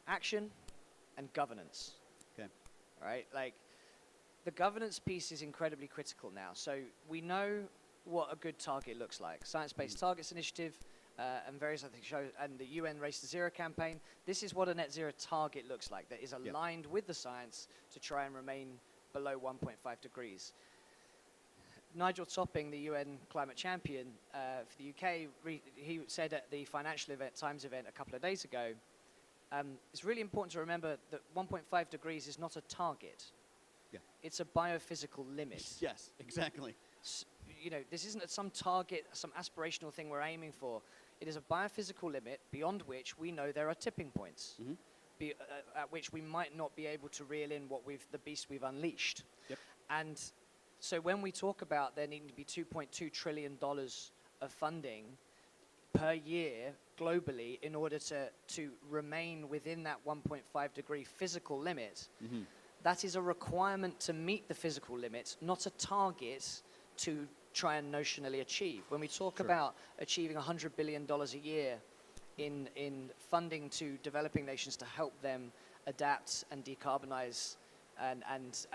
action and governance. Okay. Right? Like, the governance piece is incredibly critical now. So we know what a good target looks like. Science-Based Targets Initiative and various other things show, and the UN Race to Zero campaign. This is what a net zero target looks like, that is aligned with the science to try and remain below 1.5 degrees. Nigel Topping, the UN climate champion for the UK, he said at the Financial Times event a couple of days ago, it's really important to remember that 1.5 degrees is not a target. Yeah. It's a biophysical limit. Yes, exactly. You know, this isn't some target, some aspirational thing we're aiming for. It is a biophysical limit beyond which we know there are tipping points, at which we might not be able to reel in the beast we've unleashed. Yep. And so when we talk about there needing to be $2.2 trillion of funding per year globally in order to remain within that 1.5 degree physical limit, that is a requirement to meet the physical limits, not a target to try and notionally achieve. When we talk about achieving $100 billion a year in funding to developing nations to help them adapt and decarbonize and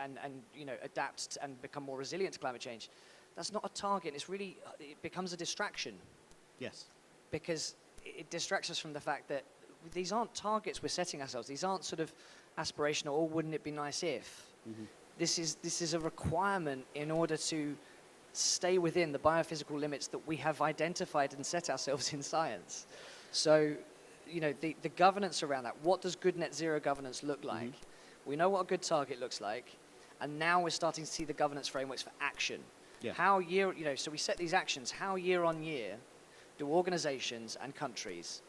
you know, adapt and become more resilient to climate change, that's not a target. It becomes a distraction. Yes. Because it distracts us from the fact that these aren't targets we're setting ourselves. These aren't sort of aspirational, or wouldn't it be nice if? This is a requirement in order to stay within the biophysical limits that we have identified and set ourselves in science. So, you know, the governance around that, what does good net zero governance look like? We know what a good target looks like, and now we're starting to see the governance frameworks for action. Yeah. So we set these actions, how year on year do organizations and countries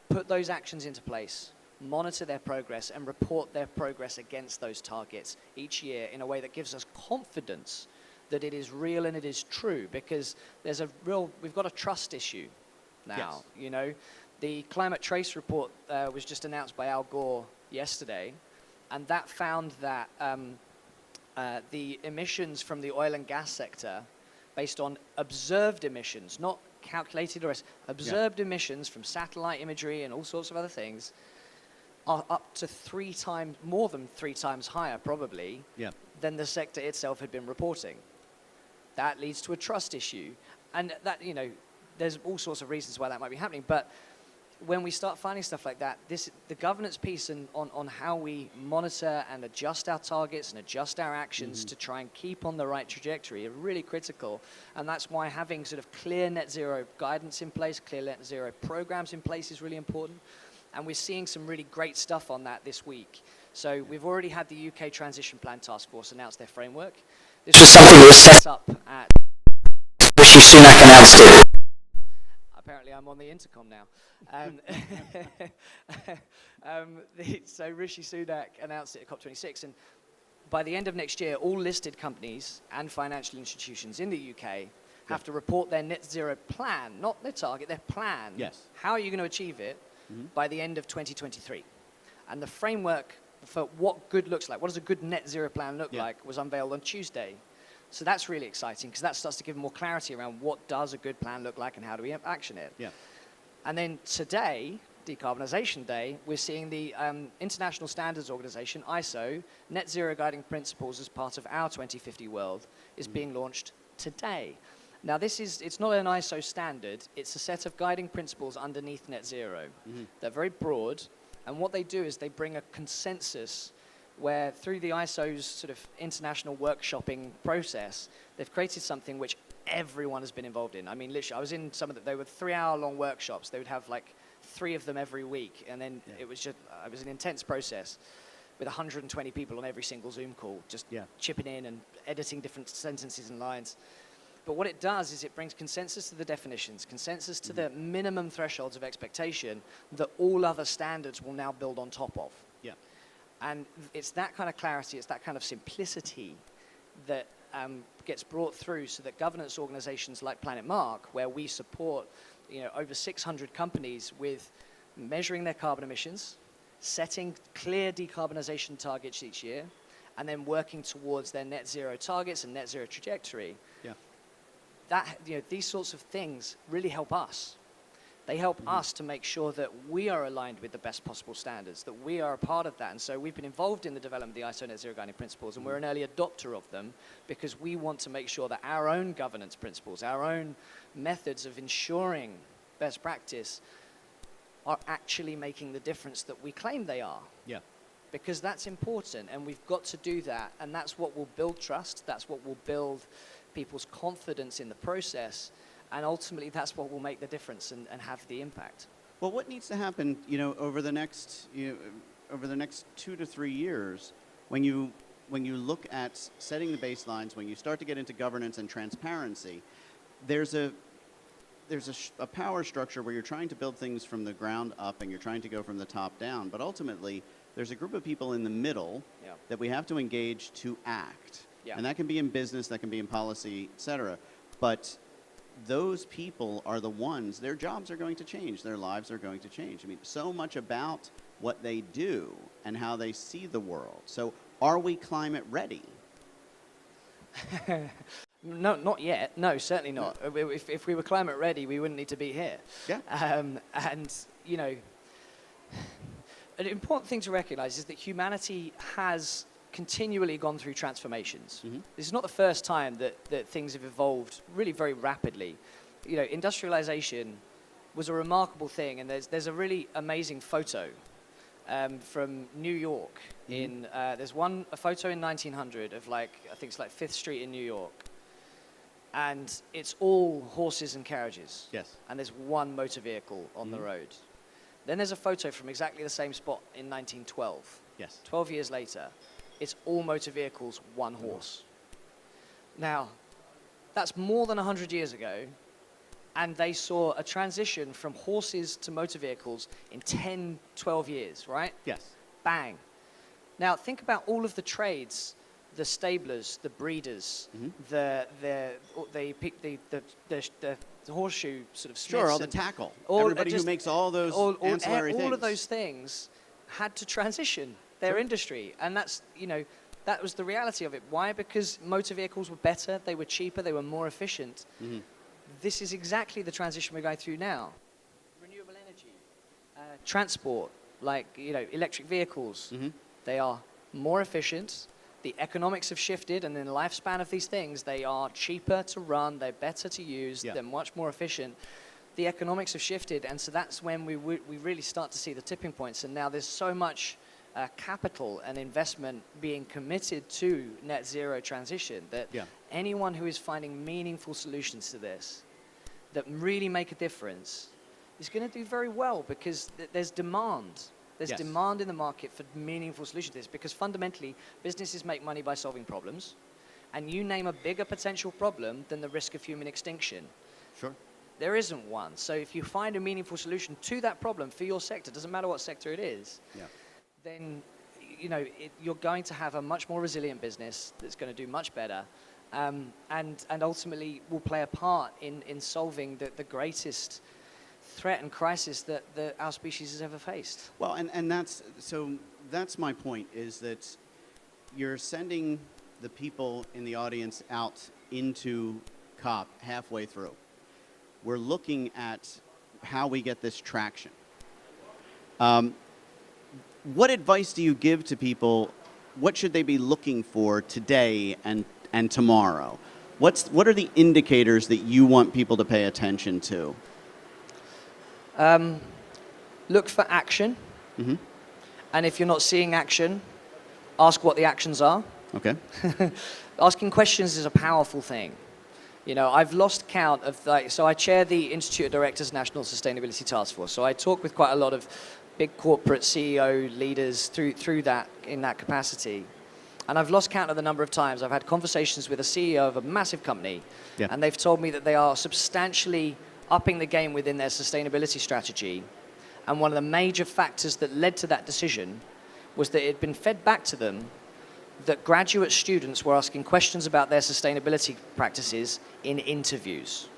put those actions into place, monitor their progress, and report their progress against those targets each year in a way that gives us confidence that it is real and it is true, because we've got a trust issue now. Yes. You know, the Climate Trace report was just announced by Al Gore yesterday, and that found that the emissions from the oil and gas sector, based on observed emissions, not calculated or observed emissions from satellite imagery and all sorts of other things, are up to more than three times higher probably than the sector itself had been reporting. That leads to a trust issue, and that, you know, there's all sorts of reasons why that might be happening, but when we start finding stuff like that, the governance piece on how we monitor and adjust our targets and adjust our actions to try and keep on the right trajectory are really critical. And that's why having sort of clear net zero guidance in place, clear net zero programs in place is really important. And we're seeing some really great stuff on that this week. So we've already had the UK Transition Plan Task Force announce their framework. This was something that was set up at Rishi Sunak announced it. Apparently I'm on the intercom now. So Rishi Sunak announced it at COP26, and by the end of next year, all listed companies and financial institutions in the UK have to report their net zero plan, not their target, their plan. Yes. How are you going to achieve it by the end of 2023? And the framework for what good looks like, what does a good net zero plan look like, was unveiled on Tuesday. So that's really exciting, because that starts to give more clarity around what does a good plan look like and how do we action it. Yeah. And then today, Decarbonisation Day, we're seeing the International Standards Organization, ISO, Net Zero Guiding Principles as part of our 2050 world is being launched today. Now it's not an ISO standard, it's a set of guiding principles underneath net zero. They're very broad, and what they do is they bring a consensus where through the ISO's sort of international workshopping process, they've created something which everyone has been involved in. I mean, literally, I was in some of they were 3-hour-long workshops. They would have like 3 of them every week, and then it was an intense process with 120 people on every single Zoom call, just chipping in and editing different sentences and lines. But what it does is it brings consensus to the definitions, consensus to the minimum thresholds of expectation that all other standards will now build on top of. Yeah. And it's that kind of clarity, it's that kind of simplicity that gets brought through, so that governance organizations like Planet Mark, where we support over 600 companies with measuring their carbon emissions, setting clear decarbonization targets each year, and then working towards their net zero targets and net zero trajectory. Yeah. These sorts of things really help us, They help us to make sure that we are aligned with the best possible standards, that we are a part of that. And so we've been involved in the development of the ISO Net Zero Guiding Principles, and we're an early adopter of them because we want to make sure that our own governance principles, our own methods of ensuring best practice are actually making the difference that we claim they are. Yeah. Because that's important, and we've got to do that, and that's what will build trust, that's what will build people's confidence in the process, and ultimately that's what will make the difference and have the impact. Well, what needs to happen, over the next, over the next 2 to 3 years, when you look at setting the baselines, when you start to get into governance and transparency, there's a power structure where you're trying to build things from the ground up and you're trying to go from the top down, but ultimately there's a group of people in the middle that we have to engage to act. And that can be in business, that can be in policy, et cetera. But those people are the ones, their jobs are going to change, their lives are going to change. I mean, so much about what they do and how they see the world. So are we climate ready? No, not yet. No, certainly not. If we were climate ready, we wouldn't need to be here. Yeah. And, an important thing to recognize is that humanity has continually gone through transformations. This is not the first time that things have evolved really very rapidly. Industrialization was a remarkable thing, and there's a really amazing photo from New York. There's a photo in 1900 of I think it's like 5th Street in New York, and it's all horses and carriages. Yes. And there's one motor vehicle on the road. Then there's a photo from exactly the same spot in 1912. Yes. 12 years later, it's all motor vehicles, one horse. Now, that's more than 100 years ago, and they saw a transition from horses to motor vehicles in 10, 12 years, right? Yes. Bang. Now, think about all of the trades, the stablers, the breeders, the horseshoe sort of smiths. Sure, all the tackle. Everybody who makes all those ancillary things. All of those things had to transition their industry, and that's, that was the reality of it. Why? Because motor vehicles were better, they were cheaper, they were more efficient. This is exactly the transition we're going through now. Renewable energy, transport, electric vehicles, they are more efficient. The economics have shifted, and in the lifespan of these things, they are cheaper to run, they're better to use, they're much more efficient. The economics have shifted, and so that's when we really start to see the tipping points. And now there's so much capital and investment being committed to net zero transition that anyone who is finding meaningful solutions to this that really make a difference is going to do very well, because there's demand. There's demand in the market for meaningful solutions to this, because fundamentally businesses make money by solving problems, and you name a bigger potential problem than the risk of human extinction. Sure. There isn't one. So if you find a meaningful solution to that problem for your sector, doesn't matter what sector it is, then you're going to have a much more resilient business that's going to do much better, and ultimately will play a part in solving the greatest threat and crisis that our species has ever faced. Well, and that's my point, is that you're sending the people in the audience out into COP halfway through. We're looking at how we get this traction. What advice do you give to people? What should they be looking for today and tomorrow? What are the indicators that you want people to pay attention to? Look for action. And if you're not seeing action, ask what the actions are. Okay. Asking questions is a powerful thing. I've lost count of, so I chair the Institute of Directors National Sustainability Task Force. So I talk with quite a lot of big corporate CEO leaders through that, in that capacity. And I've lost count of the number of times I've had conversations with a CEO of a massive company, and they've told me that they are substantially upping the game within their sustainability strategy. And one of the major factors that led to that decision was that it had been fed back to them that graduate students were asking questions about their sustainability practices in interviews.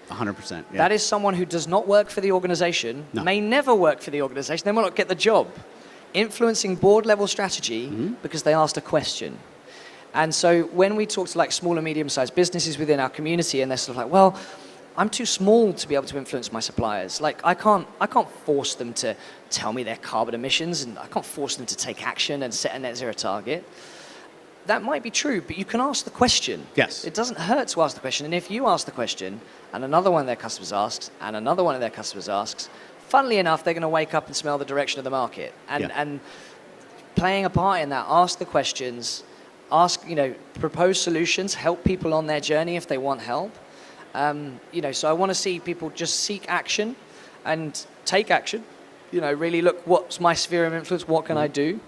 100%. Yeah. That is someone who does not work for the organization, may never work for the organization, they will not get the job. Influencing board level strategy because they asked a question. And so when we talk to small and medium sized businesses within our community, and they're sort of like, well, I'm too small to be able to influence my suppliers. Like I can't force them to tell me their carbon emissions, and I can't force them to take action and set a net zero target. That might be true, but you can ask the question. Yes. It doesn't hurt to ask the question. And if you ask the question, and another one of their customers asks, and another one of their customers asks, funnily enough, they're going to wake up and smell the direction of the market. And playing a part in that, ask the questions, propose solutions, help people on their journey if they want help. So I want to see people just seek action and take action. Really look, what's my sphere of influence? What can I do?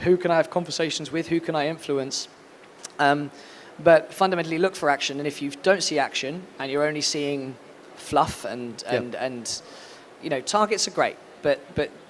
Who can I have conversations with? Who can I influence? But fundamentally look for action. And if you don't see action and you're only seeing fluff and targets are great, but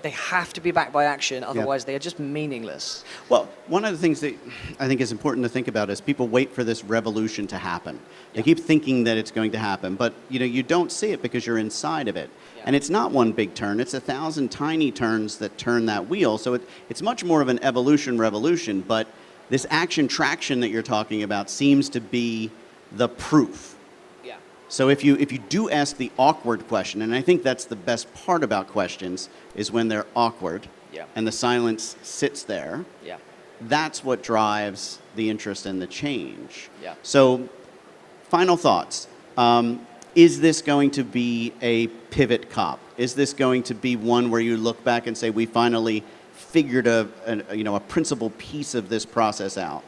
they have to be backed by action. Otherwise, they are just meaningless. Well, one of the things that I think is important to think about is people wait for this revolution to happen. They keep thinking that it's going to happen, but you don't see it because you're inside of it. Yeah. And it's not one big turn. It's 1,000 tiny turns that turn that wheel. So it's much more of an revolution, but this action traction that you're talking about seems to be the proof. Yeah. So if you do ask the awkward question, and I think that's the best part about questions, is when they're awkward and the silence sits there, that's what drives the interest and the change. Yeah. So final thoughts. Is this going to be a pivot COP? Is this going to be one where you look back and say, we finally figured a principal piece of this process out?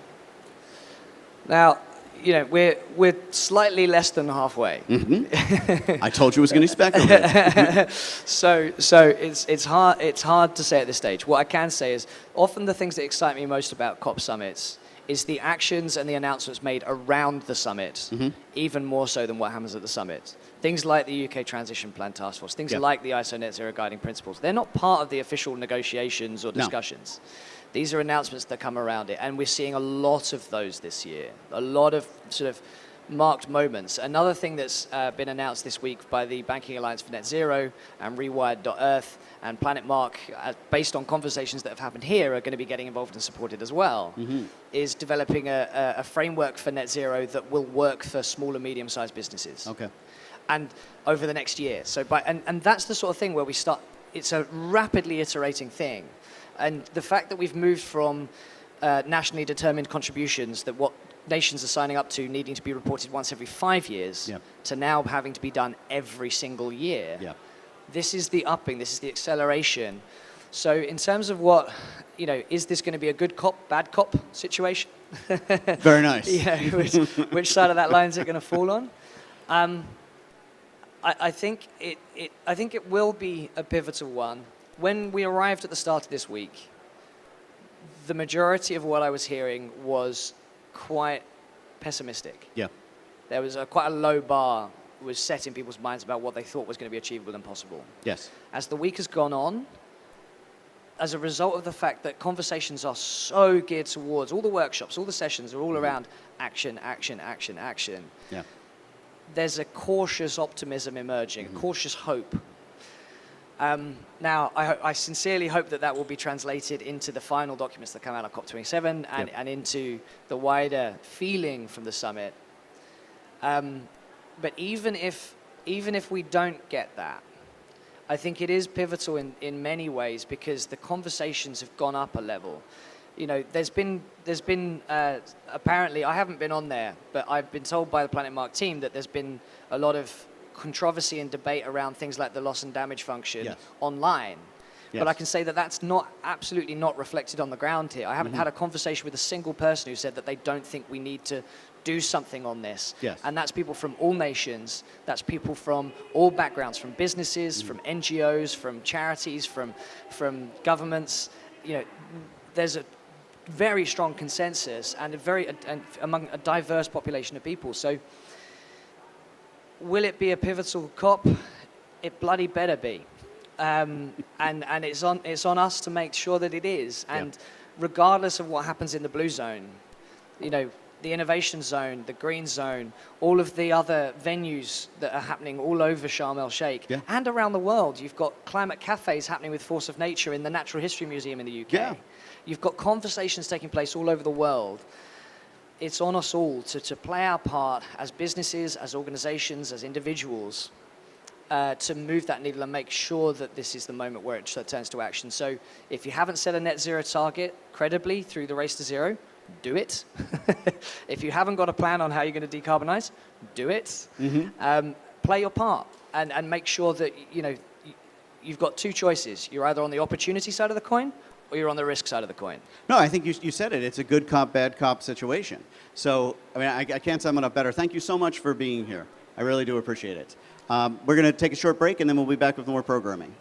Now, we're slightly less than halfway. Mm-hmm. I told you it was going to be speculative. So it's hard to say at this stage. What I can say is often the things that excite me most about COP summits is the actions and the announcements made around the summit, even more so than what happens at the summit. Things like the UK Transition Plan Task Force, things like the ISO Net Zero Guiding Principles, they're not part of the official negotiations or discussions. No. These are announcements that come around it, and we're seeing a lot of those this year, a lot of sort of marked moments. Another thing that's been announced this week by the Banking Alliance for Net Zero and Rewired.Earth and Planet Mark, based on conversations that have happened here, are going to be getting involved and supported as well, is developing a framework for net zero that will work for small and medium-sized businesses. Okay. And over the next year. And that's the sort of thing where we start, it's a rapidly iterating thing. And the fact that we've moved from nationally determined contributions, that what nations are signing up to needing to be reported once every 5 years, to now having to be done every single year. This is the upping, this is the acceleration. So in terms of what, is this going to be a good cop, bad cop situation? Very nice. Which side of that line is it going to fall on? I think it will be a pivotal one. When we arrived at the start of this week, the majority of what I was hearing was quite pessimistic. Yeah. There was quite a low bar was set in people's minds about what they thought was going to be achievable and possible. Yes. As the week has gone on, as a result of the fact that conversations are so geared towards, all the workshops, all the sessions are all around action, action, action, action. Yeah. There's a cautious optimism emerging, a cautious hope. Now, I sincerely hope that will be translated into the final documents that come out of COP27 and into the wider feeling from the summit. But even if we don't get that, I think it is pivotal in many ways because the conversations have gone up a level. There's been apparently, I haven't been on there, but I've been told by the Planet Mark team that there's been a lot of controversy and debate around things like the loss and damage function online. Yes. But I can say that that's absolutely not reflected on the ground here. I haven't had a conversation with a single person who said that they don't think we need to do something on this. Yes. And that's people from all nations, that's people from all backgrounds, from businesses, from NGOs, from charities, from governments. There's a very strong consensus and among a diverse population of people. So will it be a pivotal COP? It bloody better be. And it's on us to make sure that it is. And regardless of what happens in the blue zone, the innovation zone, the green zone, all of the other venues that are happening all over Sharm el-Sheikh and around the world. You've got climate cafes happening with Force of Nature in the Natural History Museum in the UK. You've got conversations taking place all over the world. it's on us all to play our part as businesses, as organizations, as individuals, to move that needle and make sure that this is the moment where it turns to action. So if you haven't set a net zero target credibly through the Race to Zero, do it. If you haven't got a plan on how you're going to decarbonize, do it. Play your part and make sure that, you know, you've got two choices. You're either on the opportunity side of the coin or you're on the risk side of the coin. No, I think you said it. It's a good cop, bad cop situation. So, I mean, I can't sum it up better. Thank you so much for being here. I really do appreciate it. We're going to take a short break, and then we'll be back with more programming.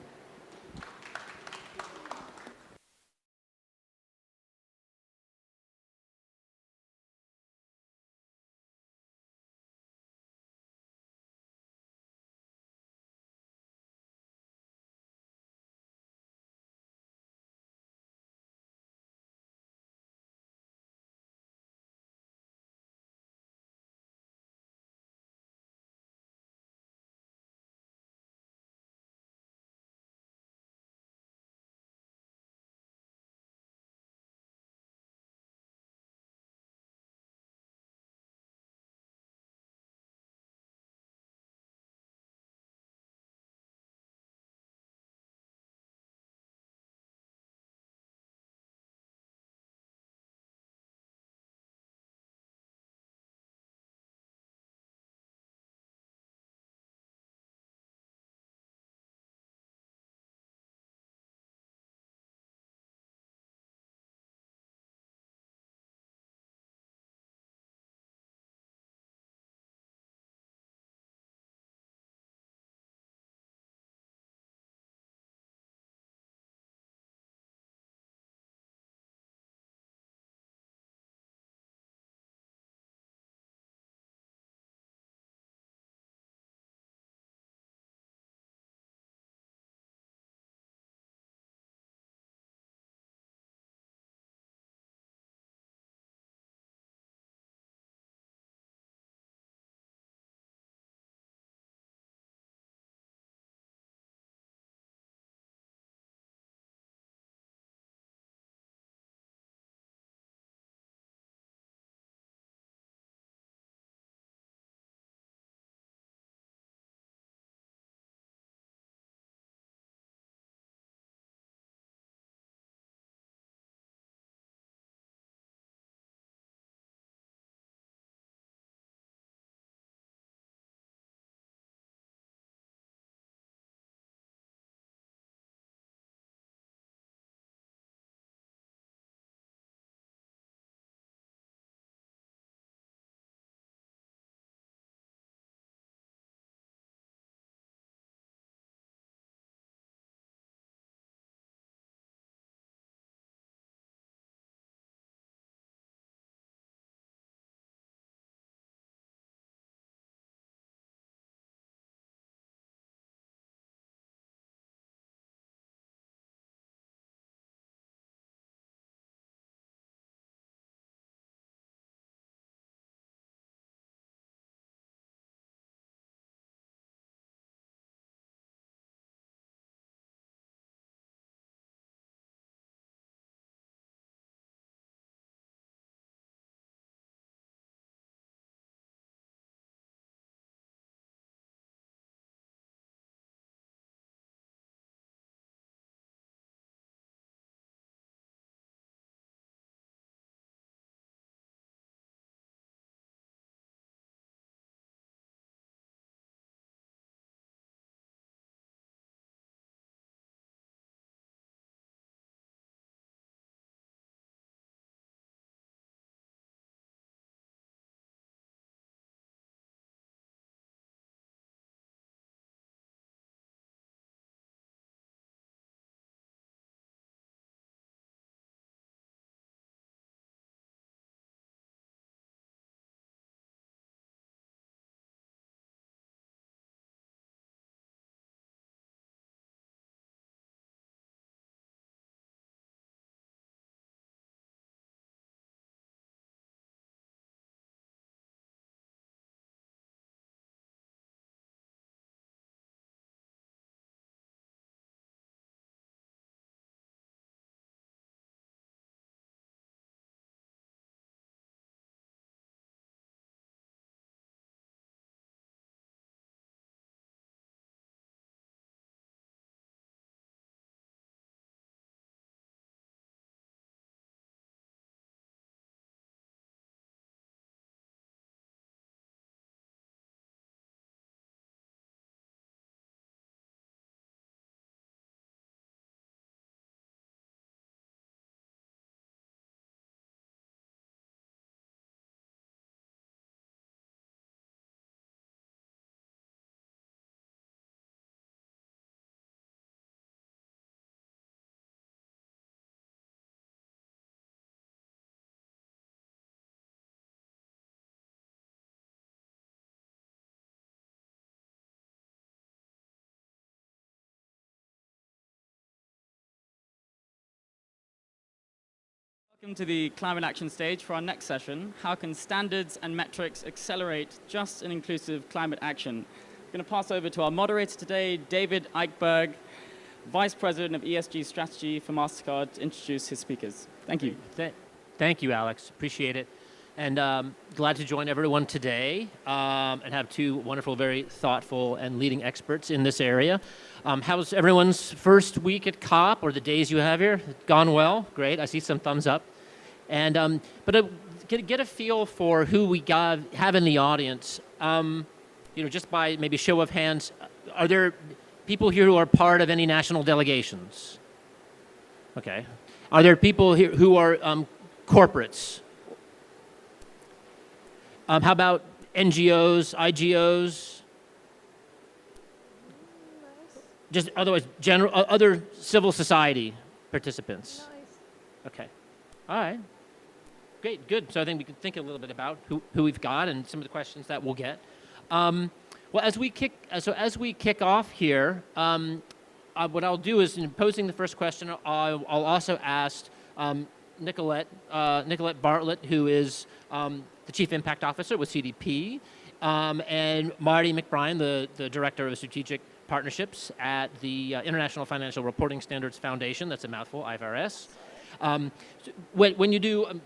Welcome to the Climate Action stage for our next session. How can standards and metrics accelerate just and inclusive climate action? I'm going to pass over to our moderator today, David Eichberg, Vice President of ESG Strategy for MasterCard, to introduce his speakers. Thank you. Thank you, Alex. Appreciate it. And glad to join everyone today and have two wonderful, very thoughtful and leading experts in this area. How's everyone's first week at COP, or the days you have here? Gone well? Great. I see some thumbs up. And get a feel for who we have in the audience. Just by maybe show of hands, are there people here who are part of any national delegations? Okay. Are there people here who are corporates? How about NGOs, IGOs? Just otherwise, other civil society participants? Okay. All right. Great, good. So I think we can think a little bit about who we've got and some of the questions that we'll get. Well, as we kick off here, what I'll do is, in posing the first question, I'll also ask Nicolette Bartlett, who is the Chief Impact Officer with CDP, and Marty McBride, the Director of Strategic Partnerships at the International Financial Reporting Standards Foundation. That's a mouthful, IFRS. When you do,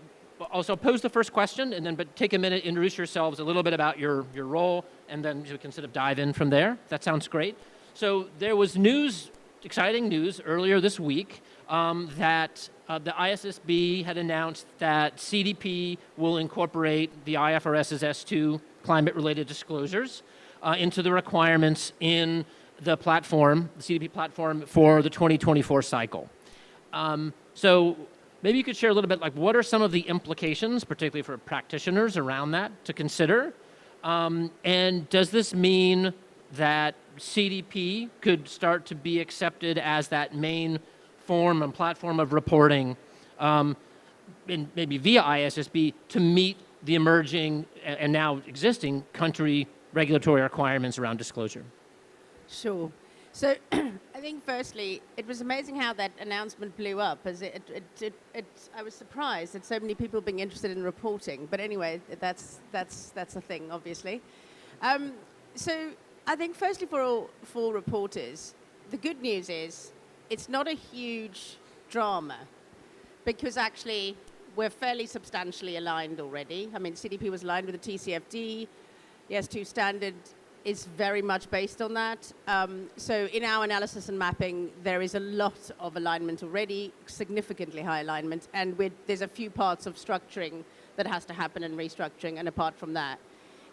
also pose the first question, and but take a minute, introduce yourselves, a little bit about your role, and then we can sort of dive in from there. That sounds great. So there was exciting news earlier this week that the ISSB had announced that CDP will incorporate the IFRS's S2 climate-related disclosures into the requirements in the platform, the CDP platform, for the 2024 cycle. So maybe you could share a little bit, like, what are some of the implications, particularly for practitioners, around that to consider? And does this mean that CDP could start to be accepted as that main form and platform of reporting, maybe via ISSB, to meet the emerging and now existing country regulatory requirements around disclosure? Sure. So I think firstly, it was amazing how that announcement blew up. As I was surprised that so many people being interested in reporting. But anyway, that's a thing, obviously. So I think firstly for reporters, the good news is it's not a huge drama, because actually we're fairly substantially aligned already. I mean, CDP was aligned with the TCFD. The S2 standard is very much based on that. So in our analysis and mapping, there is a lot of alignment already, significantly high alignment, and there's a few parts of structuring that has to happen and restructuring, and apart from that,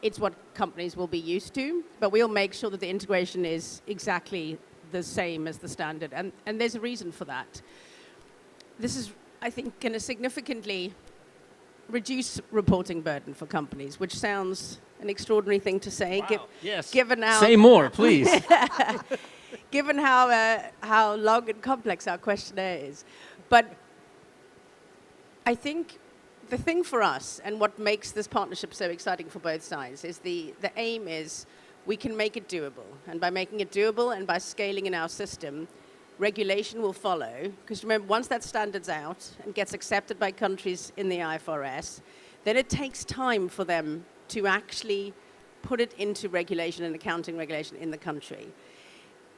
it's what companies will be used to, but we'll make sure that the integration is exactly the same as the standard, and there's a reason for that. This is, I think, going to significantly reduce reporting burden for companies, which sounds an extraordinary thing to say. Wow. Yes. Given how Say more, please. given how long and complex our questionnaire is. But I think the thing for us, and what makes this partnership so exciting for both sides, is the aim is we can make it doable. And by making it doable and by scaling in our system, regulation will follow. Because remember, once that standard's out and gets accepted by countries in the IFRS, then it takes time for them to actually put it into regulation and accounting regulation in the country.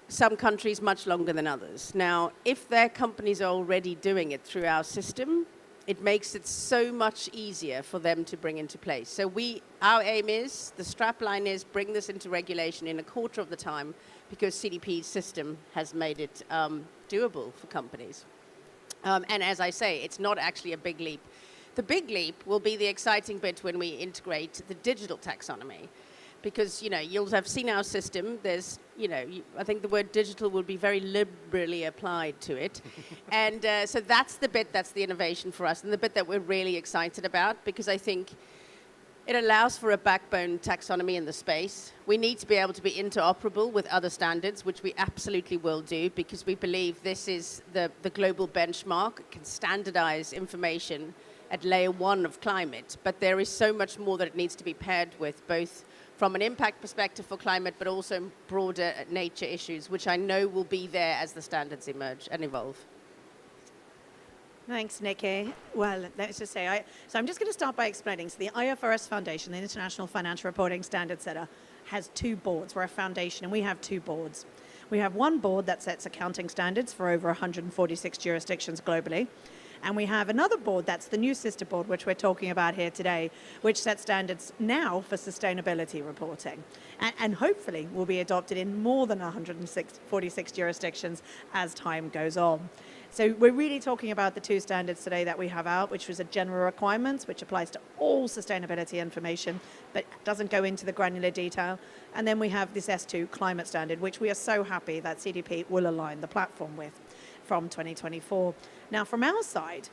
Some countries much longer than others. Now, if their companies are already doing it through our system, it makes it so much easier for them to bring into place. So our aim is, the strap line is, bring this into regulation in a quarter of the time, because CDP's system has made it doable for companies. And as I say, it's not actually a big leap. The big leap will be the exciting bit when we integrate the digital taxonomy. Because, you'll have seen our system. There's, I think the word digital will be very liberally applied to it. And so that's the bit that's the innovation for us, and the bit that we're really excited about, because I think it allows for a backbone taxonomy in the space. We need to be able to be interoperable with other standards, which we absolutely will do, because we believe this is the global benchmark. It can standardize information at layer 1 of climate, but there is so much more that it needs to be paired with, both from an impact perspective for climate, but also broader nature issues, which I know will be there as the standards emerge and evolve. Thanks, Nikki. Well, let's just say, so I'm just going to start by explaining. So the IFRS Foundation, the International Financial Reporting Standards Center, has two boards. We're a foundation, and we have two boards. We have one board that sets accounting standards for over 146 jurisdictions globally. And we have another board, that's the new sister board, which we're talking about here today, which sets standards now for sustainability reporting. And hopefully will be adopted in more than 146 jurisdictions as time goes on. So we're really talking about the two standards today that we have out, which was a general requirements, which applies to all sustainability information, but doesn't go into the granular detail. And then we have this S2 climate standard, which we are so happy that CDP will align the platform with from 2024. Now, from our side,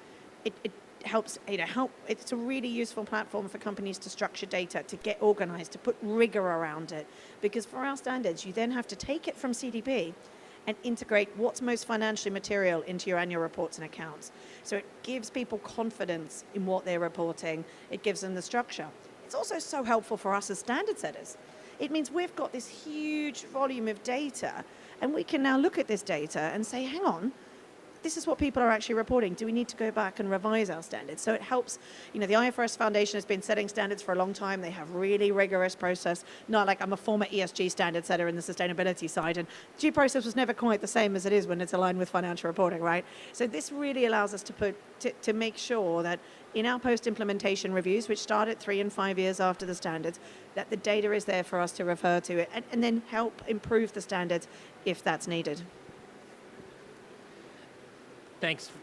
it helps, it's a really useful platform for companies to structure data, to get organized, to put rigor around it. Because for our standards, you then have to take it from CDP and integrate what's most financially material into your annual reports and accounts. So it gives people confidence in what they're reporting. It gives them the structure. It's also so helpful for us as standard setters. It means we've got this huge volume of data, and we can now look at this data and say, hang on, this is what people are actually reporting. Do we need to go back and revise our standards? So it helps, the IFRS Foundation has been setting standards for a long time. They have really rigorous process. Not like I'm a former ESG standard setter in the sustainability side, and due process was never quite the same as it is when it's aligned with financial reporting, right? So this really allows us to make sure that in our post-implementation reviews, which start at 3 and 5 years after the standards, that the data is there for us to refer to it and then help improve the standards if that's needed.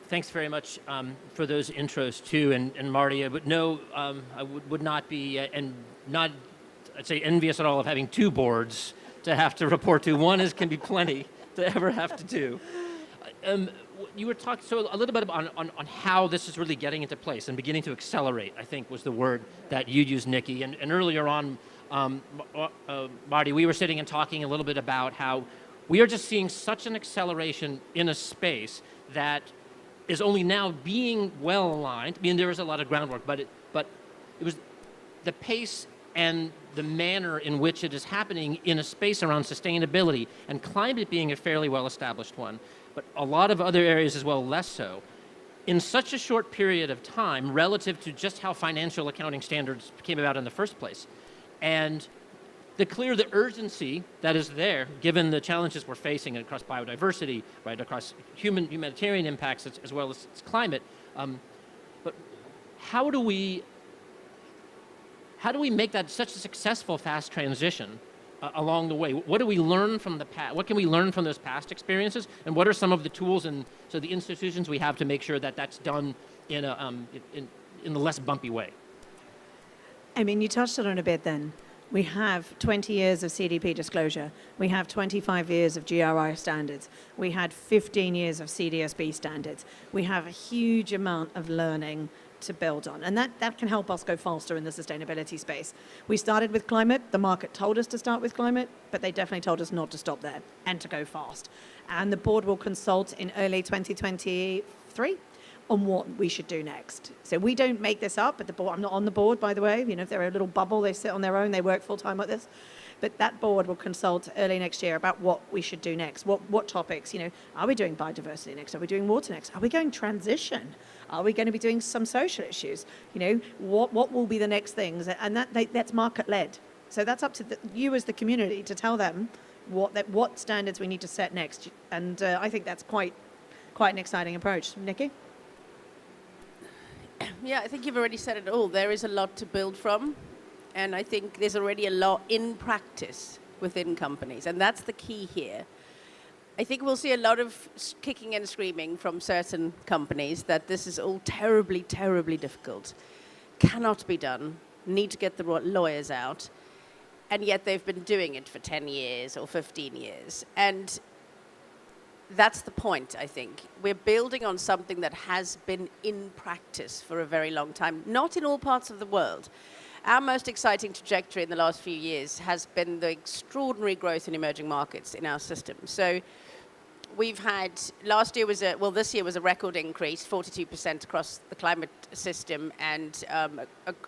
Thanks very much for those intros too, and Marty. I would would not be and not, I'd say, envious at all of having two boards to have to report to. One can be plenty to ever have to do. You were talking a little bit on how this is really getting into place and beginning to accelerate, I think was the word that you used, Nikki. And earlier on, Marty, we were sitting and talking a little bit about how we are just seeing such an acceleration in a space that is only now being well aligned. I mean, there is a lot of groundwork, but it was the pace and the manner in which it is happening in a space around sustainability, and climate being a fairly well-established one, but a lot of other areas as well less so, in such a short period of time relative to just how financial accounting standards came about in the first place. And the urgency that is there, given the challenges we're facing across biodiversity, right, across humanitarian impacts as well as climate. But how do we make that such a successful, fast transition along the way? What do we learn from the past? What can we learn from those past experiences? And what are some of the tools and so the institutions we have to make sure that that's done in the less bumpy way? I mean, you touched on it a bit then. We have 20 years of CDP disclosure. We have 25 years of GRI standards. We had 15 years of CDSB standards. We have a huge amount of learning to build on. And that can help us go faster in the sustainability space. We started with climate. The market told us to start with climate, but they definitely told us not to stop there and to go fast. And the board will consult in early 2023 on what we should do next. So we don't make this up at the board. I'm not on the board, by the way. If they're a little bubble, they sit on their own, they work full time like this. But that board will consult early next year about what we should do next. What topics, are we doing biodiversity next? Are we doing water next? Are we going transition? Are we going to be doing some social issues? What will be the next things? And that's market led. So that's up to you as the community to tell them what standards we need to set next. And I think that's quite an exciting approach. Nikki? Yeah, I think you've already said it all. There is a lot to build from, and I think there's already a lot in practice within companies, and that's the key here. I think we'll see a lot of kicking and screaming from certain companies that this is all terribly, terribly difficult, cannot be done, need to get the lawyers out, and yet they've been doing it for 10 years or 15 years. And that's the point, I think. We're building on something that has been in practice for a very long time, not in all parts of the world. Our most exciting trajectory in the last few years has been the extraordinary growth in emerging markets in our system. So we've had, this year was a record increase, 42% across the climate system, and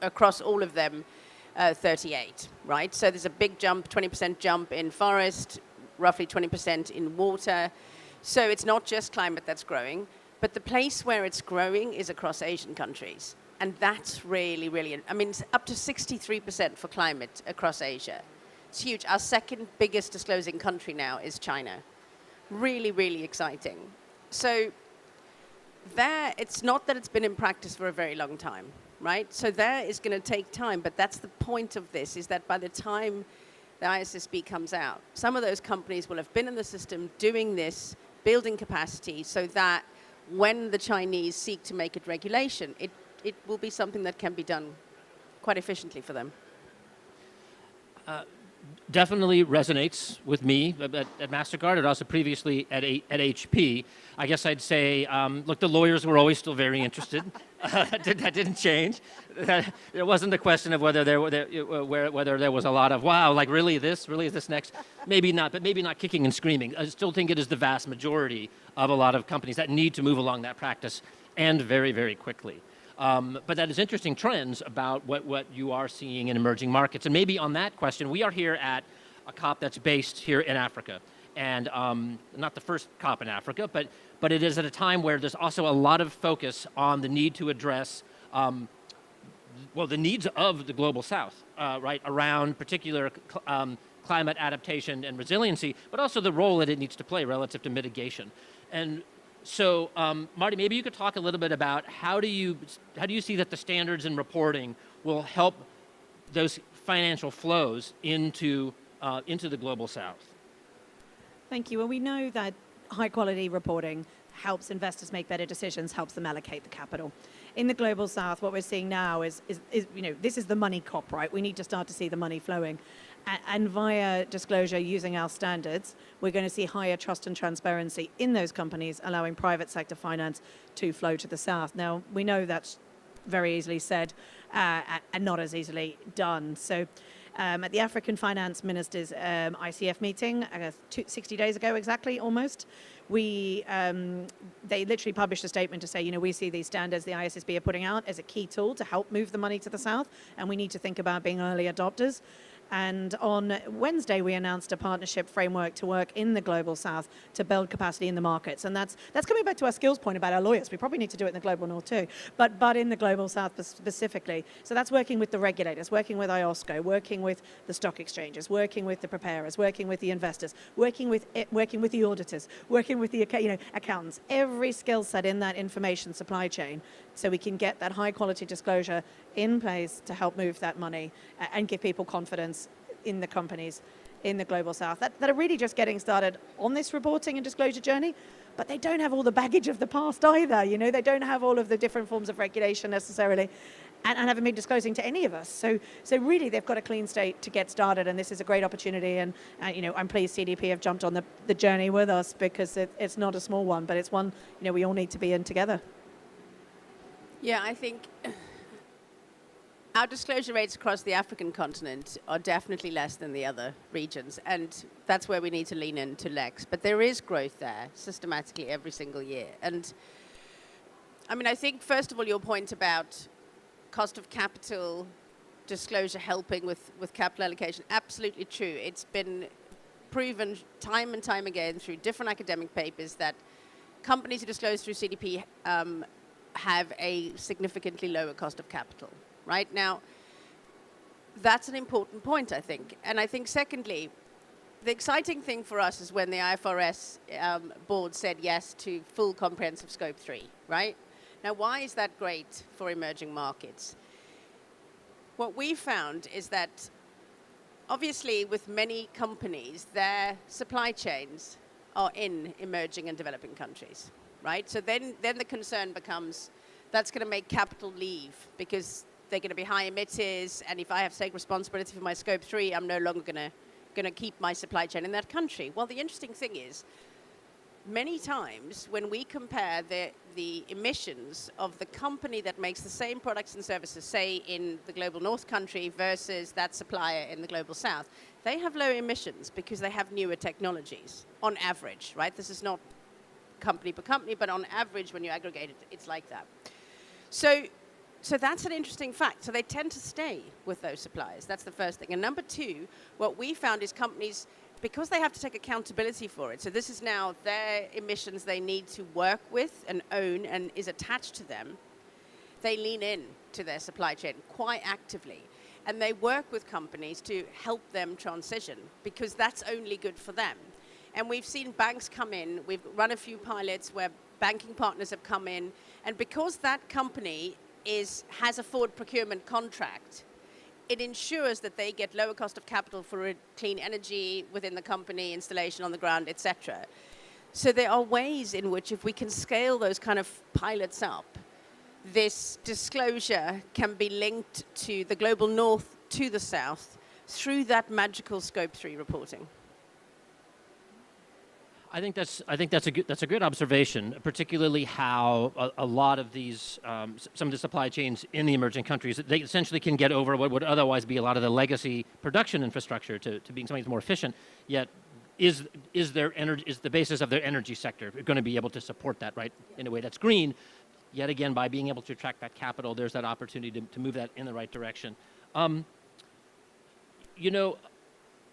across all of them, 38, right? So there's a big jump, 20% jump in forest, roughly 20% in water. So it's not just climate that's growing. But the place where it's growing is across Asian countries. And that's really, really, I mean, it's up to 63% for climate across Asia. It's huge. Our second biggest disclosing country now is China. Really, really exciting. So there, it's not that it's been in practice for a very long time, right? So there is going to take time, but that's the point of this, is that by the time the ISSB comes out, some of those companies will have been in the system doing this, building capacity, so that when the Chinese seek to make it regulation, it will be something that can be done quite efficiently for them. Definitely resonates with me at MasterCard, and also previously at HP. I guess I'd say, look, the lawyers were always still very interested. That didn't change. It wasn't a question of whether there was a lot of, wow, like really is this next? Maybe not, but maybe not kicking and screaming. I still think it is the vast majority of a lot of companies that need to move along that practice, and very, very quickly. But that is interesting trends about what you are seeing in emerging markets. And maybe on that question, we are here at a COP that's based here in Africa. And not the first COP in Africa, but it is at a time where there's also a lot of focus on the need to address, the needs of the global south, right, around particular climate adaptation and resiliency, but also the role that it needs to play relative to mitigation. And so, Marty, maybe you could talk a little bit about how do you see that the standards and reporting will help those financial flows into the global south? Thank you. Well, we know that high quality reporting helps investors make better decisions, helps them allocate the capital. In the global south, what we're seeing now is this is the money COP, right? We need to start to see the money flowing. And via disclosure using our standards, we're going to see higher trust and transparency in those companies, allowing private sector finance to flow to the south. Now, we know that's very easily said and not as easily done. So at the African Finance Ministers ICF meeting 60 days ago exactly, almost, they literally published a statement to say, we see these standards the ISSB are putting out as a key tool to help move the money to the south, and we need to think about being early adopters. And on Wednesday, we announced a partnership framework to work in the global south to build capacity in the markets. And that's coming back to our skills point about our lawyers. We probably need to do it in the global north too, but in the global south specifically. So that's working with the regulators, working with IOSCO, working with the stock exchanges, working with the preparers, working with the investors, working with the auditors, working with the accountants. Every skill set in that information supply chain, so we can get that high quality disclosure in place to help move that money and give people confidence in the companies in the global south that are really just getting started on this reporting and disclosure journey, but they don't have all the baggage of the past either. They don't have all of the different forms of regulation necessarily and haven't been disclosing to any of us. So really they've got a clean state to get started, and this is a great opportunity. And I'm pleased CDP have jumped on the journey with us, because it's not a small one, but it's one we all need to be in together. Yeah, I think our disclosure rates across the African continent are definitely less than the other regions, and that's where we need to lean into Lex. But there is growth there systematically every single year. And I mean, I think, first of all, your point about cost of capital disclosure helping with capital allocation, absolutely true. It's been proven time and time again through different academic papers that companies who disclose through CDP have a significantly lower cost of capital. Right now, that's an important point, I think. And I think, secondly, the exciting thing for us is when the IFRS board said yes to full comprehensive Scope 3, right? Now, why is that great for emerging markets? What we found is that, obviously, with many companies, their supply chains are in emerging and developing countries, right? So then the concern becomes, that's going to make capital leave, because they're going to be high emitters, and if I have to take responsibility for my Scope 3, I'm no longer going to keep my supply chain in that country. Well, the interesting thing is, many times when we compare the emissions of the company that makes the same products and services, say in the global north country versus that supplier in the global south, they have lower emissions because they have newer technologies on average, right? This is not company per company, but on average, when you aggregate it, it's like that. So that's an interesting fact. So they tend to stay with those suppliers. That's the first thing. And number two, what we found is companies because they have to take accountability for it, so this is now their emissions they need to work with and own and is attached to them, they lean in to their supply chain quite actively. And they work with companies to help them transition because that's only good for them. And we've seen banks come in. We've run a few pilots where banking partners have come in. And because that company has a forward procurement contract, it ensures that they get lower cost of capital for clean energy within the company, installation on the ground, etc. So there are ways in which if we can scale those kind of pilots up, this disclosure can be linked to the global north, to the south, through that magical Scope 3 reporting. I think that's a good observation, particularly how a lot of these some of the supply chains in the emerging countries, they essentially can get over what would otherwise be a lot of the legacy production infrastructure to being something that's more efficient. Yet, is the basis of their energy sector going to be able to support that, right, in a way that's green? Yet again, by being able to attract that capital, there's that opportunity to move that in the right direction. You know,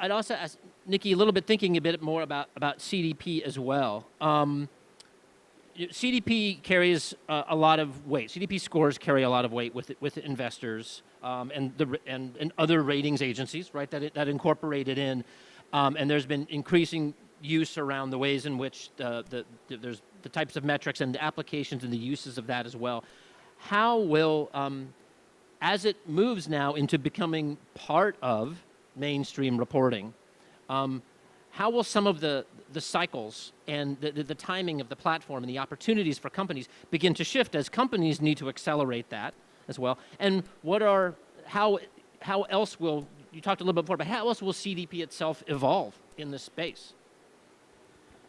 I'd also ask Nikki a little bit, thinking a bit more about CDP as well. CDP carries a lot of weight. CDP scores carry a lot of weight with investors and other ratings agencies, right? That incorporate it in, and there's been increasing use around the ways in which there's the types of metrics and the applications and the uses of that as well. How will, as it moves now into becoming part of mainstream reporting, how will some of the cycles and the timing of the platform and the opportunities for companies begin to shift as companies need to accelerate that as well? And how else will, you talked a little bit before, but how else will CDP itself evolve in this space?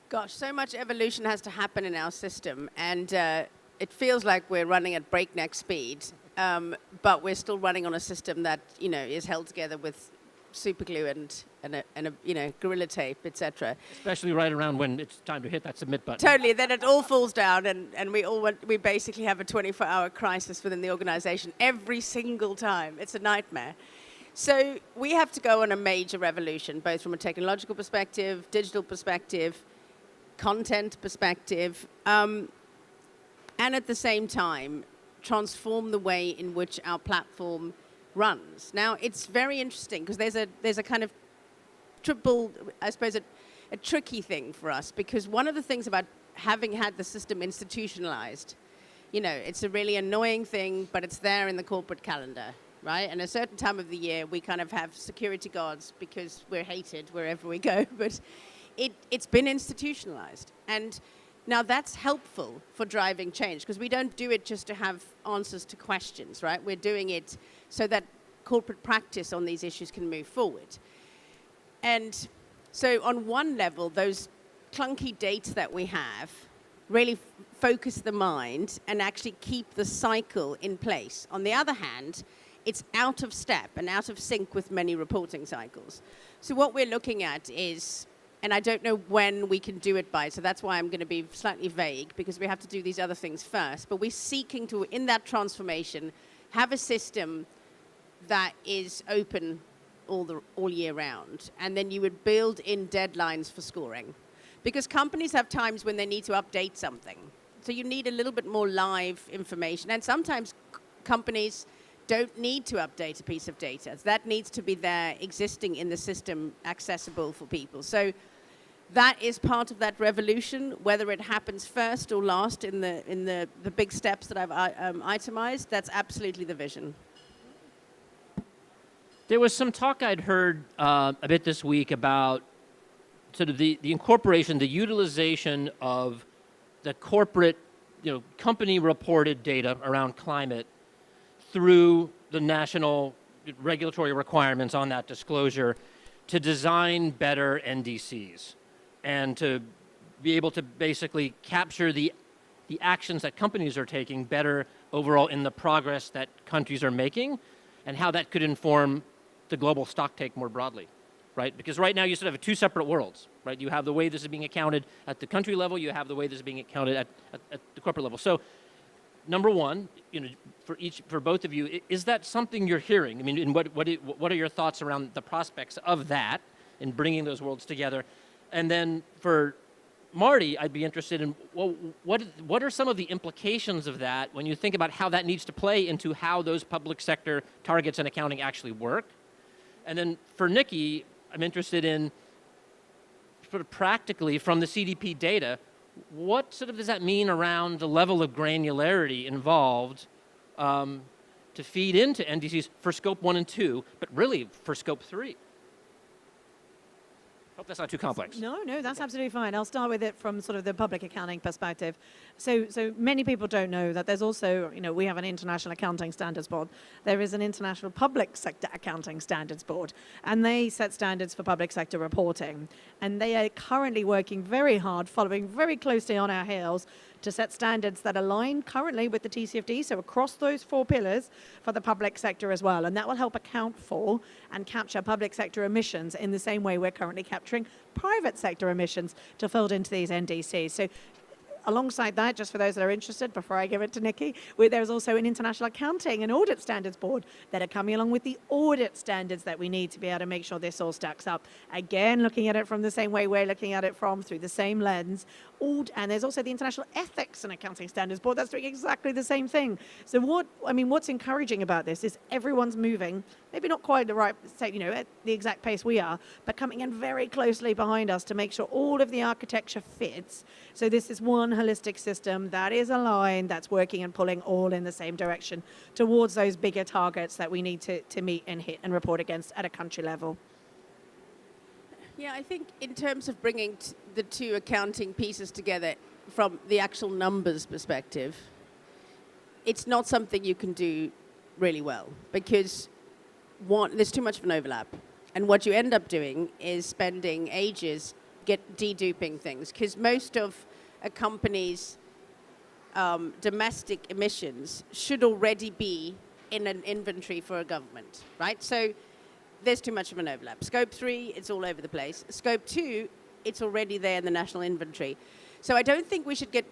Gosh, so much evolution has to happen in our system, and it feels like we're running at breakneck speed, but we're still running on a system that is held together with super glue and gorilla tape, etc. Especially right around when it's time to hit that submit button. Totally. Then it all falls down, and we basically have a 24-hour crisis within the organization every single time. It's a nightmare. So we have to go on a major revolution, both from a technological perspective, digital perspective, content perspective, and at the same time, transform the way in which our platform runs. Now, it's very interesting because there's a kind of triple, I suppose, a tricky thing for us, because one of the things about having had the system institutionalized, it's a really annoying thing, but it's there in the corporate calendar, right? And a certain time of the year, we kind of have security guards because we're hated wherever we go, but it's been institutionalized. And now that's helpful for driving change, because we don't do it just to have answers to questions, right? We're doing it so that corporate practice on these issues can move forward. And so on one level, those clunky dates that we have really focus the mind and actually keep the cycle in place. On the other hand, it's out of step and out of sync with many reporting cycles. So what we're looking at is, and I don't know when we can do it by, so that's why I'm going to be slightly vague, because we have to do these other things first. But we're seeking to, in that transformation, have a system that is open all year round. And then you would build in deadlines for scoring. Because companies have times when they need to update something. So you need a little bit more live information. And sometimes companies don't need to update a piece of data. That needs to be there, existing in the system, accessible for people. So that is part of that revolution. Whether it happens first or last in the big steps that I've itemized, that's absolutely the vision. There was some talk I'd heard a bit this week about sort of the incorporation, the utilization of the corporate, company-reported data around climate through the national regulatory requirements on that disclosure to design better NDCs and to be able to basically capture the actions that companies are taking better overall in the progress that countries are making, and how that could inform the global stock take more broadly, right? Because right now you sort of have two separate worlds, right? You have the way this is being accounted at the country level, you have the way this is being accounted at the corporate level. So, number one, for both of you, is that something you're hearing? I mean, and what are your thoughts around the prospects of that? in bringing those worlds together. And then for Marty, I'd be interested in what are some of the implications of that when you think about how that needs to play into how those public sector targets and accounting actually work. And then for Nikki, I'm interested in sort of practically from the CDP data, what sort of does that mean around the level of granularity involved to feed into NDCs for scope 1 and 2, but really for scope 3? Hope that's not too complex. No, that's absolutely fine. I'll start with it from sort of the public accounting perspective. So many people don't know that there's also, we have an International Accounting Standards Board. There is an International Public Sector Accounting Standards Board, and they set standards for public sector reporting. And they are currently working very hard, following very closely on our heels, to set standards that align currently with the TCFD, so across those 4 pillars for the public sector as well. And that will help account for and capture public sector emissions in the same way we're currently capturing private sector emissions to fold into these NDCs. So alongside that, just for those that are interested, before I give it to Nikki, there's also an International Accounting and Audit Standards Board that are coming along with the audit standards that we need to be able to make sure this all stacks up. Again, looking at it from the same way we're looking at it from, through the same lens. And there's also the International Ethics and Accounting Standards Board that's doing exactly the same thing. So what's encouraging about this is everyone's moving, maybe not quite the right, at the exact pace we are, but coming in very closely behind us to make sure all of the architecture fits. So this is one holistic system that is aligned, that's working and pulling all in the same direction towards those bigger targets that we need to meet and hit and report against at a country level. Yeah, I think in terms of bringing the 2 accounting pieces together from the actual numbers perspective, it's not something you can do really well because there's too much of an overlap. And what you end up doing is spending ages deduping things because most of a company's domestic emissions should already be in an inventory for a government, right? So there's too much of an overlap. Scope 3, it's all over the place. Scope 2, it's already there in the national inventory. So I don't think we should get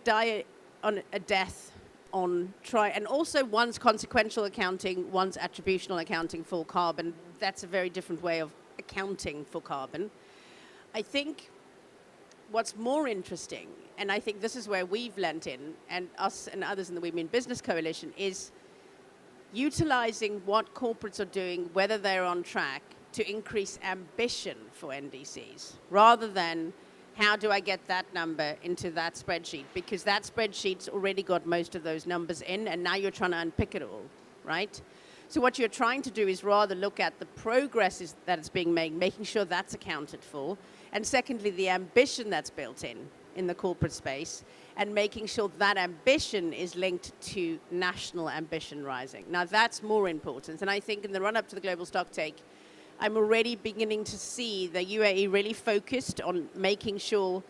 on a death on and also one's consequential accounting, one's attributional accounting for carbon. That's a very different way of accounting for carbon. I think what's more interesting, and I think this is where we've lent in, and us and others in the We Mean Business Coalition, is utilizing what corporates are doing, whether they're on track, to increase ambition for NDCs, rather than how do I get that number into that spreadsheet? Because that spreadsheet's already got most of those numbers in, and now you're trying to unpick it all, right? So what you're trying to do is rather look at the progress that is being made, making sure that's accounted for, and secondly, the ambition that's built in the corporate space, and making sure that ambition is linked to national ambition rising. Now, that's more important. And I think in the run-up to the global stocktake, I'm already beginning to see the UAE really focused on making sure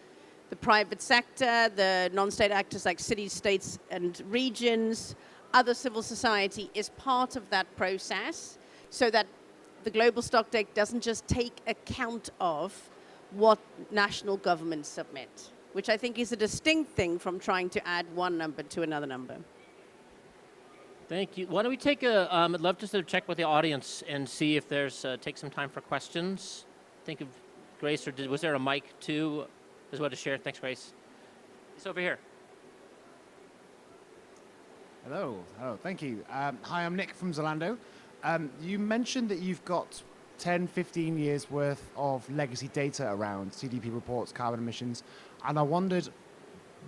the private sector, the non-state actors like cities, states, and regions, other civil society is part of that process so that the global stocktake doesn't just take account of what national governments submit, which I think is a distinct thing from trying to add one number to another number. Thank you. Why don't we take I'd love to sort of check with the audience and see if there's, take some time for questions. Think of Grace, or was there a mic too as well to share? Thanks, Grace. It's over here. Hello, thank you. Hi, I'm Nick from Zalando. You mentioned that you've got 10, 15 years worth of legacy data around CDP reports, carbon emissions, and I wondered,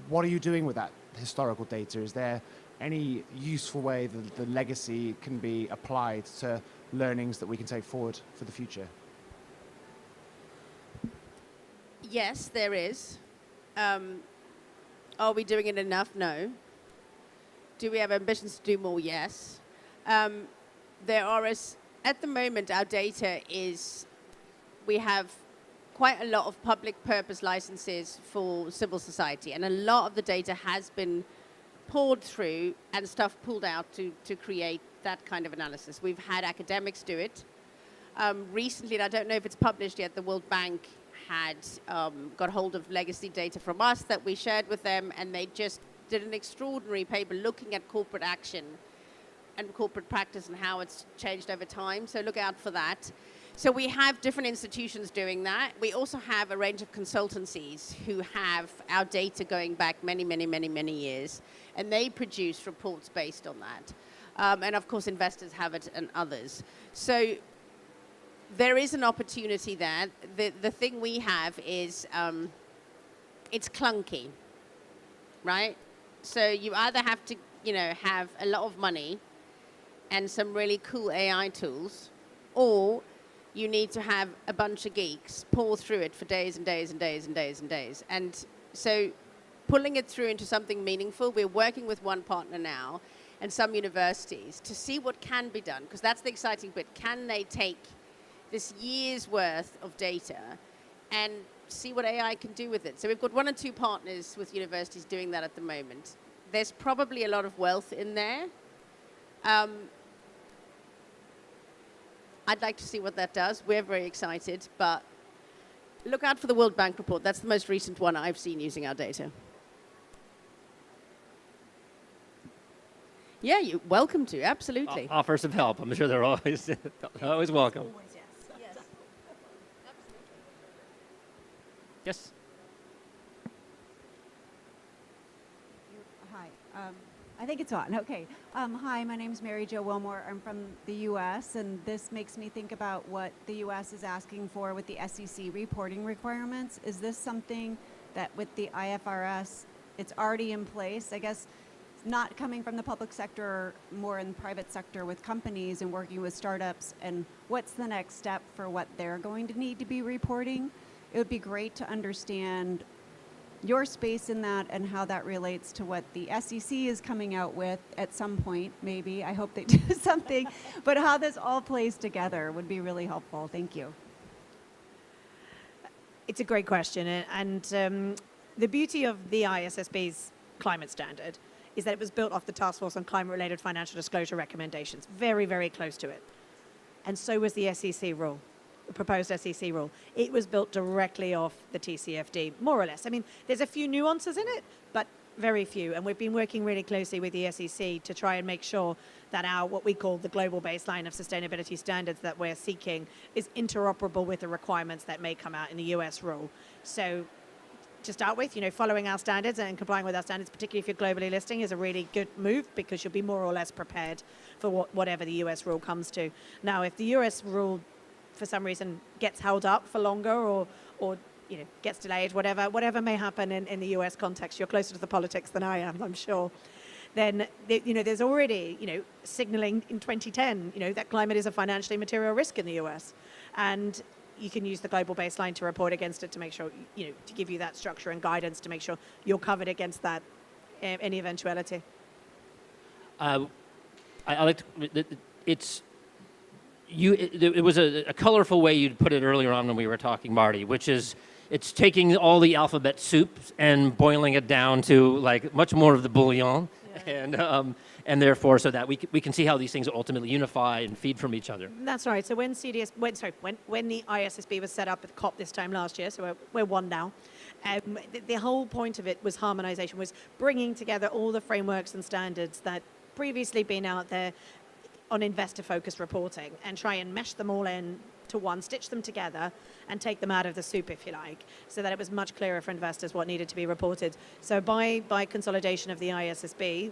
what are you doing with that historical data? Is there any useful way that the legacy can be applied to learnings that we can take forward for the future? Yes, there is. Are we doing it enough? No. Do we have ambitions to do more? Yes. There are, at the moment, our data is, we have quite a lot of public purpose licenses for civil society, and a lot of the data has been poured through and stuff pulled out to create that kind of analysis. We've had academics do it. Recently, and I don't know if it's published yet, the World Bank had got hold of legacy data from us that we shared with them, and they just did an extraordinary paper looking at corporate action and corporate practice and how it's changed over time. So look out for that. So we have different institutions doing that. We also have a range of consultancies who have our data going back many, many, many, many years, and they produce reports based on that. And of course, investors have it and others. So there is an opportunity there. The thing we have is it's clunky, right? So you either have to, have a lot of money and some really cool AI tools, or you need to have a bunch of geeks pour through it for days and days and days and days and days. And so pulling it through into something meaningful, we're working with one partner now and some universities to see what can be done, because that's the exciting bit. Can they take this year's worth of data and see what AI can do with it? So we've got 1 or 2 partners with universities doing that at the moment. There's probably a lot of wealth in there. I'd like to see what that does. We're very excited, but look out for the World Bank report. That's the most recent one I've seen using our data. Yeah, you're welcome to, absolutely. Offers of help. I'm sure they're always, always welcome. Yes. Yes. Hi. I think it's on. Okay. Hi, my name is Mary Jo Wilmore. I'm from the U.S., and this makes me think about what the U.S. is asking for with the SEC reporting requirements. Is this something that with the IFRS, it's already in place? I guess not coming from the public sector, more in the private sector with companies and working with startups, and what's the next step for what they're going to need to be reporting? It would be great to understand your space in that and how that relates to what the SEC is coming out with at some point, maybe. I hope they do something. But how this all plays together would be really helpful. Thank you. It's a great question. And the beauty of the ISSB's climate standard is that it was built off the Task Force on Climate-Related Financial Disclosure recommendations, very, very close to it. And so was the SEC rule. Proposed SEC rule. It was built directly off the TCFD, more or less. I mean, there's a few nuances in it, but very few. And we've been working really closely with the SEC to try and make sure that our, what we call the global baseline of sustainability standards that we're seeking is interoperable with the requirements that may come out in the US rule. So to start with, following our standards and complying with our standards, particularly if you're globally listing, is a really good move because you'll be more or less prepared for whatever the US rule comes to. Now, if the US rule for some reason gets held up for longer or gets delayed, whatever may happen in the US context, you're closer to the politics than I am, I'm sure, then there's already signaling in 2010 that climate is a financially material risk in the US, and you can use the global baseline to report against it to make sure to give you that structure and guidance to make sure you're covered against that any eventuality. I like to, it was a colorful way you'd put it earlier on when we were talking, Marty, which is it's taking all the alphabet soup and boiling it down to like much more of the bouillon, yeah. And therefore so that we can see how these things ultimately unify and feed from each other. That's right. So when when the ISSB was set up at COP this time last year, so we're one now, the whole point of it was harmonization, was bringing together all the frameworks and standards that previously been out there on investor-focused reporting and try and mesh them all in to one, stitch them together and take them out of the soup, if you like, so that it was much clearer for investors what needed to be reported. So by consolidation of the ISSB,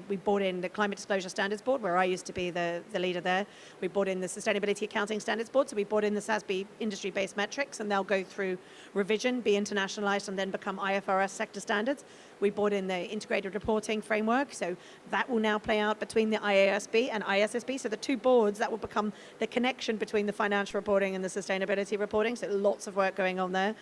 we brought in the Climate Disclosure Standards Board, where I used to be the leader there. We brought in the Sustainability Accounting Standards Board, so we brought in the SASB industry-based metrics, and they'll go through revision, be internationalized, and then become IFRS sector standards. We brought in the integrated reporting framework, so that will now play out between the IASB and ISSB. So the two boards, that will become the connection between the financial reporting and the sustainability reporting. So lots of work going on there.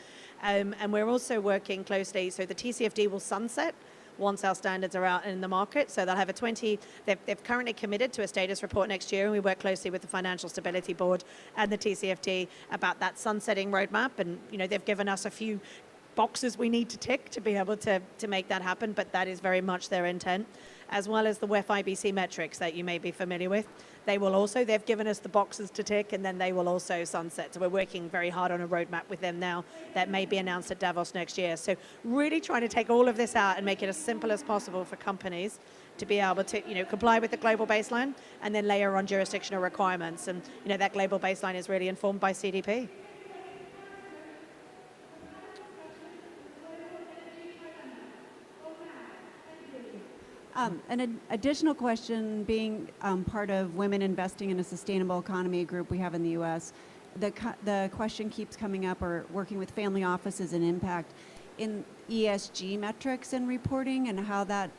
And we're also working closely, so the TCFD will sunset once our standards are out in the market. So they'll have they've currently committed to a status report next year, and we work closely with the Financial Stability Board and the TCFD about that sunsetting roadmap. And they've given us a few boxes we need to tick to be able to make that happen, but that is very much their intent, as well as the WEF IBC metrics that you may be familiar with. They've given us the boxes to tick, and then they will also sunset. So we're working very hard on a roadmap with them now that may be announced at Davos next year. So really trying to take all of this out and make it as simple as possible for companies to be able to, comply with the global baseline and then layer on jurisdictional requirements. And, that global baseline is really informed by CDP. An additional question, being part of Women Investing in a Sustainable Economy group we have in the U.S., the question keeps coming up, or working with family offices and impact in ESG metrics and reporting, and how that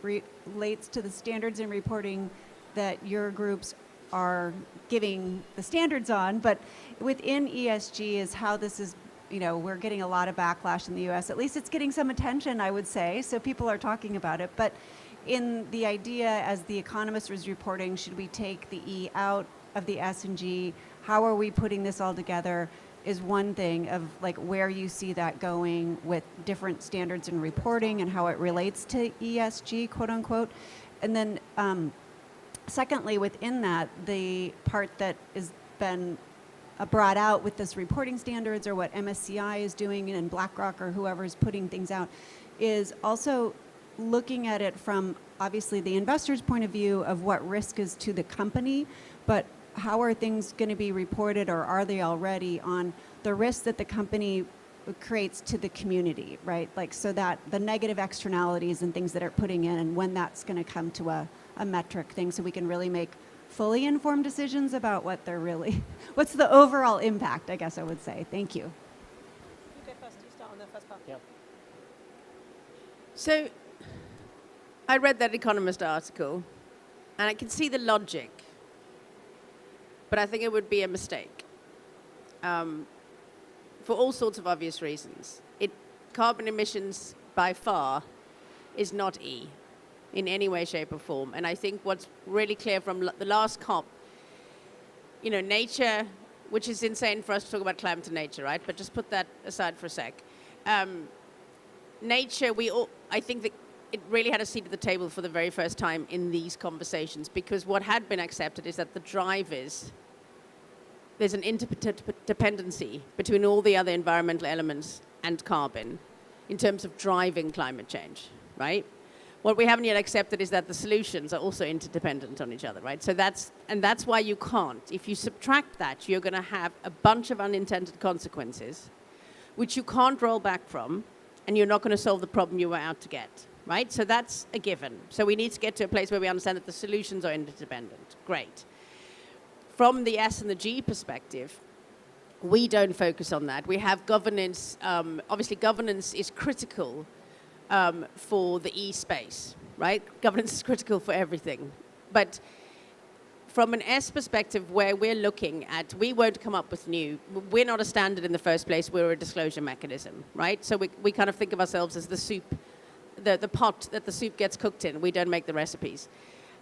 relates to the standards and reporting that your groups are giving the standards on. But within ESG is how this is, we're getting a lot of backlash in the U.S. At least it's getting some attention, I would say, so people are talking about it. But in the idea, as The Economist was reporting, should we take the E out of the S and G? How are we putting this all together is one thing of like where you see that going with different standards and reporting and how it relates to ESG, quote unquote. And then secondly, within that, the part that has been brought out with this reporting standards, or what MSCI is doing and BlackRock or whoever is putting things out, is also looking at it from obviously the investor's point of view of what risk is to the company, but how are things going to be reported, or are they already, on the risk that the company creates to the community, right? Like, so that the negative externalities and things that are putting in, and when that's going to come to a metric thing, so we can really make fully informed decisions about what they're really, what's the overall impact, I guess I would say. Thank you. You go first. You start on the first part. Yep. So I read that Economist article, and I can see the logic, but I think it would be a mistake for all sorts of obvious reasons. Carbon emissions, by far, is not E in any way, shape, or form. And I think what's really clear from the last COP, nature, which is insane for us to talk about climate and nature, right? But just put that aside for a sec. Nature, I think that it really had a seat at the table for the very first time in these conversations, because what had been accepted is that the drivers, there's an interdependency between all the other environmental elements and carbon in terms of driving climate change, right? What we haven't yet accepted is that the solutions are also interdependent on each other, right? So that's why you can't. If you subtract that, you're going to have a bunch of unintended consequences, which you can't roll back from, and you're not going to solve the problem you were out to get, right? So that's a given. So we need to get to a place where we understand that the solutions are interdependent. Great. From the S and the G perspective, we don't focus on that. We have governance. Obviously, governance is critical for the E space, right? Governance is critical for everything. But from an S perspective, where we're looking at, we won't come up with new. We're not a standard in the first place. We're a disclosure mechanism, right? So we kind of think of ourselves as the soup, the pot that the soup gets cooked in. We don't make the recipes.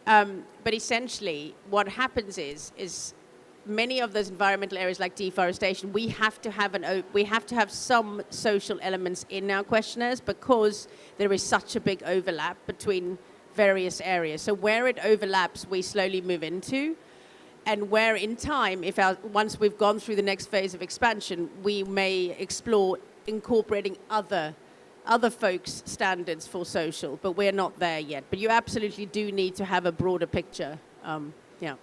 But essentially, what happens is many of those environmental areas like deforestation, we have to have some social elements in our questionnaires, because there is such a big overlap between various areas. So where it overlaps, we slowly move into, and where in time, once we've gone through the next phase of expansion, we may explore incorporating other folks' standards for social, but we're not there yet. But you absolutely do need to have a broader picture. Yeah.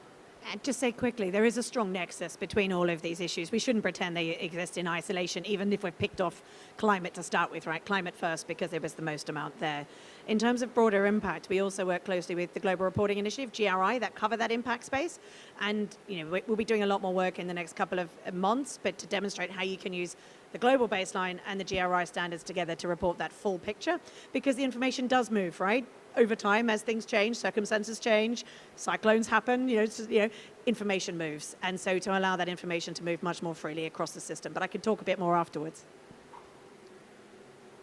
And just say quickly, there is a strong nexus between all of these issues. We shouldn't pretend they exist in isolation, even if we've picked off climate to start with, right? Climate first, because there was the most amount there. In terms of broader impact, we also work closely with the Global Reporting Initiative, GRI, that cover that impact space. And we'll be doing a lot more work in the next couple of months, but to demonstrate how you can use the global baseline and the GRI standards together to report that full picture, because the information does move, right? Over time, as things change, circumstances change, cyclones happen, information moves. And so to allow that information to move much more freely across the system. But I can talk a bit more afterwards.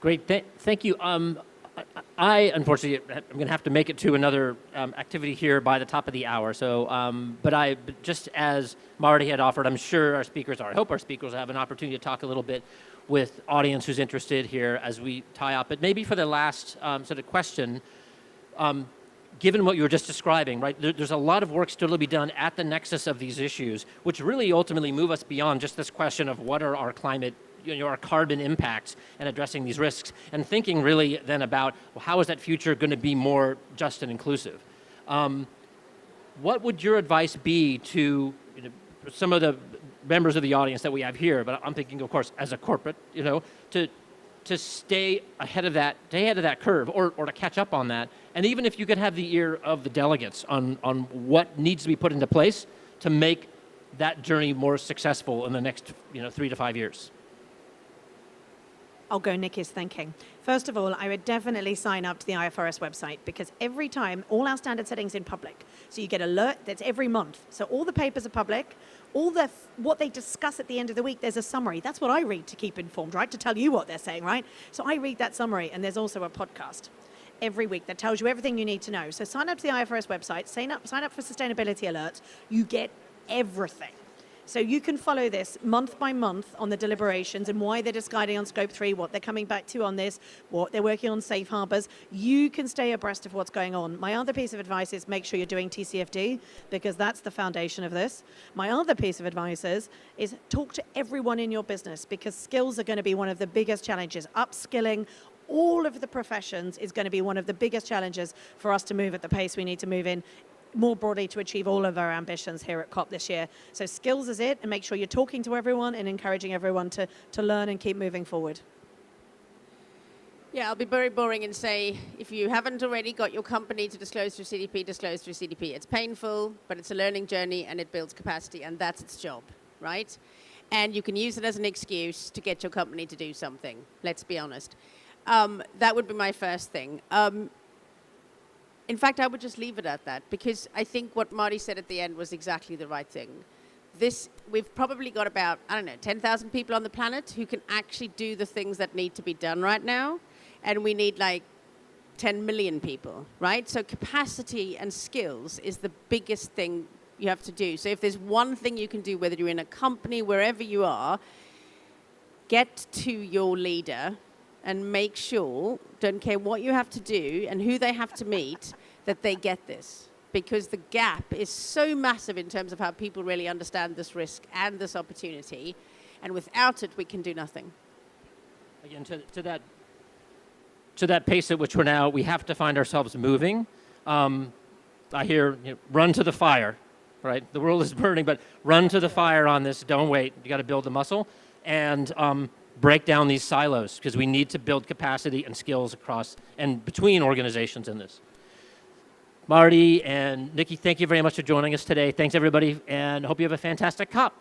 Great, thank you. I unfortunately, I'm going to have to make it to another activity here by the top of the hour. So, but just as Marty had offered, I'm sure our speakers, or I hope our speakers will have an opportunity to talk a little bit with audience who's interested here as we tie up. But maybe for the last sort of question, given what you were just describing, right, there's a lot of work still to be done at the nexus of these issues, which really ultimately move us beyond just this question of what are our climate our carbon impacts and addressing these risks, and thinking really then about, well, how is that future going to be more just and inclusive? What would your advice be to some of the members of the audience that we have here, but I'm thinking, of course, as a corporate, to stay ahead of that curve, or to catch up on that, and even if you could have the ear of the delegates on what needs to be put into place to make that journey more successful in the next 3 to 5 years. I'll go Nick is thinking. First of all, I would definitely sign up to the IFRS website, because every time, all our standard settings in public. So you get alert, that's every month. So all the papers are public, what they discuss at the end of the week, there's a summary. That's what I read to keep informed, right? To tell you what they're saying, right? So I read that summary, and there's also a podcast every week that tells you everything you need to know. So sign up to the IFRS website, sign up for sustainability alerts. You get everything. So you can follow this month by month on the deliberations and why they're deciding on Scope 3, what they're coming back to on this, what they're working on safe harbors. You can stay abreast of what's going on. My other piece of advice is make sure you're doing TCFD, because that's the foundation of this. My other piece of advice is talk to everyone in your business, because skills are going to be one of the biggest challenges. Upskilling all of the professions is going to be one of the biggest challenges for us to move at the pace we need to move in, more broadly, to achieve all of our ambitions here at COP this year. So skills is it, and make sure you're talking to everyone and encouraging everyone to learn and keep moving forward. Yeah, I'll be very boring and say, if you haven't already got your company to disclose through CDP, disclose through CDP. It's painful, but it's a learning journey, and it builds capacity, and that's its job, right? And you can use it as an excuse to get your company to do something, let's be honest. That would be my first thing. In fact, I would just leave it at that, because I think what Marty said at the end was exactly the right thing. We've probably got about, 10,000 people on the planet who can actually do the things that need to be done right now. And we need like 10 million people, right? So capacity and skills is the biggest thing you have to do. So if there's one thing you can do, whether you're in a company, wherever you are, get to your leader and make sure, don't care what you have to do and who they have to meet, that they get this. Because the gap is so massive in terms of how people really understand this risk and this opportunity. And without it, we can do nothing. Again, to that pace at which we have to find ourselves moving. I hear, run to the fire, right? The world is burning, but run to the fire on this. Don't wait. You got to build the muscle. And break down these silos, because we need to build capacity and skills across and between organizations in this. Marty and Nikki, thank you very much for joining us today. Thanks, everybody, and hope you have a fantastic COP.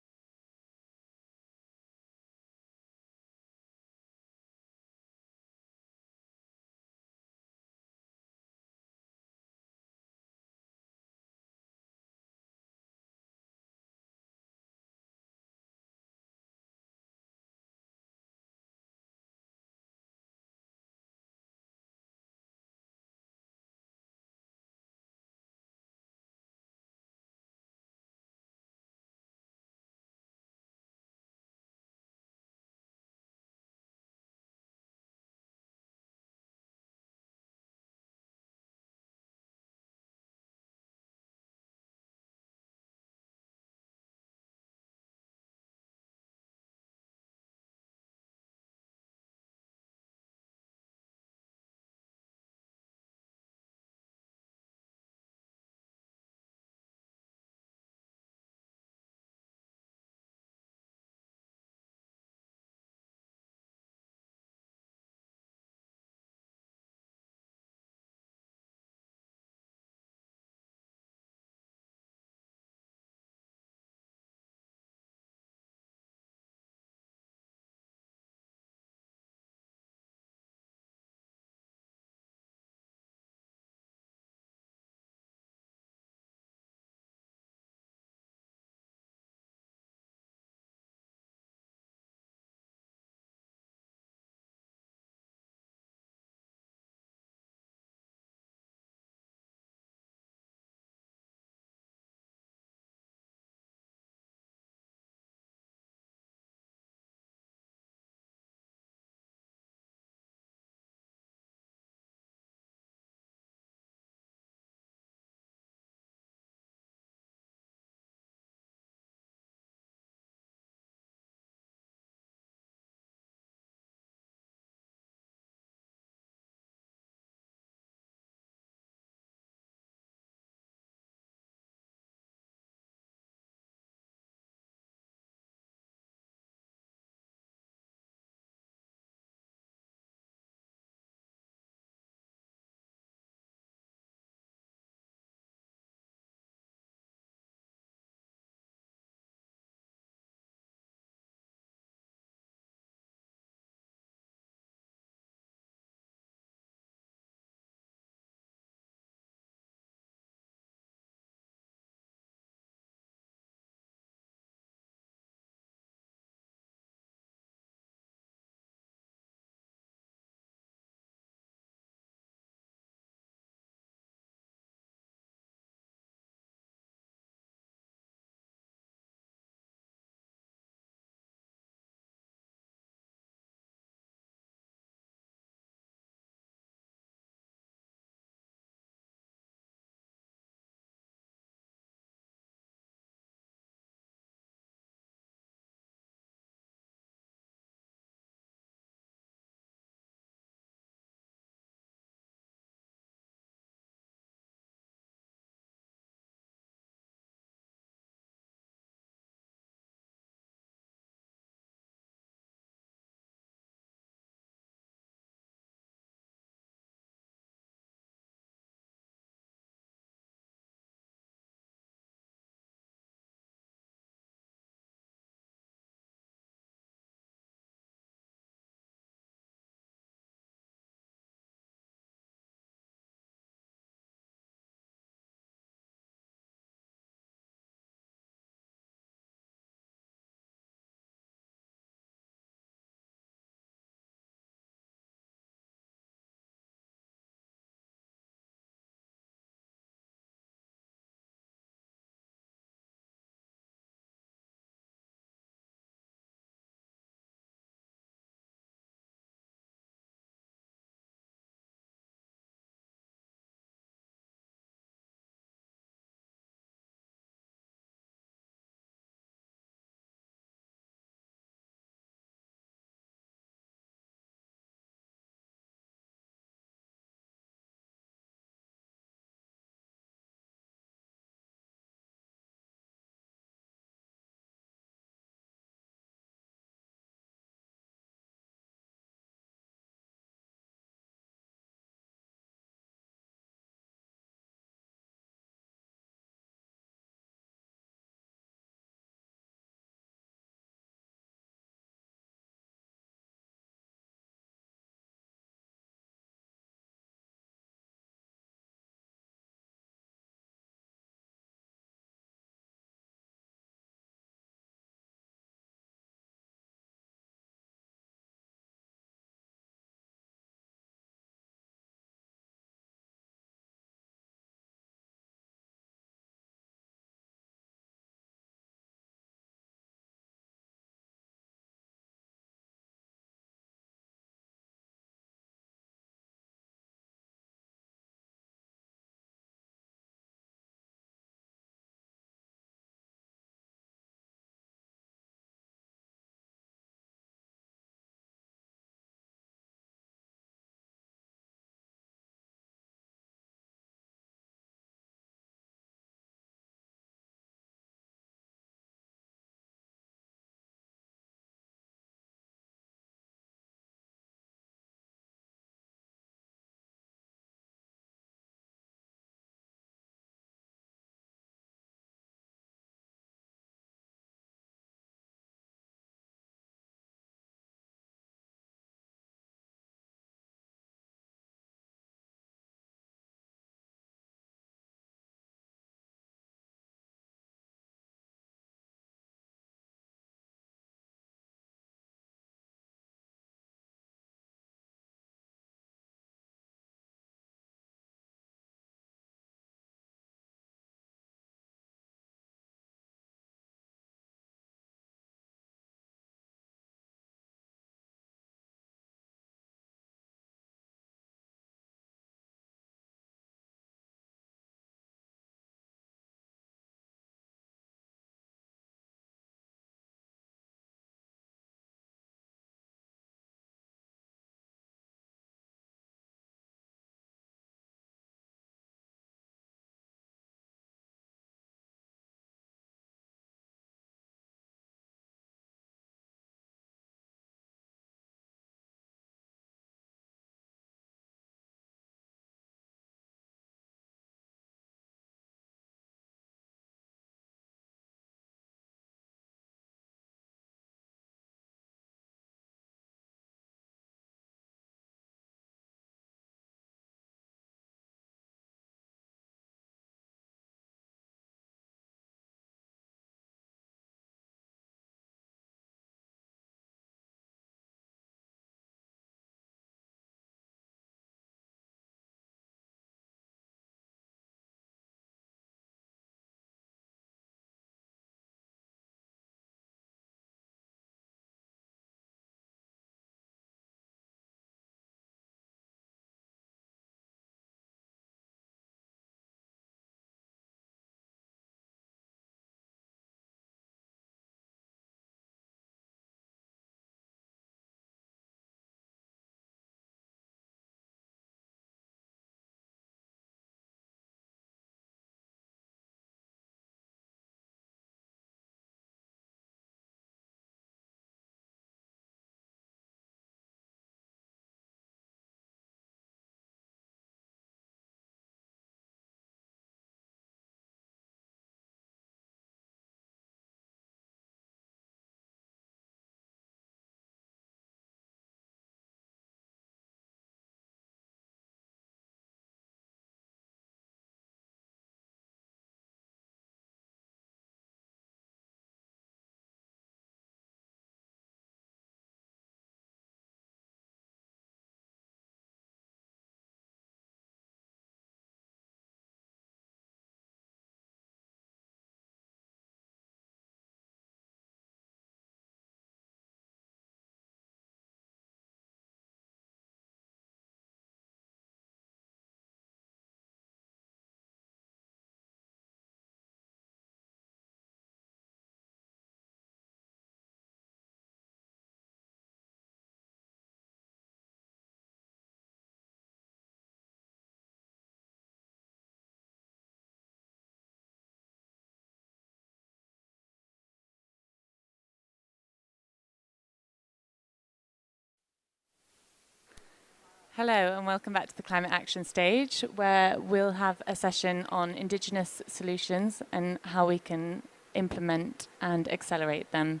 Hello and welcome back to the Climate Action Stage, where we'll have a session on Indigenous solutions and how we can implement and accelerate them.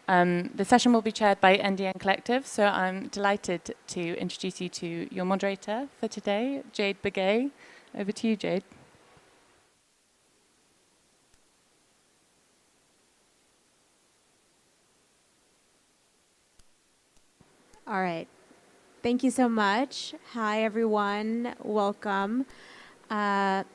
The session will be chaired by NDN Collective, so I'm delighted to introduce you to your moderator for today, Jade Begay. Over to you, Jade. All right. Thank you so much. Hi, everyone. Welcome. As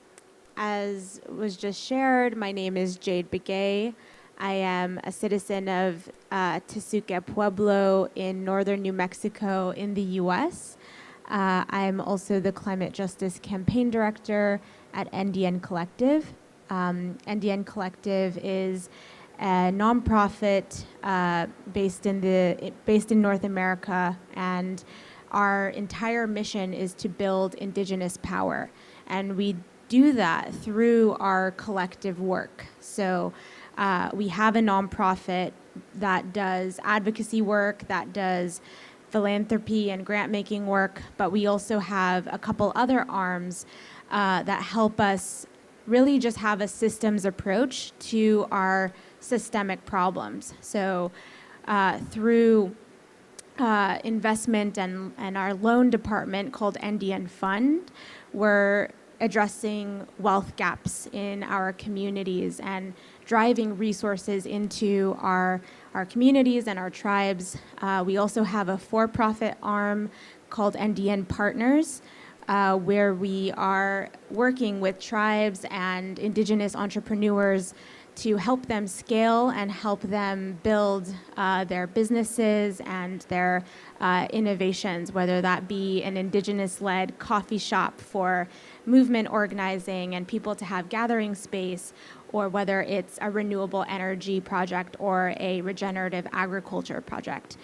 was just shared, my name is Jade Begay. I am a citizen of Tesuque Pueblo in northern New Mexico in the U.S. I'm also the Climate Justice Campaign Director at NDN Collective. NDN Collective is a nonprofit based in North America, and our entire mission is to build Indigenous power, and we do that through our collective work. So we have a nonprofit that does advocacy work, that does philanthropy and grant-making work, but we also have a couple other arms that help us really just have a systems approach to our systemic problems. So through investment and our loan department called NDN Fund, we're addressing wealth gaps in our communities and driving resources into our communities and our tribes. We also have a for-profit arm called NDN Partners, where we are working with tribes and Indigenous entrepreneurs to help them scale and help them build their businesses and their innovations, whether that be an Indigenous-led coffee shop for movement organizing and people to have gathering space, or whether it's a renewable energy project or a regenerative agriculture project.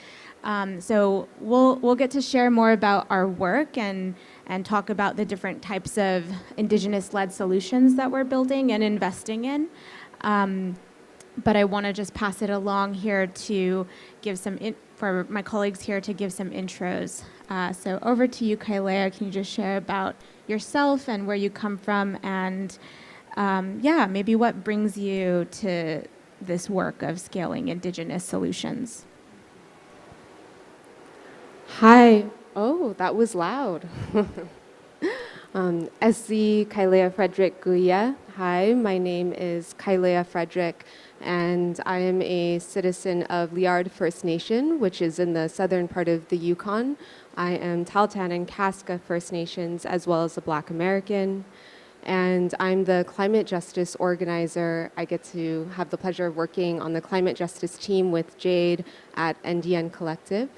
So we'll get to share more about our work and talk about the different types of Indigenous-led solutions that we're building and investing in. But I want to just pass it along here to give for my colleagues here to give some intros. So over to you, Kailea. Can you just share about yourself and where you come from, and maybe what brings you to this work of scaling Indigenous solutions? Hi. Oh, that was loud. SC Kailea Frederick Guya. Hi, my name is Kailea Frederick, and I am a citizen of Liard First Nation, which is in the southern part of the Yukon. I am Tahltan and Kaska First Nations, as well as a Black American, and I'm the climate justice organizer. I get to have the pleasure of working on the climate justice team with Jade at NDN Collective.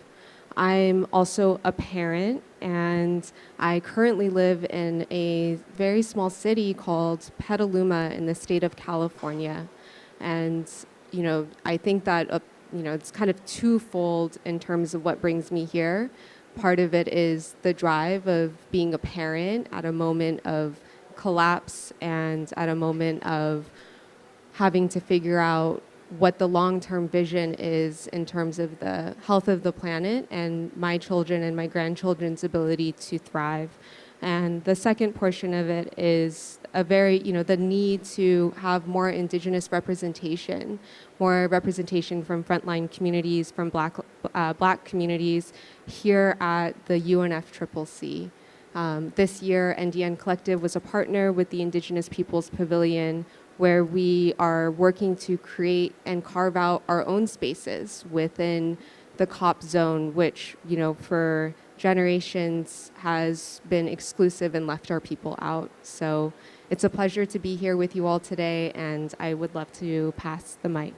I'm also a parent, and I currently live in a very small city called Petaluma in the state of California. And, I think that, it's kind of twofold in terms of what brings me here. Part of it is the drive of being a parent at a moment of collapse and at a moment of having to figure out what the long-term vision is in terms of the health of the planet and my children and my grandchildren's ability to thrive. And the second portion of it is the need to have more Indigenous representation, more representation from frontline communities, from Black communities here at the UNFCCC. This year, NDN Collective was a partner with the Indigenous Peoples Pavilion, where we are working to create and carve out our own spaces within the COP zone, which, for generations has been exclusive and left our people out. So it's a pleasure to be here with you all today, and I would love to pass the mic.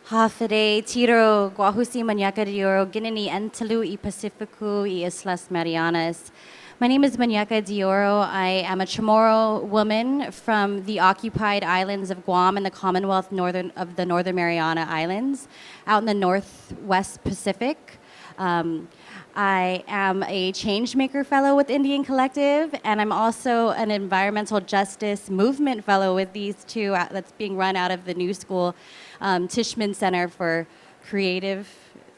Hafide tiro guahusi manyaka dioro ginini entelu I Pacificu I Islas Marianas. My name is Manyaka Dioro. I am a Chamorro woman from the occupied islands of Guam and the Commonwealth of the Northern Mariana Islands, out in the Northwest Pacific. I am a Changemaker Fellow with NDN Collective, and I'm also an Environmental Justice Movement Fellow with these two that's being run out of the New School Tishman Center for Creative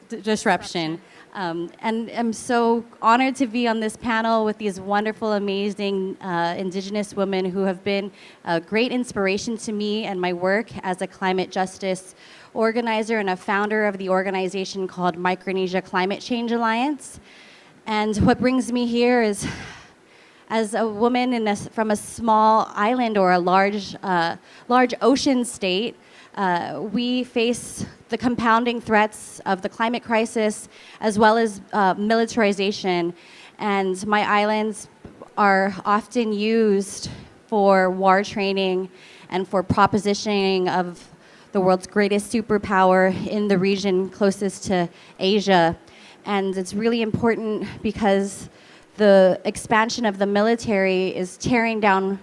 Disruption. And I'm so honored to be on this panel with these wonderful, amazing Indigenous women who have been a great inspiration to me and my work as a climate justice organizer and a founder of the organization called Micronesia Climate Change Alliance. And what brings me here is, as a woman from a small island or a large ocean state, we face the compounding threats of the climate crisis as well as militarization. And my islands are often used for war training and for propositioning of the world's greatest superpower in the region closest to Asia. And it's really important because the expansion of the military is tearing down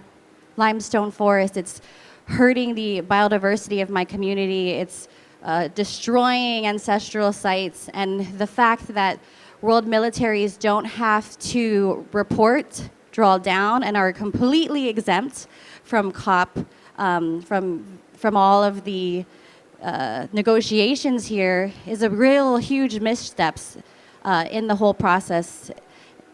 limestone forests. It's hurting the biodiversity of my community. It's destroying ancestral sites. And the fact that world militaries don't have to report, draw down, and are completely exempt from COP, from all of the negotiations here is a real huge missteps in the whole process,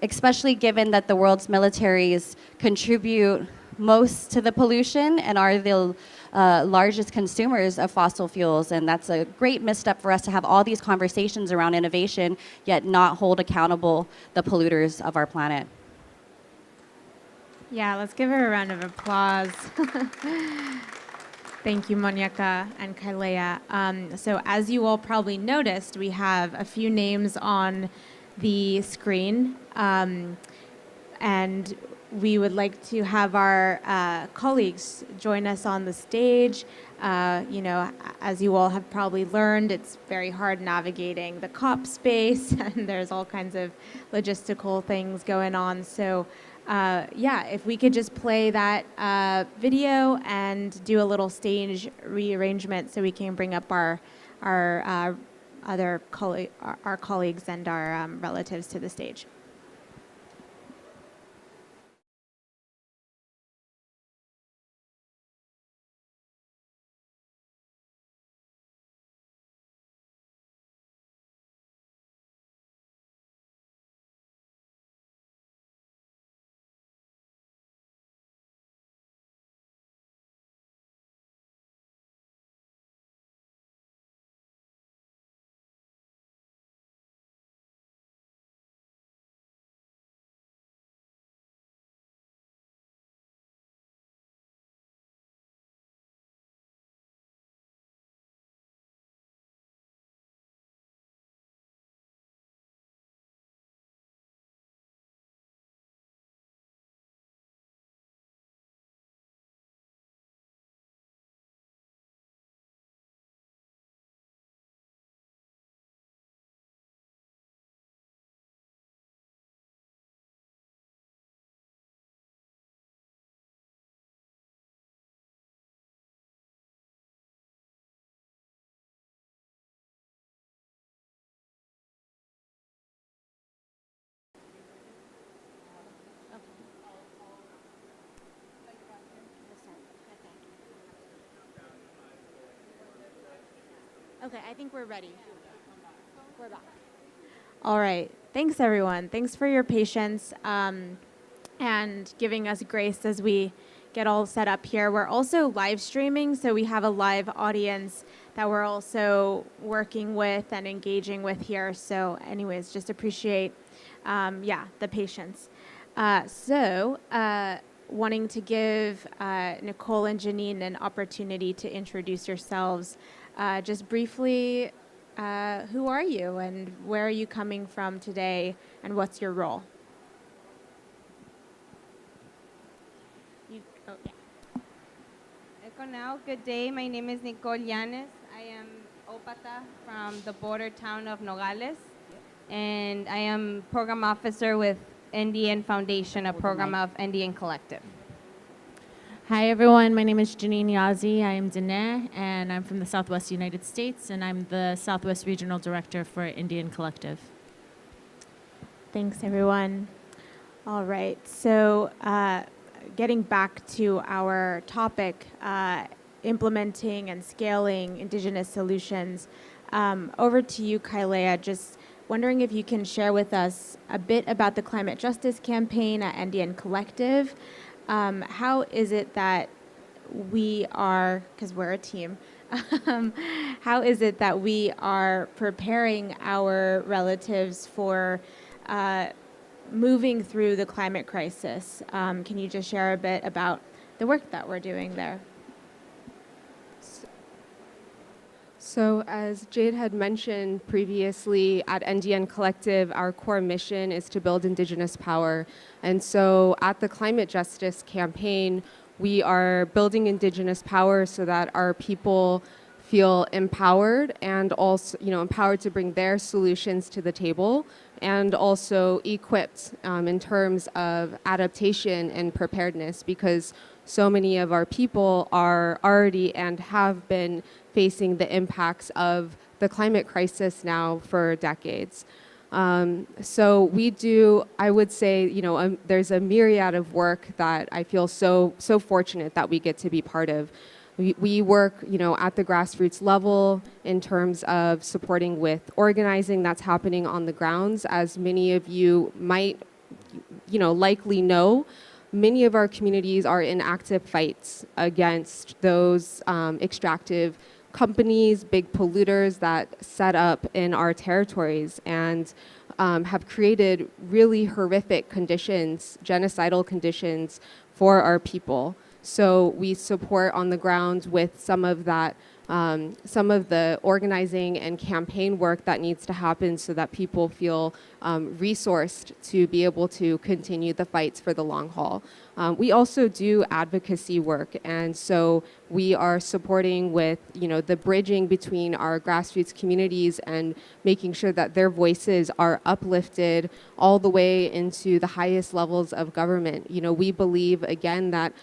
especially given that the world's militaries contribute most to the pollution and are the largest consumers of fossil fuels. And that's a great misstep for us to have all these conversations around innovation, yet not hold accountable the polluters of our planet. Yeah, let's give her a round of applause. Thank you, Monyeka and Kailea. So as you all probably noticed, we have a few names on the screen. And we would like to have our colleagues join us on the stage. You know, as you all have probably learned, it's very hard navigating the COP space, and there's all kinds of logistical things going on. So yeah, if we could just play that video and do a little stage rearrangement so we can bring up our colleagues and our relatives to the stage. Okay, I think we're ready. We're back. All right. Thanks, everyone. Thanks for your patience and giving us grace as we get all set up here. We're also live streaming, so we have a live audience that we're also working with and engaging with here. So anyways, just appreciate, the patience. Wanting to give Nicole and Janine an opportunity to introduce yourselves. Just briefly, who are you and where are you coming from today and what's your role? Now, good day. My name is Nicole Llanes. I am Opata from the border town of Nogales, and I am program officer with NDN Foundation, a program of NDN Collective. Hi, everyone. My name is Janine Yazi. I am Dene, and I'm from the Southwest United States, and I'm the Southwest Regional Director for Indian Collective. Thanks, everyone. All right. So getting back to our topic, implementing and scaling Indigenous solutions, over to you, Kailea. Just wondering if you can share with us a bit about the climate justice campaign at NDN Collective. How is it that we are, because we're a team, how is it that we are preparing our relatives for moving through the climate crisis? Can you just share a bit about the work that we're doing there? So as Jade had mentioned previously, at NDN Collective, our core mission is to build Indigenous power. And so at the Climate Justice Campaign, we are building Indigenous power so that our people feel empowered and also, empowered to bring their solutions to the table, and also equipped in terms of adaptation and preparedness, because so many of our people are already and have been facing the impacts of the climate crisis now for decades. So we do, I would say, there's a myriad of work that I feel so fortunate that we get to be part of. We work, at the grassroots level in terms of supporting with organizing that's happening on the grounds. As many of you might, likely know, many of our communities are in active fights against those extractive companies, big polluters that set up in our territories and have created really horrific conditions, genocidal conditions for our people. So we support on the ground with some of that, some of the organizing and campaign work that needs to happen so that people feel resourced to be able to continue the fights for the long haul. We also do advocacy work, and so we are supporting with, the bridging between our grassroots communities and making sure that their voices are uplifted all the way into the highest levels of government. We believe, again, that,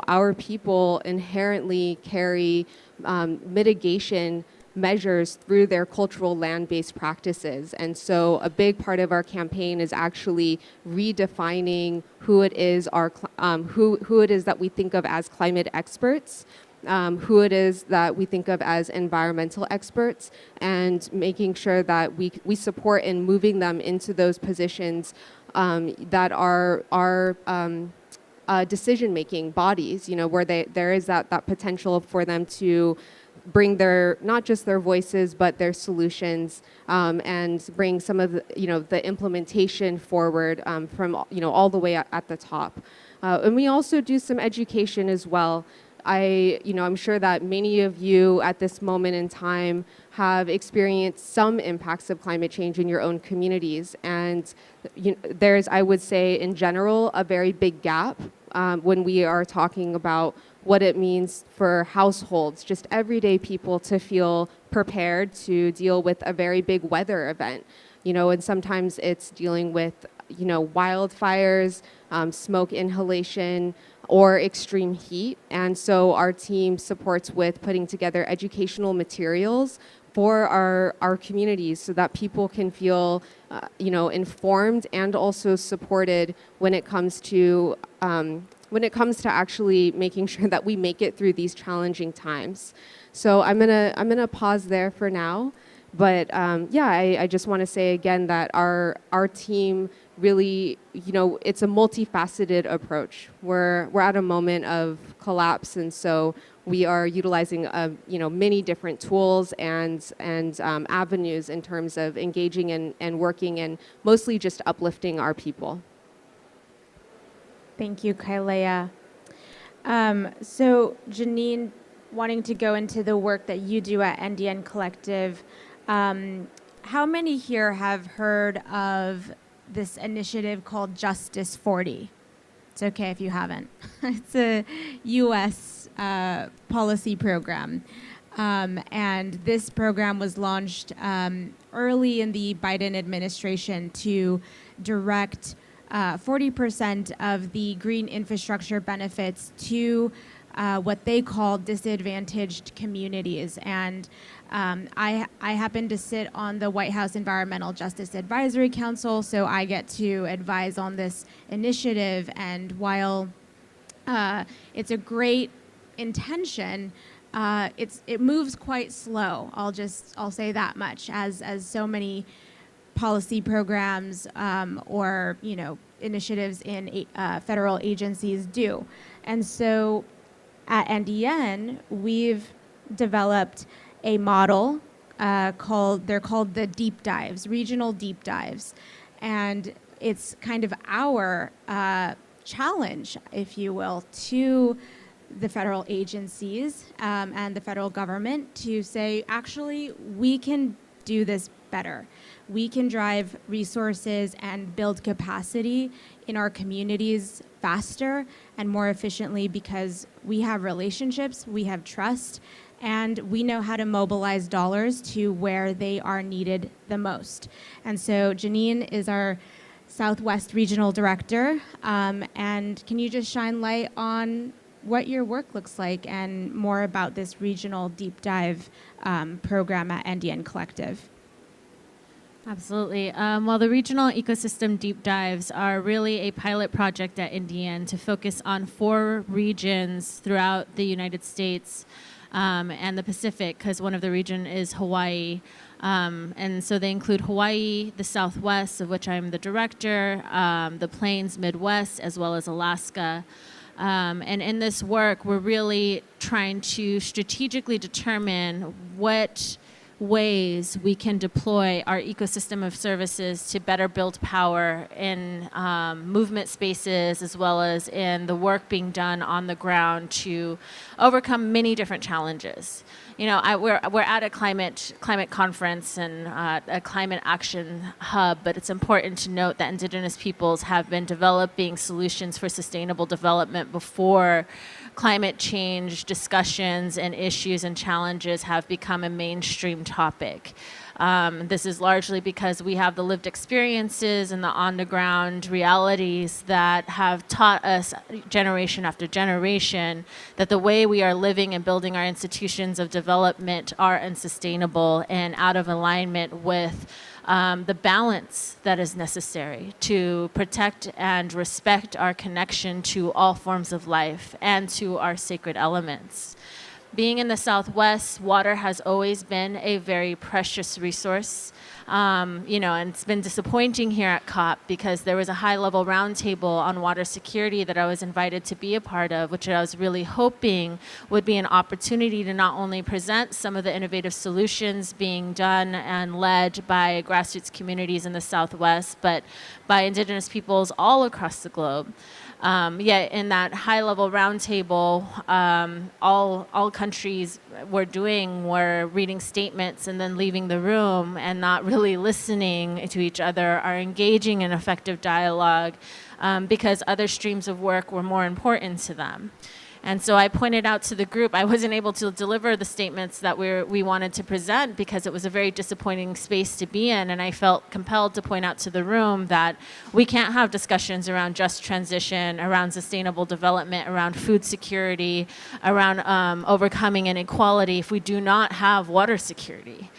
our people inherently carry mitigation measures through their cultural land-based practices. And so a big part of our campaign is actually redefining who it is who it is that we think of as climate experts, who it is that we think of as environmental experts, and making sure that we support in moving them into those positions that are decision-making bodies, where there is that potential for them to bring not just their voices, but their solutions, and bring some of the implementation forward from all the way at the top. And we also do some education as well. I'm sure that many of you at this moment in time have experienced some impacts of climate change in your own communities. And there's, I would say, in general, a very big gap when we are talking about what it means for households, just everyday people, to feel prepared to deal with a very big weather event. And sometimes it's dealing with, wildfires, smoke inhalation, or extreme heat. And so our team supports with putting together educational materials for our communities so that people can feel, informed and also supported when it comes to actually making sure that we make it through these challenging times. So I'm gonna pause there for now. But I just want to say again that our team really, it's a multifaceted approach. We're at a moment of collapse, and so we are utilizing many different tools and avenues in terms of engaging and working and mostly just uplifting our people. Thank you, Kailea. So Janine, wanting to go into the work that you do at NDN Collective, how many here have heard of this initiative called Justice 40? It's okay if you haven't. It's a U.S. Policy program. And this program was launched early in the Biden administration to direct 40% of the green infrastructure benefits to what they call disadvantaged communities. And I happen to sit on the White House Environmental Justice Advisory Council, so I get to advise on this initiative. And while it's a great intention, it moves quite slow. I'll say that much, as so many policy programs or initiatives in federal agencies do. And so at NDN, we've developed a model they're called the deep dives, regional deep dives. And it's kind of our challenge, if you will, to the federal agencies and the federal government to say, actually, we can do this better. We can drive resources and build capacity in our communities faster and more efficiently because we have relationships, we have trust, and we know how to mobilize dollars to where they are needed the most. And so Janine is our Southwest Regional Director, and can you just shine light on what your work looks like and more about this regional deep dive program at NDN Collective? Absolutely. Well, the regional ecosystem deep dives are really a pilot project at NDN to focus on 4 regions throughout the United States and the Pacific, because one of the region is Hawaii. And so they include Hawaii, the Southwest, of which I'm the director, the Plains, Midwest, as well as Alaska. And in this work, we're really trying to strategically determine what ways we can deploy our ecosystem of services to better build power in movement spaces, as well as in the work being done on the ground to overcome many different challenges. We're at a climate conference and a climate action hub, but it's important to note that Indigenous peoples have been developing solutions for sustainable development before climate change discussions and issues and challenges have become a mainstream topic. This is largely because we have the lived experiences and the on-the-ground realities that have taught us generation after generation that the way we are living and building our institutions of development are unsustainable and out of alignment with the balance that is necessary to protect and respect our connection to all forms of life and to our sacred elements. Being in the Southwest, water has always been a very precious resource. And it's been disappointing here at COP because there was a high-level roundtable on water security that I was invited to be a part of, which I was really hoping would be an opportunity to not only present some of the innovative solutions being done and led by grassroots communities in the Southwest, but by Indigenous peoples all across the globe. Yet in that high-level roundtable, all countries were reading statements and then leaving the room and not really listening to each other or engaging in effective dialogue because other streams of work were more important to them. And so I pointed out to the group, I wasn't able to deliver the statements that we wanted to present because it was a very disappointing space to be in. And I felt compelled to point out to the room that we can't have discussions around just transition, around sustainable development, around food security, around overcoming inequality if we do not have water security.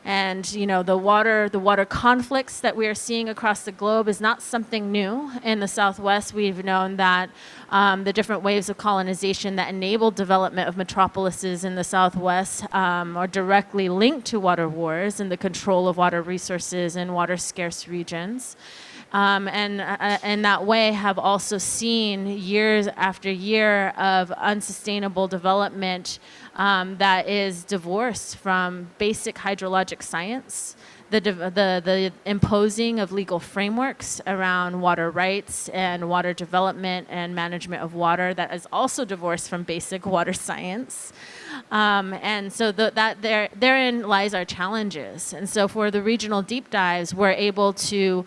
And the water conflicts that we are seeing across the globe is not something new. In the Southwest, we've known that the different waves of colonization that enabled development of metropolises in the Southwest are directly linked to water wars and the control of water resources in water-scarce regions. And in that way have also seen years after year of unsustainable development that is divorced from basic hydrologic science, the imposing of legal frameworks around water rights and water development and management of water that is also divorced from basic water science. And so therein lies our challenges. And so for the regional deep dives, we're able to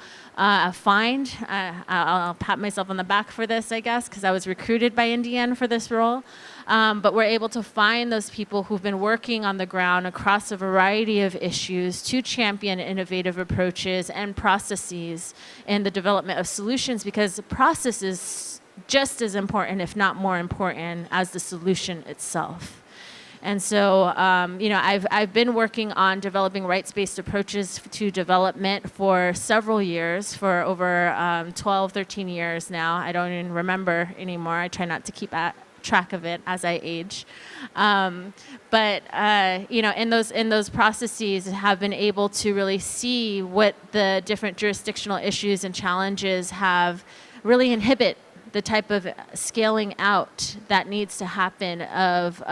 find, I'll pat myself on the back for this, I guess, because I was recruited by NDN for this role. But we're able to find those people who've been working on the ground across a variety of issues to champion innovative approaches and processes in the development of solutions, because the process is just as important, if not more important, as the solution itself. And so, I've been working on developing rights-based approaches to development for several years, for over 12, 13 years now. I don't even remember anymore. I try not to keep track of it as I age. But in those processes, have been able to really see what the different jurisdictional issues and challenges have really inhibit the type of scaling out that needs to happen of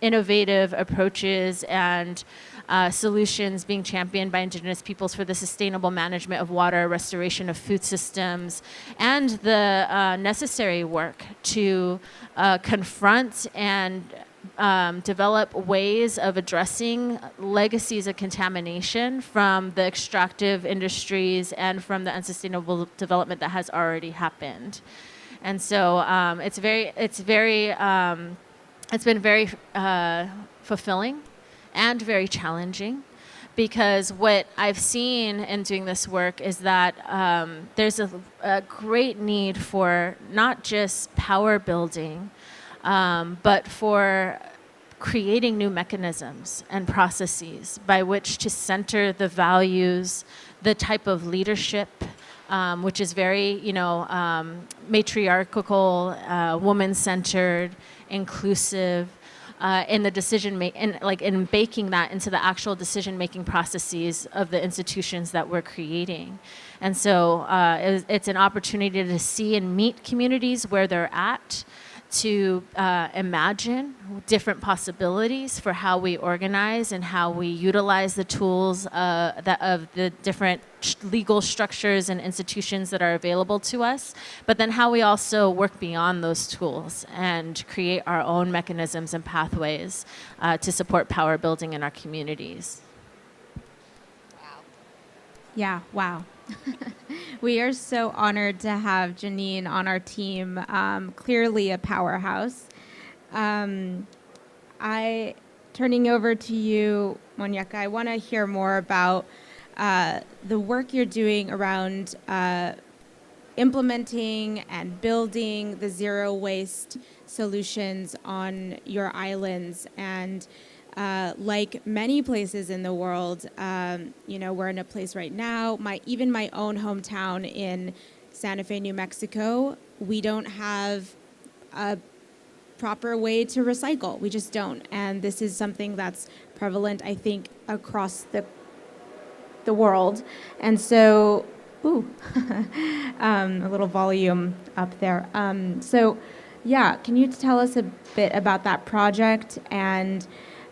innovative approaches and solutions being championed by Indigenous peoples for the sustainable management of water, restoration of food systems, and the necessary work to confront and develop ways of addressing legacies of contamination from the extractive industries and from the unsustainable development that has already happened. And so it's been very fulfilling and very challenging, because what I've seen in doing this work is that there's a great need for not just power building, but for creating new mechanisms and processes by which to center the values, the type of leadership, which is very, matriarchal, woman-centered, inclusive, in the in baking that into the actual decision-making processes of the institutions that we're creating. And so it's an opportunity to see and meet communities where they're at, to imagine different possibilities for how we organize and how we utilize the tools of the different legal structures and institutions that are available to us, but then how we also work beyond those tools and create our own mechanisms and pathways to support power building in our communities. Yeah, wow. We are so honored to have Janine on our team, clearly a powerhouse. Turning over to you, Monyeka, I want to hear more about the work you're doing around implementing and building the zero waste solutions on your islands. And like many places in the world, we're in a place right now, even my own hometown in Santa Fe, New Mexico, we don't have a proper way to recycle. We just don't. And this is something that's prevalent, I think, across the world. And so, a little volume up there. Can you tell us a bit about that project? And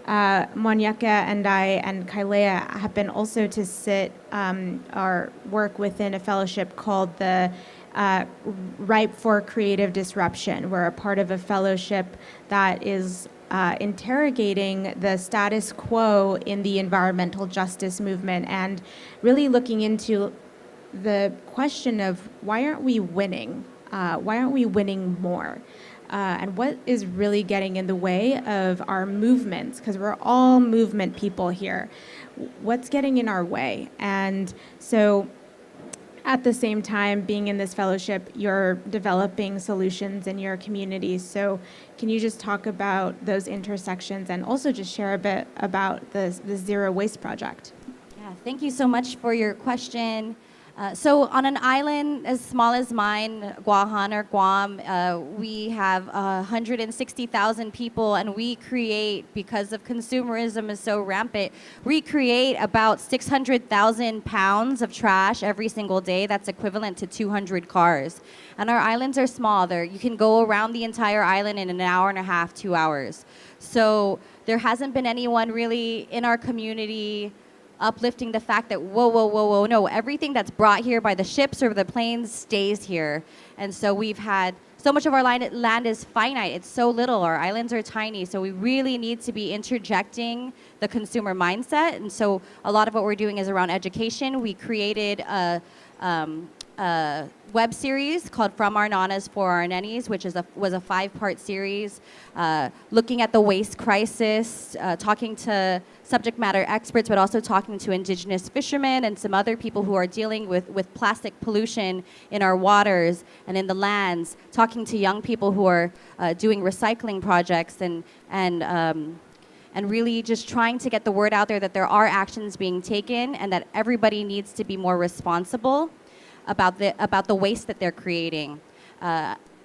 Monyeka and I and Kailea happen also to sit our work within a fellowship called the Ripe for Creative Disruption. We're a part of a fellowship that is interrogating the status quo in the environmental justice movement and really looking into the question of why aren't we winning? Why aren't we winning more? And what is really getting in the way of our movements, because we're all movement people here. What's getting in our way? And so at the same time, being in this fellowship, you're developing solutions in your communities. So can you just talk about those intersections and also just share a bit about the Zero Waste Project? Yeah, thank you so much for your question. So on an island as small as mine, Guahan or Guam, we have 160,000 people, and we create, because of consumerism is so rampant, we create about 600,000 pounds of trash every single day. That's equivalent to 200 cars. And our islands are small. You can go around the entire island in an hour and a half, 2 hours. So there hasn't been anyone really in our community uplifting the fact that, whoa, no, everything that's brought here by the ships or the planes stays here. And so we've had, so much of our land is finite. It's so little. Our islands are tiny. So we really need to be interjecting the consumer mindset. And so a lot of what we're doing is around education. We created a web series called From Our Nanas for Our Nennies, which was a 5-part series looking at the waste crisis, talking to subject matter experts, but also talking to indigenous fishermen and some other people who are dealing with plastic pollution in our waters and in the lands, talking to young people who are doing recycling projects and really just trying to get the word out there that there are actions being taken and that everybody needs to be more responsible about the waste that they're creating.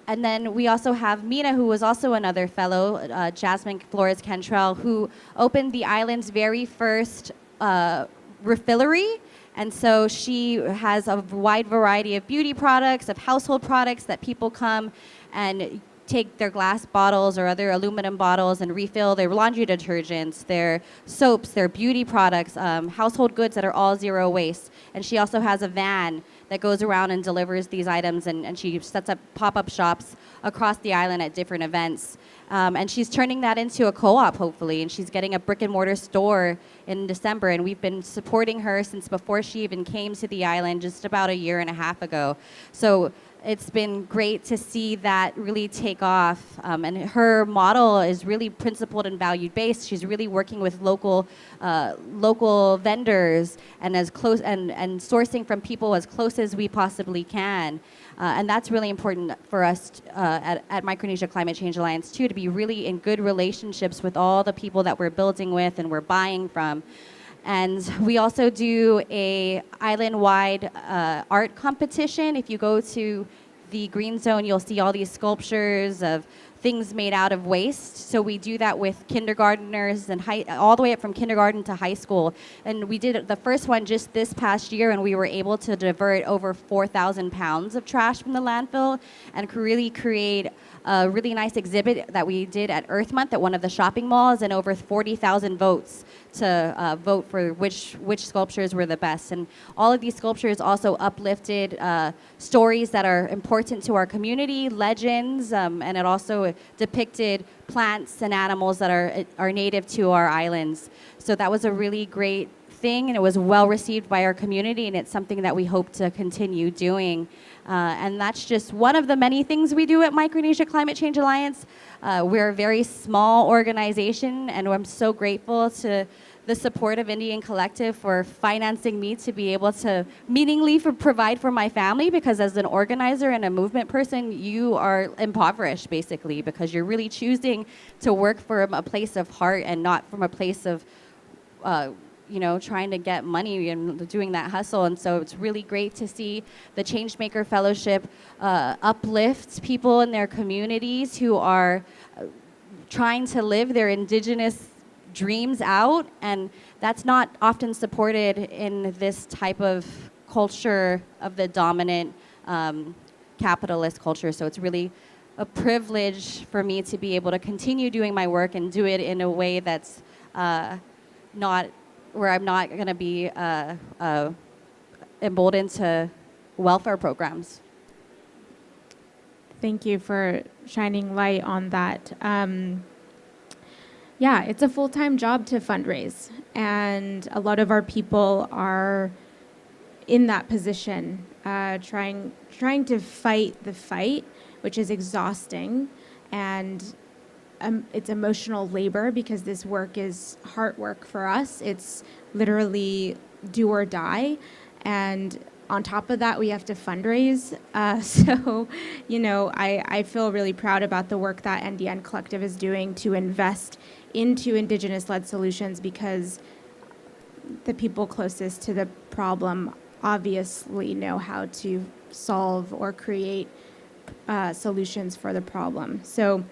And then we also have Mina, who was also another fellow, Jasmine Flores Cantrell, who opened the island's very first refillery. And so she has a wide variety of beauty products, of household products that people come and take their glass bottles or other aluminum bottles and refill their laundry detergents, their soaps, their beauty products, household goods that are all zero waste. And she also has a van that goes around and delivers these items, and she sets up pop-up shops across the island at different events. And she's turning that into a co-op, hopefully, and she's getting a brick-and-mortar store in December, and we've been supporting her since before she even came to the island just about a year and a half ago. So it's been great to see that really take off. And her model is really principled and value-based. She's really working with local vendors and as close and sourcing from people as close as we possibly can. And that's really important for us at Micronesia Climate Change Alliance too, to be really in good relationships with all the people that we're building with and we're buying from. And we also do a island-wide art competition. If you go to the Green Zone, you'll see all these sculptures of things made out of waste. So we do that with kindergarteners and all the way up from kindergarten to high school. And we did the first one just this past year, and we were able to divert over 4,000 pounds of trash from the landfill and really create a really nice exhibit that we did at Earth Month at one of the shopping malls, and over 40,000 votes to vote for which sculptures were the best. And all of these sculptures also uplifted stories that are important to our community, legends, and it also depicted plants and animals that are native to our islands. So that was a really great thing, and it was well received by our community, and it's something that we hope to continue doing. And that's just one of the many things we do at Micronesia Climate Change Alliance. We're a very small organization, and I'm so grateful to the support of Indian Collective for financing me to be able to meaningfully provide for my family, because as an organizer and a movement person, you are impoverished basically, because you're really choosing to work from a place of heart and not from a place of trying to get money and doing that hustle. And so it's really great to see the Changemaker Fellowship uplift people in their communities who are trying to live their indigenous dreams out, and that's not often supported in this type of culture of the dominant capitalist culture. So it's really a privilege for me to be able to continue doing my work and do it in a way that's not where I'm not going to be emboldened to welfare programs. Thank you for shining light on that. Yeah, it's a full-time job to fundraise, and a lot of our people are in that position, trying to fight the fight, which is exhausting, and it's emotional labor, because this work is heart work for us. It's literally do or die, and on top of that, we have to fundraise. So, I feel really proud about the work that NDN Collective is doing to invest into Indigenous-led solutions, because the people closest to the problem obviously know how to solve or create solutions for the problem. So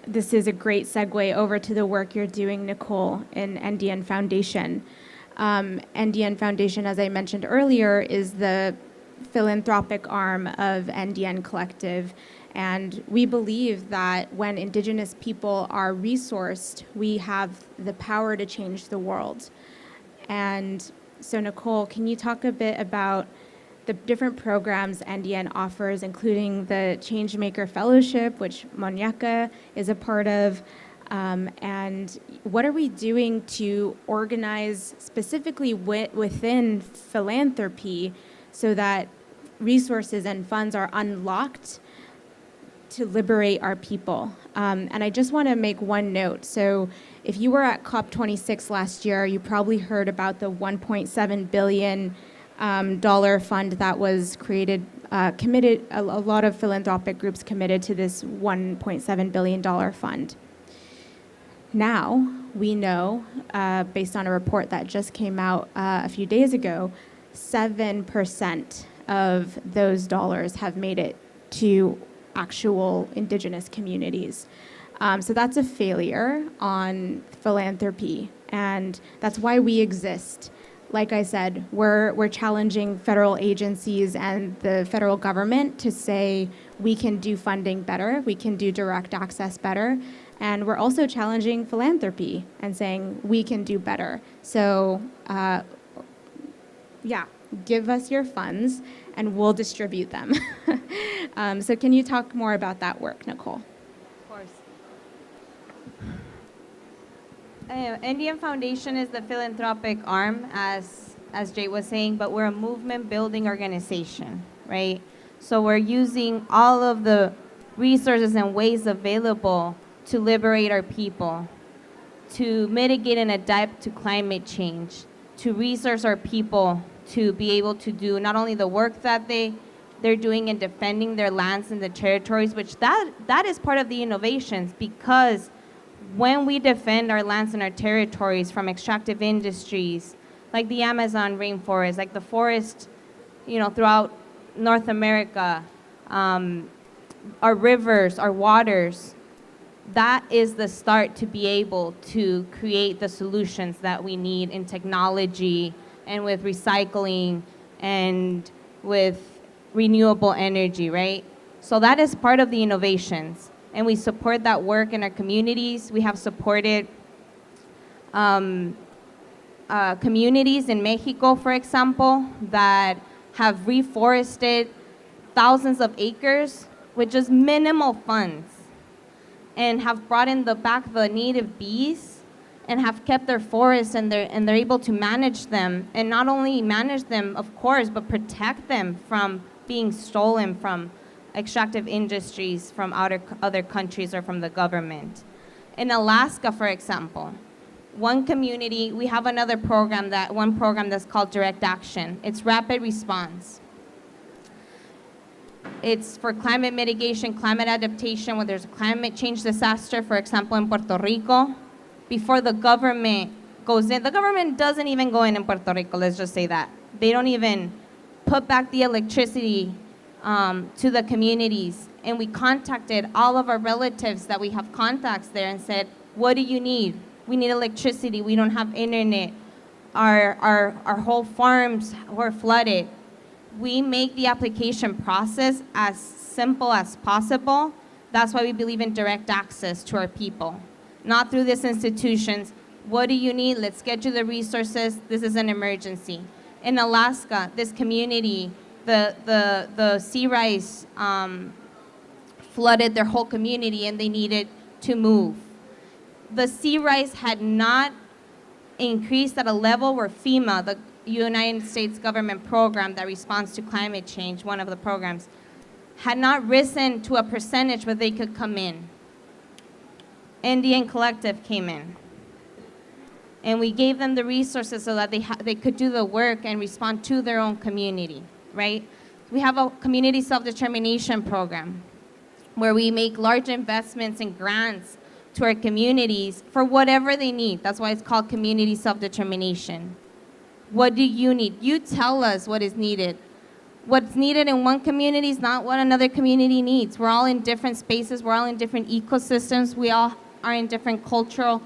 this is a great segue over to the work you're doing, Nicole, in NDN Foundation. NDN Foundation, as I mentioned earlier, is the philanthropic arm of NDN Collective. And we believe that when Indigenous people are resourced, we have the power to change the world. And so, Nicole, can you talk a bit about the different programs NDN offers, including the Changemaker Fellowship, which Monyaka is a part of, and what are we doing to organize specifically within philanthropy so that resources and funds are unlocked to liberate our people? And I just want to make one note. So if you were at COP26 last year, you probably heard about the $1.7 billion fund that was created, committed, a lot of philanthropic groups committed to this $1.7 billion fund. Now, we know, based on a report that just came out a few days ago, 7% of those dollars have made it to actual indigenous communities. So that's a failure on philanthropy, and that's why we exist. Like I said, we're challenging federal agencies and the federal government to say we can do funding better, we can do direct access better, and we're also challenging philanthropy and saying we can do better. So yeah, give us your funds and we'll distribute them. So can you talk more about that work, Nicole? Of course. Indian Foundation is the philanthropic arm, as Jay was saying, but we're a movement building organization, right? So we're using all of the resources and ways available to liberate our people, to mitigate and adapt to climate change, to resource our people to be able to do not only the work that they're doing in defending their lands and the territories, which that is part of the innovations, because when we defend our lands and our territories from extractive industries, like the Amazon rainforest, like the forest, throughout North America, our rivers, our waters, that is the start to be able to create the solutions that we need in technology and with recycling and with renewable energy, right? So that is part of the innovations. And we support that work in our communities. We have supported communities in Mexico, for example, that have reforested thousands of acres with just minimal funds, and have brought in back the native bees, and have kept their forests, and they're able to manage them, and not only manage them, of course, but protect them from being stolen from extractive industries from other countries or from the government. In Alaska, for example, one community, we have another program, one program that's called Direct Action. It's rapid response. It's for climate mitigation, climate adaptation, when there's a climate change disaster, for example, in Puerto Rico. Before the government goes in, the government doesn't even go in Puerto Rico, let's just say that. They don't even put back the electricity to the communities. And we contacted all of our relatives that we have contacts there and said, what do you need? We need electricity, we don't have internet. Our whole farms were flooded. We make the application process as simple as possible. That's why we believe in direct access to our people. Not through these institutions. What do you need? Let's get you the resources. This is an emergency. In Alaska, this community, the sea rise flooded their whole community and they needed to move. The sea rise had not increased at a level where FEMA, the United States government program that responds to climate change, one of the programs, had not risen to a percentage where they could come in. Indian Collective came in. And we gave them the resources so that they could do the work and respond to their own community, right? We have a community self-determination program where we make large investments and grants to our communities for whatever they need. That's why it's called community self-determination. What do you need? You tell us what is needed. What's needed in one community is not what another community needs. We're all in different spaces. We're all in different ecosystems. We all are in different cultural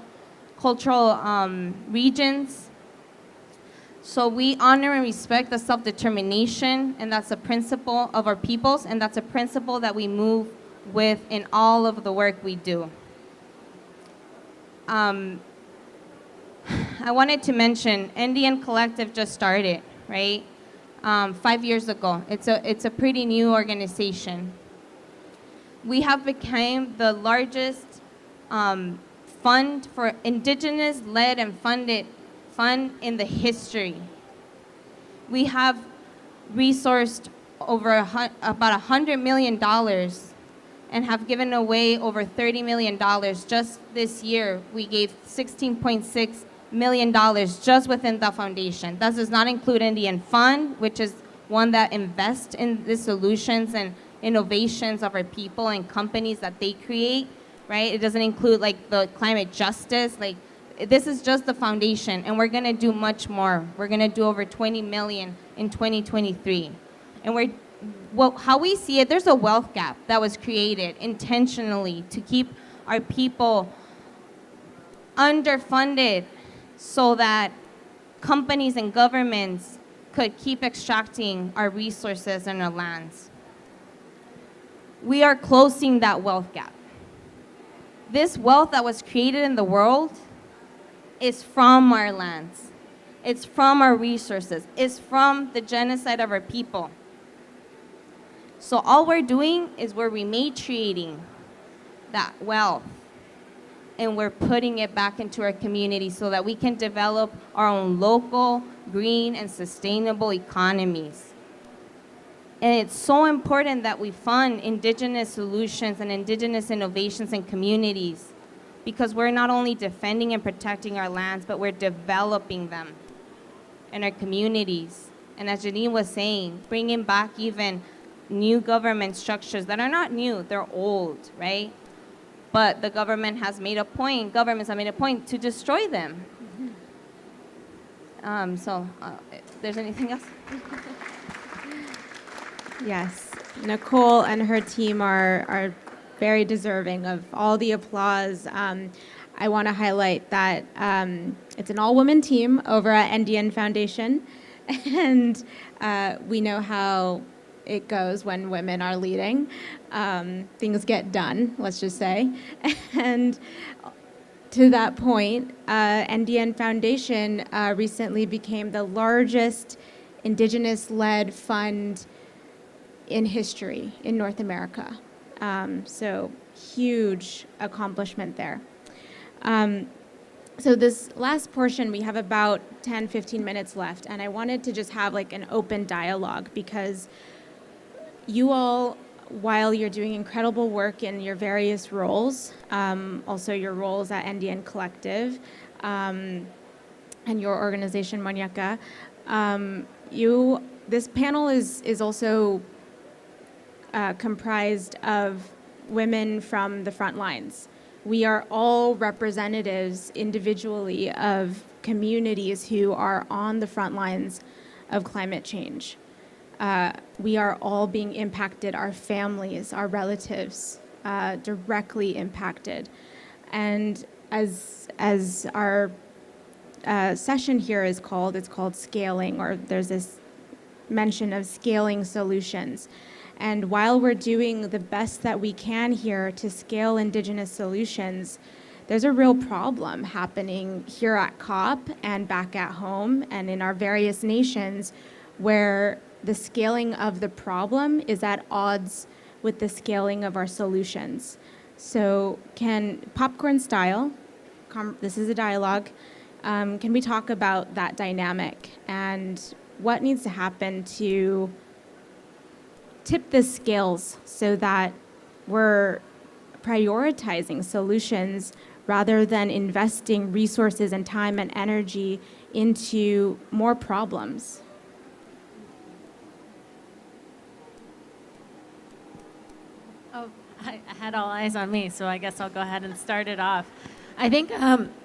regions. So we honor and respect the self-determination, and that's a principle of our peoples, and that's a principle that we move with in all of the work we do. I wanted to mention, Indian Collective just started, right? 5 years ago. It's a pretty new organization. We have become the largest fund for indigenous-led and funded fund in the history. We have resourced over about $100 million and have given away over $30 million. Just this year, we gave $16.6 million just within the foundation. That does not include Indian Fund, which is one that invests in the solutions and innovations of our people and companies that they create, right? It doesn't include like the climate justice. Like, this is just the foundation, and we're gonna do much more. We're gonna do over 20 million in 2023. And how we see it, there's a wealth gap that was created intentionally to keep our people underfunded so that companies and governments could keep extracting our resources and our lands. We are closing that wealth gap. This wealth that was created in the world is from our lands. It's from our resources. It's from the genocide of our people. So all we're doing is we're rematriating that wealth and we're putting it back into our community so that we can develop our own local, green, and sustainable economies. And it's so important that we fund indigenous solutions and indigenous innovations in communities because we're not only defending and protecting our lands, but we're developing them in our communities. And as Janine was saying, bringing back even new government structures that are not new, they're old, right? But the governments have made a point to destroy them. If there's anything else? Yes, Nicole and her team are very deserving of all the applause. I want to highlight that it's an all-woman team over at NDN Foundation, and we know how it goes when women are leading. Things get done, let's just say. And to that point, NDN Foundation recently became the largest Indigenous-led fund in history in North America. So huge accomplishment there. So this last portion, we have about 10, 15 minutes left, and I wanted to just have like an open dialogue because you all, while you're doing incredible work in your various roles, also your roles at NDN Collective and your organization, Monyaka, this panel is also comprised of women from the front lines. We are all representatives individually of communities who are on the front lines of climate change. We are all being impacted, our families, our relatives, directly impacted. And as our session here is called, it's called scaling, or there's this mention of scaling solutions. And while we're doing the best that we can here to scale Indigenous solutions, there's a real problem happening here at COP and back at home and in our various nations where the scaling of the problem is at odds with the scaling of our solutions. So can, popcorn style, this is a dialogue, can we talk about that dynamic and what needs to happen to tip the scales so that we're prioritizing solutions rather than investing resources and time and energy into more problems? Oh, I had all eyes on me, so I guess I'll go ahead and start it off. I think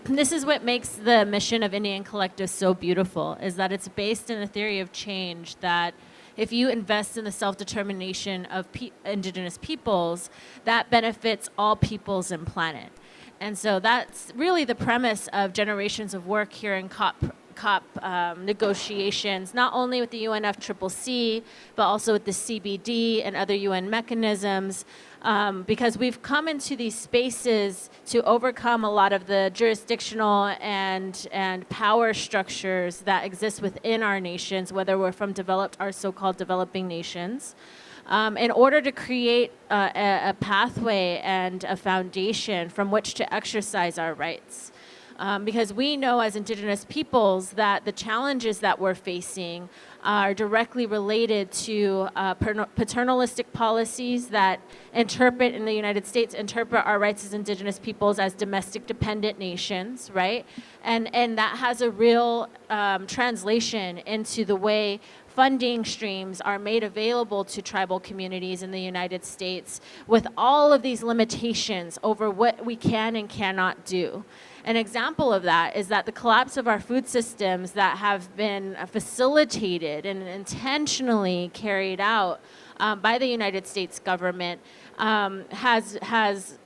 this is what makes the mission of NDN Collective so beautiful, is that it's based in a theory of change that if you invest in the self-determination of indigenous peoples, that benefits all peoples and planet. And so that's really the premise of generations of work here in COP negotiations, not only with the UNFCCC, but also with the CBD and other UN mechanisms, because we've come into these spaces to overcome a lot of the jurisdictional and power structures that exist within our nations, whether we're from developed or so-called developing nations, in order to create a pathway and a foundation from which to exercise our rights. Because we know as Indigenous peoples that the challenges that we're facing are directly related to paternalistic policies that interpret, in the United States, interpret our rights as Indigenous peoples as domestic dependent nations, right? And that has a real translation into the way funding streams are made available to tribal communities in the United States with all of these limitations over what we can and cannot do. An example of that is that the collapse of our food systems that have been facilitated and intentionally carried out by the United States government has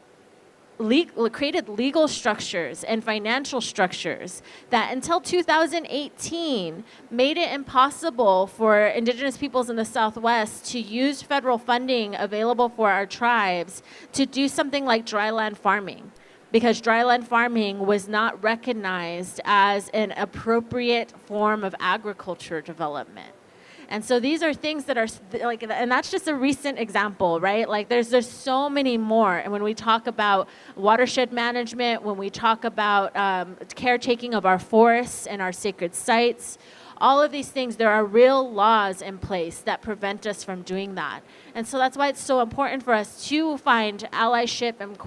created legal structures and financial structures that until 2018 made it impossible for indigenous peoples in the Southwest to use federal funding available for our tribes to do something like dryland farming, because dryland farming was not recognized as an appropriate form of agriculture development. And so these are things that are like, and that's just a recent example, right? Like there's so many more. And when we talk about watershed management, when we talk about caretaking of our forests and our sacred sites, all of these things, there are real laws in place that prevent us from doing that. And so that's why it's so important for us to find allyship and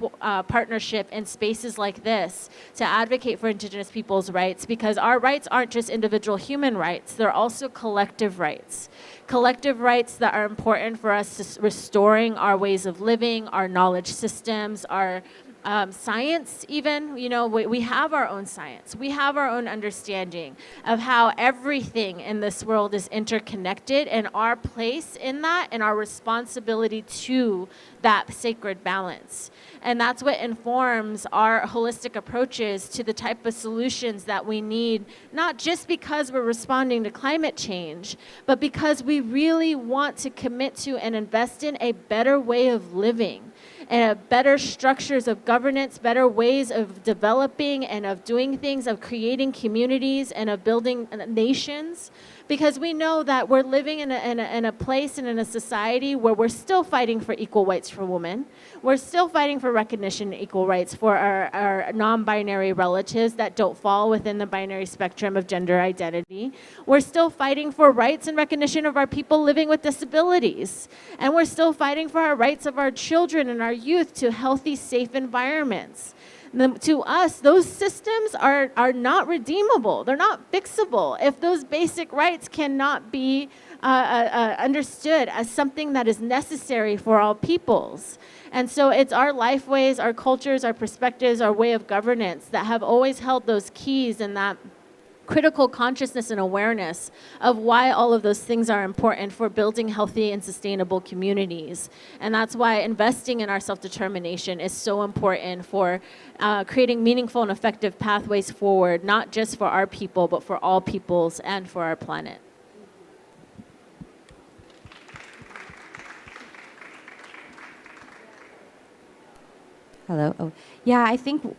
partnership in spaces like this to advocate for Indigenous peoples' rights, because our rights aren't just individual human rights, they're also collective rights. Collective rights that are important for us to restoring our ways of living, our knowledge systems, our science even, you know, we have our own science. We have our own understanding of how everything in this world is interconnected, and our place in that and our responsibility to that sacred balance. And that's what informs our holistic approaches to the type of solutions that we need, not just because we're responding to climate change, but because we really want to commit to and invest in a better way of living, and better structures of governance, better ways of developing and of doing things, of creating communities and of building nations. Because we know that we're living in a place and in a society where we're still fighting for equal rights for women. We're still fighting for recognition and equal rights for our non-binary relatives that don't fall within the binary spectrum of gender identity. We're still fighting for rights and recognition of our people living with disabilities. And we're still fighting for our rights of our children and our youth to healthy, safe environments. To us, those systems are not redeemable. They're not fixable if those basic rights cannot be understood as something that is necessary for all peoples. And so it's our lifeways, our cultures, our perspectives, our way of governance that have always held those keys and that critical consciousness and awareness of why all of those things are important for building healthy and sustainable communities. And that's why investing in our self-determination is so important for creating meaningful and effective pathways forward, not just for our people, but for all peoples and for our planet. Hello. Oh, yeah, I think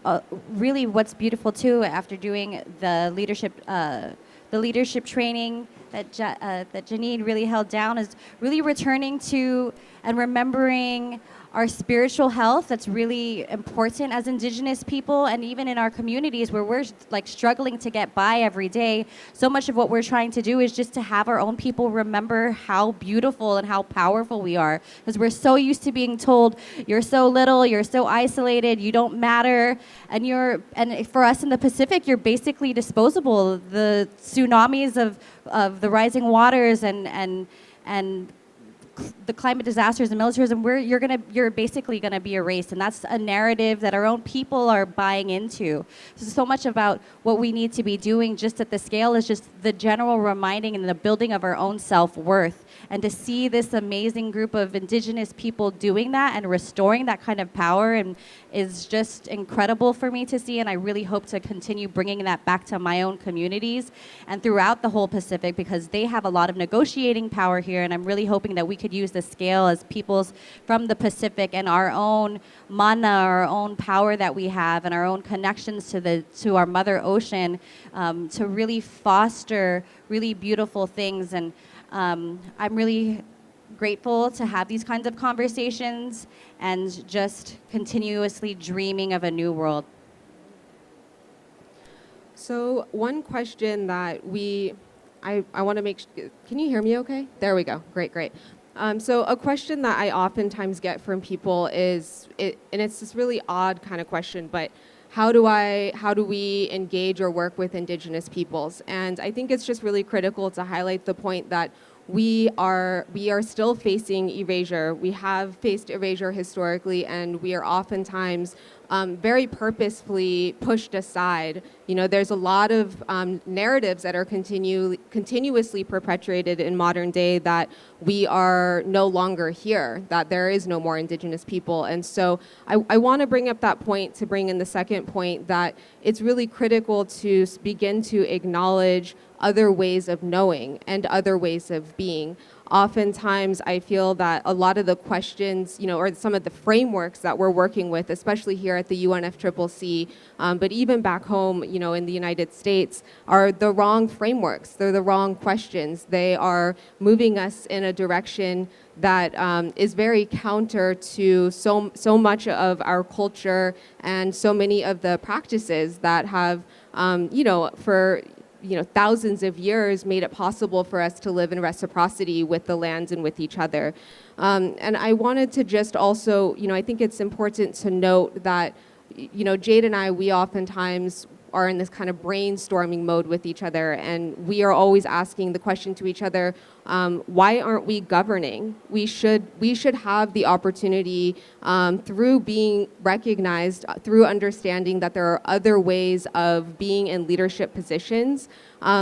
really what's beautiful too, after doing the leadership training that Janine really held down, is really returning to and remembering our spiritual health. That's really important as Indigenous people, and even in our communities where we're like struggling to get by every day. So much of what we're trying to do is just to have our own people remember how beautiful and how powerful we are, because we're so used to being told, you're so little, you're so isolated, you don't matter, and for us in the Pacific, you're basically disposable. The tsunamis of the rising waters and the climate disasters and militarism, you're basically gonna be erased, and that's a narrative that our own people are buying into. So much about what we need to be doing just at the scale is just the general reminding and the building of our own self-worth. And to see this amazing group of Indigenous people doing that and restoring that kind of power and is just incredible for me to see, and I really hope to continue bringing that back to my own communities and throughout the whole Pacific, because they have a lot of negotiating power here, and I'm really hoping that we could use the scale as peoples from the Pacific and our own mana, our own power that we have, and our own connections to our Mother Ocean, to really foster really beautiful things. And I'm really grateful to have these kinds of conversations and just continuously dreaming of a new world. So one question that I want to make, can you hear me okay? There we go, great. So a question that I oftentimes get from people is, and it's this really odd kind of question, but how do we engage or work with Indigenous peoples? And I think it's just really critical to highlight the point that we are still facing erasure. We have faced erasure historically, and we are oftentimes very purposefully pushed aside. You know, there's a lot of narratives that are continuously perpetuated in modern day that we are no longer here, that there is no more Indigenous people. And so I want to bring up that point to bring in the second point, that it's really critical to begin to acknowledge other ways of knowing and other ways of being. Oftentimes, I feel that a lot of the questions, you know, or some of the frameworks that we're working with, especially here at the UNFCCC, but even back home, you know, in the United States, are the wrong frameworks. They're the wrong questions. They are moving us in a direction that is very counter to so much of our culture and so many of the practices that have, you know, for thousands of years made it possible for us to live in reciprocity with the land and with each other. And I wanted to just also, you know, I think it's important to note that, you know, Jade and I, we oftentimes are in this kind of brainstorming mode with each other, and we are always asking the question to each other, why aren't we governing? We should have the opportunity through being recognized, through understanding that there are other ways of being in leadership positions.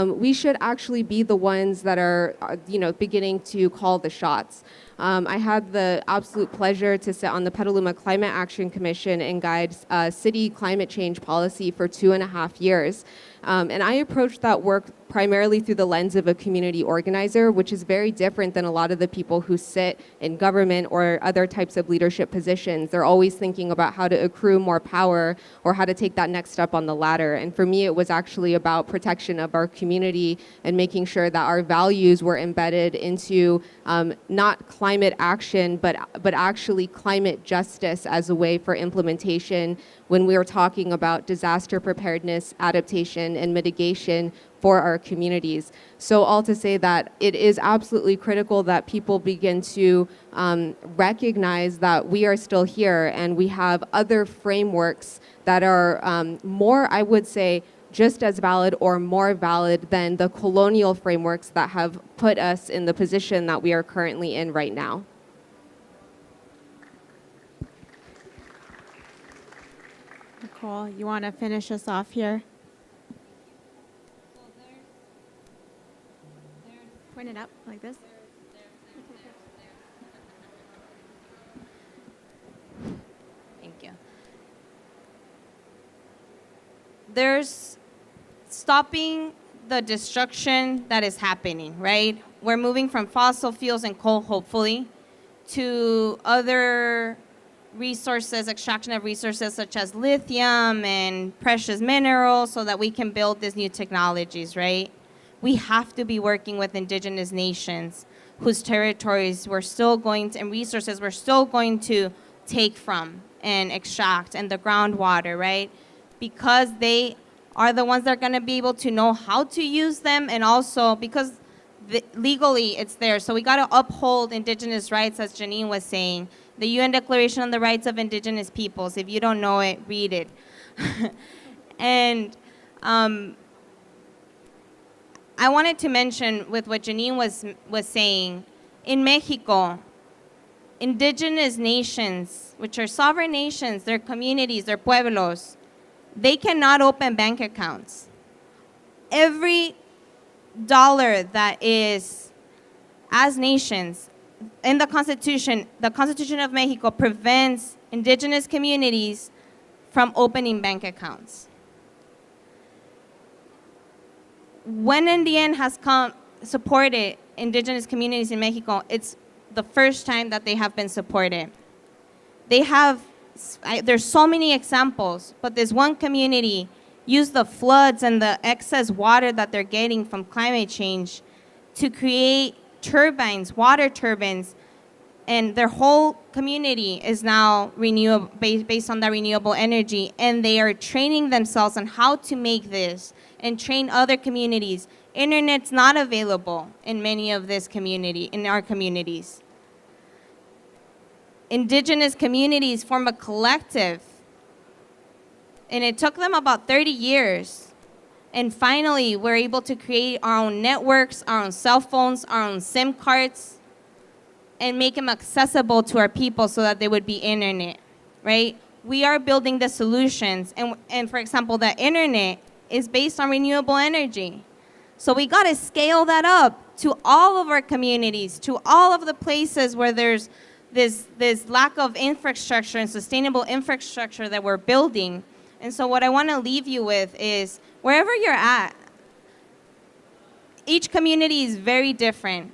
We should actually be the ones that are, you know, beginning to call the shots. I had the absolute pleasure to sit on the Petaluma Climate Action Commission and guide city climate change policy for 2.5 years. And I approached that work primarily through the lens of a community organizer, which is very different than a lot of the people who sit in government or other types of leadership positions. They're always thinking about how to accrue more power or how to take that next step on the ladder. And for me, it was actually about protection of our community and making sure that our values were embedded into not climate action, but actually climate justice as a way for implementation when we are talking about disaster preparedness, adaptation, and mitigation for our communities. So all to say that it is absolutely critical that people begin to recognize that we are still here and we have other frameworks that are more, I would say, just as valid or more valid than the colonial frameworks that have put us in the position that we are currently in right now. Nicole, you want to finish us off here? Point it up like this. Thank you. There's stopping the destruction that is happening, right? We're moving from fossil fuels and coal, hopefully, to other resources, extraction of resources such as lithium and precious minerals so that we can build these new technologies, right? We have to be working with indigenous nations whose territories we're still going to, and resources we're still going to take from and extract, and the groundwater, right? Because they are the ones that are going to be able to know how to use them, and also because legally it's there. So we got to uphold indigenous rights, as Janine was saying. The UN Declaration on the Rights of Indigenous Peoples. If you don't know it, read it. And I wanted to mention with what Janine was saying, in Mexico, indigenous nations, which are sovereign nations, their communities, their pueblos, they cannot open bank accounts. Every dollar that is, as nations, in the Constitution of Mexico prevents indigenous communities from opening bank accounts. When NDN has supported indigenous communities in Mexico, it's the first time that they have been supported. They have, there's so many examples, but this one community used the floods and the excess water that they're getting from climate change to create turbines, water turbines, and their whole community is now renewable, based on that renewable energy, and they are training themselves on how to make this and train other communities. Internet's not available in many of this community, in our communities. Indigenous communities form a collective, and it took them about 30 years And finally, we're able to create our own networks, our own cell phones, our own SIM cards, and make them accessible to our people so that they would be internet, right? We are building the solutions. And for example, the internet is based on renewable energy. So we got to scale that up to all of our communities, to all of the places where there's this lack of infrastructure and sustainable infrastructure that we're building. And so what I want to leave you with is, wherever you're at, each community is very different.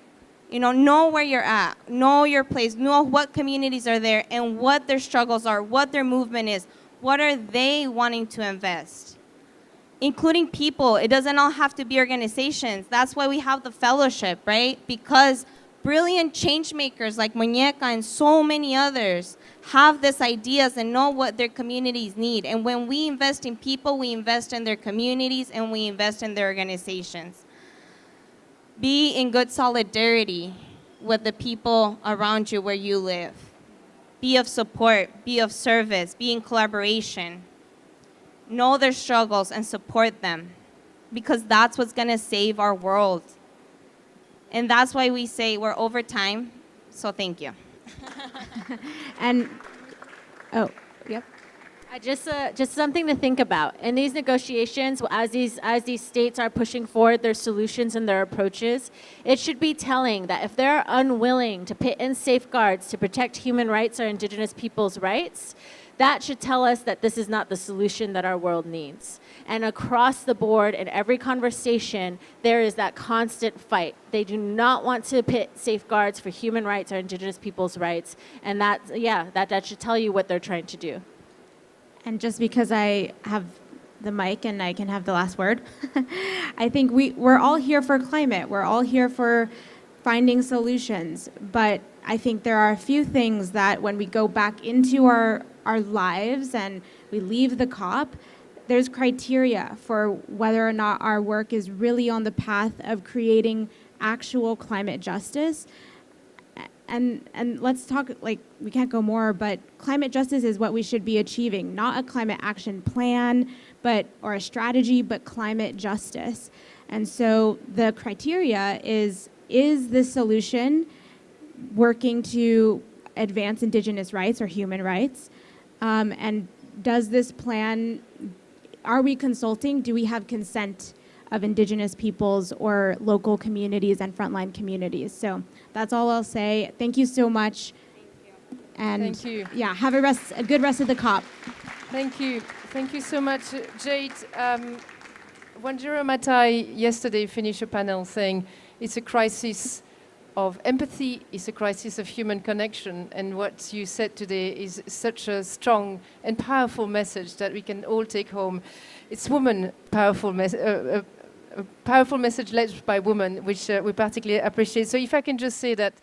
You know where you're at, know your place, know what communities are there and what their struggles are, what their movement is, what are they wanting to invest. Including people, it doesn't all have to be organizations. That's why we have the fellowship, right? Because brilliant change makers like Muñeca and so many others have these ideas and know what their communities need. And when we invest in people, we invest in their communities and we invest in their organizations. Be in good solidarity with the people around you where you live. Be of support, be of service, be in collaboration. Know their struggles and support them, because that's what's gonna save our world. And that's why we say we're over time, so thank you. And, oh, yep. Just something to think about. In these negotiations, as these states are pushing forward their solutions and their approaches, it should be telling that if they're unwilling to put in safeguards to protect human rights or indigenous people's rights, that should tell us that this is not the solution that our world needs. And across the board, in every conversation, there is that constant fight. They do not want to put safeguards for human rights or indigenous people's rights. And that should tell you what they're trying to do. And just because I have the mic and I can have the last word, I think we're all here for climate. We're all here for finding solutions. But I think there are a few things that when we go back into our lives and we leave the COP, there's criteria for whether or not our work is really on the path of creating actual climate justice. And let's talk, like, we can't go more, but climate justice is what we should be achieving, not a climate action plan, or a strategy, but climate justice. And so the criteria is this solution working to advance indigenous rights or human rights? And does this plan, are we consulting? Do we have consent of indigenous peoples or local communities and frontline communities? So that's all I'll say. Thank you so much. And Thank you. Yeah, have a good rest of the COP. Thank you. Thank you so much, Jade. Wanjiro Matai yesterday finished a panel saying it's a crisis of empathy, it's a crisis of human connection. And what you said today is such a strong and powerful message that we can all take home. It's a powerful message led by women, which we particularly appreciate. So if I can just say that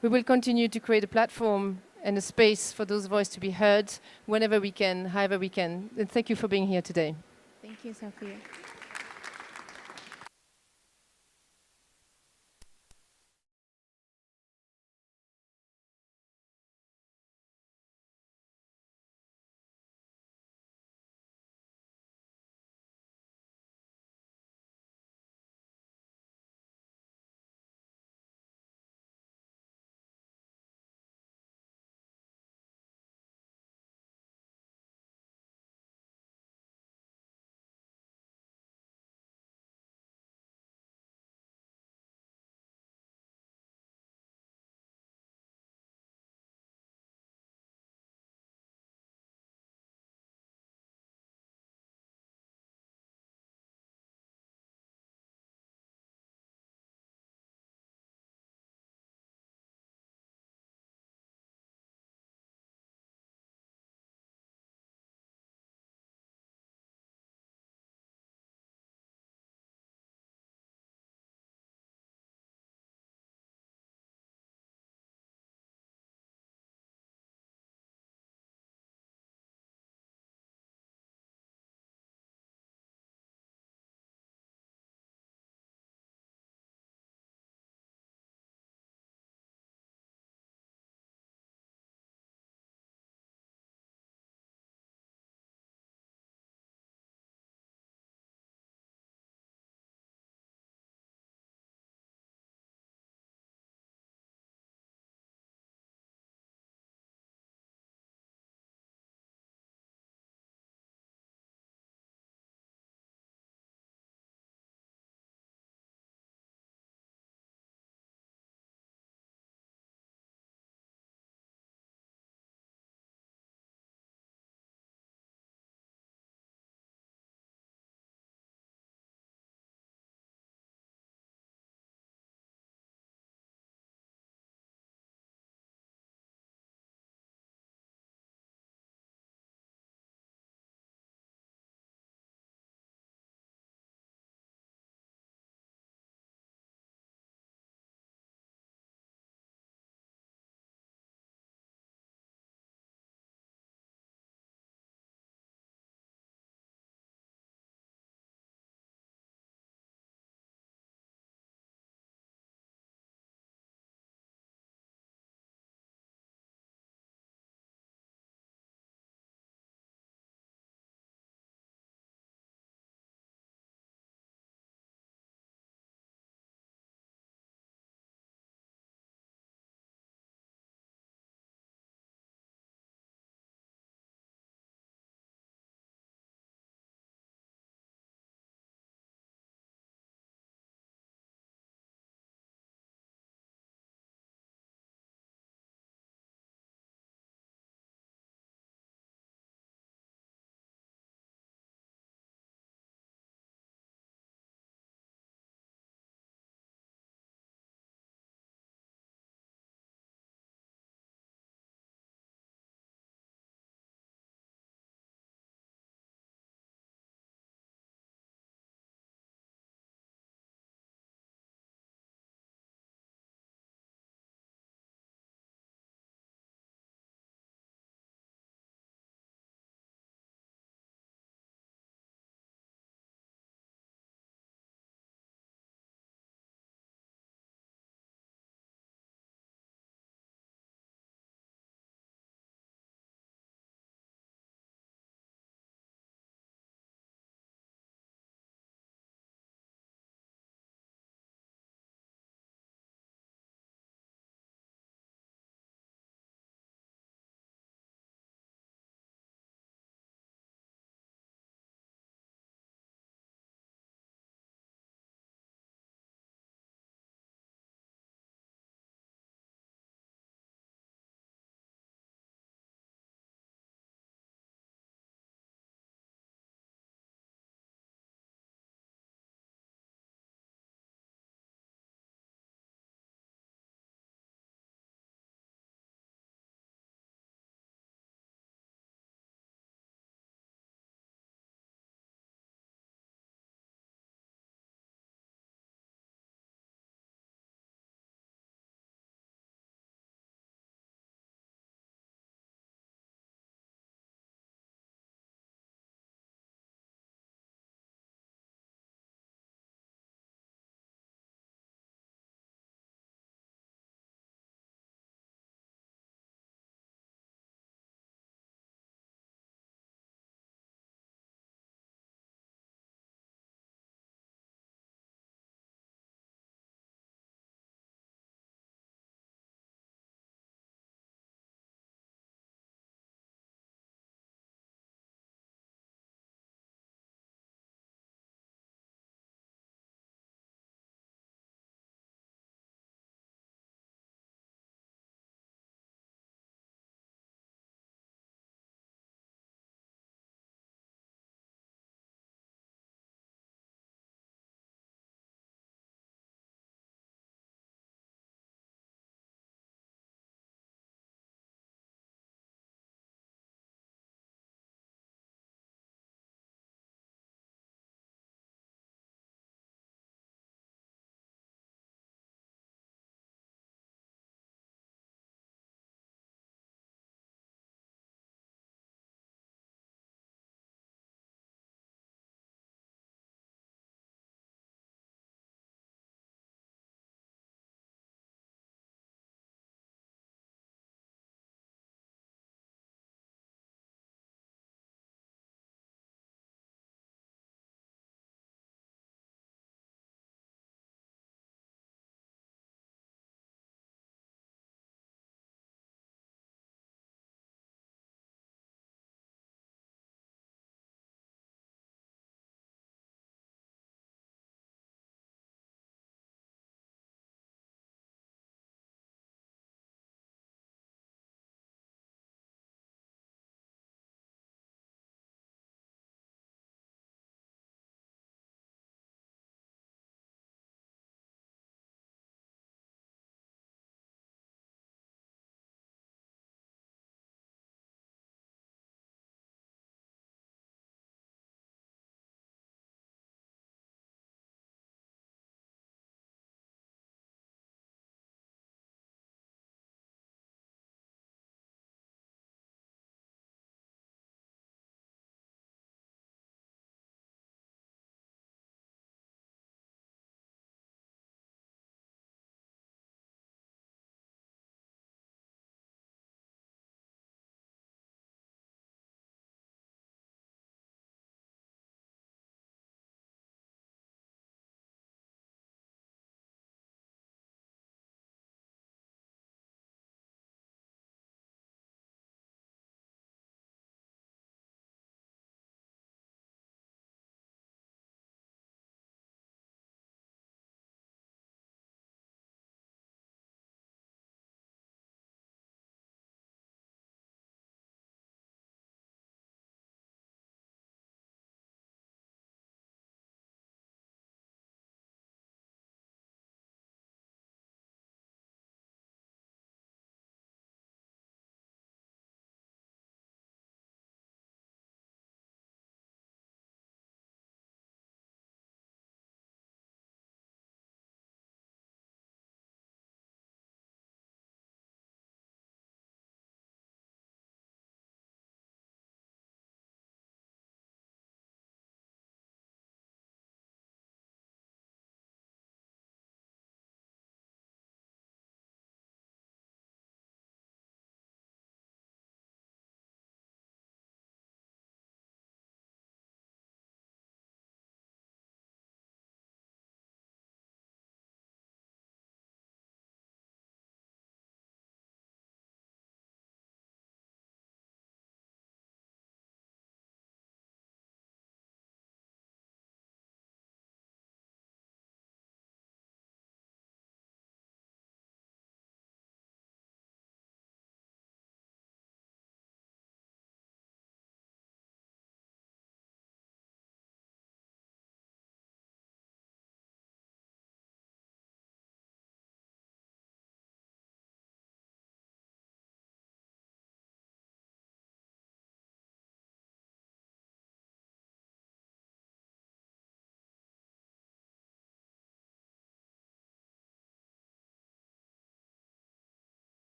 we will continue to create a platform and a space for those voices to be heard whenever we can, however we can. And thank you for being here today. Thank you, Sophia.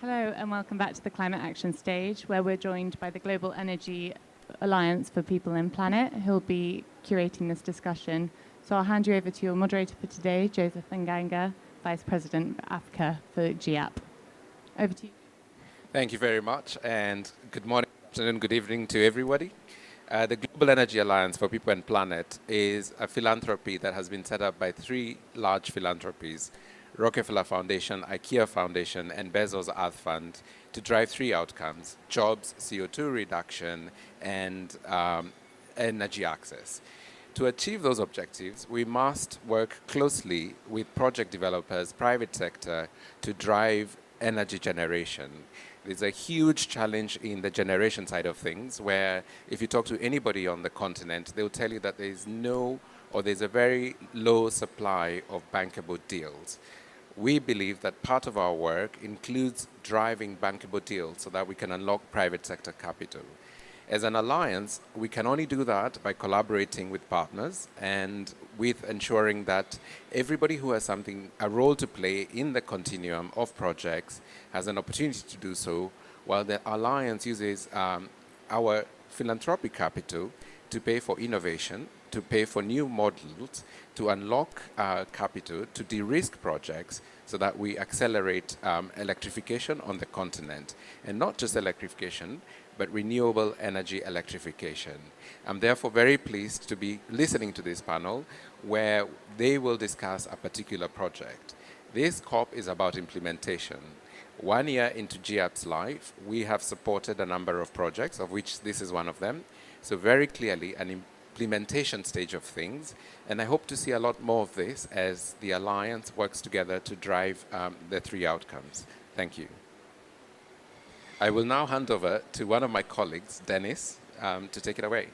Hello and welcome back to the Climate Action Stage, where we're joined by the Global Energy Alliance for People and Planet, who'll be curating this discussion. So I'll hand you over to your moderator for today, Joseph Nganga, Vice President for Africa for GIAP. Over to you. Thank you very much, and good morning, good afternoon, good evening to everybody. The Global Energy Alliance for People and Planet is a philanthropy that has been set up by three large philanthropies, Rockefeller Foundation, IKEA Foundation, and Bezos Earth Fund, to drive three outcomes: jobs, CO2 reduction, and energy access. To achieve those objectives, we must work closely with project developers, private sector, to drive energy generation. There's a huge challenge in the generation side of things, where if you talk to anybody on the continent, they'll tell you that there's a very low supply of bankable deals. We believe that part of our work includes driving bankable deals so that we can unlock private sector capital. As an alliance, we can only do that by collaborating with partners and with ensuring that everybody who has a role to play in the continuum of projects has an opportunity to do so, while the alliance uses our philanthropic capital to pay for innovation, to pay for new models, to unlock capital, to de-risk projects so that we accelerate electrification on the continent. And not just electrification, but renewable energy electrification. I'm therefore very pleased to be listening to this panel where they will discuss a particular project. This COP is about implementation. 1 year into GIAP's life, we have supported a number of projects, of which this is one of them. So very clearly an implementation stage of things, and I hope to see a lot more of this as the Alliance works together to drive the three outcomes. Thank you. I will now hand over to one of my colleagues, Dennis, to take it away.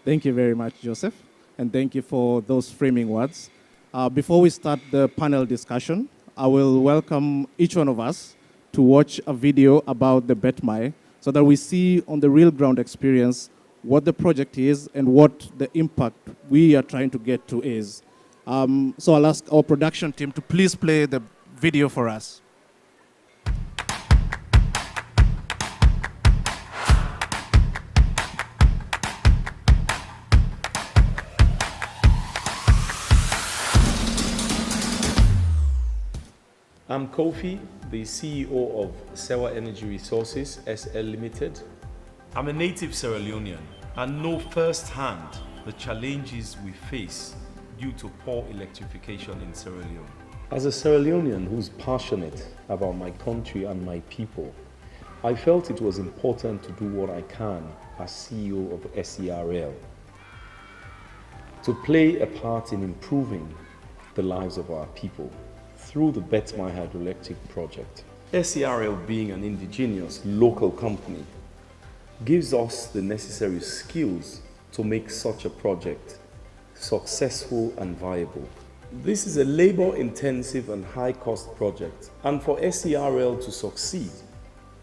Thank you very much, Joseph, and thank you for those framing words. Before we start the panel discussion, I will welcome each one of us to watch a video about the BETMAI so that we see on the real ground experience what the project is and what the impact we are trying to get to is. So I'll ask our production team to please play the video for us. I'm Kofi, the CEO of Sewa Energy Resources SL Limited. I'm a native Sierra Leonean and know firsthand the challenges we face due to poor electrification in Sierra Leone. As a Sierra Leonean who's passionate about my country and my people, I felt it was important to do what I can as CEO of SERL to play a part in improving the lives of our people through the BETMAI hydroelectric project. SERL, being an indigenous local company, gives us the necessary skills to make such a project successful and viable. This is a labor-intensive and high-cost project, and for SERL to succeed,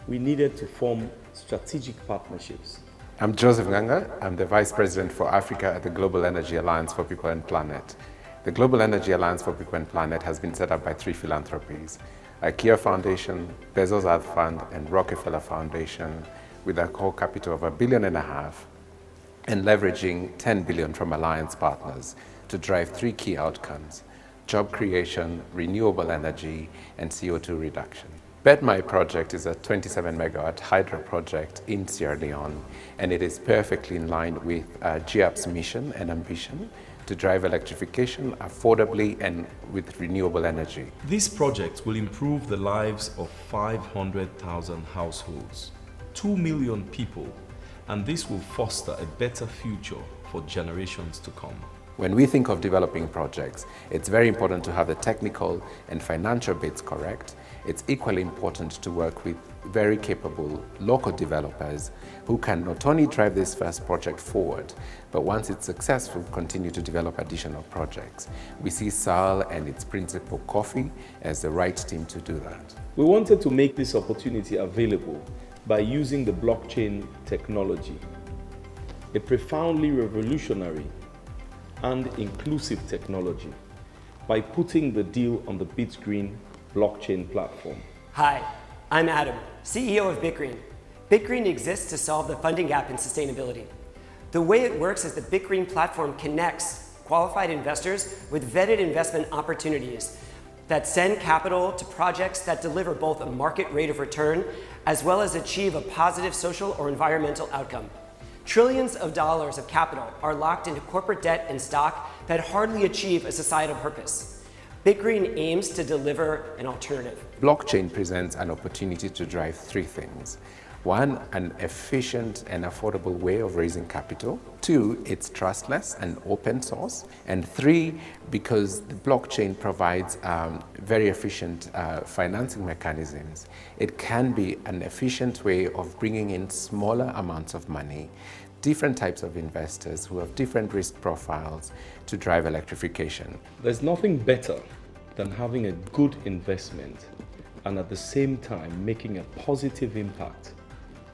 we needed to form strategic partnerships. I'm Joseph Nganga. I'm the Vice President for Africa at the Global Energy Alliance for People and Planet. The Global Energy Alliance for People and Planet has been set up by three philanthropies: IKEA Foundation, Bezos Earth Fund, and Rockefeller Foundation, with a core capital of $1.5 billion and leveraging $10 billion from alliance partners to drive three key outcomes: job creation, renewable energy, and CO2 reduction. BETMAI project is a 27 megawatt hydro project in Sierra Leone, and it is perfectly in line with GIAP's mission and ambition to drive electrification affordably and with renewable energy. This project will improve the lives of 500,000 households, 2 million people, and this will foster a better future for generations to come. When we think of developing projects, it's very important to have the technical and financial bits correct. It's equally important to work with very capable local developers who can not only drive this first project forward, but once it's successful, continue to develop additional projects. We see SAL and its principal, Kofi, as the right team to do that. We wanted to make this opportunity available by using the blockchain technology, a profoundly revolutionary and inclusive technology, by putting the deal on the BitGreen blockchain platform. Hi, I'm Adam, CEO of BitGreen. BitGreen exists to solve the funding gap in sustainability. The way it works is the BitGreen platform connects qualified investors with vetted investment opportunities that send capital to projects that deliver both a market rate of return as well as achieve a positive social or environmental outcome. Trillions of dollars of capital are locked into corporate debt and stock that hardly achieve a societal purpose. BitGreen aims to deliver an alternative. Blockchain presents an opportunity to drive three things. One, an efficient and affordable way of raising capital. Two, it's trustless and open source. And three, because the blockchain provides very efficient financing mechanisms, it can be an efficient way of bringing in smaller amounts of money, different types of investors who have different risk profiles to drive electrification. There's nothing better than having a good investment and at the same time making a positive impact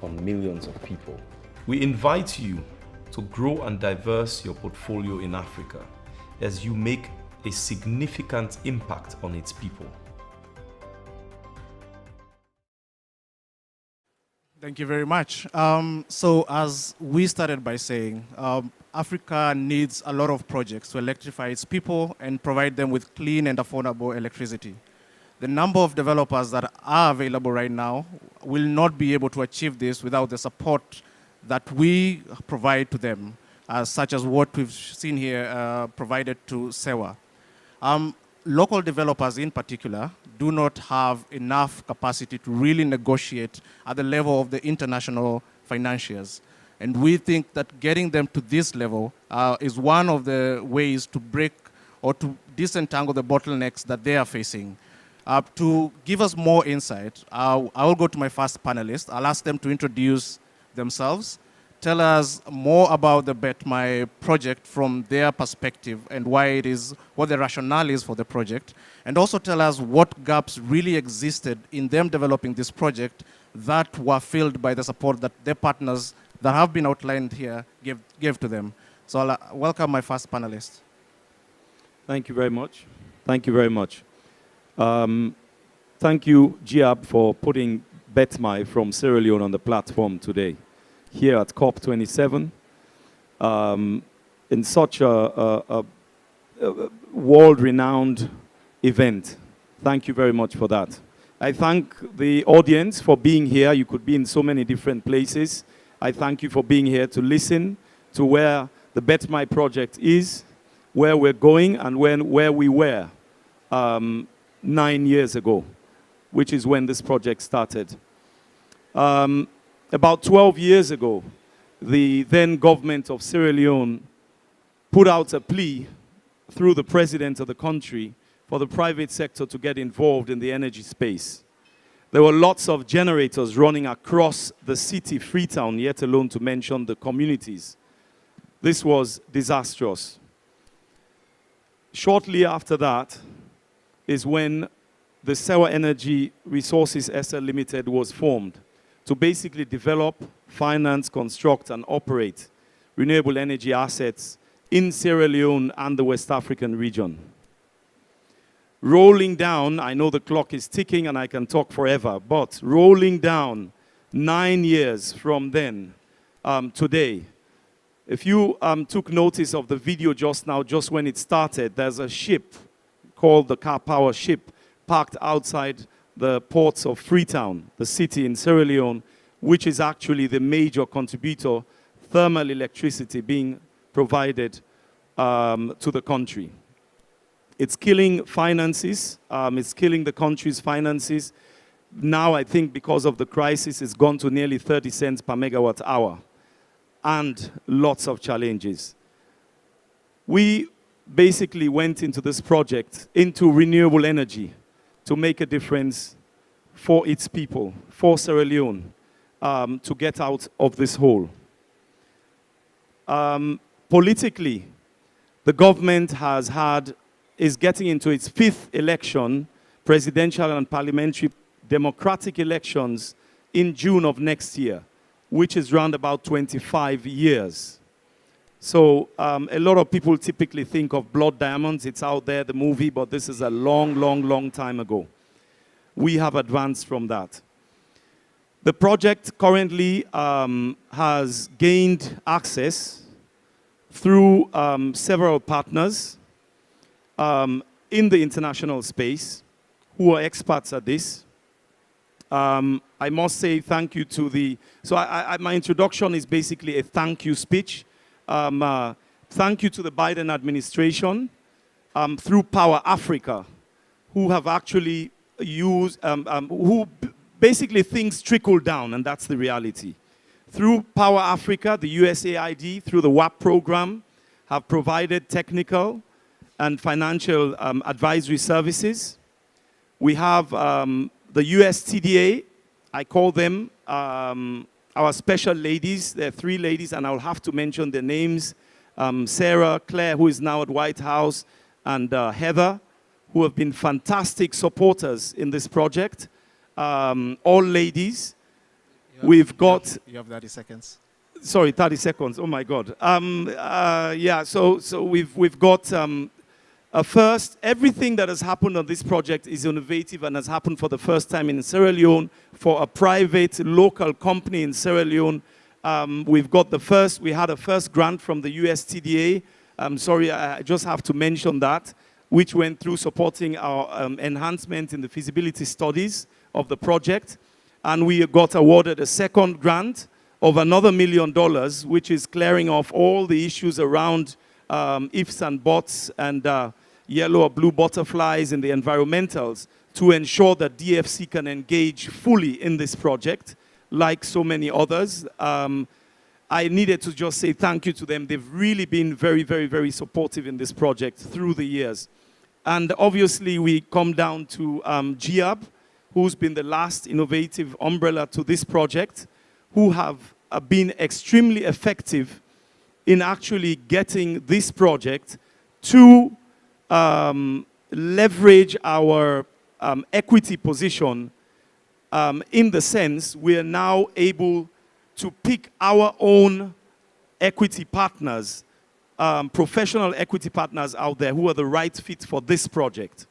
on millions of people. We invite you to grow and diverse your portfolio in Africa as you make a significant impact on its people. Thank you very much. So as we started by saying, Africa needs a lot of projects to electrify its people and provide them with clean and affordable electricity. The number of developers that are available right now will not be able to achieve this without the support that we provide to them, such as what we've seen here provided to SEWA. Local developers in particular do not have enough capacity to really negotiate at the level of the international financiers. And we think that getting them to this level is one of the ways to break or to disentangle the bottlenecks that they are facing. To give us more insight, I will go to my first panelist. I'll ask them to introduce themselves, tell us more about the BetMai project from their perspective and why it is, what the rationale is for the project, and also tell us what gaps really existed in them developing this project that were filled by the support that their partners that have been outlined here gave to them. So I'll welcome my first panelist. Thank you very much. Thank you very much. Thank you, GIAB, for putting BetMai from Sierra Leone on the platform today, here at COP27, in such a world-renowned event. Thank you very much for that. I thank the audience for being here. You could be in so many different places. I thank you for being here to listen to where the BetMai project is, where we're going, and where we were 9 years ago, which is when this project started. About 12 years ago, the then government of Sierra Leone put out a plea through the president of the country for the private sector to get involved in the energy space. There were lots of generators running across the city, Freetown, yet alone to mention the communities. This was disastrous. Shortly after that is when the SEWA Energy Resources SL Limited was formed to basically develop, finance, construct, and operate renewable energy assets in Sierra Leone and the West African region. Rolling down, I know the clock is ticking and I can talk forever, but rolling down 9 years from then, today, if you took notice of the video just now, just when it started, there's a ship called the Car Power ship parked outside the ports of Freetown, the city in Sierra Leone, which is actually the major contributor, thermal electricity being provided to the country. It's killing finances, it's killing the country's finances. Now I think because of the crisis, it's gone to nearly 30 cents per megawatt hour and lots of challenges. We basically went into this project, into renewable energy, to make a difference for its people, for Sierra Leone, to get out of this hole. Politically, the government is getting into its 5th election, presidential and parliamentary democratic elections in June of next year, which is round about 25 years. So a lot of people typically think of Blood Diamonds. It's out there, the movie, but this is a long, long, long time ago. we have advanced from that. The project currently has gained access through several partners in the international space who are experts at this. I must say thank you to the, my introduction is basically a thank you speech. Thank you to the Biden administration through Power Africa, who have actually used, basically things trickle down, and that's the reality. Through Power Africa, the USAID, through the WAP program, have provided technical and financial advisory services. We have the USTDA, I call them our special ladies. There are 3 ladies, and I'll have to mention their names. Sarah, Claire, who is now at White House, and Heather, who have been fantastic supporters in this project. All ladies. We've got... You have 30 seconds. Sorry, 30 seconds. Oh, my God. Yeah, so we've got... first, everything that has happened on this project is innovative and has happened for the first time in Sierra Leone for a private local company in Sierra Leone. We've got we had a first grant from the USTDA. Sorry, I just have to mention that, which went through supporting our enhancement in the feasibility studies of the project. And we got awarded a second grant of another $1 million, which is clearing off all the issues around ifs and buts and yellow or blue butterflies in the environmentals to ensure that DFC can engage fully in this project, like so many others. I needed to just say thank you to them. They've really been very, very, very supportive in this project through the years. And obviously, we come down to GIAB, who's been the last innovative umbrella to this project, who have been extremely effective in actually getting this project to leverage our equity position in the sense we are now able to pick our own equity partners, professional equity partners out there who are the right fit for this project.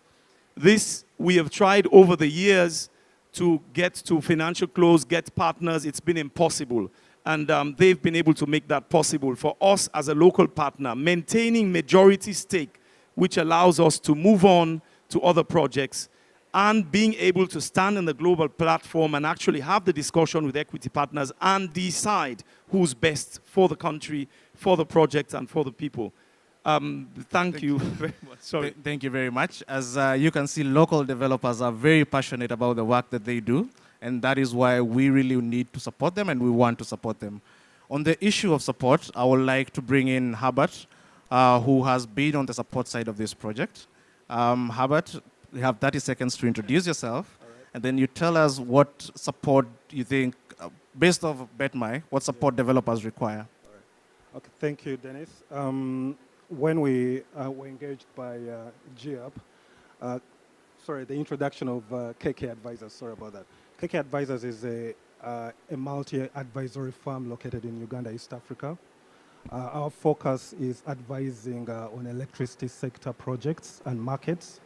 This, we have tried over the years to get to financial close, get partners. It's been impossible. And they've been able to make that possible for us as a local partner, maintaining majority stake, which allows us to move on to other projects and being able to stand in the global platform and actually have the discussion with equity partners and decide who's best for the country, for the project, and for the people. Thank you very much. Sorry. Thank you very much. As you can see, local developers are very passionate about the work that they do, and that is why we really need to support them, and we want to support them. On the issue of support, I would like to bring in Herbert, who has been on the support side of this project. Herbert, you have 30 seconds to introduce yourself, and then you tell us what support you think, based off BETMI, what support developers require. Okay, thank you, Dennis. When we were engaged by GIAB, the introduction of KK Advisors, sorry about that. KK Advisors is a multi-advisory firm located in Uganda, East Africa. Our focus is advising on electricity sector projects and markets.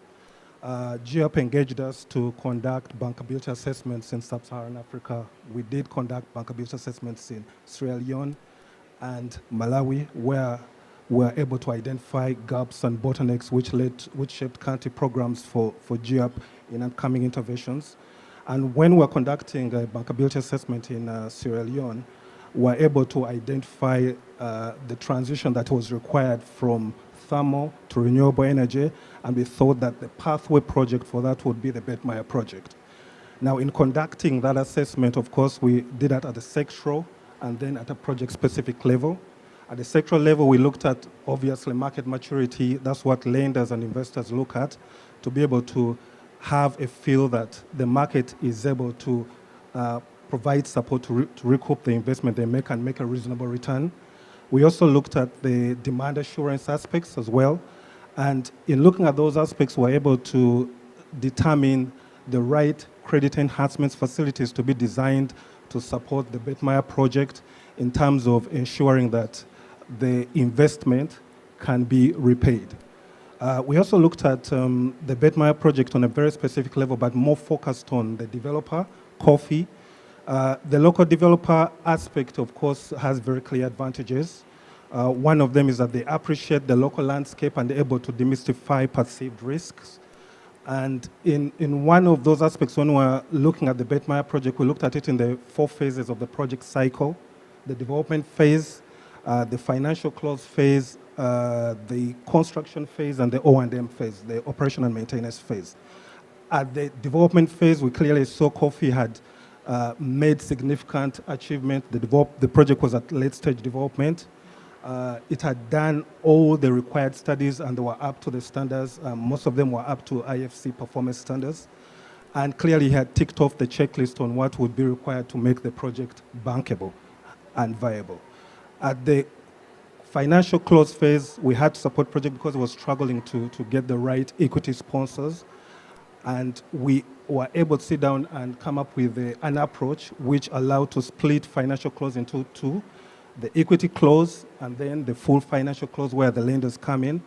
GIAB engaged us to conduct bankability assessments in Sub-Saharan Africa. We did conduct bankability assessments in Sierra Leone and Malawi, where we were able to identify gaps and bottlenecks which shaped country programs for GIAB in upcoming interventions. And when we're conducting a bankability assessment in Sierra Leone, we're able to identify the transition that was required from thermal to renewable energy, and we thought that the pathway project for that would be the BETMI project. Now, in conducting that assessment, of course, we did that at the sectoral and then at a project-specific level. At the sectoral level, we looked at, obviously, market maturity. That's what lenders and investors look at, to be able to have a feel that the market is able to provide support to recoup the investment they make and make a reasonable return. We also looked at the demand assurance aspects as well. And in looking at those aspects, we're able to determine the right credit enhancements facilities to be designed to support the BETMI project in terms of ensuring that the investment can be repaid. We also looked at the Betmaya project on a very specific level, but more focused on the developer, Coffee. The local developer aspect, of course, has very clear advantages. One of them is that they appreciate the local landscape and they're able to demystify perceived risks. And in one of those aspects, when we're looking at the Betmaya project, we looked at it in the 4 phases of the project cycle: the development phase, the financial close phase, the construction phase, and the O&M phase, the operation and maintenance phase. At the development phase, we clearly saw Coffee had made significant achievement. The project was at late stage development. It had done all the required studies and they were up to the standards. Most of them were up to IFC performance standards. And clearly he had ticked off the checklist on what would be required to make the project bankable and viable. At the financial close phase, we had to support project because it was struggling to get the right equity sponsors. And we were able to sit down and come up with an approach which allowed to split financial close into 2. The equity close and then the full financial close where the lenders come in.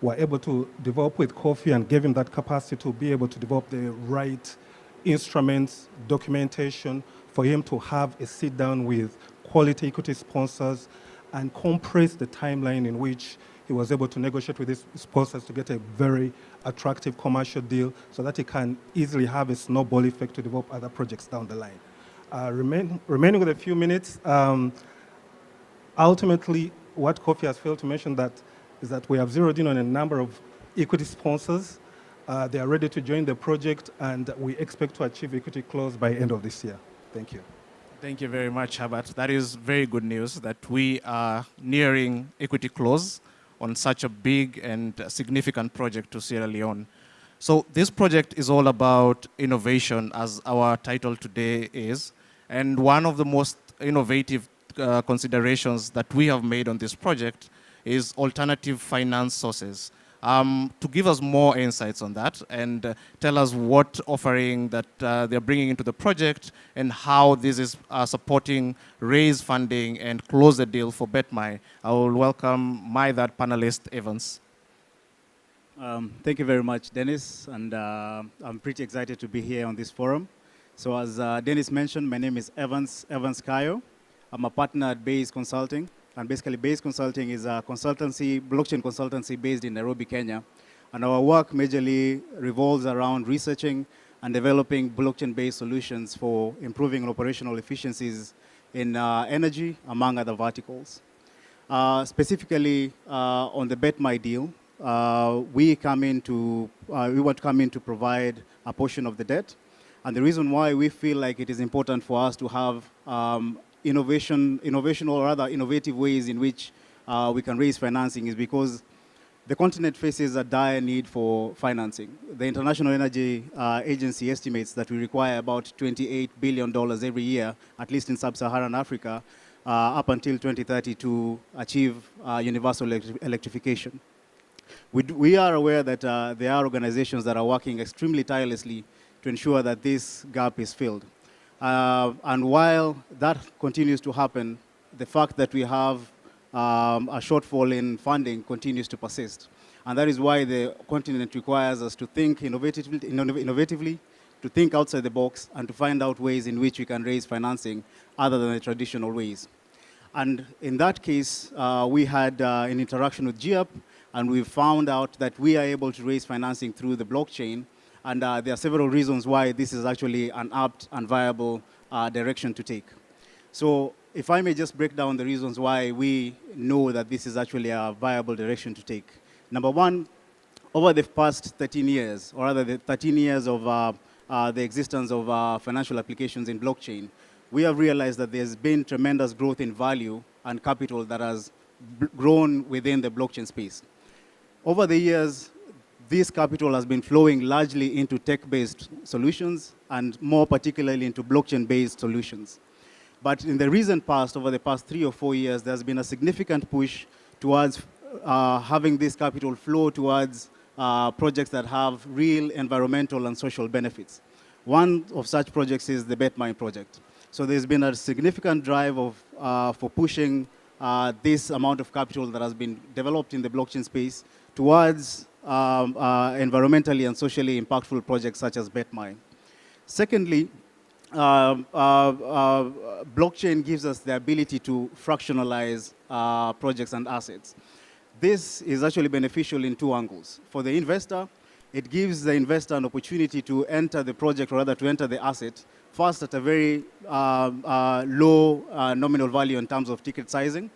We're able to develop with Coffee and give him that capacity to be able to develop the right instruments, documentation, for him to have a sit down with quality equity sponsors and compress the timeline in which he was able to negotiate with his sponsors to get a very attractive commercial deal so that he can easily have a snowball effect to develop other projects down the line. Remaining with a few minutes, ultimately, what Coffee has failed to mention is that we have zeroed in on a number of equity sponsors. They are ready to join the project, and we expect to achieve equity close by end of this year. Thank you. Thank you very much, Herbert. That is very good news that we are nearing equity close on such a big and significant project to Sierra Leone. So this project is all about innovation, as our title today is. And one of the most innovative considerations that we have made on this project is alternative finance sources. To give us more insights on that and tell us what offering that they're bringing into the project and how this is supporting raise funding and close the deal for BetMai, I will welcome my that panelist, Evans. Thank you very much, Dennis, and I'm pretty excited to be here on this forum. So as Dennis mentioned, my name is Evans Kayo. I'm a partner at Base Consulting. And basically, Base Consulting is a consultancy, blockchain consultancy based in Nairobi, Kenya. And our work majorly revolves around researching and developing blockchain-based solutions for improving operational efficiencies in energy, among other verticals. Specifically, on the BetMai deal, we want to come in to provide a portion of the debt. And the reason why we feel like it is important for us to have innovation or rather innovative ways in which we can raise financing is because the continent faces a dire need for financing. The International Energy Agency estimates that we require about $28 billion every year, at least in sub-Saharan Africa, up until 2030 to achieve universal electrification. We are aware that there are organizations that are working extremely tirelessly to ensure that this gap is filled. And while that continues to happen, the fact that we have a shortfall in funding continues to persist. And that is why the continent requires us to think innovatively, to think outside the box, and to find out ways in which we can raise financing other than the traditional ways. And in that case, we had an interaction with GIAP, and we found out that we are able to raise financing through the blockchain. And there are several reasons why this is actually an apt and viable direction to take. So if I may just break down the reasons why we know that this is actually a viable direction to take. Number one, over the past 13 years, or rather the 13 years of the existence of financial applications in blockchain, we have realized that there's been tremendous growth in value and capital that has grown within the blockchain space. Over the years, this capital has been flowing largely into tech-based solutions and more particularly into blockchain-based solutions. But in the recent past, over the past 3 or 4 years, there's been a significant push towards having this capital flow towards projects that have real environmental and social benefits. One of such projects is the BetMai project. So there's been a significant drive for pushing this amount of capital that has been developed in the blockchain space towards environmentally and socially impactful projects such as BetMine. Secondly, blockchain gives us the ability to fractionalize projects and assets. This is actually beneficial in two angles. For the investor, it gives the investor an opportunity to enter the project, or rather to enter the asset, first at a very low nominal value in terms of ticket sizing.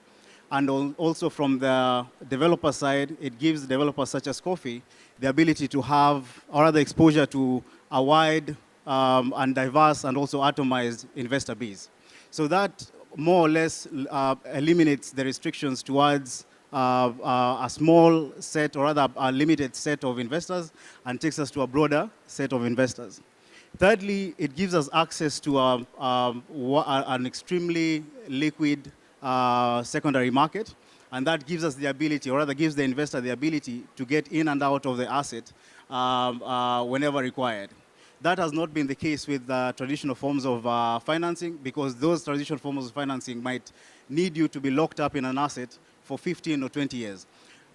And also from the developer side, it gives developers such as Coffee the ability to have, or rather exposure to a wide and diverse and also atomized investor base. So that more or less eliminates the restrictions towards a small set, or rather a limited set of investors, and takes us to a broader set of investors. Thirdly, it gives us access to an extremely liquid secondary market, and that gives us the ability, or rather gives the investor the ability to get in and out of the asset whenever required. That has not been the case with traditional forms of financing, because those traditional forms of financing might need you to be locked up in an asset for 15 or 20 years.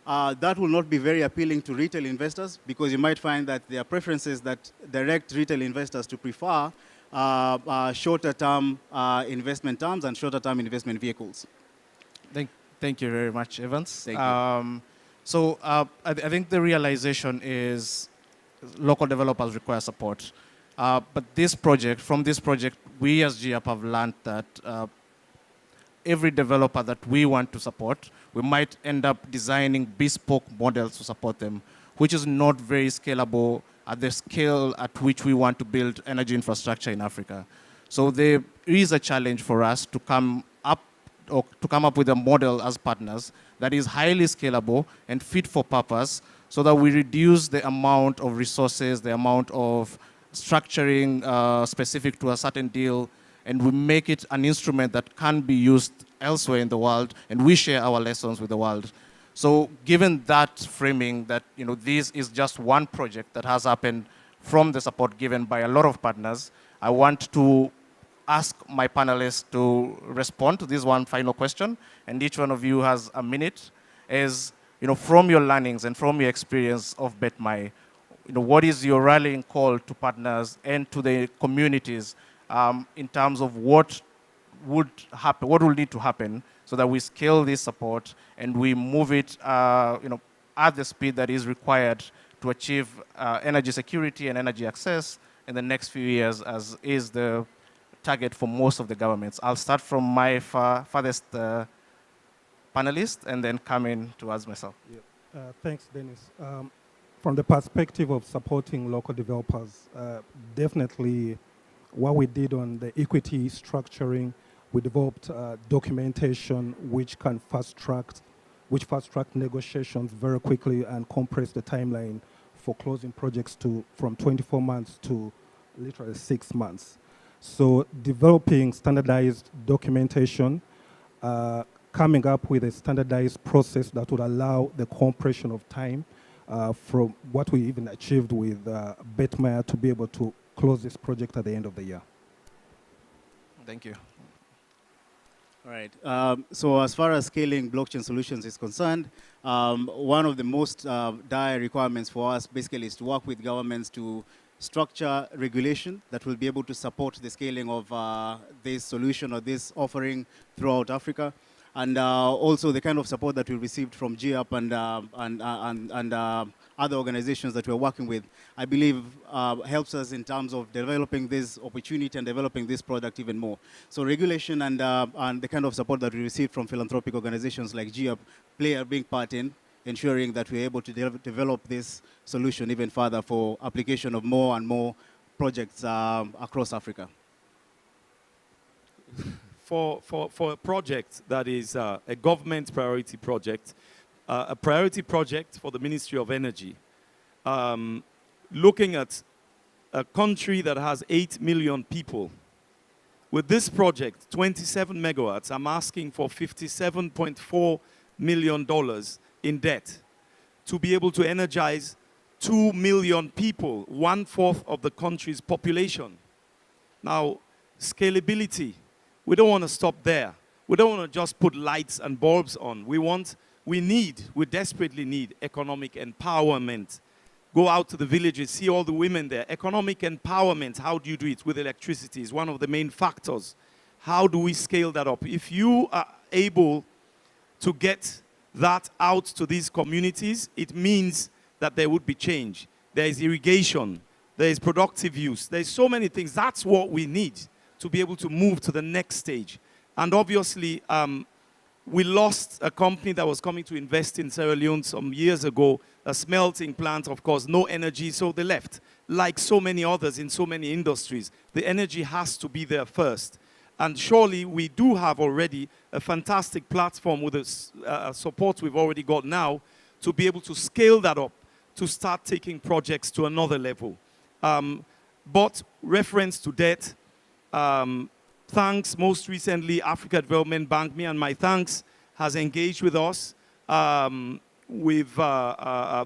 That will not be very appealing to retail investors, because you might find that there are preferences that direct retail investors to prefer shorter term investment terms and shorter term investment vehicles. Thank you very much, Evans. Thank you. So I think the realization is local developers require support. But from this project, we as GIAP have learned that every developer that we want to support, we might end up designing bespoke models to support them, which is not very scalable at the scale at which we want to build energy infrastructure in Africa. So there is a challenge for us to come up with a model as partners that is highly scalable and fit for purpose, so that we reduce the amount of resources, the amount of structuring specific to a certain deal, and we make it an instrument that can be used elsewhere in the world, and we share our lessons with the world. So given that framing that this is just one project that has happened from the support given by a lot of partners, I want to ask my panelists to respond to this one final question, and each one of you has a minute. Is from your learnings and from your experience of BetMai, what is your rallying call to partners and to the communities in terms of what would happen, what will need to happen so that we scale this support and we move it at the speed that is required to achieve energy security and energy access in the next few years, as is the target for most of the governments. I'll start from my farthest panelist and then come in towards myself. Yeah. Thanks, Dennis. From the perspective of supporting local developers, definitely what we did on the equity structuring, we developed documentation which can fast-track negotiations very quickly and compress the timeline for closing projects from 24 months to literally 6 months. So developing standardized documentation, coming up with a standardized process that would allow the compression of time from what we even achieved with BetMai to be able to close this project at the end of the year. Thank you. All right. So as far as scaling blockchain solutions is concerned, one of the most dire requirements for us basically is to work with governments to structure regulation that will be able to support the scaling of this solution or this offering throughout Africa. And also the kind of support that we received from GIAP and other organizations that we're working with, I believe helps us in terms of developing this opportunity and developing this product even more. So regulation and the kind of support that we received from philanthropic organizations like GIAP play a big part in ensuring that we're able to develop this solution even further for application of more and more projects across Africa. For a project that is a government priority project, a priority project for the Ministry of Energy, looking at a country that has 8 million people, with this project, 27 megawatts, I'm asking for $57.4 million in debt to be able to energize 2 million people, 1/4 of the country's population. Now, scalability. We don't want to stop there. We don't want to just put lights and bulbs on. We want we desperately need economic empowerment. Go out to the villages, see all the women there. Economic empowerment, how do you do it? With electricity is one of the main factors. How do we scale that up? If you are able to get that out to these communities, it means that there would be change. There is irrigation, there is productive use, there's so many things. That's what we need to be able to move to the next stage. And obviously, we lost a company that was coming to invest in Sierra Leone some years ago, a smelting plant, of course, no energy, so they left. Like so many others in so many industries, the energy has to be there first. And surely we do have already a fantastic platform with the support we've already got now to be able to scale that up, to start taking projects to another level. But reference to debt, thanks most recently, Africa Development Bank, me and my thanks, has engaged with us.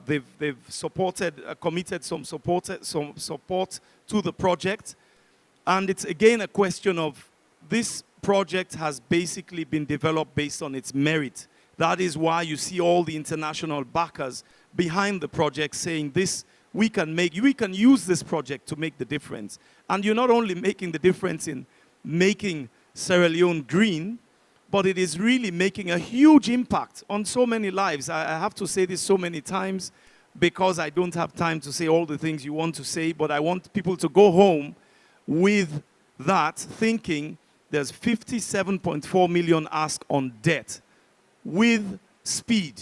They've supported, committed some support to the project. And it's again a question of this project has basically been developed based on its merit. That is why you see all the international backers behind the project saying this, we can use this project to make the difference. And you're not only making the difference in making Sierra Leone green, but it is really making a huge impact on so many lives. I have to say this so many times because I don't have time to say all the things you want to say, but I want people to go home with that thinking there's 57.4 million asked on debt with speed.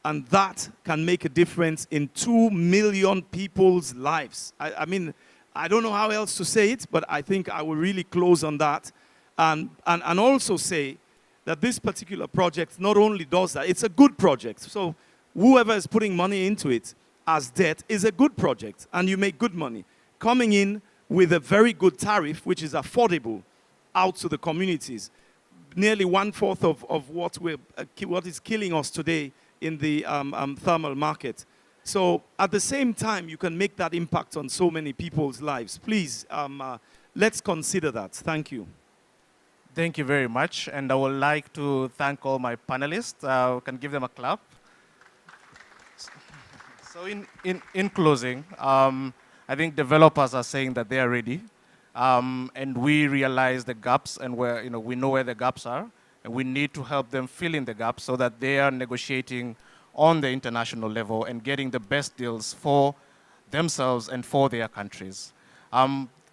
And that can make a difference in 2 million people's lives. I mean, I don't know how else to say it, but I think I will really close on that. And also say that this particular project not only does that, it's a good project. So whoever is putting money into it as debt is a good project, and you make good money. Coming in with a very good tariff, which is affordable, out to the communities. Nearly 1/4 of what is killing us today in the thermal market. So at the same time, you can make that impact on so many people's lives. Please, let's consider that. Thank you. Thank you very much. And I would like to thank all my panelists. We can give them a clap. So in closing, I think developers are saying that they are ready. And we realize the gaps and we know where the gaps are. And we need to help them fill in the gaps so that they are negotiating on the international level and getting the best deals for themselves and for their countries.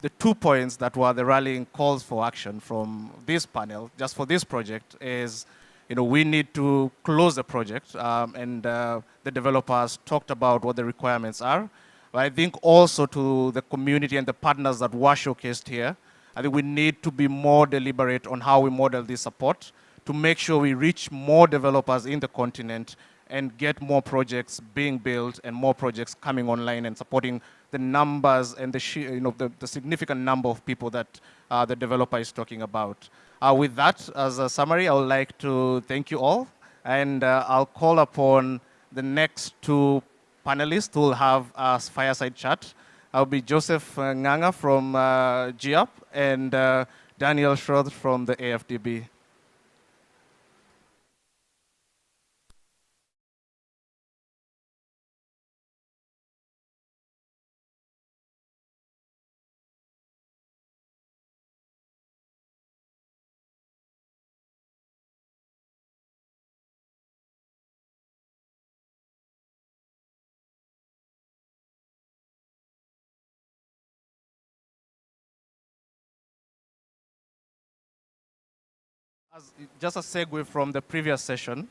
The 2 points that were the rallying calls for action from this panel, just for this project, is we need to close the project, and the developers talked about what the requirements are. But I think also to the community and the partners that were showcased here, I think we need to be more deliberate on how we model this support to make sure we reach more developers in the continent and get more projects being built and more projects coming online and supporting the numbers and the significant number of people that the developer is talking about. With that, as a summary, I would like to thank you all, and I'll call upon the next 2 panelists who will have a fireside chat. I'll be Joseph Nganga from GIAP and Daniel Schroth from the AFDB. Just a segue from the previous session,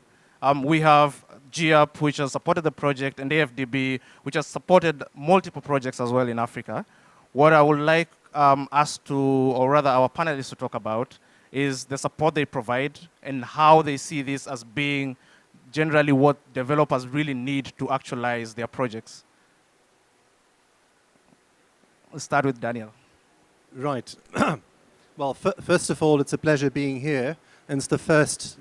we have GIAP, which has supported the project, and AFDB, which has supported multiple projects as well in Africa. What I would like us to, or rather our panelists to talk about, is the support they provide and how they see this as being generally what developers really need to actualize their projects. Let's start with Daniel. Right. Well, first of all, it's a pleasure being here. And it's the first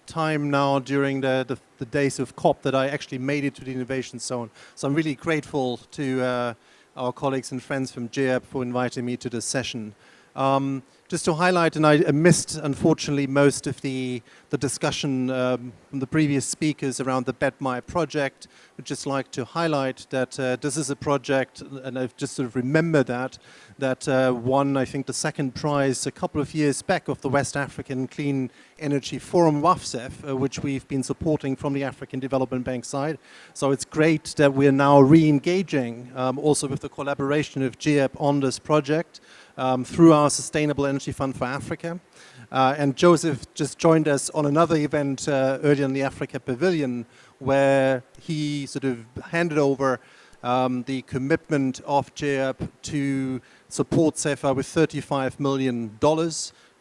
time now during the days of COP that I actually made it to the Innovation Zone. So I'm really grateful to our colleagues and friends from GIAP for inviting me to this session. Just to highlight, and I missed, unfortunately, most of the discussion from the previous speakers around the BETMI project. I'd just like to highlight that this is a project, and I've just sort of remembered that won, I think, the second prize a couple of years back of the West African Clean Energy Forum, WAFCEF, which we've been supporting from the African Development Bank side. So it's great that we're now re-engaging also with the collaboration of GEAP on this project. Through our Sustainable Energy Fund for Africa. And Joseph just joined us on another event earlier in the Africa Pavilion, where he sort of handed over the commitment of GEAP to support CEFA with $35 million.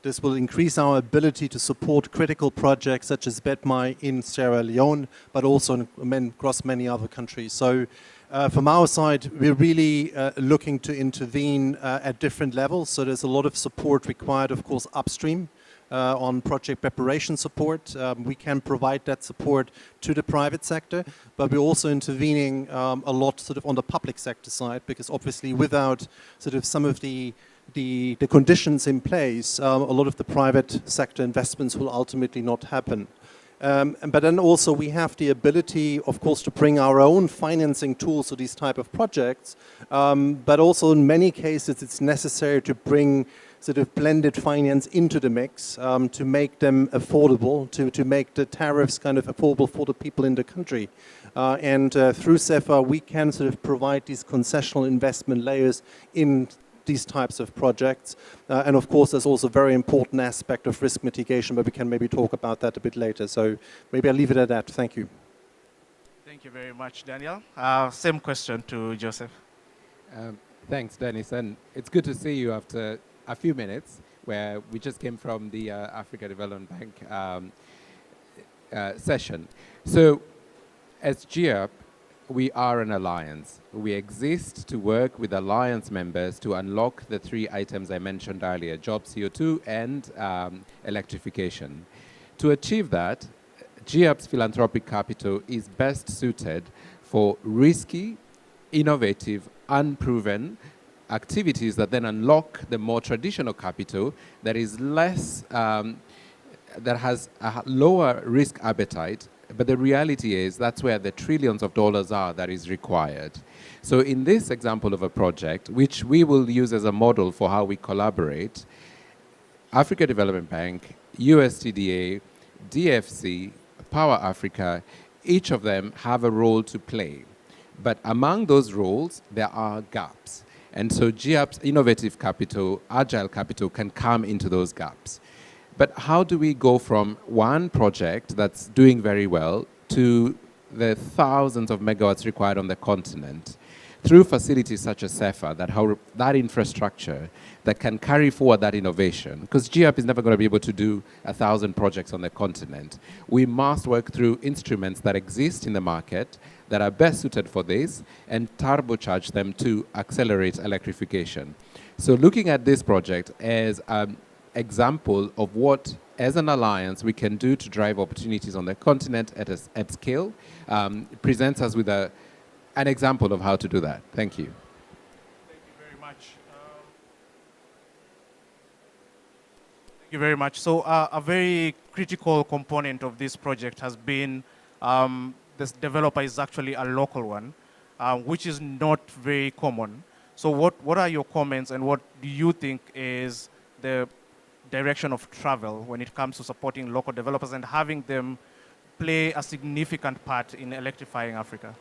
This will increase our ability to support critical projects such as BETMI in Sierra Leone, but also across many other countries. So from our side, we're really looking to intervene at different levels. So there's a lot of support required, of course, upstream on project preparation support. We can provide that support to the private sector, but we're also intervening a lot sort of on the public sector side, because obviously without sort of some of the conditions in place, a lot of the private sector investments will ultimately not happen. But then also we have the ability, of course, to bring our own financing tools to these type of projects, but also in many cases it's necessary to bring sort of blended finance into the mix to make them affordable, to make the tariffs kind of affordable for the people in the country. And through CEFA we can sort of provide these concessional investment layers in these types of projects. And of course, there's also a very important aspect of risk mitigation, but we can maybe talk about that a bit later. So maybe I'll leave it at that. Thank you. Thank you very much, Daniel. Same question to Joseph. Thanks, Dennis. And it's good to see you after a few minutes, where we just came from the Africa Development Bank session. So as GEAP, we are an alliance. We exist to work with alliance members to unlock the three items I mentioned earlier: job, CO2, and electrification. To achieve that, GEAP's philanthropic capital is best suited for risky, innovative, unproven activities that then unlock the more traditional capital that is less, that has a lower risk appetite. But the reality is that's where the trillions of dollars are that is required. So in this example of a project, which we will use as a model for how we collaborate, Africa Development Bank, USTDA, DFC, Power Africa, each of them have a role to play. But among those roles, there are gaps. And so GEAP's innovative capital, agile capital, can come into those gaps. But how do we go from one project that's doing very well to the thousands of megawatts required on the continent through facilities such as CEFA, that infrastructure that can carry forward that innovation? Because GEAP is never going to be able to do 1,000 projects on the continent. We must work through instruments that exist in the market that are best suited for this and turbocharge them to accelerate electrification. So looking at this project as example of what, as an alliance, we can do to drive opportunities on the continent at scale, presents us with an example of how to do that. Thank you. Thank you very much. Thank you very much. So a very critical component of this project has been this developer is actually a local one, which is not very common. So what are your comments, and what do you think is the direction of travel when it comes to supporting local developers and having them play a significant part in electrifying Africa?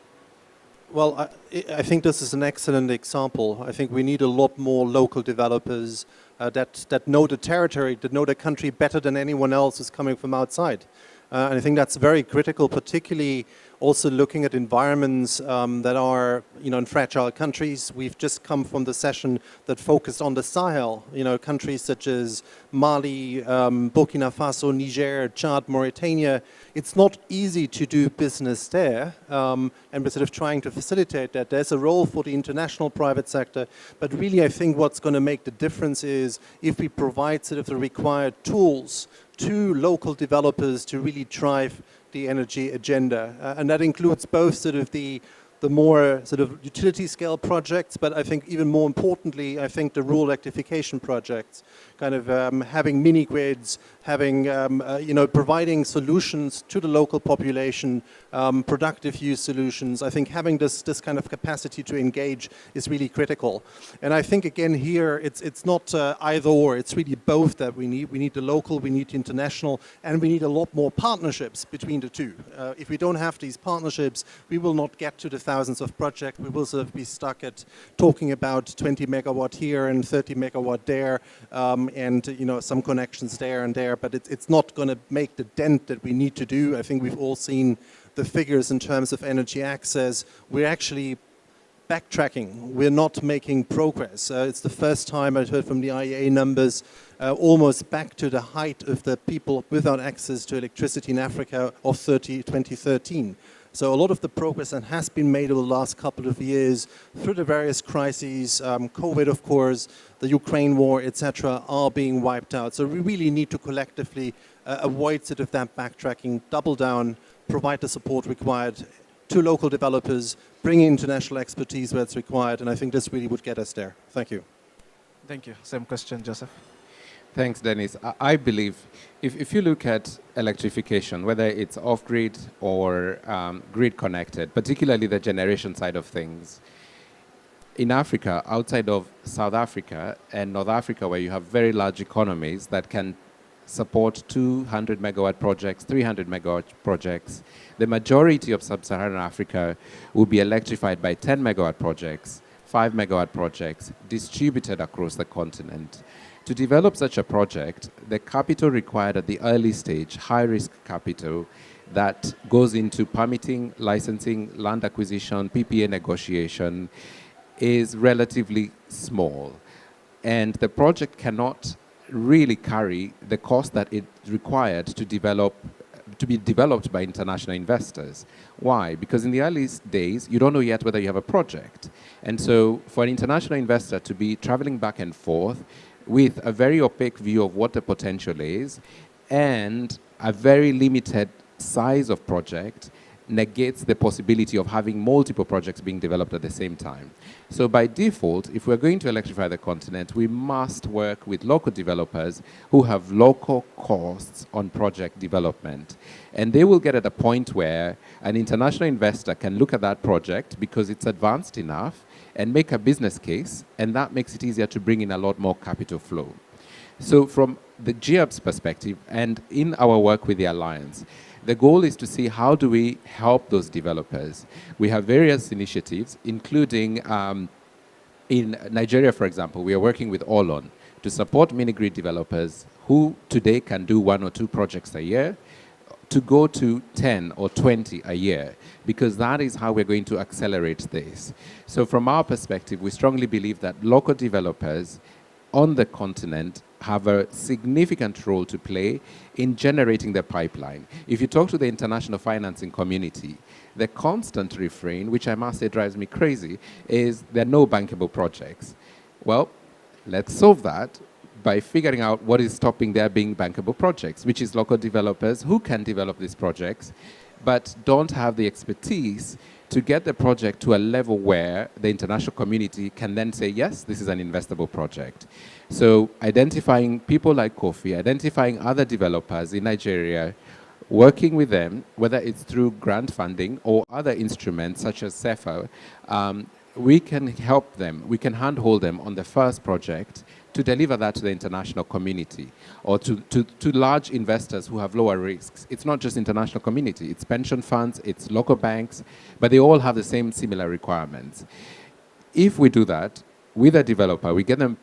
Well, I think this is an excellent example. I think we need a lot more local developers that know the territory, that know the country better than anyone else who's coming from outside. And I think that's very critical, particularly also looking at environments that are, in fragile countries. We've just come from the session that focused on the Sahel, countries such as Mali, Burkina Faso, Niger, Chad, Mauritania. It's not easy to do business there, and we're sort of trying to facilitate that. There's a role for the international private sector, but really I think what's going to make the difference is if we provide sort of the required tools to local developers to really drive the energy agenda. And that includes both sort of the the more sort of utility scale projects, but I think even more importantly, I think the rural electrification projects, kind of having mini grids, having, providing solutions to the local population, productive use solutions. I think having this kind of capacity to engage is really critical. And I think again here, it's not either or, it's really both that we need. We need the local, we need the international, and we need a lot more partnerships between the two. If we don't have these partnerships, we will not get to the thousands of projects. We will sort of be stuck at talking about 20 megawatt here and 30 megawatt there, and some connections there and there, but it's not going to make the dent that we need to do. I think we've all seen the figures in terms of energy access. We're actually backtracking. We're not making progress. It's the first time I've heard from the IEA numbers almost back to the height of the people without access to electricity in Africa of 2013. So a lot of the progress that has been made over the last couple of years through the various crises, COVID of course, the Ukraine war, etc., are being wiped out. So we really need to collectively avoid sort of that backtracking, double down, provide the support required to local developers, bring in international expertise where it's required, and I think this really would get us there. Thank you. Thank you. Same question, Joseph. Thanks, Dennis. I believe if you look at electrification, whether it's off-grid or grid-connected, particularly the generation side of things, in Africa, outside of South Africa and North Africa, where you have very large economies that can support 200 megawatt projects, 300 megawatt projects, the majority of sub-Saharan Africa will be electrified by 10 megawatt projects, 5 megawatt projects, distributed across the continent. To develop such a project, the capital required at the early stage, high-risk capital that goes into permitting, licensing, land acquisition, PPA negotiation, is relatively small. And the project cannot really carry the cost that it required to be developed by international investors. Why? Because in the early days, you don't know yet whether you have a project. And so for an international investor to be traveling back and forth with a very opaque view of what the potential is and a very limited size of project negates the possibility of having multiple projects being developed at the same time. So by default, if we're going to electrify the continent, we must work with local developers who have local costs on project development. And they will get at a point where an international investor can look at that project because it's advanced enough and make a business case, and that makes it easier to bring in a lot more capital flow. So from the GEAB's perspective, and in our work with the Alliance, the goal is to see how do we help those developers. We have various initiatives, including in Nigeria, for example, we are working with Olon to support mini-grid developers who today can do 1 or 2 projects a year, to go to 10 or 20 a year, because that is how we're going to accelerate this. So from our perspective, we strongly believe that local developers on the continent have a significant role to play in generating the pipeline. If you talk to the international financing community, the constant refrain, which I must say drives me crazy, is there are no bankable projects. Well, let's solve that by figuring out what is stopping there being bankable projects, which is local developers who can develop these projects, but don't have the expertise to get the project to a level where the international community can then say, yes, this is an investable project. So identifying people like Kofi, identifying other developers in Nigeria, working with them, whether it's through grant funding or other instruments such as CEFA, we can help them, we can handhold them on the first project to deliver that to the international community or to large investors who have lower risks. It's not just international community, it's pension funds, it's local banks, but they all have the same similar requirements. If we do that with a developer, we get them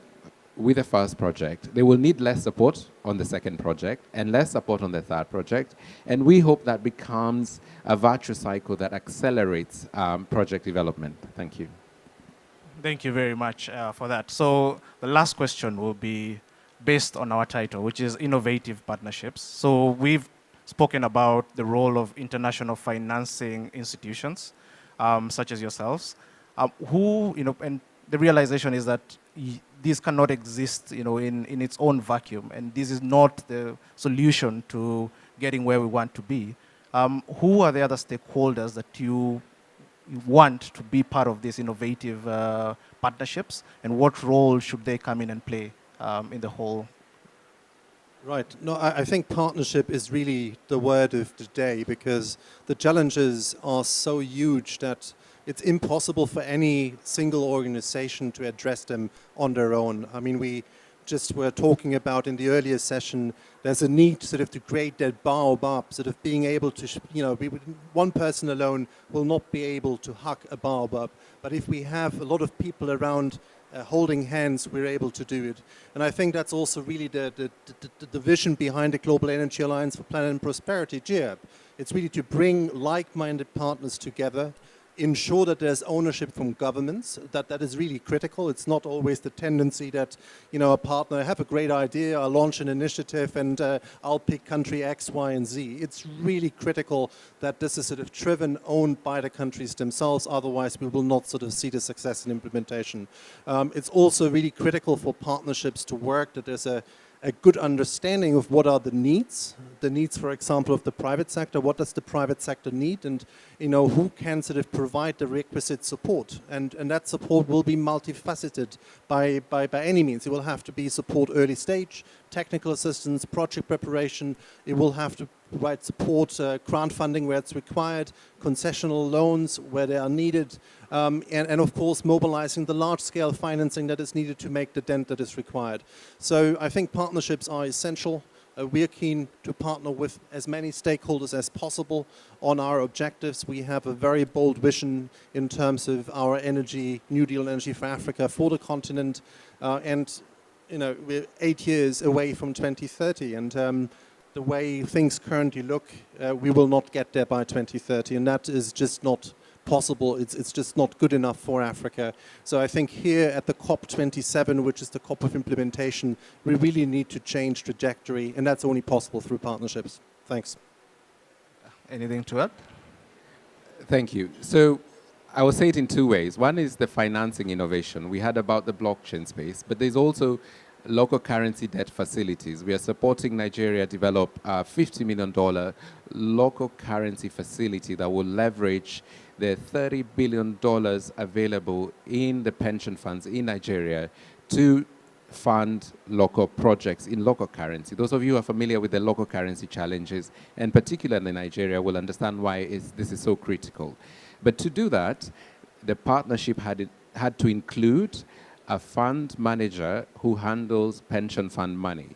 with the first project, they will need less support on the second project and less support on the third project. And we hope that becomes a virtuous cycle that accelerates project development. Thank you. Thank you very much for that. So the last question will be based on our title, which is Innovative Partnerships. So we've spoken about the role of international financing institutions, such as yourselves, and the realization is that this cannot exist, in its own vacuum, and this is not the solution to getting where we want to be. Who are the other stakeholders that you want to be part of these innovative partnerships, and what role should they come in and play in the whole? Right. No, I think partnership is really the word of the day, because the challenges are so huge that it's impossible for any single organization to address them on their own. I mean, we just were talking about in the earlier session, there's a need sort of to create that baobab, sort of being able to, one person alone will not be able to hug a baobab. But if we have a lot of people around holding hands, we're able to do it. And I think that's also really the vision behind the Global Energy Alliance for Planet and Prosperity, GEAP. It's really to bring like-minded partners together, ensure that there's ownership from governments, that is really critical. It's not always the tendency that, a partner, I have a great idea, I'll launch an initiative and I'll pick country X, Y, and Z. It's really critical that this is sort of driven, owned by the countries themselves, otherwise we will not sort of see the success in implementation. It's also really critical for partnerships to work, that there's a good understanding of what are the needs, for example, of the private sector. What does the private sector need, and who can sort of provide the requisite support, and that support will be multifaceted by any means. It will have to be support early stage, technical assistance, project preparation. It will have to provide support, grant funding where it's required, concessional loans where they are needed, and of course mobilizing the large-scale financing that is needed to make the dent that is required. So I think partnerships are essential. We are keen to partner with as many stakeholders as possible on our objectives. We have a very bold vision in terms of our energy, New Deal energy for Africa, for the continent, and we're 8 years away from 2030, and the way things currently look, we will not get there by 2030, and that is just not possible. It's just not good enough for Africa. So I think here at the COP27, which is the COP of implementation, we really need to change trajectory, and that's only possible through partnerships. Thanks. Anything to add? Thank you. So I will say it in two ways. One is the financing innovation. We had about the blockchain space, but there's also local currency debt facilities. We are supporting Nigeria develop a $50 million local currency facility that will leverage the $30 billion available in the pension funds in Nigeria to fund local projects in local currency. Those of you who are familiar with the local currency challenges, and particularly in Nigeria, will understand why this is so critical. But to do that, the partnership had to include a fund manager who handles pension fund money.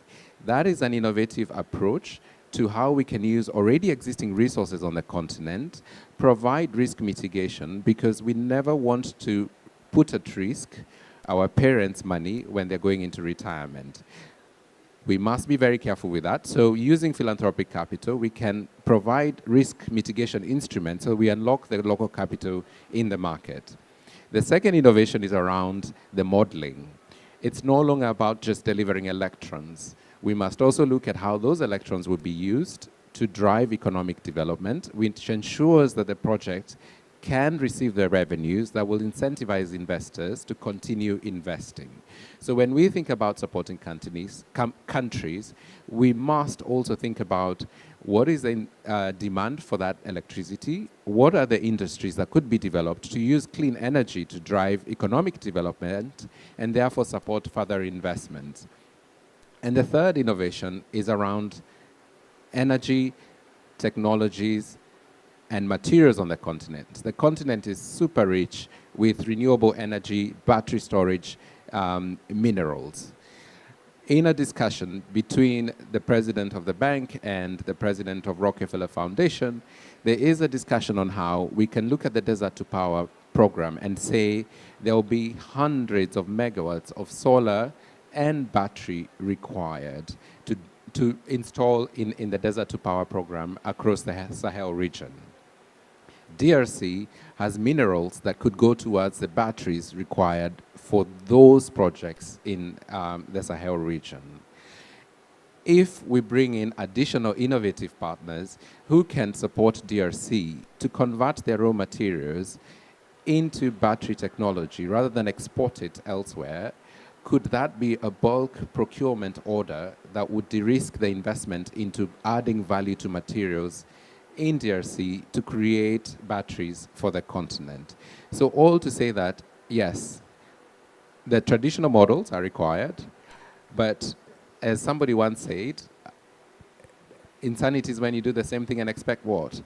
That is an innovative approach to how we can use already existing resources on the continent, provide risk mitigation, because we never want to put at risk our parents' money when they're going into retirement. We must be very careful with that. So using philanthropic capital, we can provide risk mitigation instruments so we unlock the local capital in the market. The second innovation is around the modeling. It's no longer about just delivering electrons. We must also look at how those electrons will be used to drive economic development, which ensures that the project can receive the revenues that will incentivize investors to continue investing. So when we think about supporting countries, we must also think about what is the demand for that electricity, what are the industries that could be developed to use clean energy to drive economic development and therefore support further investments. And the third innovation is around energy, technologies, and materials on the continent. The continent is super rich with renewable energy, battery storage, minerals. In a discussion between the president of the bank and the president of Rockefeller Foundation, there is a discussion on how we can look at the Desert to Power program and say there will be hundreds of megawatts of solar and battery required to install in the Desert to Power program across the Sahel region. DRC has minerals that could go towards the batteries required for those projects in the Sahel region. If we bring in additional innovative partners who can support DRC to convert their raw materials into battery technology rather than export it elsewhere, could that be a bulk procurement order that would de-risk the investment into adding value to materials in DRC to create batteries for the continent. So all to say that, yes, the traditional models are required, but as somebody once said, insanity is when you do the same thing and expect what?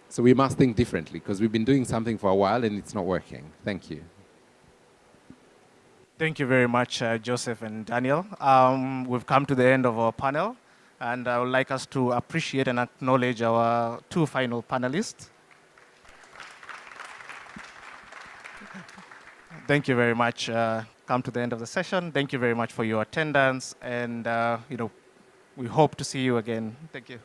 So we must think differently, because we've been doing something for a while and it's not working. Thank you. Thank you very much, Joseph and Daniel. We've come to the end of our panel, and I would like us to appreciate and acknowledge our two final panelists. Thank you very much. Come to the end of the session. Thank you very much for your attendance, and we hope to see you again. Thank you.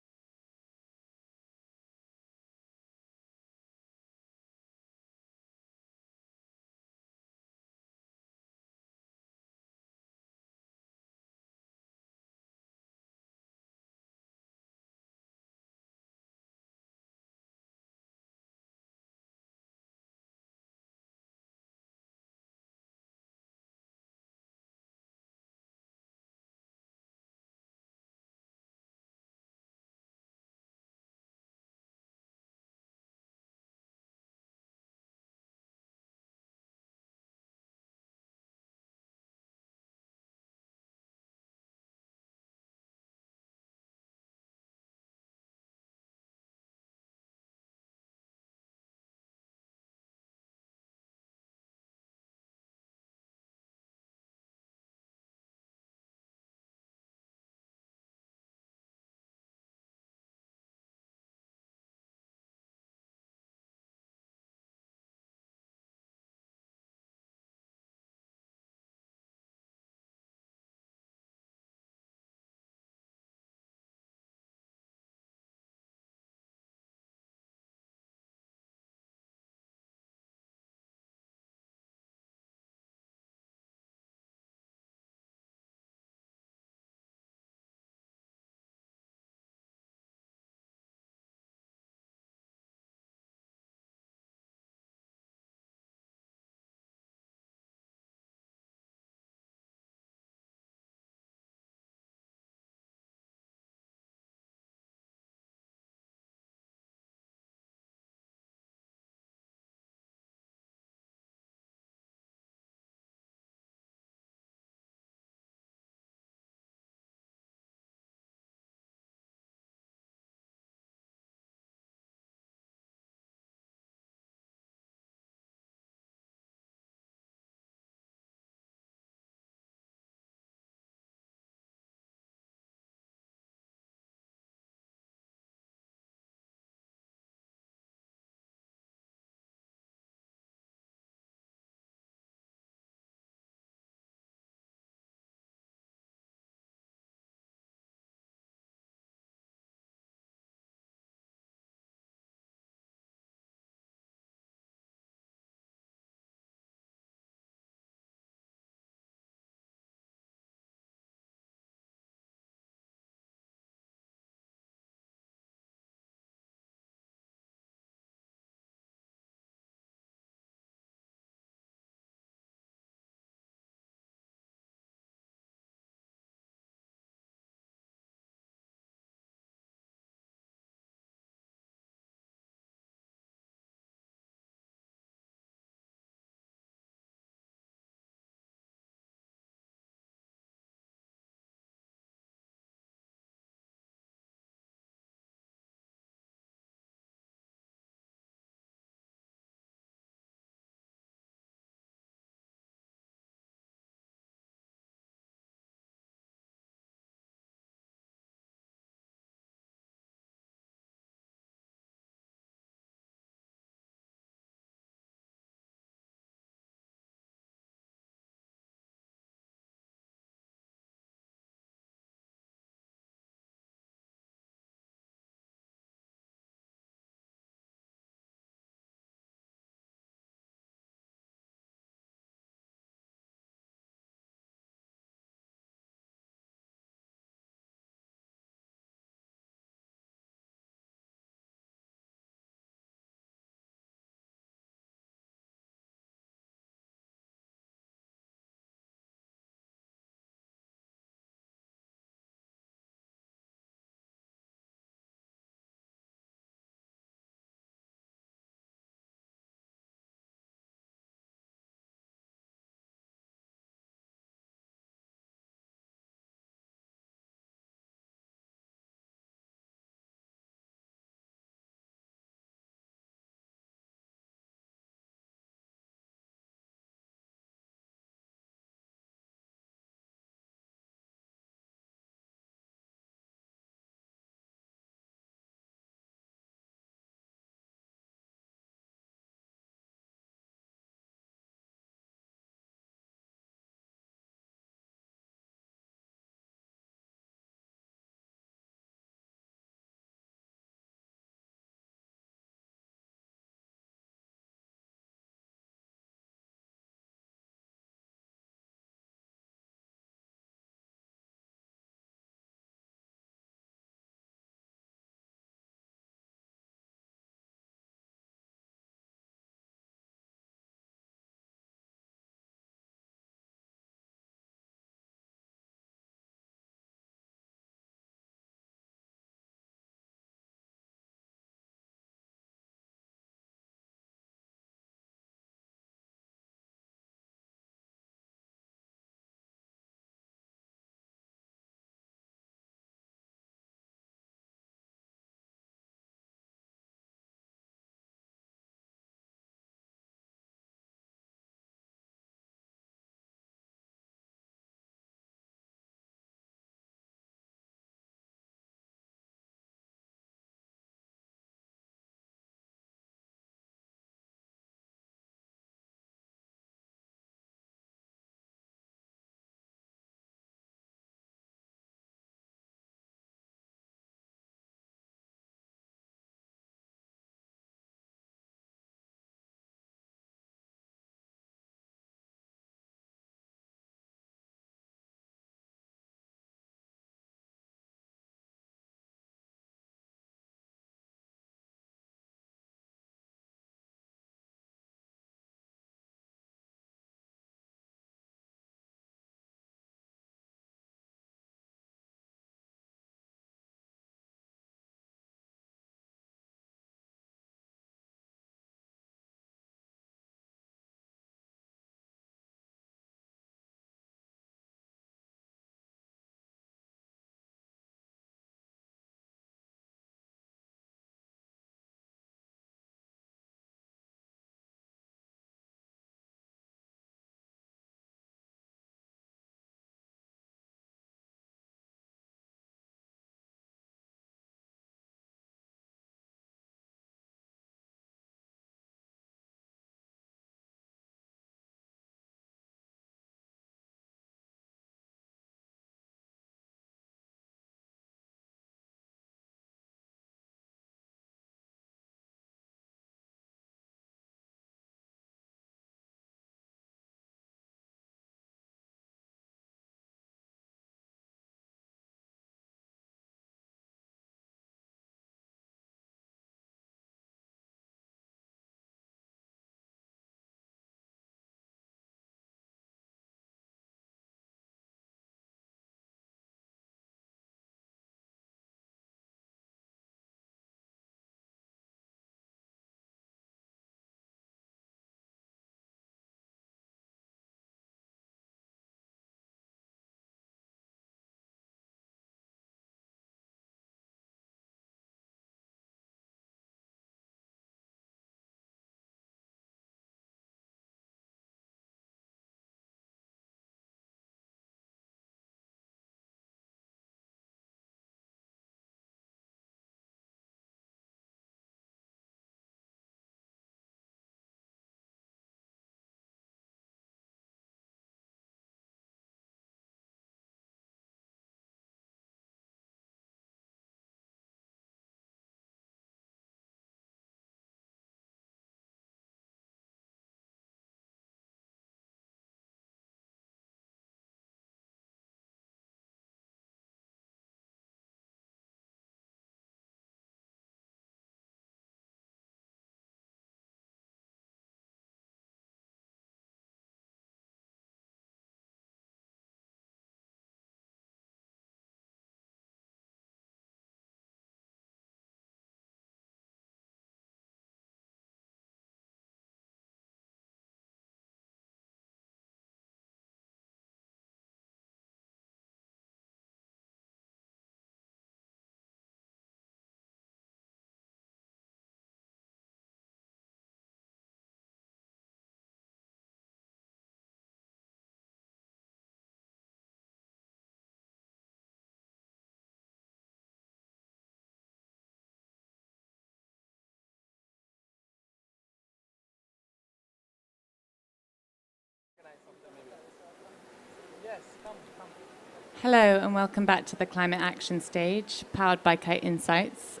Hello and welcome back to the Climate Action Stage, powered by Kite Insights.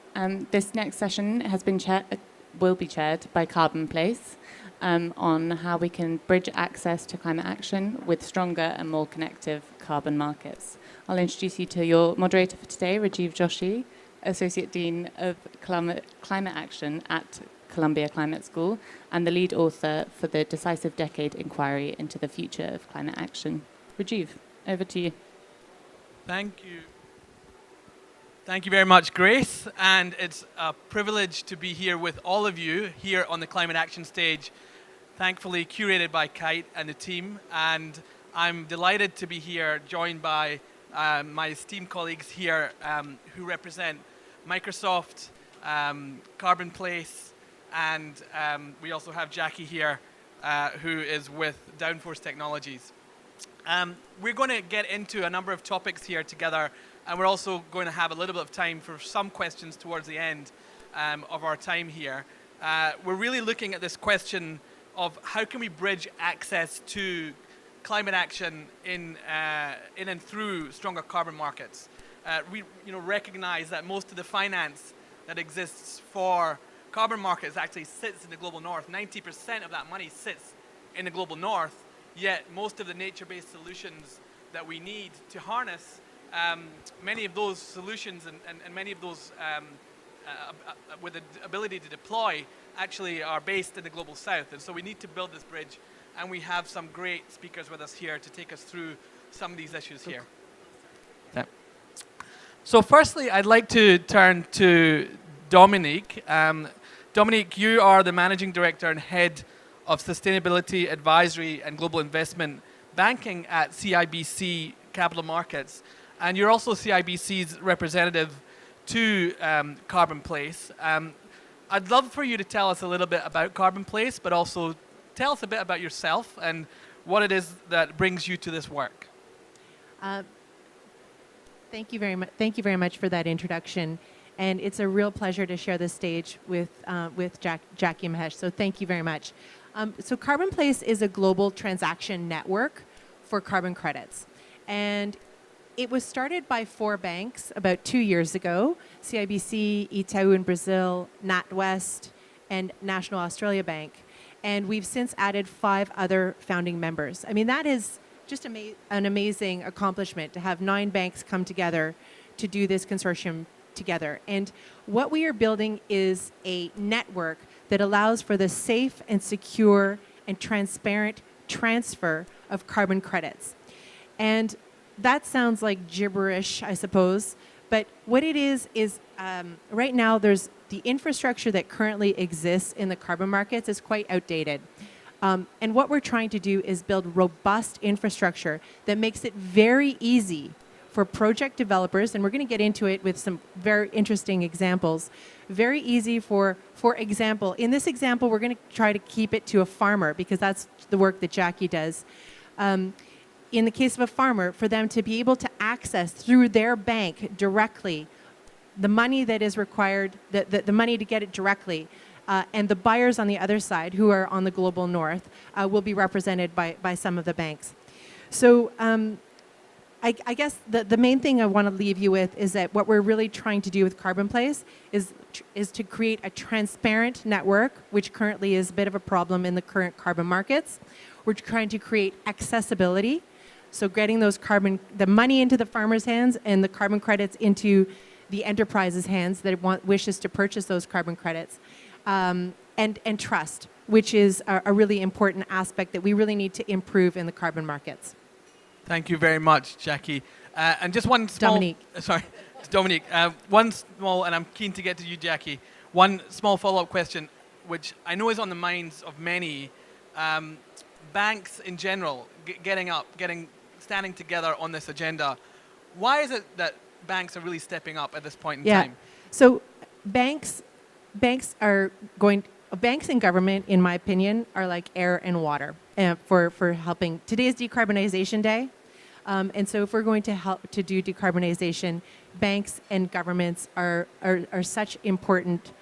This next session will be chaired by Carbon Place on how we can bridge access to climate action with stronger and more connective carbon markets. I'll introduce you to your moderator for today, Rajiv Joshi, Associate Dean of Climate Action at Columbia Climate School and the lead author for the Decisive Decade Inquiry into the Future of Climate Action. Rajiv, over to you. Thank you. Thank you very much, Grace. And it's a privilege to be here with all of you here on the Climate Action Stage, thankfully curated by Kite and the team. And I'm delighted to be here, joined by my esteemed colleagues here who represent Microsoft, Carbon Place, and we also have Jackie here, who is with Downforce Technologies. We're going to get into a number of topics here together, and we're also going to have a little bit of time for some questions towards the end of our time here. We're really looking at this question of how can we bridge access to climate action in and through stronger carbon markets. We recognize that most of the finance that exists for carbon markets actually sits in the global north. 90% of that money sits in the global north. Yet most of the nature-based solutions that we need to harness, many of those solutions and many of those with the ability to deploy actually are based in the global south. And so we need to build this bridge. And we have some great speakers with us here to take us through some of these issues here. Yeah. So firstly, I'd like to turn to Dominique. Dominique, you are the Managing Director and Head of Sustainability Advisory and Global Investment Banking at CIBC Capital Markets. And you're also CIBC's representative to Carbon Place. I'd love for you to tell us a little bit about Carbon Place, but also tell us a bit about yourself and what it is that brings you to this work. Thank you very much. Thank you very much for that introduction. And it's a real pleasure to share this stage with Jackie and Mahesh. So thank you very much. So Carbon Place is a global transaction network for carbon credits. And it was started by 4 banks about 2 years ago, CIBC, Itaú in Brazil, NatWest, and National Australia Bank. And we've since added 5 other founding members. I mean, that is just an amazing accomplishment to have 9 banks come together to do this consortium together. And what we are building is a network that allows for the safe and secure and transparent transfer of carbon credits. And that sounds like gibberish, I suppose, but what it is right now there's the infrastructure that currently exists in the carbon markets is quite outdated. And what we're trying to do is build robust infrastructure that makes it very easy for project developers, and we're going to get into it with some very interesting examples. Very easy for example, in this example, we're going to try to keep it to a farmer because that's the work that Jackie does. In the case of a farmer, for them to be able to access through their bank directly the money that is required, the money to get it directly, and the buyers on the other side, who are on the global north, will be represented by some of the banks. So I guess the main thing I want to leave you with is that what we're really trying to do with Carbon Place is to create a transparent network, which currently is a bit of a problem in the current carbon markets. We're trying to create accessibility, so getting the money into the farmer's hands and the carbon credits into the enterprise's hands that wishes to purchase those carbon credits, and trust, which is a really important aspect that we really need to improve in the carbon markets. Thank you very much, Jackie. And just one small... Dominique. Sorry, Dominique. One small, and I'm keen to get to you, Jackie. One small follow-up question, which I know is on the minds of many. Banks in general, standing together on this agenda. Why is it that banks are really stepping up at this point in time? So banks and government, in my opinion, are like air and water for helping. Today is Decarbonization Day. And so if we're going to help to do decarbonization, banks and governments are such important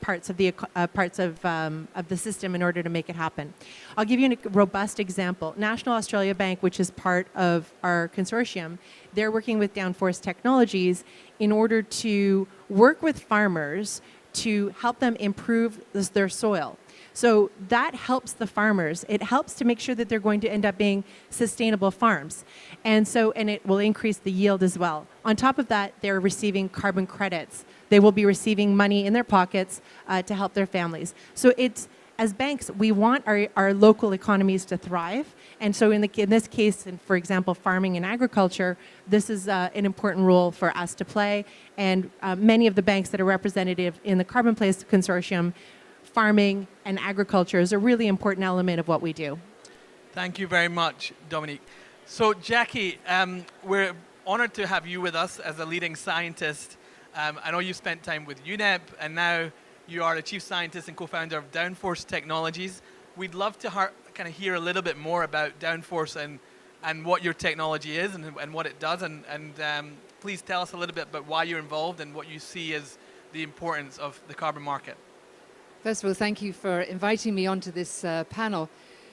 parts of the system in order to make it happen. I'll give you a robust example. National Australia Bank, which is part of our consortium, they're working with Downforce Technologies in order to work with farmers to help them improve their soil. So that helps the farmers. It helps to make sure that they're going to end up being sustainable farms. And it will increase the yield as well. On top of that, they're receiving carbon credits. They will be receiving money in their pockets to help their families. So as banks, we want our local economies to thrive. And so in this case, for example, farming and agriculture, this is an important role for us to play. And many of the banks that are representative in the Carbon Place Consortium, farming and agriculture is a really important element of what we do. Thank you very much, Dominique. So Jackie, we're honored to have you with us as a leading scientist. I know you spent time with UNEP, and now you are the chief scientist and co-founder of Downforce Technologies. We'd love to kind of hear a little bit more about Downforce and what your technology is and what it does. And please tell us a little bit about why you're involved and what you see as the importance of the carbon market. First of all, thank you for inviting me onto this panel.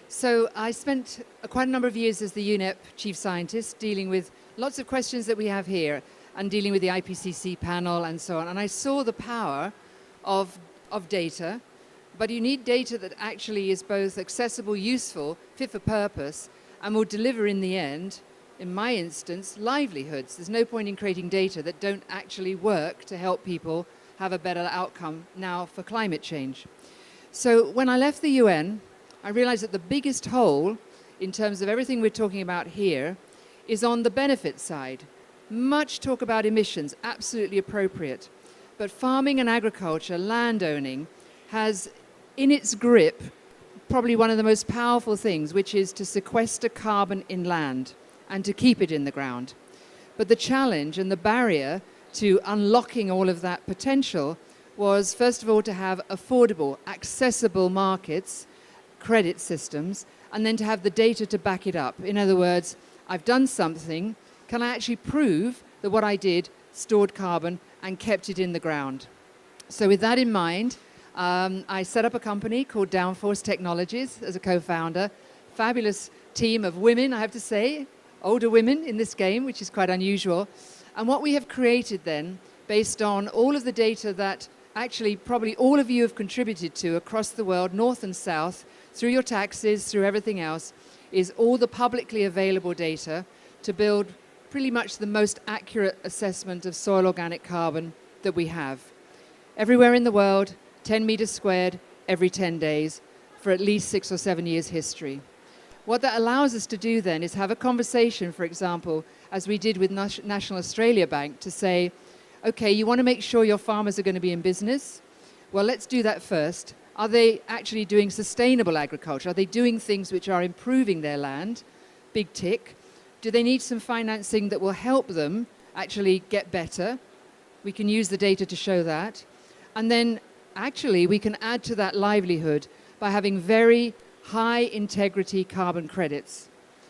So I spent quite a number of years as the UNEP chief scientist dealing with lots of questions that we have here and dealing with the IPCC panel and so on. And I saw the power of data, but you need data that actually is both accessible, useful, fit for purpose, and will deliver in the end, in my instance, livelihoods. There's no point in creating data that don't actually work to help people have a better outcome now for climate change. So when I left the UN, I realized that the biggest hole in terms of everything we're talking about here is on the benefit side. Much talk about emissions, absolutely appropriate. But farming and agriculture, land owning, has in its grip probably one of the most powerful things, which is to sequester carbon in land and to keep it in the ground. But the challenge and the barrier to unlocking all of that potential was, first of all, to have affordable, accessible markets, credit systems, and then to have the data to back it up. In other words, I've done something, can I actually prove that what I did stored carbon and kept it in the ground? So with that in mind, I set up a company called Downforce Technologies as a co-founder. Fabulous team of women, I have to say, older women in this game, which is quite unusual. And what we have created then, based on all of the data that actually probably all of you have contributed to across the world, north and south, through your taxes, through everything else, is all the publicly available data to build pretty much the most accurate assessment of soil organic carbon that we have. Everywhere in the world, 10 meters squared every 10 days for at least 6 or 7 years history. What that allows us to do then is have a conversation, for example, as we did with National Australia Bank, to say, okay, you want to make sure your farmers are going to be in business? Well, let's do that first. Are they actually doing sustainable agriculture? Are they doing things which are improving their land? Big tick. Do they need some financing that will help them actually get better? We can use the data to show that. And then actually we can add to that livelihood by having very high integrity carbon credits.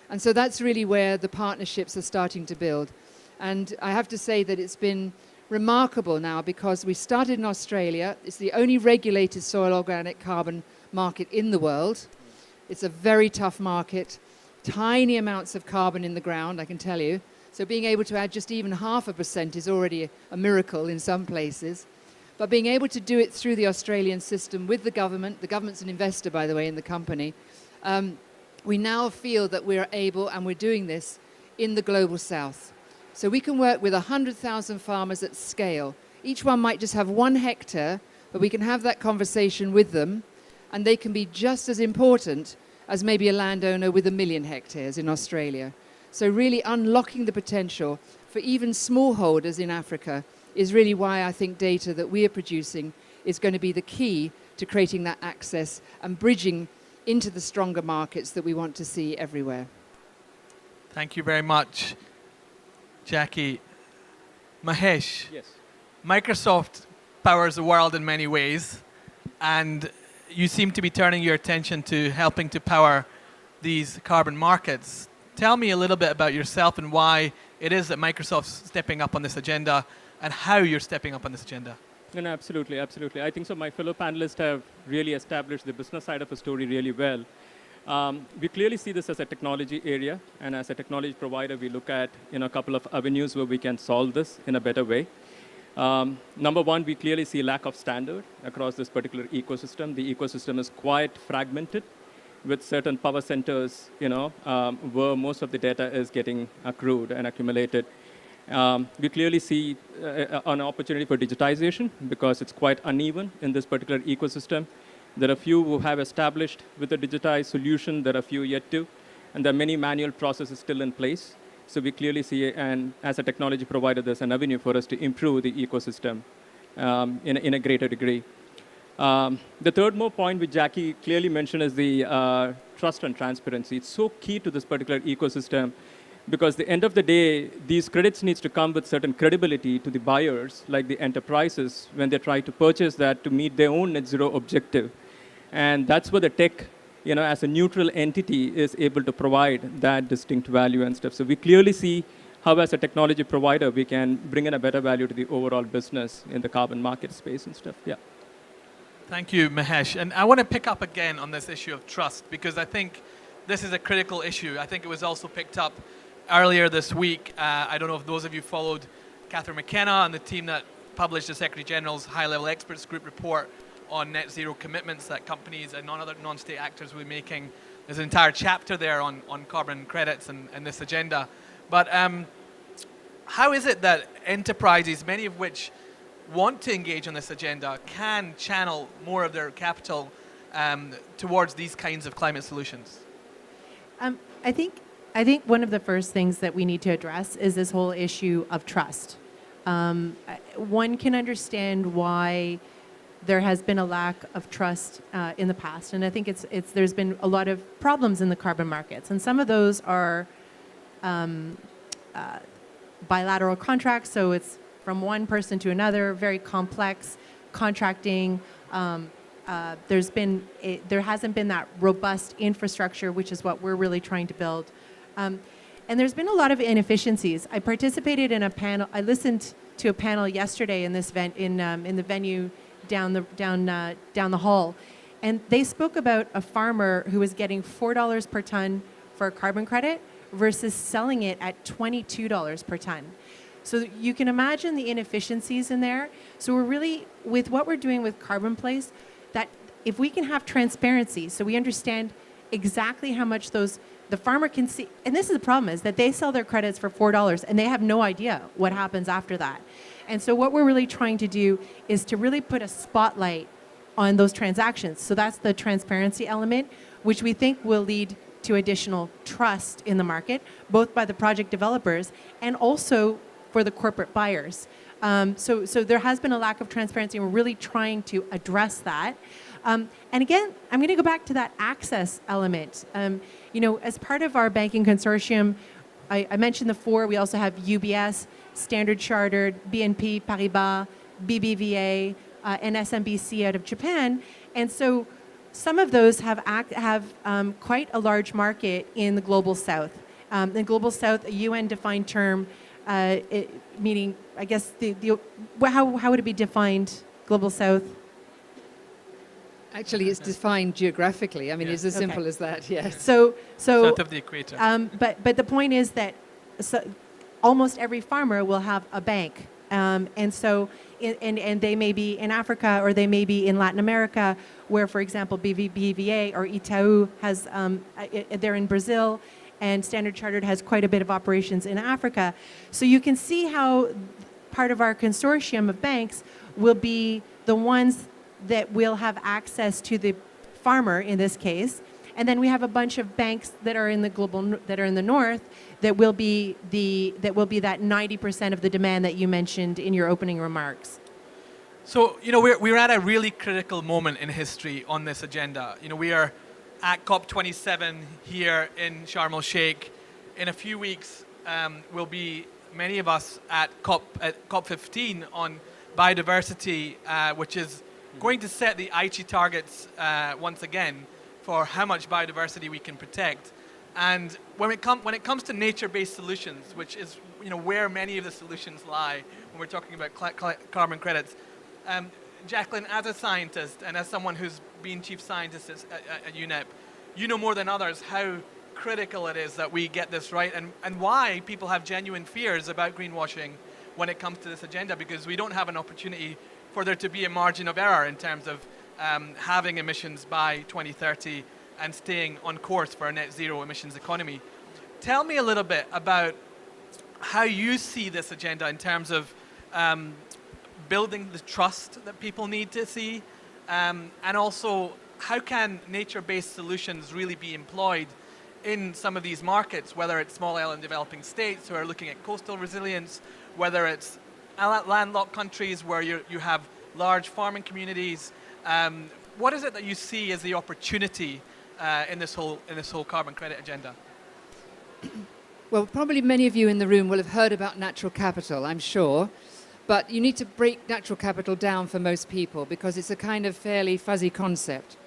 And so that's really where the partnerships are starting to build. And I have to say that it's been remarkable now because we started in Australia. It's the only regulated soil organic carbon market in the world. It's a very tough market, tiny amounts of carbon in the ground, I can tell you. So being able to add just even 0.5% is already a miracle in some places. But being able to do it through the Australian system with the government's an investor, by the way, in the company, we now feel that we're able, and we're doing this in the global south. So we can work with 100,000 farmers at scale. Each one might just have 1 hectare, but we can have that conversation with them, and they can be just as important as maybe a landowner with 1 million hectares in Australia. So really unlocking the potential for even smallholders in Africa is really why I think data that we are producing is going to be the key to creating that access and bridging into the stronger markets that we want to see everywhere. Thank you very much, Jackie. Mahesh, yes. Microsoft powers the world in many ways, and you seem to be turning your attention to helping to power these carbon markets. Tell me a little bit about yourself and why it is that Microsoft's stepping up on this agenda and how you're stepping up on this agenda. No, absolutely, absolutely. I think so. My fellow panelists have really established the business side of a story really well. We clearly see this as a technology area, and as a technology provider, we look at a couple of avenues where we can solve this in a better way. Number one, we clearly see lack of standard across this particular ecosystem. The ecosystem is quite fragmented, with certain power centers, where most of the data is getting accrued and accumulated. We clearly see an opportunity for digitization because it's quite uneven in this particular ecosystem. There are few who have established with a digitized solution. There are few yet to. And there are many manual processes still in place. So we clearly see, and as a technology provider, there's an avenue for us to improve the ecosystem in a greater degree. The third more point which Jackie clearly mentioned is the trust and transparency. It's so key to this particular ecosystem because at the end of the day, these credits needs to come with certain credibility to the buyers, like the enterprises, when they try to purchase that to meet their own net zero objective. And that's where the tech, as a neutral entity, is able to provide that distinct value and stuff. So we clearly see how, as a technology provider, we can bring in a better value to the overall business in the carbon market space and stuff. Yeah. Thank you, Mahesh. And I want to pick up again on this issue of trust because I think this is a critical issue. I think it was also picked up earlier this week. I don't know if those of you followed Catherine McKenna and the team that published the Secretary General's high-level experts group report on net zero commitments that companies and other non-state actors will be making. There's an entire chapter there on carbon credits and this agenda. But how is it that enterprises, many of which want to engage on this agenda, can channel more of their capital towards these kinds of climate solutions? I think one of the first things that we need to address is this whole issue of trust. One can understand why there has been a lack of trust in the past, and I think there's been a lot of problems in the carbon markets, and some of those are bilateral contracts, so it's from one person to another, very complex contracting. There hasn't been that robust infrastructure, which is what we're really trying to build. And there's been a lot of inefficiencies. I participated in a panel. I listened to a panel yesterday in this in the venue down the hall, and they spoke about a farmer who was getting $4 per ton for a carbon credit versus selling it at $22 per ton. So you can imagine the inefficiencies in there. So we're really, with what we're doing with Carbon Place, that if we can have transparency, so we understand exactly how much the farmer can see, and this is the problem, is that they sell their credits for $4 and they have no idea what happens after that. And so what we're really trying to do is to really put a spotlight on those transactions. So that's the transparency element, which we think will lead to additional trust in the market, both by the project developers and also for the corporate buyers. So there has been a lack of transparency, and we're really trying to address that. And again, I'm going to go back to that access element. As part of our banking consortium, I mentioned the four. We also have UBS, Standard Chartered, BNP Paribas, BBVA, and SMBC out of Japan. And so some of those have quite a large market in the Global South. The Global South, a UN-defined term, meaning, I guess, how would it be defined, Global South? Actually, it's defined geographically. I mean, it's as simple as that, yes. So south of the equator. But the point is that almost every farmer will have a bank. And they may be in Africa, or they may be in Latin America, where, for example, BBVA or Itaú has, they're in Brazil, and Standard Chartered has quite a bit of operations in Africa. So you can see how part of our consortium of banks will be the ones that will have access to the farmer in this case. And then we have a bunch of banks that are in the north that will be that 90% of the demand that you mentioned in your opening remarks. So, we're at a really critical moment in history on this agenda. We are at COP27 here in Sharm el-Sheikh. In a few weeks, we'll be, many of us, at COP15 on biodiversity, which is going to set the Aichi targets once again for how much biodiversity we can protect. And when it comes to nature-based solutions, which is where many of the solutions lie when we're talking about carbon credits, Jacqueline, as a scientist and as someone who's been chief scientist at UNEP, you know more than others how critical it is that we get this right, and why people have genuine fears about greenwashing when it comes to this agenda, because we don't have an opportunity for there to be a margin of error in terms of having emissions by 2030 and staying on course for a net zero emissions economy. Tell me a little bit about how you see this agenda in terms of building the trust that people need to see, and also how can nature-based solutions really be employed in some of these markets, whether it's small island developing states who are looking at coastal resilience, whether it's landlocked countries where you have large farming communities. What is it that you see as the opportunity in this whole carbon credit agenda? Well, probably many of you in the room will have heard about natural capital, I'm sure. But you need to break natural capital down for most people because it's a kind of fairly fuzzy concept.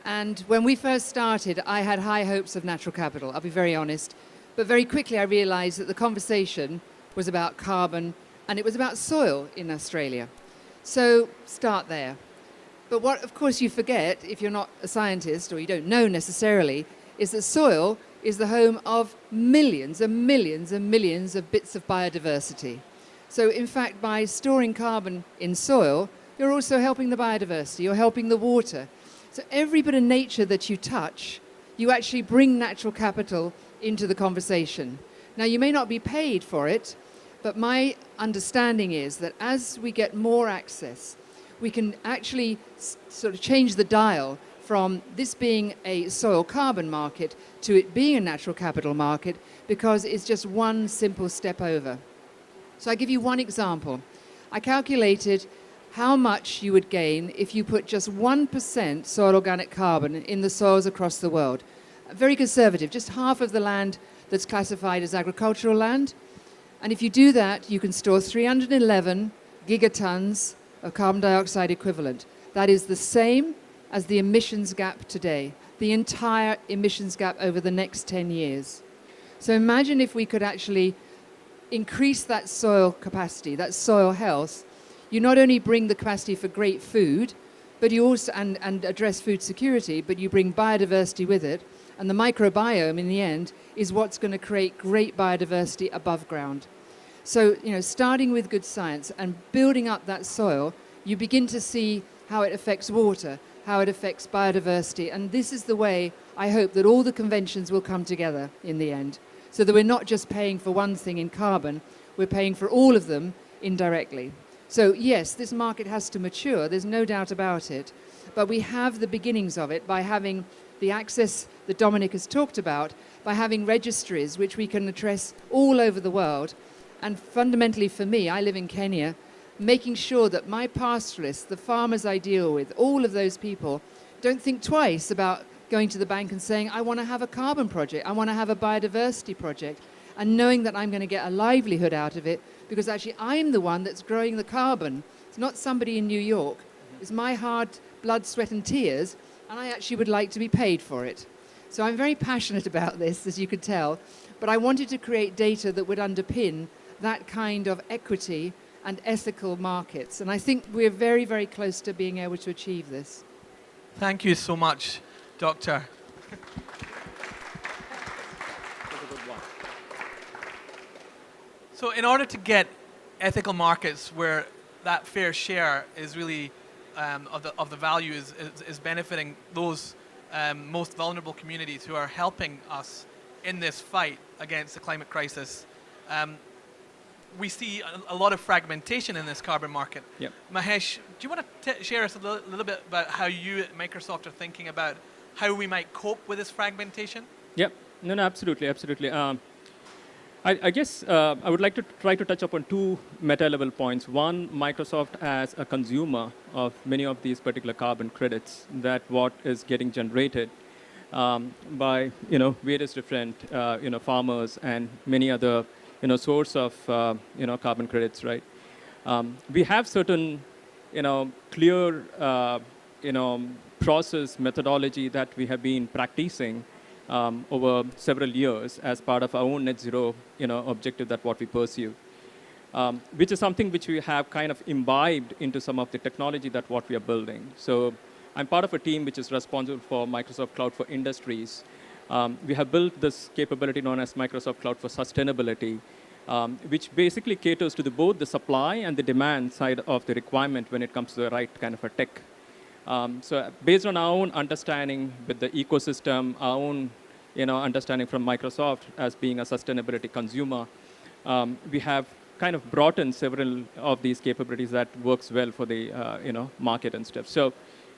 And when we first started, I had high hopes of natural capital, I'll be very honest. But very quickly I realized that the conversation was about carbon and it was about soil in Australia. So start there. But what, of course, you forget, if you're not a scientist or you don't know necessarily, is that soil is the home of millions and millions and millions of bits of biodiversity. So, in fact, by storing carbon in soil, you're also helping the biodiversity, you're helping the water. So every bit of nature that you touch, you actually bring natural capital into the conversation. Now, you may not be paid for it, but my understanding is that as we get more access, we can actually sort of change the dial from this being a soil carbon market to it being a natural capital market, because it's just one simple step over. So I give you one example. I calculated how much you would gain if you put just 1% soil organic carbon in the soils across the world. Very conservative, just half of the land that's classified as agricultural land. And if you do that, you can store 311 gigatons of carbon dioxide equivalent. That is the same as the emissions gap today, the entire emissions gap over the next 10 years. So imagine if we could actually increase that soil capacity, that soil health. You not only bring the capacity for great food, but you also, and address food security, but you bring biodiversity with it. And the microbiome, in the end, is what's going to create great biodiversity above ground. So, starting with good science and building up that soil, you begin to see how it affects water, how it affects biodiversity. And this is the way I hope that all the conventions will come together in the end. So that we're not just paying for one thing in carbon, we're paying for all of them indirectly. So yes, this market has to mature, there's no doubt about it. But we have the beginnings of it by having the access that Dominic has talked about, by having registries which we can address all over the world. And fundamentally for me, I live in Kenya, making sure that my pastoralists, the farmers I deal with, all of those people, don't think twice about going to the bank and saying, I want to have a carbon project, I want to have a biodiversity project, and knowing that I'm going to get a livelihood out of it, because actually I'm the one that's growing the carbon. It's not somebody in New York. It's my hard blood, sweat and tears, and I actually would like to be paid for it. So I'm very passionate about this, as you could tell, but I wanted to create data that would underpin that kind of equity and ethical markets. And I think we're very, very close to being able to achieve this. Thank you so much, Doctor. So in order to get ethical markets where that fair share is really of the value is benefiting those most vulnerable communities who are helping us in this fight against the climate crisis, we see a lot of fragmentation in this carbon market. Yep. Mahesh, do you want to share us a little bit about how you at Microsoft are thinking about how we might cope with this fragmentation? Yep. No, absolutely, absolutely. I guess I would like to try to touch upon two meta-level points. One, Microsoft as a consumer of many of these particular carbon credits, that what is getting generated by various different farmers and many other source of carbon credits, right? We have certain clear process methodology that we have been practicing over several years as part of our own net zero objective that what we pursue. which is something which we have kind of imbibed into some of the technology that what we are building. So I'm part of a team which is responsible for Microsoft Cloud for Industries. We have built this capability known as Microsoft Cloud for Sustainability, which basically caters to both the supply and the demand side of the requirement when it comes to the right kind of a tech. So based on our own understanding with the ecosystem, our own understanding from Microsoft as being a sustainability consumer, we have kind of brought in several of these capabilities that works well for the market and stuff. So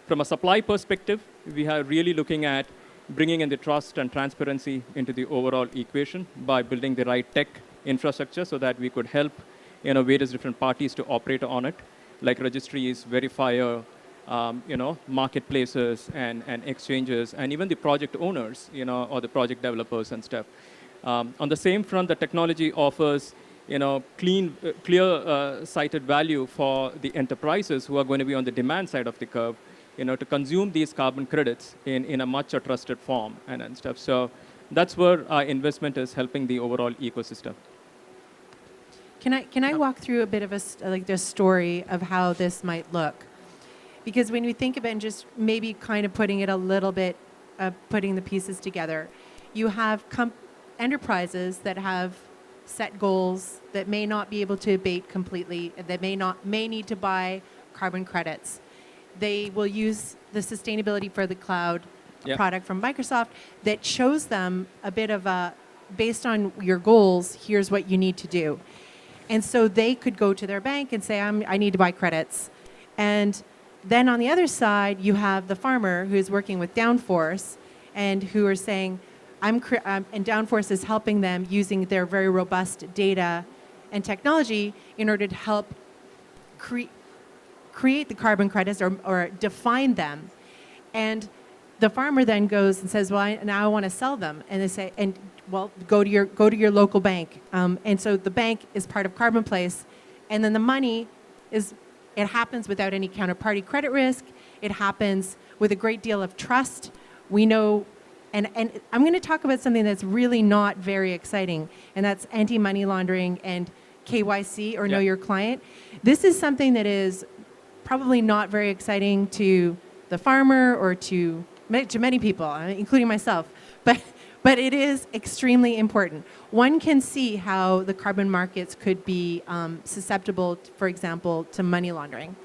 from a supply perspective, we are really looking at bringing in the trust and transparency into the overall equation by building the right tech infrastructure so that we could help various different parties to operate on it, like registries, verifier, marketplaces and exchanges, and even the project owners, or the project developers and stuff. On the same front, the technology offers clear sighted value for the enterprises who are going to be on the demand side of the curve, to consume these carbon credits in a much trusted form and stuff. So that's where our investment is helping the overall ecosystem. Can I walk through a bit of the story of how this might look? Because when we think about and just maybe kind of putting it a little bit, putting the pieces together, you have enterprises that have set goals that may not be able to abate completely, that may need to buy carbon credits. They will use the Sustainability for the Cloud product from Microsoft that shows them a bit of a, based on your goals, here's what you need to do. And so they could go to their bank and say, I need to buy credits. And then on the other side, you have the farmer who's working with Downforce and who are saying, and Downforce is helping them using their very robust data and technology in order to help create the carbon credits or define them. And the farmer then goes and says, well, now I want to sell them. And they say, well, go to your local bank. And so the bank is part of Carbon Place. And then the money it happens without any counterparty credit risk. It happens with a great deal of trust. We know, and I'm going to talk about something that's really not very exciting, and that's anti-money laundering and KYC, or Know Your Client. This is something that is probably not very exciting to the farmer or to many people, including myself, but it is extremely important. One can see how the carbon markets could be susceptible, for example, to money laundering.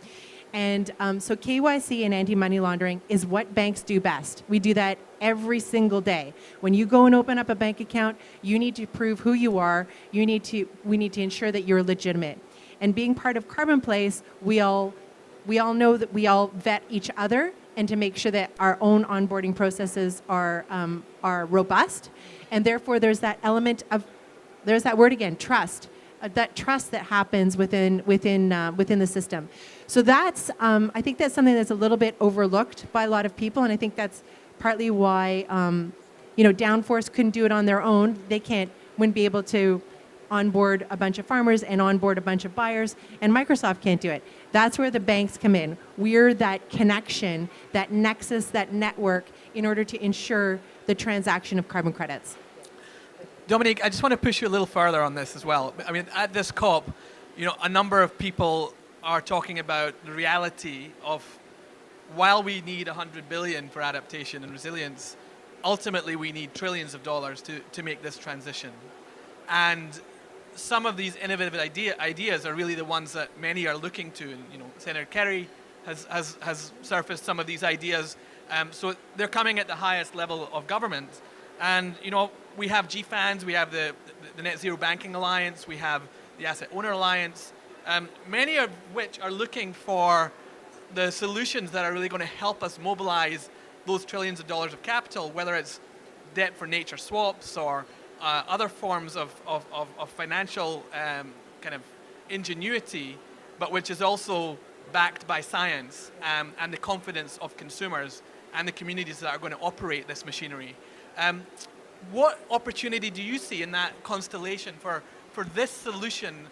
And so KYC and anti-money laundering is what banks do best. We do that every single day. When you go and open up a bank account, you need to prove who you are. We need to ensure that you're legitimate. And being part of Carbon Place, we all know that we all vet each other, and to make sure that our own onboarding processes are robust. And therefore, there's that element of, there's that word again, trust. That trust that happens within the system. So that's, I think that's something that's a little bit overlooked by a lot of people, and I think that's partly why, Downforce couldn't do it on their own. They wouldn't be able to onboard a bunch of farmers and onboard a bunch of buyers, and Microsoft can't do it. That's where the banks come in. We're that connection, that nexus, that network, in order to ensure the transaction of carbon credits. Dominique, I just want to push you a little further on this as well. I mean, at this COP, a number of people are talking about the reality of, while we need 100 billion for adaptation and resilience, ultimately we need trillions of dollars to make this transition. And some of these innovative ideas are really the ones that many are looking to. And Senator Kerry has surfaced some of these ideas. So they're coming at the highest level of government. And we have GFANZ, we have the Net Zero Banking Alliance, we have the Asset Owner Alliance, many of which are looking for the solutions that are really going to help us mobilize those trillions of dollars of capital, whether it's debt for nature swaps or other forms of financial kind of ingenuity, but which is also backed by science and the confidence of consumers and the communities that are going to operate this machinery. What opportunity do you see in that constellation for this solution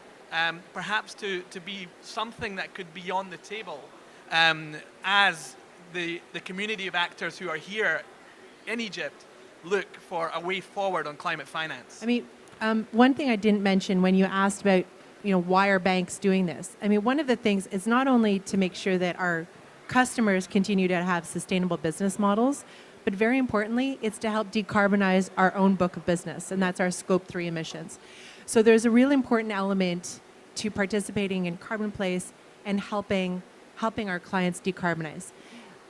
perhaps to be something that could be on the table as the community of actors who are here in Egypt look for a way forward on climate finance? I mean, one thing I didn't mention when you asked about why are banks doing this? I mean, one of the things is not only to make sure that our customers continue to have sustainable business models, but very importantly, it's to help decarbonize our own book of business, and that's our Scope 3 emissions. So there's a really important element to participating in Carbon Place and helping our clients decarbonize.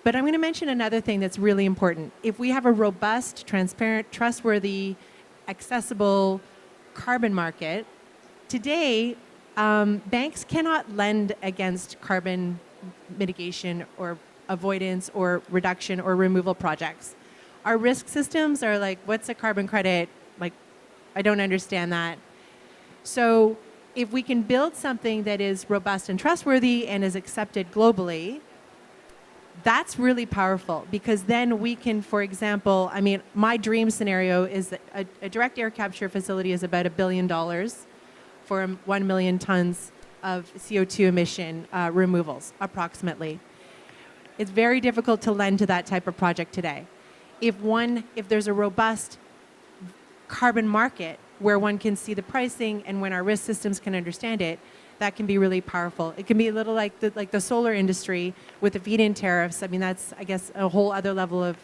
But I'm going to mention another thing that's really important. If we have a robust, transparent, trustworthy, accessible carbon market, today, banks cannot lend against carbon mitigation or avoidance or reduction or removal projects. Our risk systems are like, what's a carbon credit? Like, I don't understand that. So if we can build something that is robust and trustworthy and is accepted globally, that's really powerful, because then we can, for example, I mean, my dream scenario is that a direct air capture facility is about $1 billion for 1 million tons of CO2 emission removals, approximately. It's very difficult to lend to that type of project today. If there's a robust carbon market where one can see the pricing and when our risk systems can understand it, that can be really powerful. It can be a little like the solar industry with the feed-in tariffs. I mean, that's, I guess, a whole other level of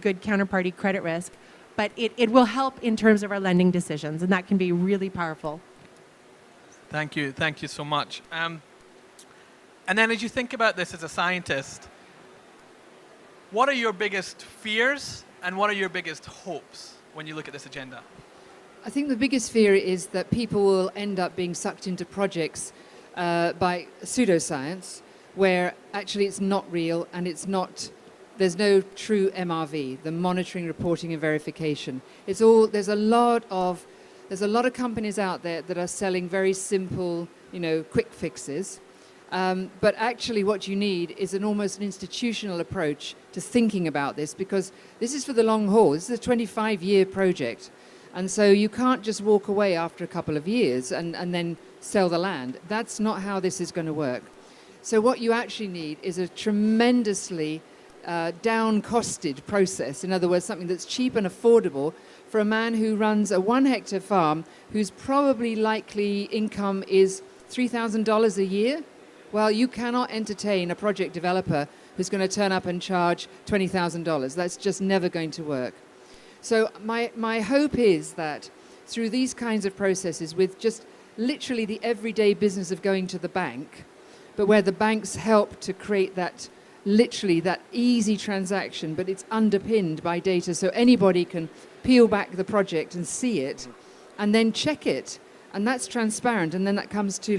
good counterparty credit risk. But it will help in terms of our lending decisions, and that can be really powerful. Thank you so much. And then as you think about this as a scientist, what are your biggest fears and what are your biggest hopes when you look at this agenda? I think the biggest fear is that people will end up being sucked into projects by pseudoscience, where actually it's not real and there's no true MRV, the monitoring, reporting and verification. There's a lot of companies out there that are selling very simple, quick fixes. But actually what you need is almost an institutional approach to thinking about this, because this is for the long haul. This is a 25-year project. And so you can't just walk away after a couple of years and then sell the land. That's not how this is going to work. So what you actually need is a tremendously down-costed process. In other words, something that's cheap and affordable for a man who runs a 1-hectare farm whose probably likely income is $3,000 a year. Well, you cannot entertain a project developer who's going to turn up and charge $20,000. That's just never going to work. So my hope is that through these kinds of processes, with just literally the everyday business of going to the bank, but where the banks help to create that easy transaction, but it's underpinned by data, so anybody can peel back the project and see it and then check it. And that's transparent, and then that comes to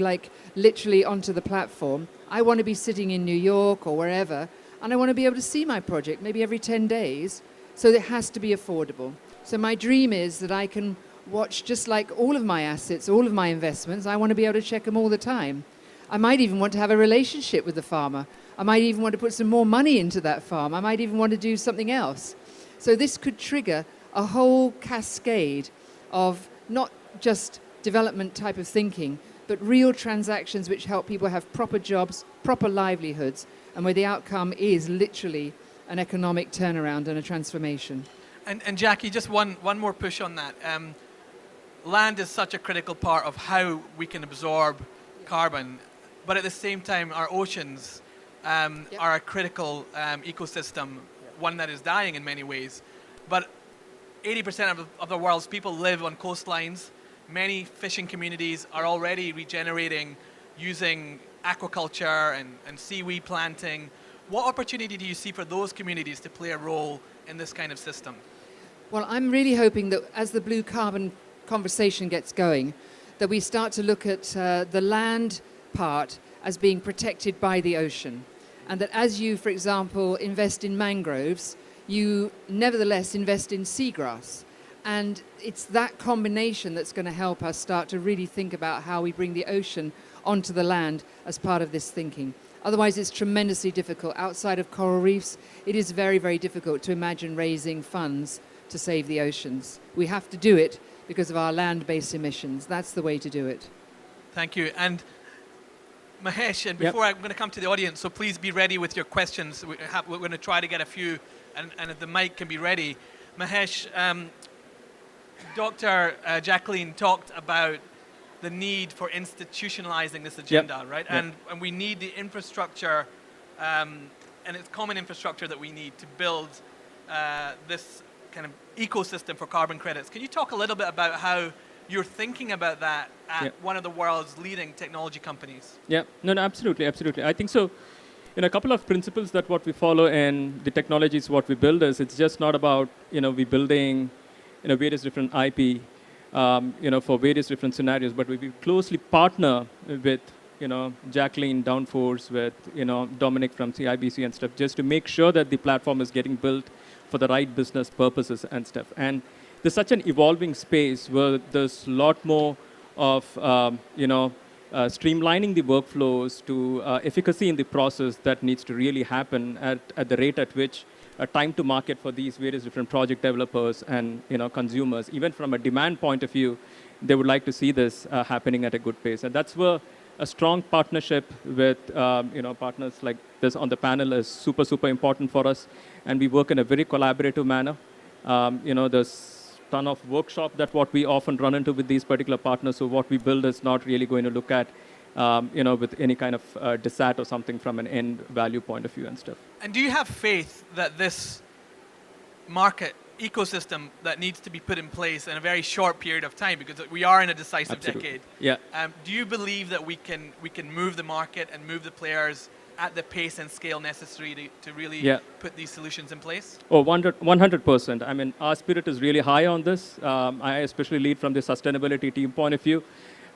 literally onto the platform. I want to be sitting in New York or wherever, and I want to be able to see my project maybe every 10 days. So it has to be affordable. So my dream is that I can watch just like all of my assets, all of my investments. I want to be able to check them all the time. I might even want to have a relationship with the farmer. I might even want to put some more money into that farm. I might even want to do something else. So this could trigger a whole cascade of not just development type of thinking, but real transactions which help people have proper jobs, proper livelihoods, and where the outcome is literally an economic turnaround and a transformation. And Jackie, just one more push on that. Land is such a critical part of how we can absorb carbon, but at the same time, our oceans are a critical ecosystem, one that is dying in many ways. But 80% of the world's people live on coastlines. Many fishing communities are already regenerating using aquaculture and seaweed planting. What opportunity do you see for those communities to play a role in this kind of system? Well, I'm really hoping that as the blue carbon conversation gets going, that we start to look at the land part as being protected by the ocean. And that as you, for example, invest in mangroves, you nevertheless invest in seagrass. And it's that combination that's going to help us start to really think about how we bring the ocean onto the land as part of this thinking. Otherwise, it's tremendously difficult. Outside of coral reefs, it is very, very difficult to imagine raising funds to save the oceans. We have to do it because of our land-based emissions. That's the way to do it. Thank you. And Mahesh, and before I'm going to come to the audience, so please be ready with your questions. We're going to try to get a few, and if the mic can be ready. Mahesh, Dr. Jacqueline talked about the need for institutionalizing this agenda, right? Yep. And we need the infrastructure, and it's common infrastructure that we need to build this kind of ecosystem for carbon credits. Can you talk a little bit about how you're thinking about that at one of the world's leading technology companies? Yeah, no, absolutely, absolutely. I think so. A couple of principles that what we follow in the technologies what we build is it's just not about we building various different IP for various different scenarios, but we closely partner with Jacqueline Downforce, with Dominic from CIBC and stuff, just to make sure that the platform is getting built for the right business purposes and stuff. And there's such an evolving space where there's a lot more of streamlining the workflows to efficacy in the process that needs to really happen at the rate at which time to market for these various different project developers and consumers, even from a demand point of view, they would like to see this happening at a good pace. And that's where a strong partnership with partners like this on the panel is super, super important for us. And we work in a very collaborative manner. There's ton of workshop that what we often run into with these particular partners. So what we build is not really going to look at, with any kind of dissat or something from an end value point of view and stuff. And do you have faith that this market ecosystem that needs to be put in place in a very short period of time, because we are in a decisive decade? Yeah. Do you believe that we can move the market and move the players at the pace and scale necessary to really put these solutions in place? Oh, 100%. I mean, our spirit is really high on this. I especially lead from the sustainability team point of view.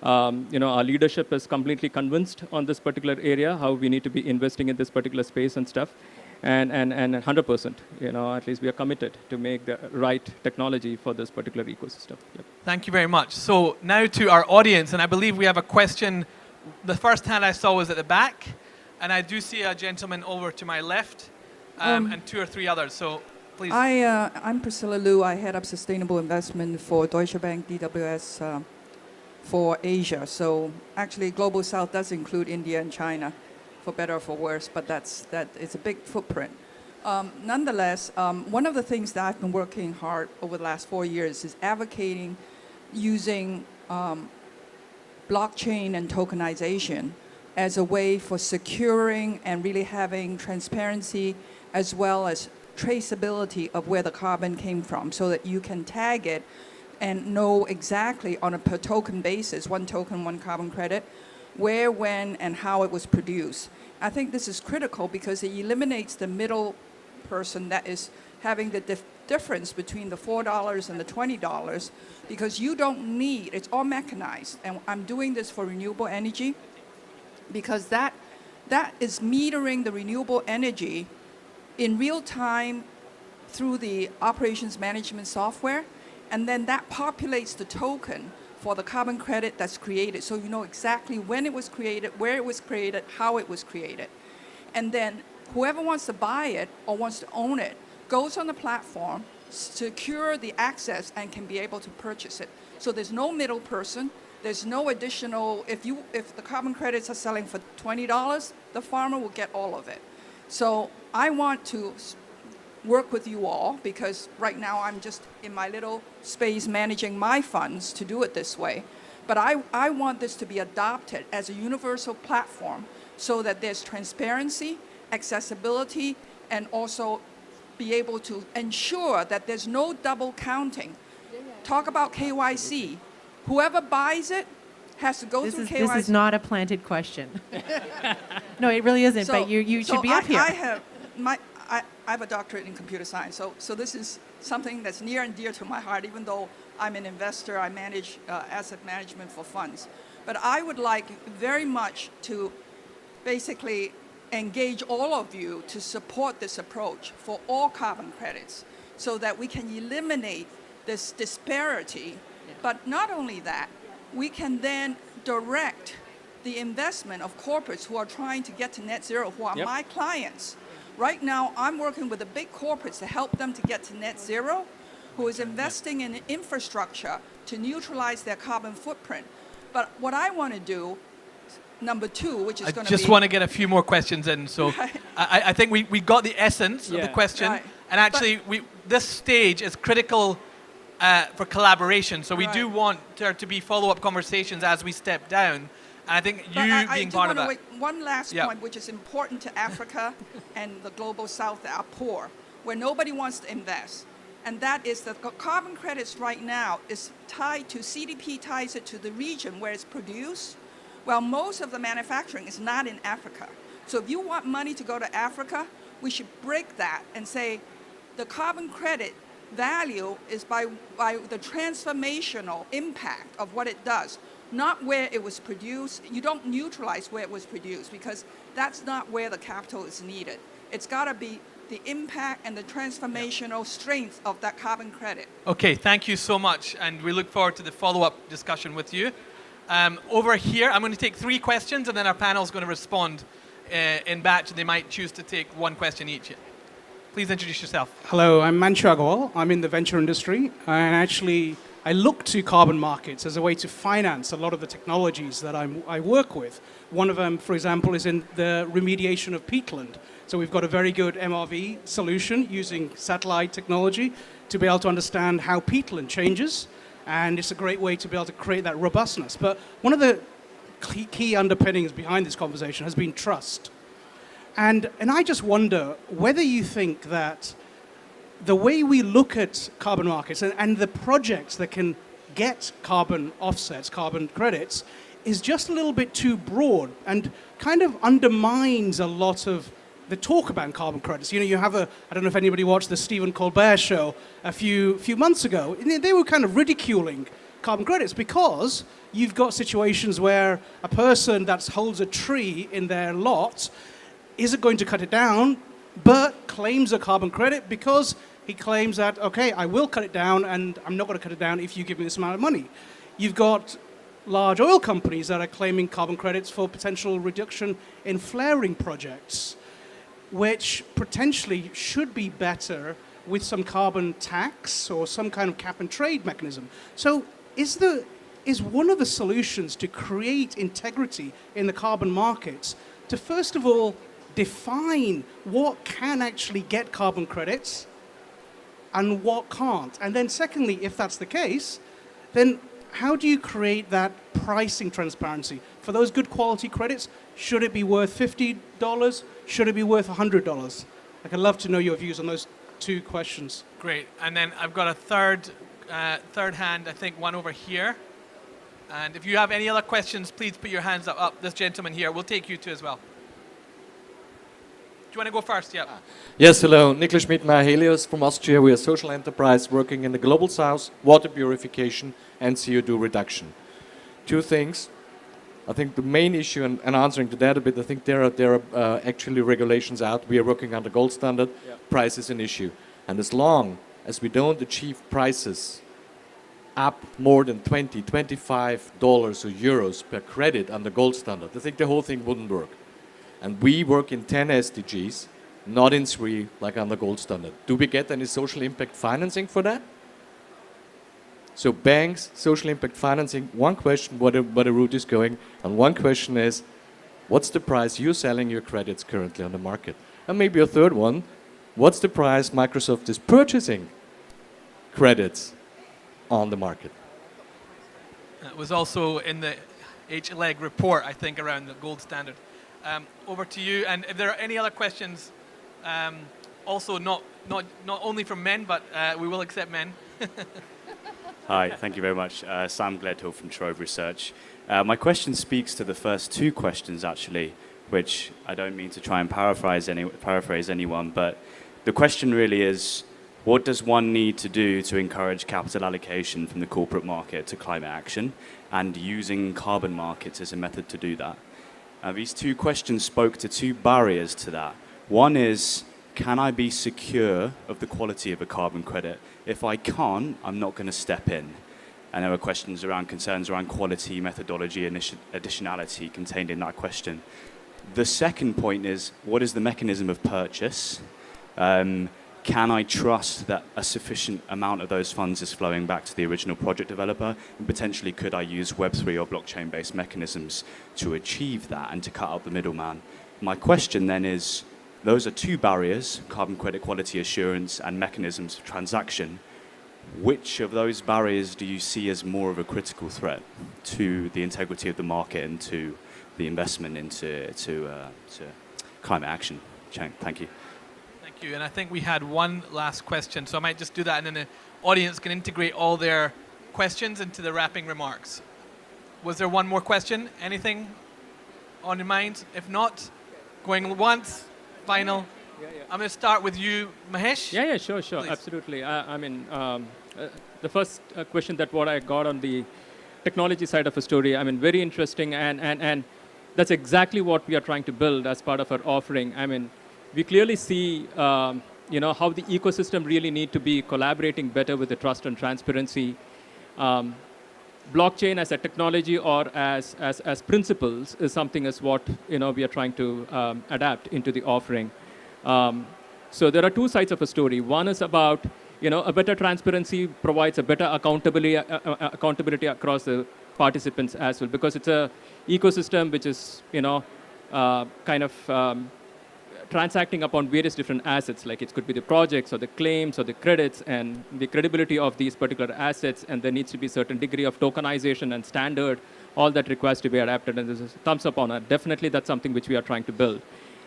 Our leadership is completely convinced on this particular area, how we need to be investing in this particular space and stuff. And 100%, at least we are committed to make the right technology for this particular ecosystem. Yep. Thank you very much. So now to our audience, and I believe we have a question. The first hand I saw was at the back. And I do see a gentleman over to my left, and 2 or 3 others. So, please. I'm Priscilla Liu. I head up sustainable investment for Deutsche Bank DWS for Asia. So actually, Global South does include India and China, for better or for worse. But it's a big footprint. Nonetheless, one of the things that I've been working hard over the last 4 years is advocating using blockchain and tokenization as a way for securing and really having transparency as well as traceability of where the carbon came from, so that you can tag it and know exactly on a per token basis, 1 token, 1 carbon credit, where, when, and how it was produced. I think this is critical because it eliminates the middle person that is having the difference between the $4 and the $20, because you don't need, it's all mechanized. And I'm doing this for renewable energy, because that is metering the renewable energy in real time through the operations management software, and then that populates the token for the carbon credit that's created, so you know exactly when it was created, where it was created, how it was created. And then whoever wants to buy it or wants to own it goes on the platform, secure the access, and can be able to purchase it. So there's no middle person. There's no additional, if the carbon credits are selling for $20, the farmer will get all of it. So I want to work with you all, because right now I'm just in my little space managing my funds to do it this way. But I want this to be adopted as a universal platform so that there's transparency, accessibility, and also be able to ensure that there's no double counting. Talk about KYC. Whoever buys it has to go through KYC. This is not a planted question. No, it really isn't, but you should be up here. I have a doctorate in computer science, so this is something that's near and dear to my heart, even though I'm an investor, I manage asset management for funds. But I would like very much to basically engage all of you to support this approach for all carbon credits, so that we can eliminate this disparity. But not only that, we can then direct the investment of corporates who are trying to get to net zero, who are my clients. Right now, I'm working with the big corporates to help them to get to net zero, who is investing in infrastructure to neutralize their carbon footprint. But what I want to do, number 2, which is going to be... I just want to get a few more questions in. So I think we got the essence of the question. Right. And actually, this stage is critical for collaboration. So we do want there to be follow-up conversations as we step down. And I think you being part of that. One last point, which is important to Africa and the global south that are poor, where nobody wants to invest. And that is that carbon credits right now is tied to, CDP ties it to the region where it's produced. Well, most of the manufacturing is not in Africa. So if you want money to go to Africa, we should break that and say the carbon credit value is by the transformational impact of what it does, not where it was produced. You don't neutralize where it was produced because that's not where the capital is needed. It's got to be the impact and the transformational strength of that carbon credit. Okay, thank you so much. And we look forward to the follow-up discussion with you. Over here, I'm going to take 3 questions and then our panel is going to respond in batch. They might choose to take 1 question each. Please introduce yourself. Hello, I'm Manchu Agarwal. I'm in the venture industry, and actually I look to carbon markets as a way to finance a lot of the technologies that I work with. One of them, for example, is in the remediation of peatland. So we've got a very good MRV solution using satellite technology to be able to understand how peatland changes, and it's a great way to be able to create that robustness. But one of the key underpinnings behind this conversation has been trust. And I just wonder whether you think that the way we look at carbon markets and the projects that can get carbon offsets, carbon credits, is just a little bit too broad and kind of undermines a lot of the talk about carbon credits. You know, you have I don't know if anybody watched the Stephen Colbert show a few months ago. They were kind of ridiculing carbon credits because you've got situations where a person that holds a tree in their lot isn't going to cut it down, but claims a carbon credit because he claims that, okay, I will cut it down and I'm not going to cut it down if you give me this amount of money. You've got large oil companies that are claiming carbon credits for potential reduction in flaring projects, which potentially should be better with some carbon tax or some kind of cap and trade mechanism. So is one of the solutions to create integrity in the carbon markets to first of all define what can actually get carbon credits and what can't? And then secondly, if that's the case, then how do you create that pricing transparency? For those good quality credits, should it be worth $50? Should it be worth $100? I'd love to know your views on those 2 questions. Great. And then I've got a third hand, I think one over here. And if you have any other questions, please put your hands up. This gentleman here, we'll take you too as well. Do you want to go first? Yeah. Yes, hello. Niklas Schmidt-Meyer Helios from Austria. We are a social enterprise working in the Global South, water purification and CO2 reduction. 2 things. I think the main issue, and answering to that a bit, I think there are actually regulations out. We are working on the gold standard. Yeah. Price is an issue. And as long as we don't achieve prices up more than $20, $25 or euros per credit on the gold standard, I think the whole thing wouldn't work. And we work in 10 SDGs, not in 3 like on the gold standard. Do we get any social impact financing for that? So banks, social impact financing, one question, where the route is going, and one question is, what's the price you're selling your credits currently on the market? And maybe a third one, what's the price Microsoft is purchasing credits on the market? It was also in the HLEG report, I think, around the gold standard. Over to you, and if there are any other questions, also not only from men, but we will accept men. Hi, thank you very much. Sam Gledhill from Trove Research. My question speaks to the first 2 questions, actually, which I don't mean to try and paraphrase anyone, but the question really is, what does one need to do to encourage capital allocation from the corporate market to climate action, and using carbon markets as a method to do that? These 2 questions spoke to 2 barriers to that. One is, can I be secure of the quality of a carbon credit? If I can't, I'm not going to step in. And there were concerns around quality, methodology, additionality contained in that question. The second point is, what is the mechanism of purchase? Can I trust that a sufficient amount of those funds is flowing back to the original project developer? And potentially, could I use Web3 or blockchain-based mechanisms to achieve that and to cut out the middleman? My question then is, those are 2 barriers, carbon credit quality assurance and mechanisms of transaction. which of those barriers do you see as more of a critical threat to the integrity of the market and to the investment into to climate action? Chang, thank you. Thank you. And I think we had one last question, so I might just do that, and then the audience can integrate all their questions into the wrapping remarks. Was there one more question? Anything on your mind? If not, going once, final. I'm going to start with you, Mahesh. Yeah, sure, Please. absolutely. The first question that what I got on the technology side of a story, very interesting, and that's exactly what we are trying to build as part of our offering. We clearly see, how the ecosystem really need to be collaborating better with the trust and transparency. Blockchain as a technology or as principles is something as what we are trying to adapt into the offering. So there are two sides of a story. One is about a better transparency provides a better accountability across the participants as well, because it's a ecosystem which is transacting upon various different assets, like it could be the projects or the claims or the credits and the credibility of these particular assets, and there needs to be a certain degree of tokenization and standard, all that requires to be adapted, and this is thumbs up on it. Definitely that's something which we are trying to build.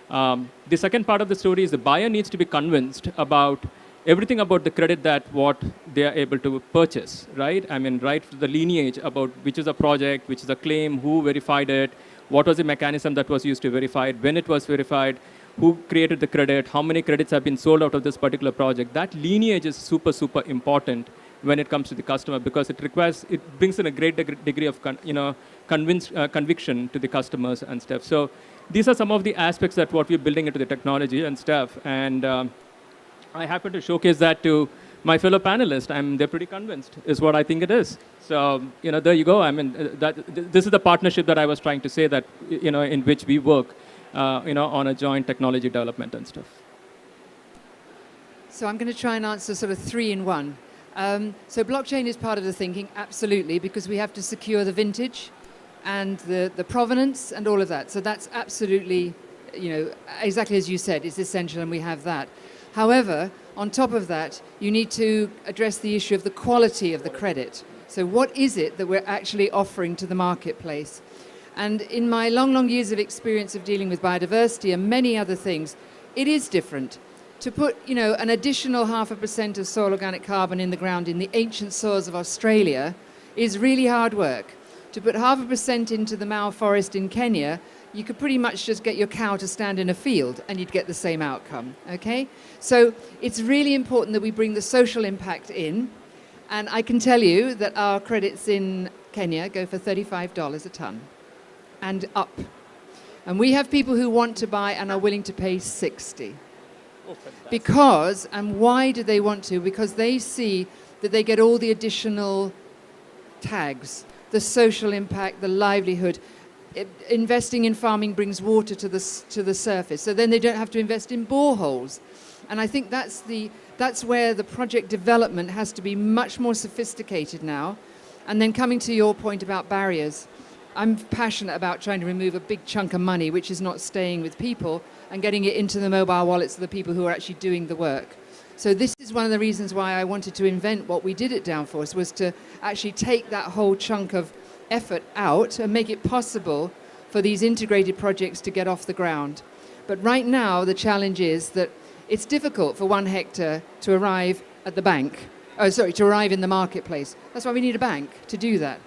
The second part of the story is the buyer needs to be convinced about everything about the credit that what they are able to purchase, right? Right from the lineage about which is a project, which is a claim, who verified it, what was the mechanism that was used to verify it, when it was verified, who created the credit, how many credits have been sold out of this particular project. That lineage is super, super important when it comes to the customer, because it brings in a great degree of conviction to the customers and stuff. So these are some of the aspects that what we're building into the technology and stuff. And I happen to showcase that to my fellow panelists. They're pretty convinced, is what I think it is. So, there you go. This is the partnership that I was trying to say that, in which we work, on a joint technology development and stuff. So I'm going to try and answer sort of 3 in 1. So blockchain is part of the thinking, absolutely, because we have to secure the vintage and the provenance and all of that. So that's absolutely, exactly as you said, it's essential, and we have that. However, on top of that, you need to address the issue of the quality of the credit. So what is it that we're actually offering to the marketplace? And in my long, long years of experience of dealing with biodiversity and many other things, it is different. To put, an additional 0.5% of soil organic carbon in the ground in the ancient soils of Australia is really hard work. To put 0.5% into the Mau forest in Kenya, you could pretty much just get your cow to stand in a field and you'd get the same outcome, okay? So it's really important that we bring the social impact in. And I can tell you that our credits in Kenya go for $35 a ton and up. And we have people who want to buy and are willing to pay 60. Because, and why do they want to? Because they see that they get all the additional tags, the social impact, the livelihood. Investing in farming brings water to the surface, so then they don't have to invest in boreholes. And I think that's where the project development has to be much more sophisticated now. And then coming to your point about barriers, I'm passionate about trying to remove a big chunk of money which is not staying with people and getting it into the mobile wallets of the people who are actually doing the work. So this is one of the reasons why I wanted to invent what we did at Downforce, was to actually take that whole chunk of effort out and make it possible for these integrated projects to get off the ground. But right now, the challenge is that it's difficult for 1 hectare to arrive at the bank. To arrive in the marketplace. That's why we need a bank to do that.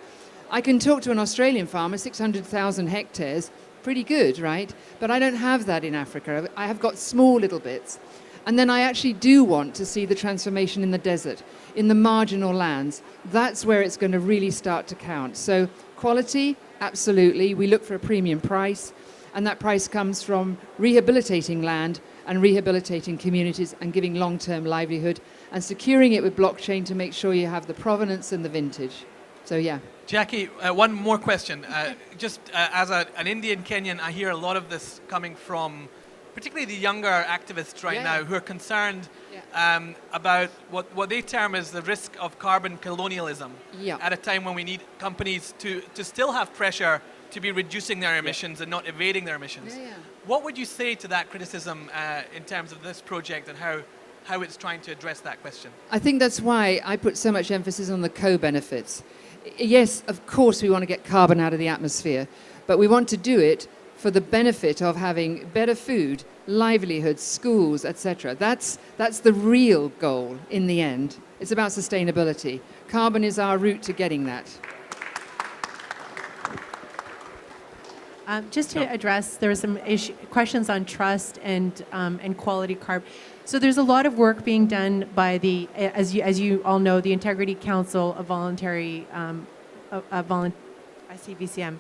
I can talk to an Australian farmer, 600,000 hectares, pretty good, right? But I don't have that in Africa. I have got small little bits. And then I actually do want to see the transformation in the desert, in the marginal lands. That's where it's going to really start to count. So quality, absolutely. We look for a premium price, and that price comes from rehabilitating land and rehabilitating communities and giving long-term livelihood and securing it with blockchain to make sure you have the provenance and the vintage. So, yeah. Jackie, one more question. As an Indian Kenyan, I hear a lot of this coming from particularly the younger activists right now who are concerned about what they term as the risk of carbon colonialism at a time when we need companies to still have pressure to be reducing their emissions and not evading their emissions. What would you say to that criticism in terms of this project and how how it's trying to address that question. I think that's why I put so much emphasis on the co-benefits. Yes, of course we want to get carbon out of the atmosphere, but we want to do it for the benefit of having better food, livelihoods, schools, etc. That's the real goal in the end. It's about sustainability. Carbon is our route to getting that. Just to address, there were some questions on trust and quality carbon. So there's a lot of work being done by the, as you all know, the Integrity Council of Voluntary, ICVCM,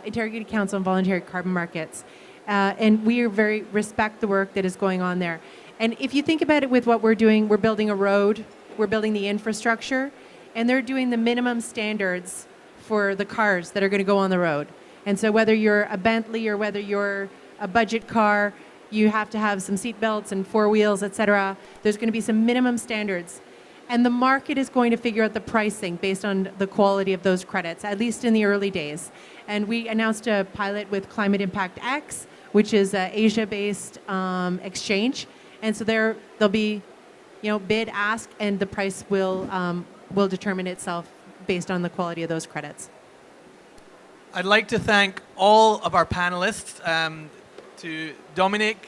Integrity Council on Voluntary Carbon Markets, and we respect the work that is going on there. And if you think about it with what we're doing, we're building a road, we're building the infrastructure, and they're doing the minimum standards for the cars that are going to go on the road. And so whether you're a Bentley or whether you're a budget car, you have to have some seat belts and four wheels, et cetera. There's going to be some minimum standards. And the market is going to figure out the pricing based on the quality of those credits, at least in the early days. And we announced a pilot with Climate Impact X, which is an Asia-based exchange. And so there'll be, bid, ask, and the price will determine itself based on the quality of those credits. I'd like to thank all of our panelists, to Dominic,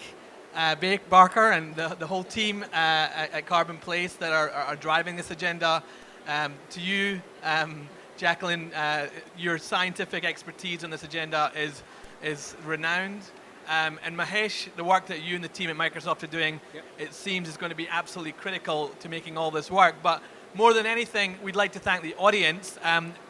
Barker, and the whole team at Carbon Place that are driving this agenda. To you, Jacqueline, your scientific expertise on this agenda is renowned. And Mahesh, the work that you and the team at Microsoft are doing, it seems is going to be absolutely critical to making all this work. But more than anything, we'd like to thank the audience,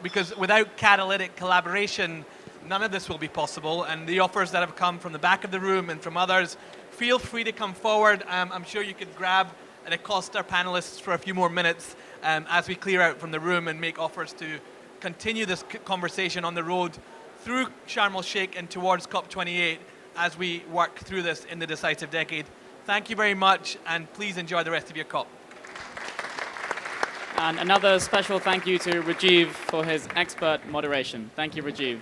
because without catalytic collaboration, none of this will be possible. And the offers that have come from the back of the room and from others, feel free to come forward. I'm sure you could grab and accost our panelists for a few more minutes as we clear out from the room and make offers to continue this conversation on the road through Sharm el-Sheikh and towards COP28 as we work through this in the decisive decade. Thank you very much, and please enjoy the rest of your COP. And another special thank you to Rajiv for his expert moderation. Thank you, Rajiv.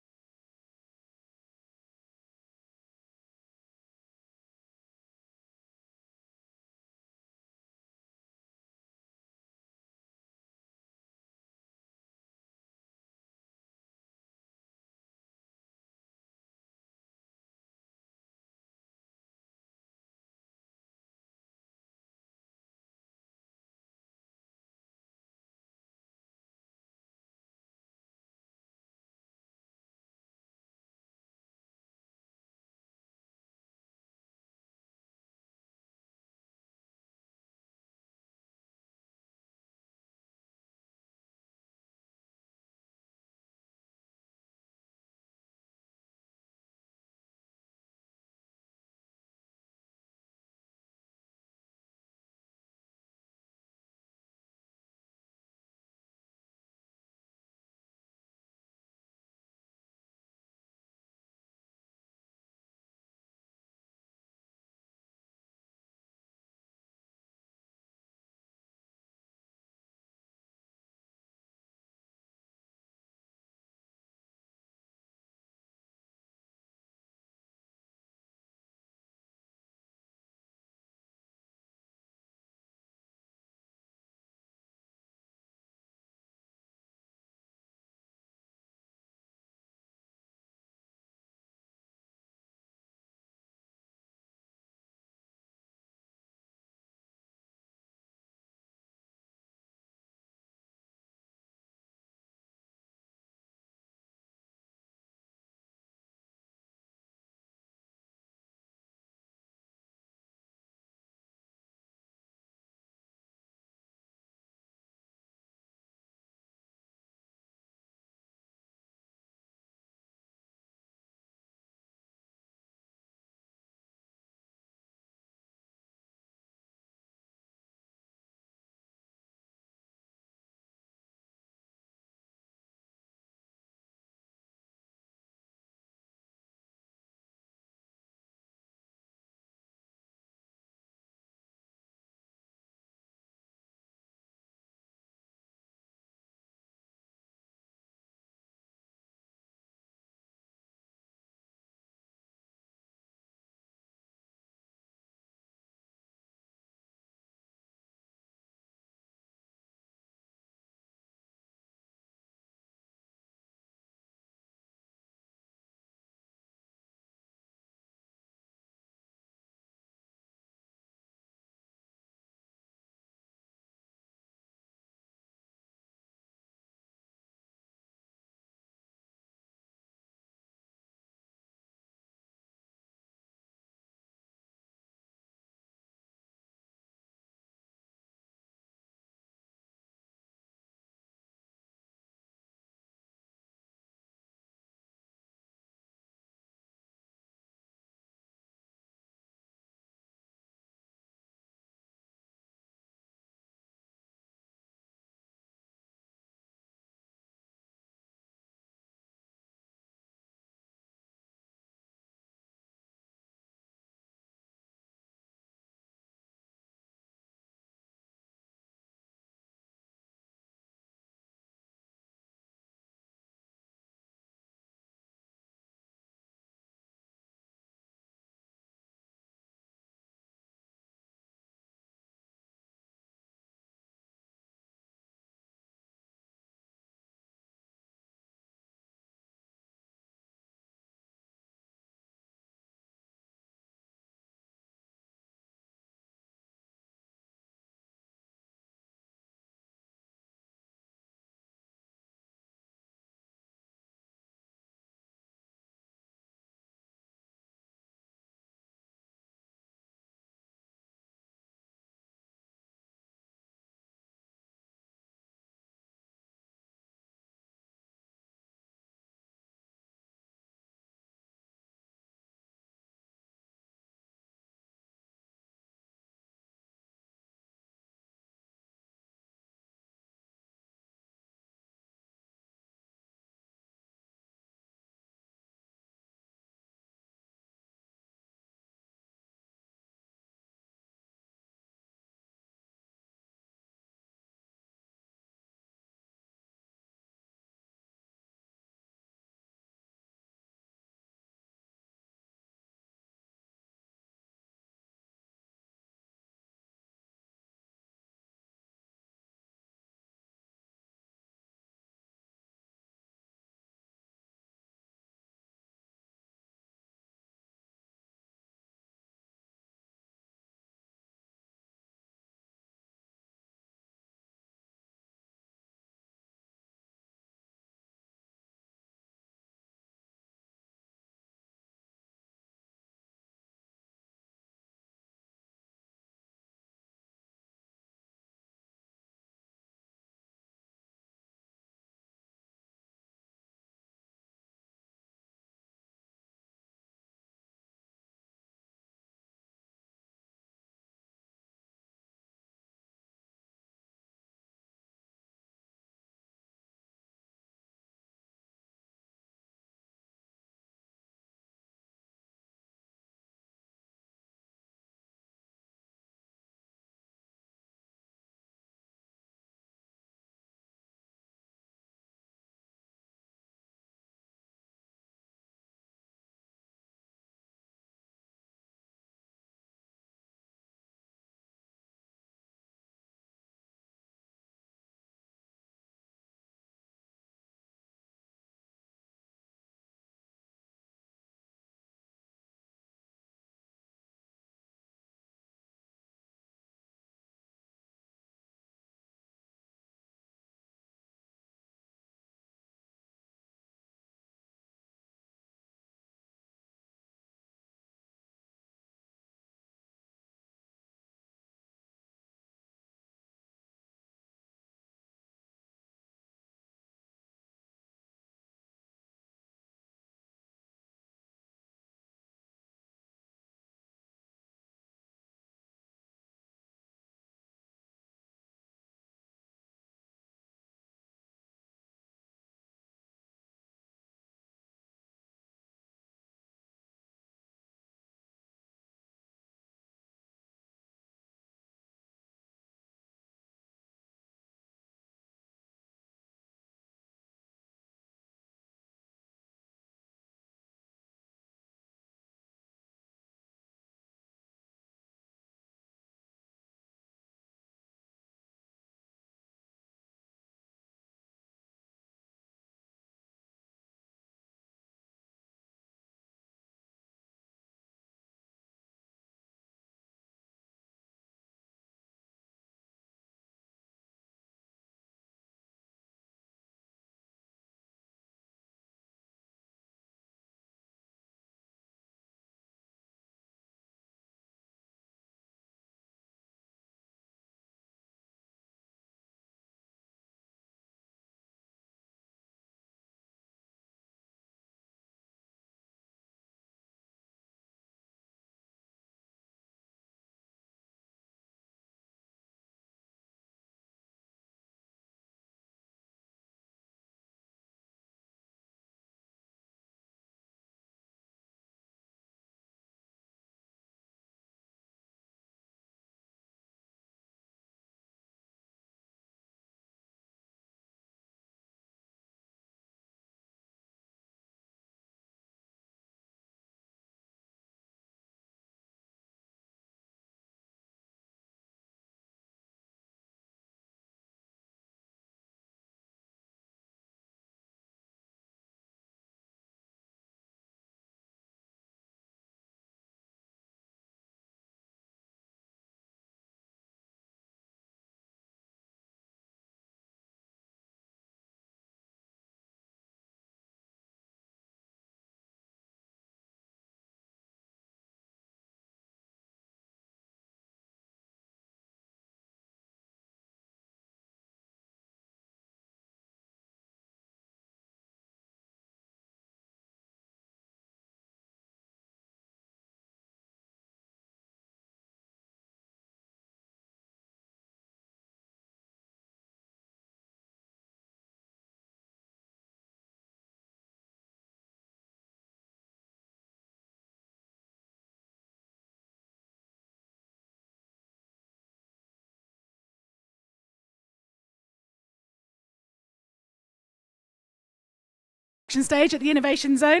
action stage at the Innovation Zone.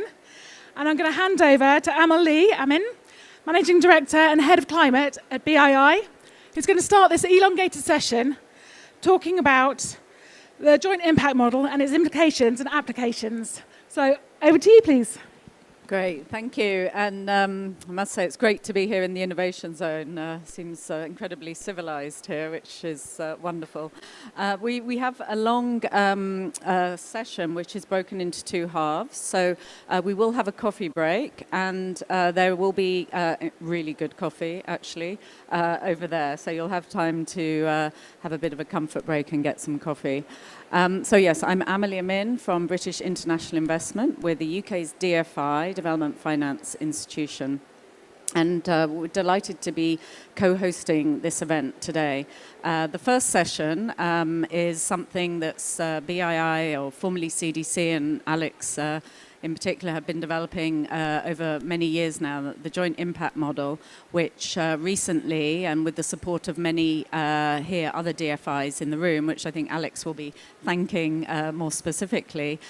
And I'm going to hand over to Amin, Managing Director and Head of Climate at BII, who's going to start this elongated session talking about the joint impact model and its implications and applications. So over to you, please. Great, thank you. And I must say it's great to be here in the Innovation Zone. Seems incredibly civilized here, which is wonderful. We have a long session which is broken into two halves. So we will have a coffee break, and there will be really good coffee, actually, over there. So you'll have time to have a bit of a comfort break and get some coffee. So yes, I'm Amelie Amin from British International Investment. We're the UK's DFI, Development Finance Institution. And we're delighted to be co-hosting this event today. The first session is something that's BII, or formerly CDC, and Alex in particular have been developing over many years now, the joint impact model, which recently, and with the support of many here, other DFIs in the room, which I think Alex will be thanking more specifically,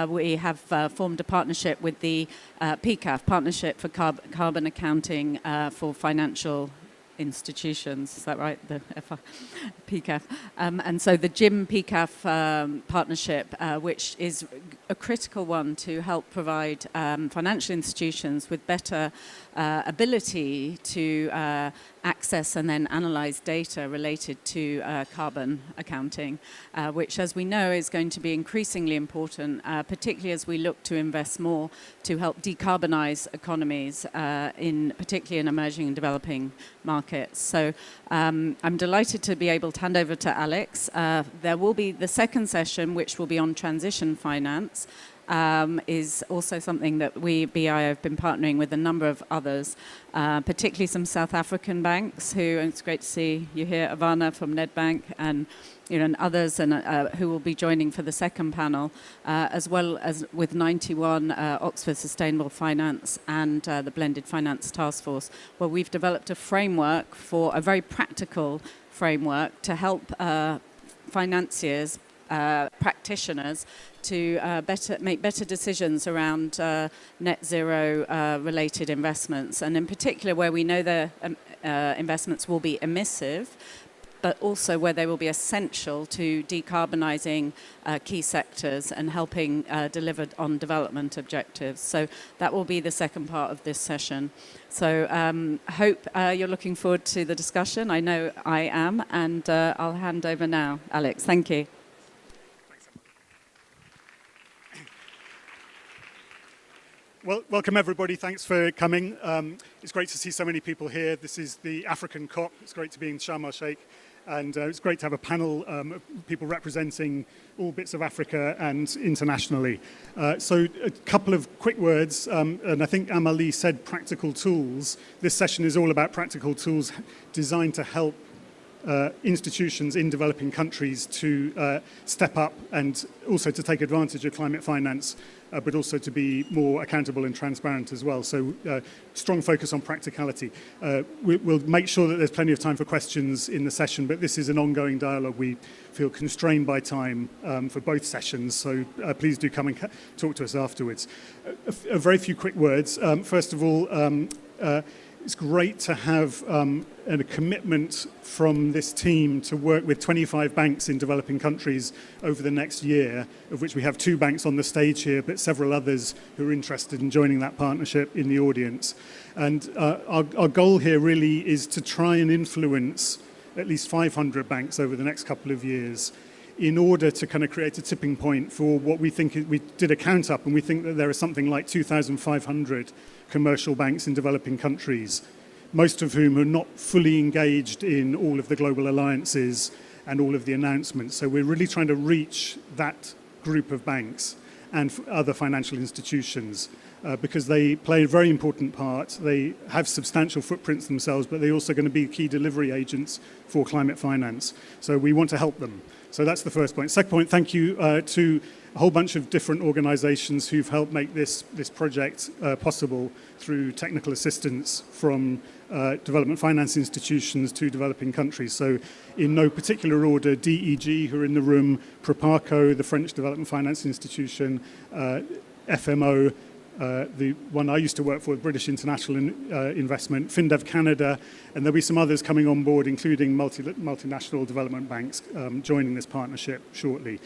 we have formed a partnership with the PCAF, Partnership for Carbon Accounting for Financial Institutions, is that right? The PCAF. And so the GIM PCAF partnership, which is a critical one to help provide financial institutions with better ability to access and then analyze data related to carbon accounting, which, as we know, is going to be increasingly important, particularly as we look to invest more to help decarbonize economies, particularly in emerging and developing markets. So I'm delighted to be able to hand over to Alex. There will be the second session, which will be on transition finance. Is also something that we, BI, have been partnering with a number of others, particularly some South African banks and it's great to see you here, Ivana from Nedbank, and others who will be joining for the second panel, as well as with 91 Oxford Sustainable Finance and the Blended Finance Task Force, where we've developed a framework for a very practical framework to help financiers, practitioners, to make better decisions around net zero related investments, and in particular where we know the investments will be emissive, but also where they will be essential to decarbonising key sectors and helping deliver on development objectives. So that will be the second part of this session. So hope you're looking forward to the discussion. I know I am, and I'll hand over now. Alex, thank you. Well, welcome everybody. Thanks for coming. It's great to see so many people here. This is the African COP. It's great to be in Sharm el-Sheikh, and it's great to have a panel of people representing all bits of Africa and internationally. So a couple of quick words, and I think Amelie said practical tools. This session is all about practical tools designed to help institutions in developing countries to step up and also to take advantage of climate finance, but also to be more accountable and transparent as well. So strong focus on practicality. We'll make sure that there's plenty of time for questions in the session, but this is an ongoing dialogue. We feel constrained by time for both sessions, so please do come and talk to us afterwards. A very few quick words. First of all, it's great to have a commitment from this team to work with 25 banks in developing countries over the next year, of which we have 2 banks on the stage here, but several others who are interested in joining that partnership in the audience. And our goal here really is to try and influence at least 500 banks over the next couple of years in order to kind of create a tipping point for what we think. We did a count up, and we think that there are something like 2,500 commercial banks in developing countries, most of whom are not fully engaged in all of the global alliances and all of the announcements. So we're really trying to reach that group of banks and other financial institutions because they play a very important part. They have substantial footprints themselves, but they're also going to be key delivery agents for climate finance. So we want to help them. So that's the first point. Second point, thank you to a whole bunch of different organizations who've helped make this project possible through technical assistance from development finance institutions to developing countries. So in no particular order, DEG, who are in the room, Proparco, the French Development Finance Institution, FMO, the one I used to work for, British International Investment, FinDev Canada, and there'll be some others coming on board, including multinational development banks joining this partnership shortly.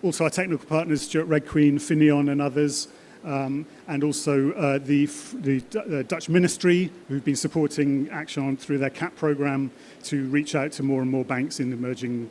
Also our technical partners, Stuart Red Queen, Finion and others, and also the Dutch Ministry, who've been supporting Action through their CAP program to reach out to more and more banks in emerging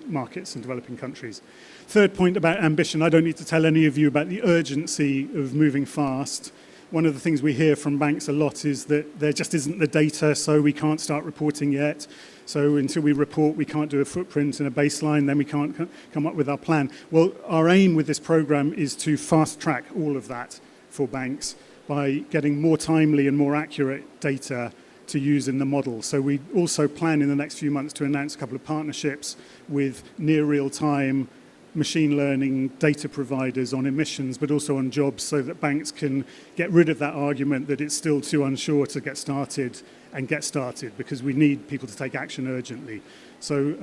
markets and developing countries. Third point about ambition, I don't need to tell any of you about the urgency of moving fast. One of the things we hear from banks a lot is that there just isn't the data, so we can't start reporting yet. So until we report, we can't do a footprint and a baseline, then we can't come up with our plan. Well, our aim with this program is to fast track all of that for banks by getting more timely and more accurate data to use in the model. So we also plan in the next few months to announce a couple of partnerships with near real-time machine learning data providers on emissions, but also on jobs, so that banks can get rid of that argument that it's still too unsure to get started, and get started, because we need people to take action urgently. So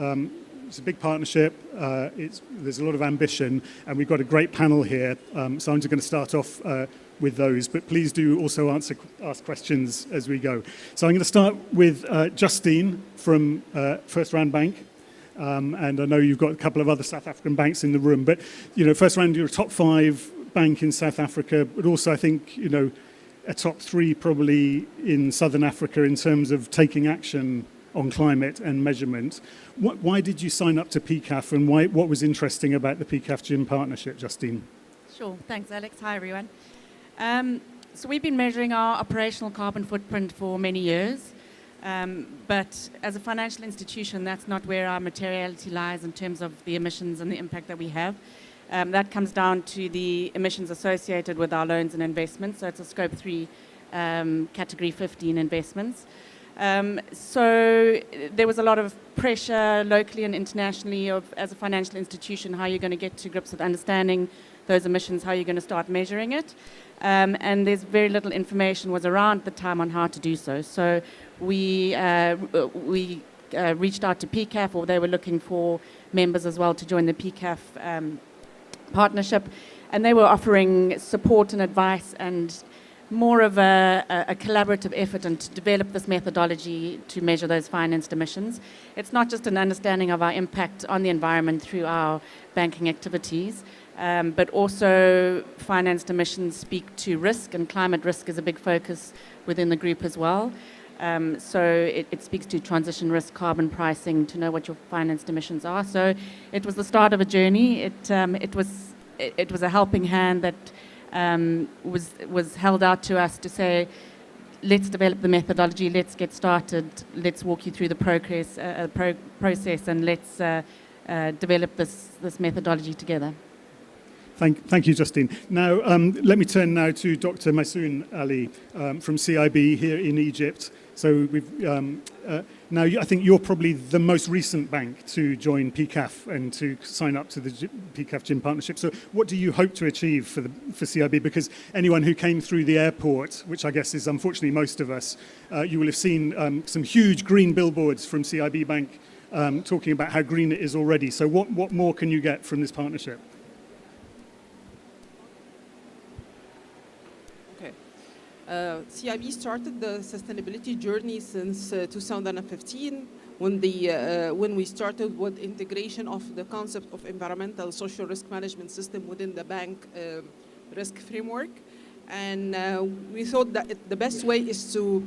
it's a big partnership, there's a lot of ambition, and we've got a great panel here, so I'm just going to start off with those, but please do also ask questions as we go. So I'm going to start with Justine from First Rand Bank. And I know you've got a couple of other South African banks in the room, but First Rand, you're a top 5 bank in South Africa, but also I think a top 3 probably in Southern Africa in terms of taking action on climate and measurement. Why did you sign up to PCAF, and what was interesting about the PCAF-GIM partnership, Justine? Sure, thanks Alex. Hi everyone. So we've been measuring our operational carbon footprint for many years. But as a financial institution, that's not where our materiality lies in terms of the emissions and the impact that we have. That comes down to the emissions associated with our loans and investments. So it's a Scope 3 Category 15 investments. So there was a lot of pressure locally and internationally as a financial institution, how you're going to get to grips with understanding those emissions, how you're going to start measuring it. And there's very little information was around at the time on how to do so. So we reached out to PCAF, or they were looking for members as well to join the PCAF partnership, and they were offering support and advice and more of a collaborative effort and to develop this methodology to measure those financed emissions. It's not just an understanding of our impact on the environment through our banking activities, but also financed emissions speak to risk, and climate risk is a big focus within the group as well. So it speaks to transition risk, carbon pricing, to know what your financed emissions are. So it was the start of a journey. It was a helping hand that was held out to us to say, let's develop the methodology, let's get started, let's walk you through the process, and let's develop this methodology together. Thank you, Justine. Now, let me turn now to Dr. Maysoon Ali from CIB here in Egypt. So we've now I think you're probably the most recent bank to join PCAF and to sign up to the PCAF-GIM partnership. So what do you hope to achieve for CIB? Because anyone who came through the airport, which I guess is unfortunately most of us, you will have seen some huge green billboards from CIB Bank talking about how green it is already. So what more can you get from this partnership? CIB started the sustainability journey since 2015 when we started with integration of the concept of environmental social risk management system within the bank risk framework. And we thought that the best way is to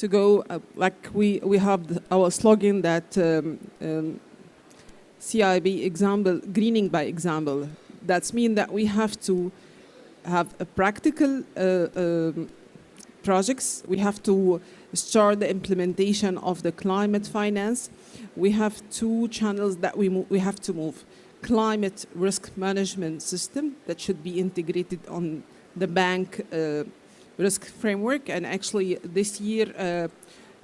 go, like we have our slogan that CIB example, greening by example. That's mean that we have to have a practical projects. We have to start the implementation of the climate finance. We have 2 channels that we have to move. Climate risk management system that should be integrated on the bank risk framework. And actually this year,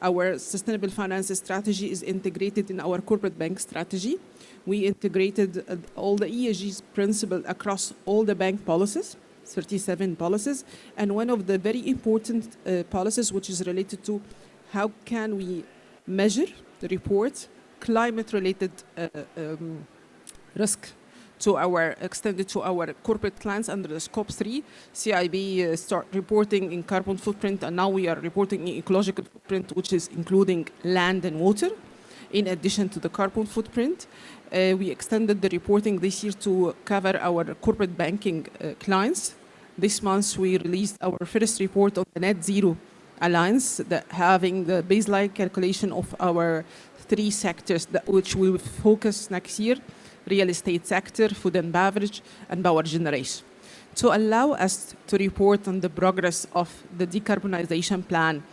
our sustainable finance strategy is integrated in our corporate bank strategy. We integrated all the ESG principles across all the bank policies. 37 policies, and one of the very important policies which is related to how can we measure, report climate-related risk extended to our corporate clients under the Scope 3. CIB start reporting in carbon footprint, and now we are reporting in ecological footprint, which is including land and water, in addition to the carbon footprint. We extended the reporting this year to cover our corporate banking clients. This month, we released our first report on the Net Zero Alliance, that having the baseline calculation of our 3 sectors which we will focus next year: real estate sector, food and beverage, and power generation, to allow us to report on the progress of the decarbonization plan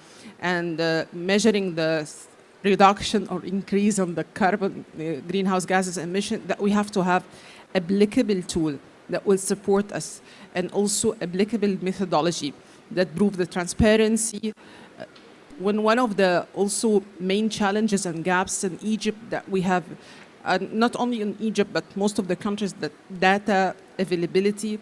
and measuring the reduction or increase on the carbon greenhouse gases emission. That we have to have applicable tool that will support us, and also applicable methodology that prove the transparency. When one of the also main challenges and gaps in Egypt that we have, not only in Egypt, but most of the countries, that data availability,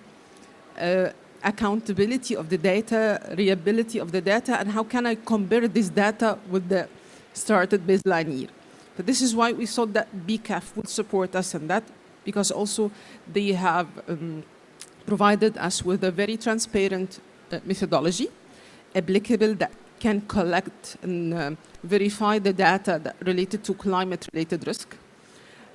accountability of the data, reliability of the data, and how can I compare this data with the started baseline year. But this is why we thought that BCAF would support us in that, because also they have provided us with a very transparent methodology, applicable, that can collect and verify the data that related to climate-related risk.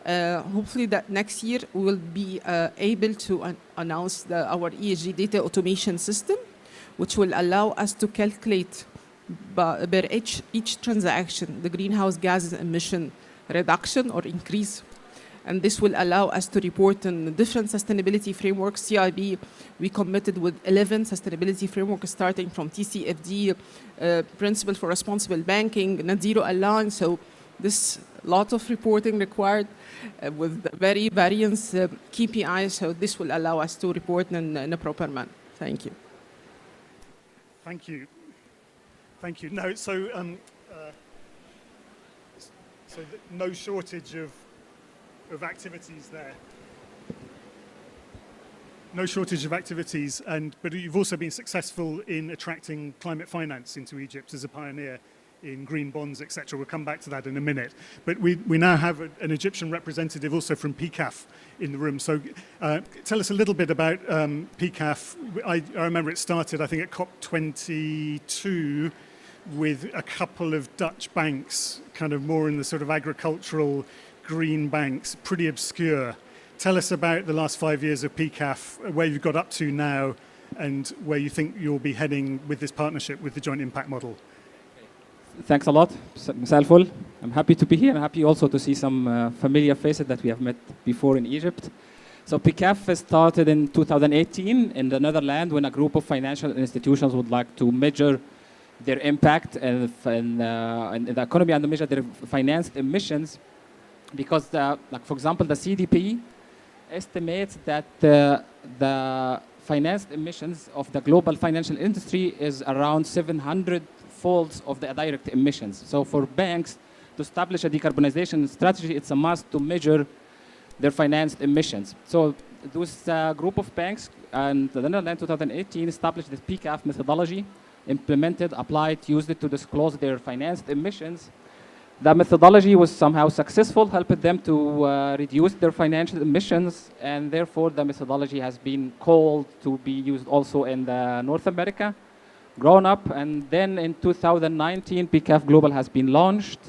Hopefully that next year we will be able to announce our ESG data automation system, which will allow us to calculate per each transaction the greenhouse gases emission reduction or increase. And this will allow us to report on different sustainability frameworks. CIB, we committed with 11 sustainability frameworks, starting from TCFD, Principle for Responsible Banking, Net Zero Alliance. So this lot of reporting required with very various KPIs. So this will allow us to report in a proper manner. Thank you. Thank you. Thank you. No, so no shortage of activities there. No shortage of activities, but you've also been successful in attracting climate finance into Egypt as a pioneer in green bonds, etc. We'll come back to that in a minute. But we now have an Egyptian representative also from PCAF in the room. So tell us a little bit about PCAF. I remember it started, I think, at COP22 with a couple of Dutch banks, kind of more in the sort of agricultural green banks, pretty obscure. Tell us about the last 5 years of PCAF, where you've got up to now, and where you think you'll be heading with this partnership with the Joint Impact Model. Thanks a lot, Salful. I'm happy to be here. I'm happy also to see some familiar faces that we have met before in Egypt. So PCAF started in 2018 in the Netherlands, when a group of financial institutions would like to measure their impact in the economy and to measure their financed emissions. Because, like for example, the CDP estimates that the financed emissions of the global financial industry is around 700 folds of the direct emissions. So for banks to establish a decarbonization strategy, it's a must to measure their financed emissions. So this group of banks and the Netherlands 2018 established this PCAF methodology, implemented, applied, used it to disclose their financed emissions. The methodology was somehow successful, helped them to reduce their financial emissions, and therefore the methodology has been called to be used also in North America, grown up, and then in 2019 PCAF Global has been launched,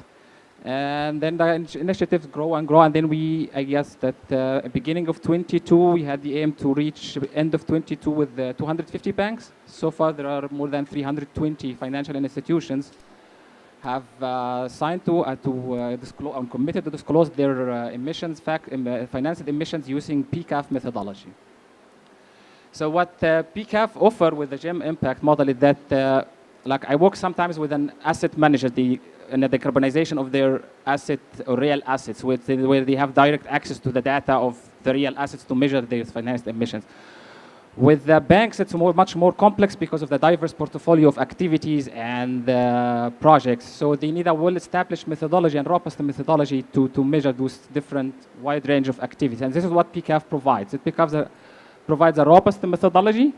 and then the initiatives grow and grow, and then I guess that beginning of 22 we had the aim to reach end of 22 with 250 banks. So far there are more than 320 financial institutions have signed to disclose and committed to disclose their financed emissions using PCAF methodology. So what PCAF offer with the GEM impact model is that, like I work sometimes with an asset manager in the decarbonization of their asset or real assets, where they have direct access to the data of the real assets to measure their financed emissions. With the banks, it's much more complex because of the diverse portfolio of activities and projects. So they need a well-established methodology and robust methodology to measure those different wide range of activities. And this is what PCAF provides. It provides a robust methodology,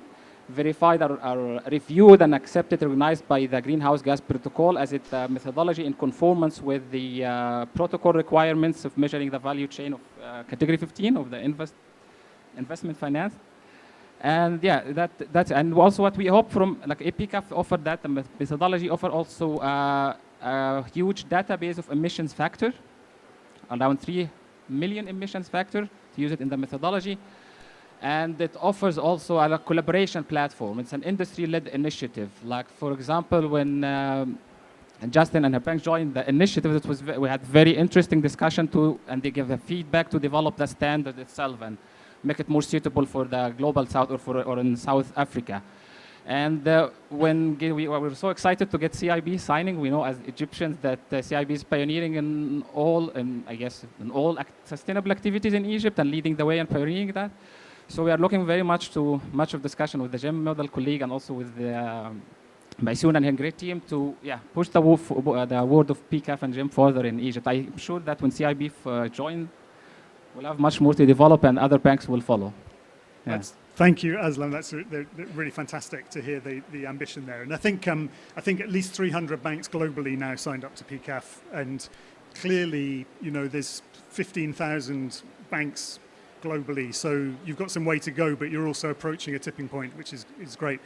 verified or reviewed and accepted, recognized by the Greenhouse Gas Protocol as its methodology in conformance with the protocol requirements of measuring the value chain of Category 15 of the investment finance. And yeah, that's and also what we hope from like PCAF offered that the methodology offer also a huge database of emissions factor, around 3 million emissions factor to use it in the methodology. And it offers also a collaboration platform. It's an industry-led initiative. Like for example, when Justin and Bank joined the initiative, we had very interesting discussion and they gave the feedback to develop the standard itself and make it more suitable for the global south or in South Africa. And when we were so excited to get CIB signing, we know as Egyptians that CIB is pioneering in all sustainable activities in Egypt and leading the way and pioneering that. So we are looking very much to of discussion with the GEM model colleague and also with the Maysoon and her great team to push the word of PCAF and GEM further in Egypt. I'm sure that when CIB join, we'll have much more to develop and other banks will follow. Yeah. Thank you, Aslam. That's really fantastic to hear the ambition there. And I think at least 300 banks globally now signed up to PCAF, and clearly, there's 15,000 banks globally. So you've got some way to go, but you're also approaching a tipping point, which is great.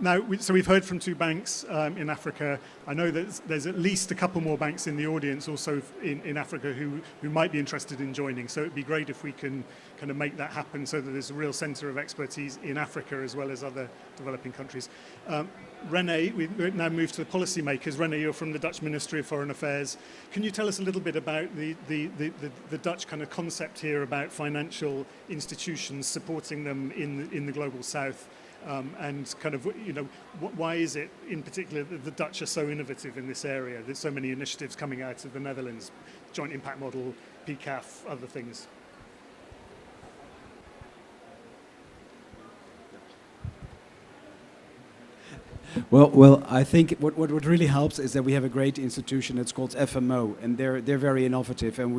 Now, so we've heard from 2 banks in Africa. I know that there's at least a couple more banks in the audience also in Africa who might be interested in joining. So it'd be great if we can kind of make that happen so that there's a real centre of expertise in Africa as well as other developing countries. René, we now move to the policymakers. René, you're from the Dutch Ministry of Foreign Affairs. Can you tell us a little bit about the Dutch kind of concept here about financial institutions, supporting them in the global south? And kind of, why is it in particular that the Dutch are so innovative in this area? There's so many initiatives coming out of the Netherlands, Joint Impact Model, PCAF, other things. Well, I think what really helps is that we have a great institution that's called FMO, and they're very innovative, and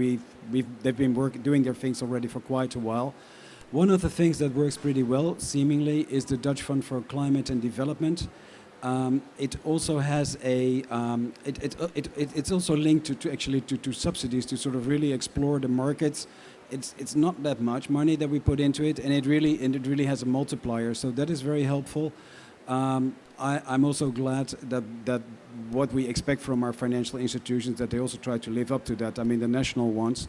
they've been doing their things already for quite a while. One of the things that works pretty well, seemingly, is the Dutch Fund for Climate and Development. It also has it's also linked to subsidies to sort of really explore the markets. It's not that much money that we put into it, and it really has a multiplier. So that is very helpful. I'm also glad that what we expect from our financial institutions, that they also try to live up to that. I mean, the national ones.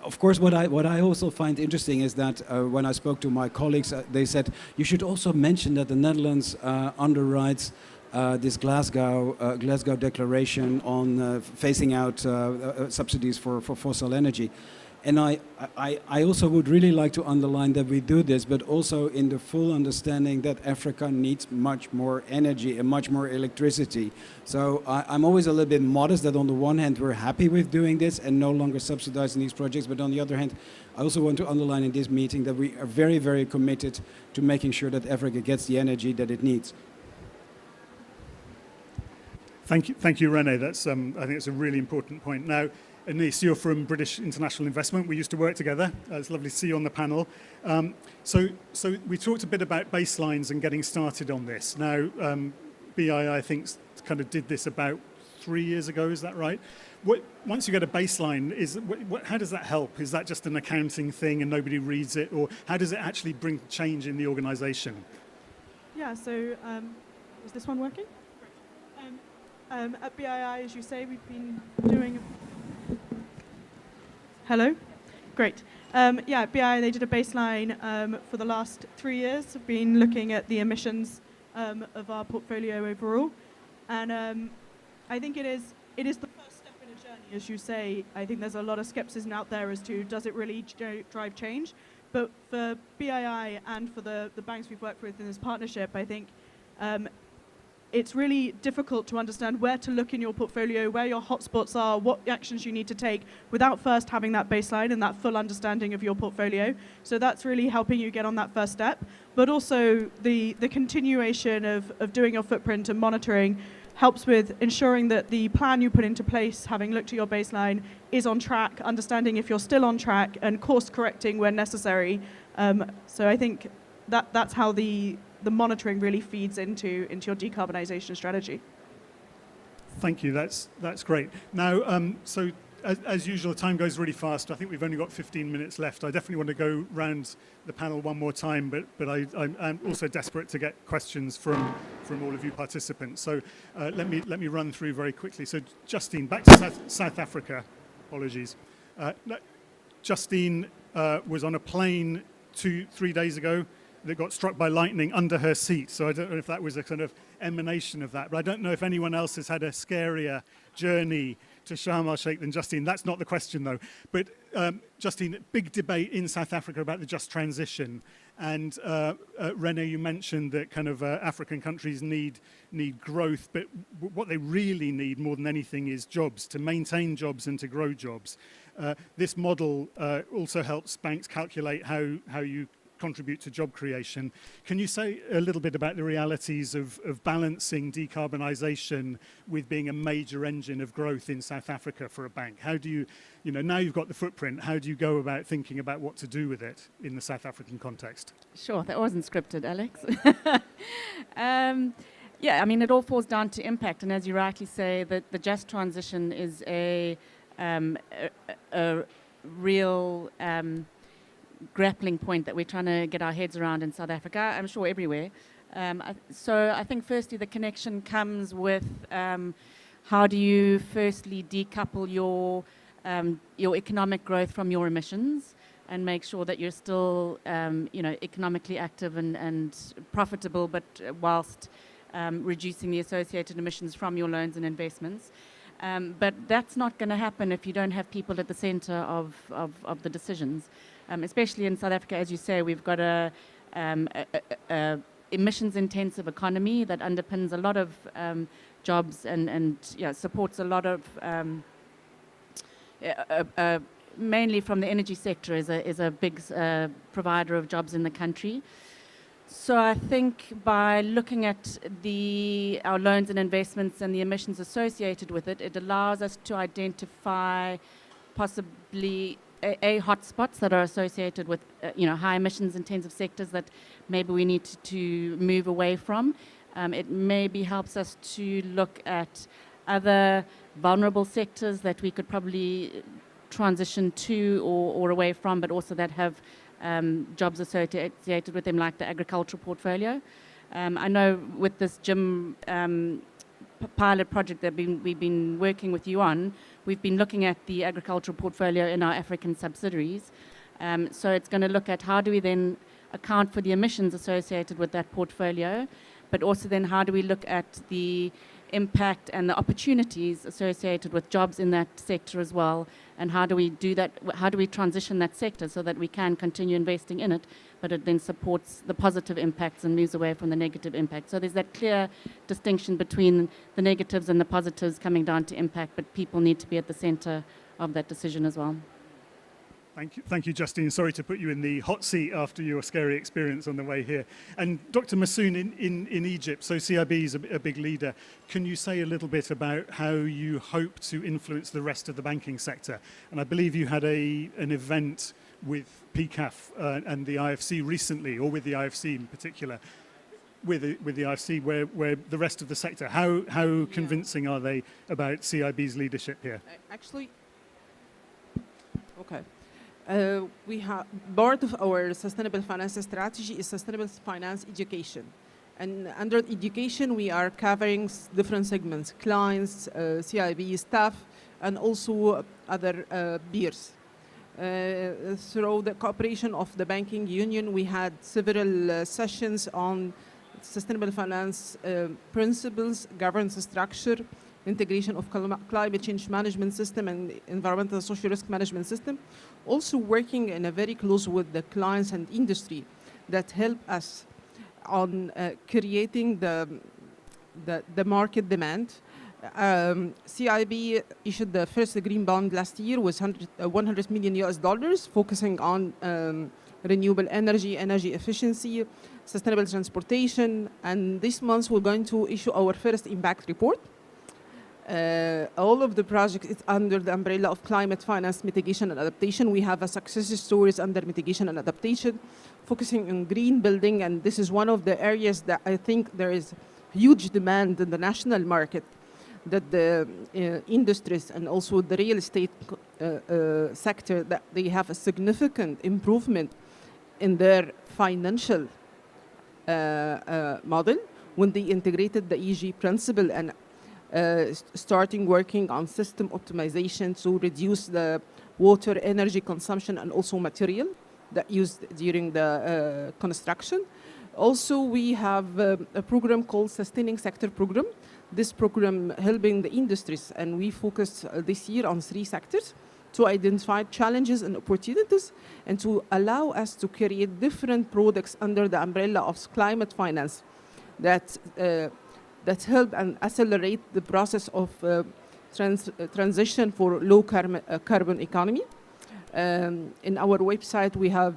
Of course, what I also find interesting is that when I spoke to my colleagues, they said you should also mention that the Netherlands underwrites this Glasgow Declaration on phasing out subsidies for fossil energy. And I also would really like to underline that we do this, but also in the full understanding that Africa needs much more energy and much more electricity. So I'm always a little bit modest that on the one hand we're happy with doing this and no longer subsidizing these projects, but on the other hand, I also want to underline in this meeting that we are very, very committed to making sure that Africa gets the energy that it needs. Thank you, René. That's I think it's a really important point. Now, Anis, you're from British International Investment. We used to work together. It's lovely to see you on the panel. So we talked a bit about baselines and getting started on this. Now, BII, I think, kind of did this about 3 years ago. Is that right? Once you get a baseline, how does that help? Is that just an accounting thing and nobody reads it? Or how does it actually bring change in the organization? Yeah, so is this one working? At BII, as you say, we've been doing... Hello? Great. Yeah, BII, they did a baseline for the last 3 years. We've been looking at the emissions of our portfolio overall. And I think it is the first step in a journey, as you say. I think there's a lot of skepticism out there as to does it really drive change. But for BII and for the banks we've worked with in this partnership, I think it's really difficult to understand where to look in your portfolio, where your hotspots are, what actions you need to take without first having that baseline and that full understanding of your portfolio. So that's really helping you get on that first step. But also the continuation of doing your footprint and monitoring helps with ensuring that the plan you put into place, having looked at your baseline, is on track, understanding if you're still on track and course correcting when necessary. So I think that's how the monitoring really feeds into your decarbonisation strategy. Thank you. That's great. Now, so as usual, time goes really fast. I think we've only got 15 minutes left. I definitely want to go round the panel one more time, but I'm also desperate to get questions from all of you participants. So let me run through very quickly. So Justine, back to South Africa. Apologies. Justine was on a plane 2-3 days ago that got struck by lightning under her seat. So I don't know if that was a kind of emanation of that, but I don't know if anyone else has had a scarier journey to Sharm el-Sheikh than Justine. That's not the question though. But Justine, big debate in South Africa about the just transition. And Rene, you mentioned that kind of African countries need growth, but what they really need more than anything is jobs, to maintain jobs and to grow jobs. This model also helps banks calculate how you contribute to job creation. Can you say a little bit about the realities of balancing decarbonisation with being a major engine of growth in South Africa for a bank? How do you, now you've got the footprint, how do you go about thinking about what to do with it in the South African context? Sure, that wasn't scripted, Alex. Yeah, I mean, it all falls down to impact, and as you rightly say, that the just transition is a real grappling point that we're trying to get our heads around in South Africa, I'm sure everywhere. So I think firstly the connection comes with how do you firstly decouple your economic growth from your emissions and make sure that you're still economically active and profitable, but whilst reducing the associated emissions from your loans and investments. But that's not going to happen if you don't have people at the center of the decisions. Especially in South Africa, as you say, we've got a emissions-intensive economy that underpins a lot of jobs and supports a lot of, mainly from the energy sector, is a big provider of jobs in the country. So I think by looking at our loans and investments and the emissions associated with it, it allows us to identify possibly hotspots that are associated with high emissions intensive sectors that maybe we need to move away from. It maybe helps us to look at other vulnerable sectors that we could probably transition to or away from, but also that have jobs associated with them, like the agricultural portfolio. I know with this GYM pilot project that we've been working with you on, we've been looking at the agricultural portfolio in our African subsidiaries. So it's going to look at how do we then account for the emissions associated with that portfolio, but also then how do we look at the impact and the opportunities associated with jobs in that sector as well, and how do we do that, how do we transition that sector so that we can continue investing in it, but it then supports the positive impacts and moves away from the negative impacts. So there's that clear distinction between the negatives and the positives coming down to impact, but people need to be at the center of that decision as well. Thank you, Justine. Sorry to put you in the hot seat after your scary experience on the way here. And Dr. Massoon, in Egypt, so CIB is a big leader. Can you say a little bit about how you hope to influence the rest of the banking sector? And I believe you had an event with PCAF and the IFC recently, or with the IFC in particular, with the IFC, where the rest of the sector, how convincing are they about CIB's leadership here? Actually, okay. We have part of our sustainable finance strategy is sustainable finance education. And under education, we are covering different segments, clients, CIB staff, and also other peers. Through the cooperation of the banking union, we had several sessions on sustainable finance principles, governance structure, integration of climate change management system and environmental social risk management system. Also working in a very close with the clients and industry that help us on creating the market demand. CIB issued the first green bond last year with $100 million, focusing on renewable energy, energy efficiency, sustainable transportation, and this month we're going to issue our first impact report. All of the projects is under the umbrella of climate finance mitigation and adaptation. We have a success stories under mitigation and adaptation, focusing on green building, and this is one of the areas that I think there is huge demand in the national market that the industries and also the real estate sector, that they have a significant improvement in their financial model when they integrated the ESG principle and starting working on system optimization to reduce the water, energy consumption, and also material that used during the construction. Also, we have a program called Sustaining Sector Program. This program helping the industries, and we focus this year on 3 sectors to identify challenges and opportunities and to allow us to create different products under the umbrella of climate finance that help and accelerate the process of transition for low carbon economy. In our website, we have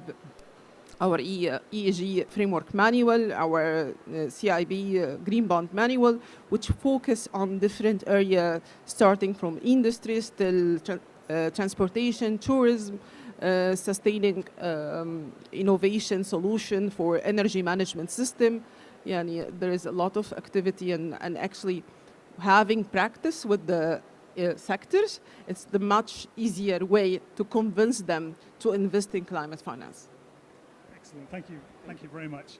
our ESG framework manual, our CIB green bond manual, which focus on different areas, starting from industries till transportation, tourism, sustaining innovation solution for energy management system. Yeah, there is a lot of activity, and actually having practice with the sectors, it's the much easier way to convince them to invest in climate finance. Excellent, thank you very much.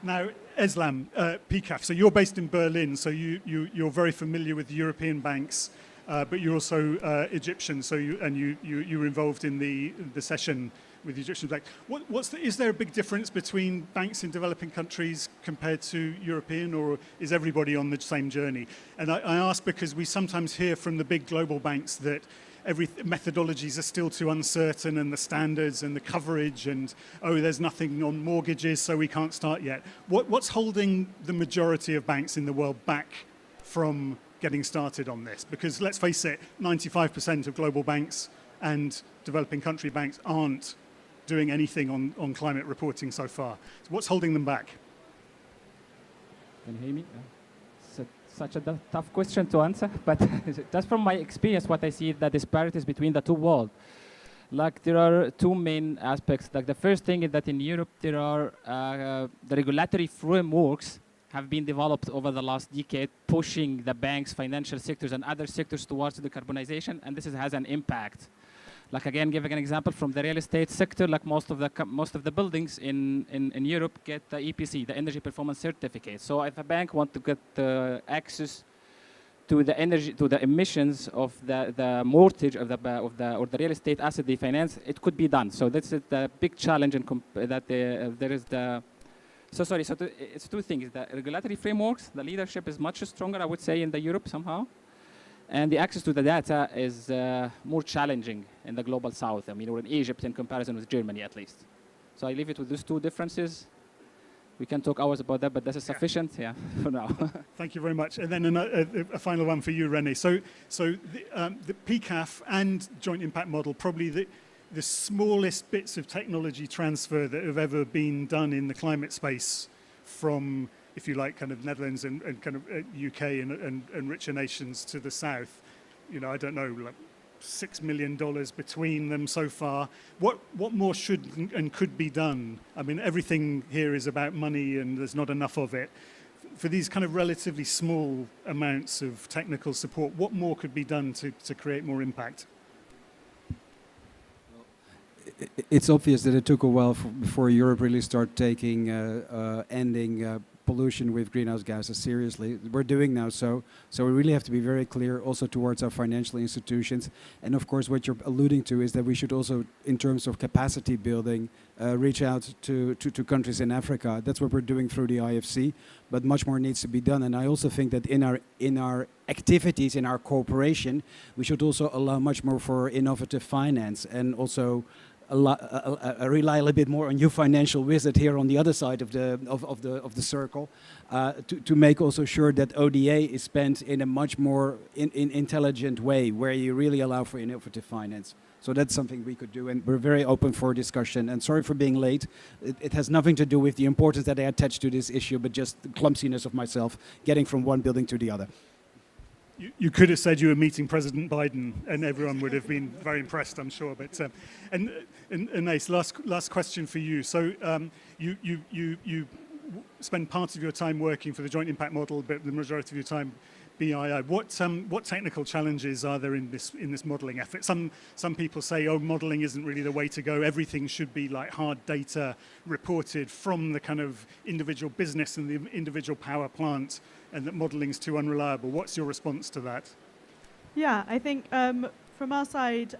Now, Eslam, PCAF, so you're based in Berlin, so you're very familiar with the European banks, but you're also Egyptian, so you were involved in the session with the Egyptian bank. Is there a big difference between banks in developing countries compared to European, or is everybody on the same journey? And I ask because we sometimes hear from the big global banks that methodologies are still too uncertain, and the standards and the coverage, and there's nothing on mortgages, so we can't start yet. What's holding the majority of banks in the world back from getting started on this? Because let's face it, 95% of global banks and developing country banks aren't doing anything on climate reporting so far. So what's holding them back? Can you hear me? Such a tough question to answer, but just from my experience, what I see is the disparities between the two worlds. Like, there are 2 main aspects. Like, the first thing is that in Europe, there are the regulatory frameworks have been developed over the last decade, pushing the banks, financial sectors, and other sectors towards decarbonization, and this has an impact. Like, again, giving an example from the real estate sector, like most of the buildings in Europe get the EPC, the Energy Performance Certificate. So if a bank wants to get access to the emissions of the mortgage of the real estate asset they finance, it could be done. So that's the big challenge there is the. So sorry. So it's 2 things: the regulatory frameworks, the leadership is much stronger, I would say, in the Europe somehow. And the access to the data is more challenging in the global south. I mean, or in Egypt in comparison with Germany, at least. So I leave it with those 2 differences. We can talk hours about that, but this is sufficient, for now. Thank you very much. And then a final one for you, René. So the PCAF and Joint Impact Model, probably the smallest bits of technology transfer that have ever been done in the climate space from, if you like, kind of Netherlands and kind of UK and richer nations to the south. I don't know, like $6 million between them so far. What more should and could be done? I mean, everything here is about money, and there's not enough of it. For these kind of relatively small amounts of technical support, what more could be done to create more impact? It's obvious that it took a while before Europe really started taking ending pollution with greenhouse gases seriously. We're doing now so we really have to be very clear also towards our financial institutions. And of course, what you're alluding to is that we should also, in terms of capacity building, reach out to countries in Africa. That's what we're doing through the IFC, but much more needs to be done. And I also think that in our activities, in our cooperation, we should also allow much more for innovative finance, and also rely a little bit more on your financial wizard here on the other side of the circle, to make also sure that ODA is spent in a much more intelligent way, where you really allow for innovative finance. So that's something we could do, and we're very open for discussion. And sorry for being late. It has nothing to do with the importance that I attach to this issue, but just the clumsiness of myself getting from one building to the other. You could have said you were meeting President Biden, and everyone would have been very impressed, I'm sure. But and Ace, last question for you. So you spend part of your time working for the Joint Impact Model, but the majority of your time BII. What technical challenges are there in this modelling effort? Some people say, oh, modelling isn't really the way to go. Everything should be like hard data reported from the kind of individual business and the individual power plant, and that modeling's too unreliable. What's your response to that? Yeah, I think from our side,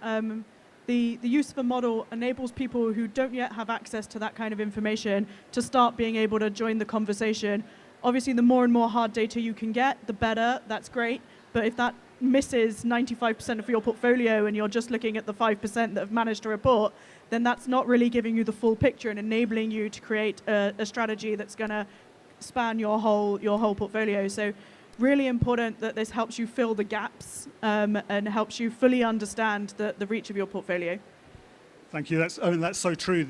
the use of a model enables people who don't yet have access to that kind of information to start being able to join the conversation. Obviously, the more and more hard data you can get, the better. That's great. But if that misses 95% of your portfolio and you're just looking at the 5% that have managed to report, then that's not really giving you the full picture and enabling you to create a strategy that's going to span your whole portfolio. So really important that this helps you fill the gaps and helps you fully understand the reach of your portfolio. Thank you. That's so true.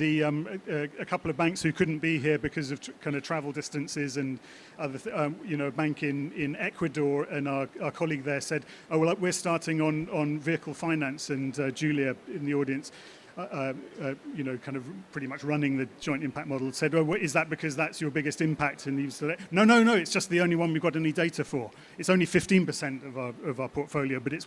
A couple of banks who couldn't be here because of kind of travel distances and other, a bank in Ecuador, and our colleague there said, "Oh well, we're starting on vehicle finance," and Julia in the audience, kind of pretty much running the joint impact model, said, "Oh, is that because that's your biggest impact?" And he said, "No, it's just the only one we've got any data for. It's only 15% of our portfolio, but it's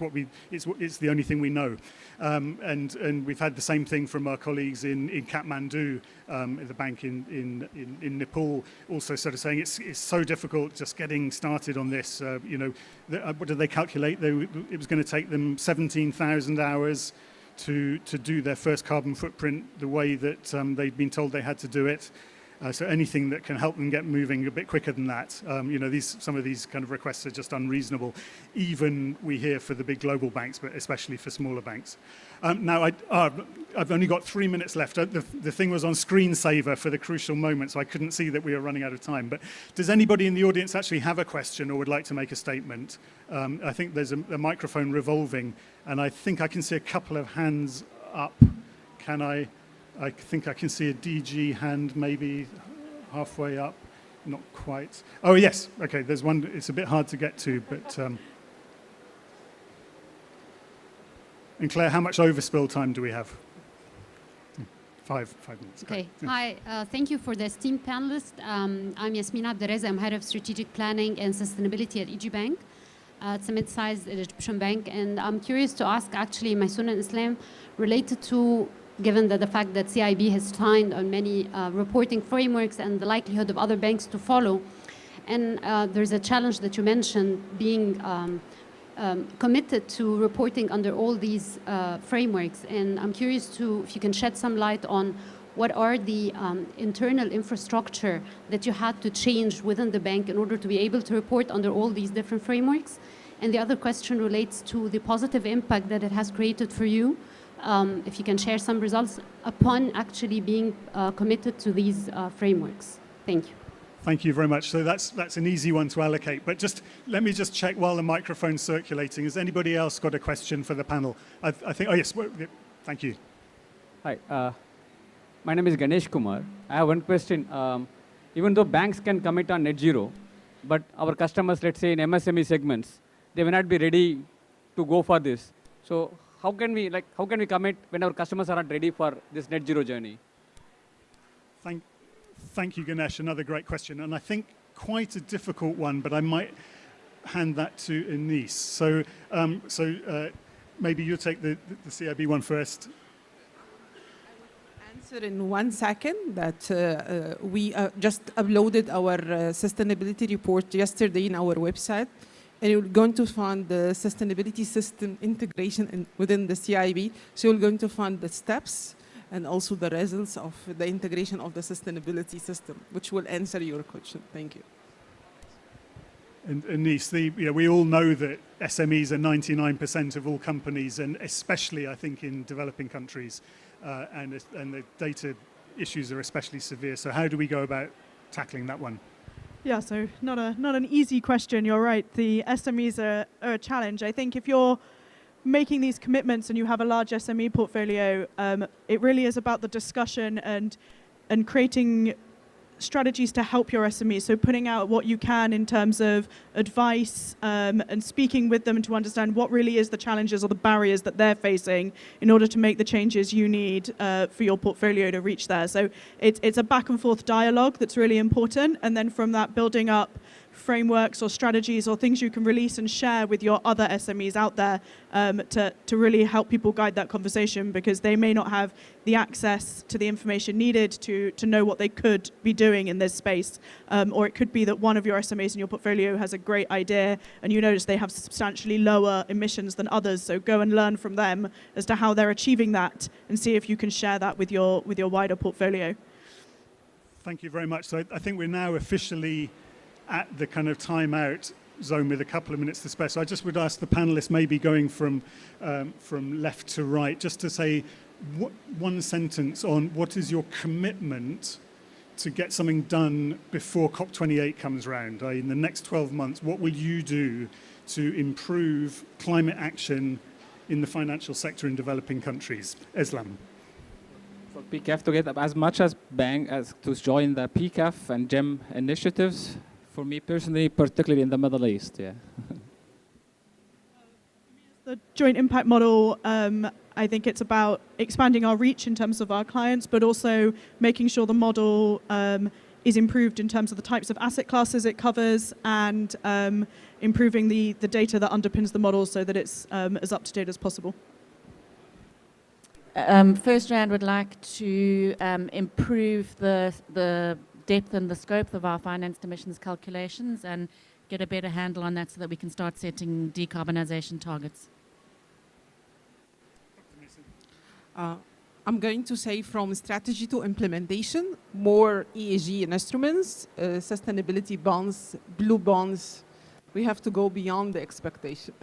the only thing we know." And we've had the same thing from our colleagues in Kathmandu, the bank in Nepal, also sort of saying it's so difficult just getting started on this. What did they calculate? It was going to take them 17,000 hours to do their first carbon footprint the way that they'd been told they had to do it. So anything that can help them get moving a bit quicker than that. Some of these kind of requests are just unreasonable, even we hear for the big global banks, but especially for smaller banks. Now, I've only got 3 minutes left. The thing was on screensaver for the crucial moment, so I couldn't see that we were running out of time. But does anybody in the audience actually have a question or would like to make a statement? I think there's a microphone revolving, and I think I can see a couple of hands up. I think I can see a DG hand maybe halfway up, not quite. Oh, yes, okay, there's one. It's a bit hard to get to, but... And Claire, how much overspill time do we have? 5 minutes. Okay. Yeah. Hi, thank you for the esteemed panelists. I'm Yasmina Abderreza. I'm head of strategic planning and sustainability at EG Bank. It's a mid-sized Egyptian bank, and I'm curious to ask actually Maysoon and Islam related to, given that the fact that CIB has signed on many reporting frameworks and the likelihood of other banks to follow. And there's a challenge that you mentioned, being committed to reporting under all these frameworks. And I'm curious if you can shed some light on what are the internal infrastructure that you had to change within the bank in order to be able to report under all these different frameworks. And the other question relates to the positive impact that it has created for you. If you can share some results upon actually being committed to these frameworks. Thank you. Thank you very much. So that's an easy one to allocate. But let me just check while the microphone's circulating. Has anybody else got a question for the panel? I think, oh yes, thank you. Hi, my name is Ganesh Kumar. I have one question. Even though banks can commit on net zero, but our customers, let's say in MSME segments, they may not be ready to go for this. So how can we commit when our customers are not ready for this net zero journey? Thank you, Ganesh. Another great question, and I think quite a difficult one, but I might hand that to Anis. So maybe you'll take the CIB one first. Answer in 1 second that we just uploaded our sustainability report yesterday in our website, and you're going to find the sustainability system integration within the CIB. So you're going to find the steps and also the results of the integration of the sustainability system, which will answer your question. Thank you. And Anis, we all know that SMEs are 99% of all companies, and especially, I think, in developing countries, and the data issues are especially severe. So how do we go about tackling that one? Yeah, so not an easy question. You're right. The SMEs are a challenge. I think if you're making these commitments and you have a large SME portfolio, it really is about the discussion and creating strategies to help your SMEs. So putting out what you can in terms of advice and speaking with them to understand what really is the challenges or the barriers that they're facing in order to make the changes you need for your portfolio to reach there. So it's a back and forth dialogue that's really important. And then from that, building up frameworks or strategies or things you can release and share with your other SMEs out there to really help people guide that conversation, because they may not have the access to the information needed to know what they could be doing in this space. Or it could be that one of your SMEs in your portfolio has a great idea and you notice they have substantially lower emissions than others, so go and learn from them as to how they're achieving that and see if you can share that with your wider portfolio. Thank you very much. So I think we're now officially at the kind of time-out zone with a couple of minutes to spare. So I just would ask the panelists, maybe going from left to right, just to say one sentence on what is your commitment to get something done before COP28 comes round. In the next 12 months, what will you do to improve climate action in the financial sector in developing countries? Eslam. For PCAF to get as much as to join the PCAF and GEM initiatives. For me personally, particularly in the Middle East, yeah. The joint impact model, I think it's about expanding our reach in terms of our clients, but also making sure the model is improved in terms of the types of asset classes it covers, and improving the data that underpins the model so that it's as up to date as possible. First Rand would like to improve the depth and the scope of our financed emissions calculations and get a better handle on that so that we can start setting decarbonisation targets. I'm going to say from strategy to implementation, more ESG instruments, sustainability bonds, blue bonds. We have to go beyond the expectation.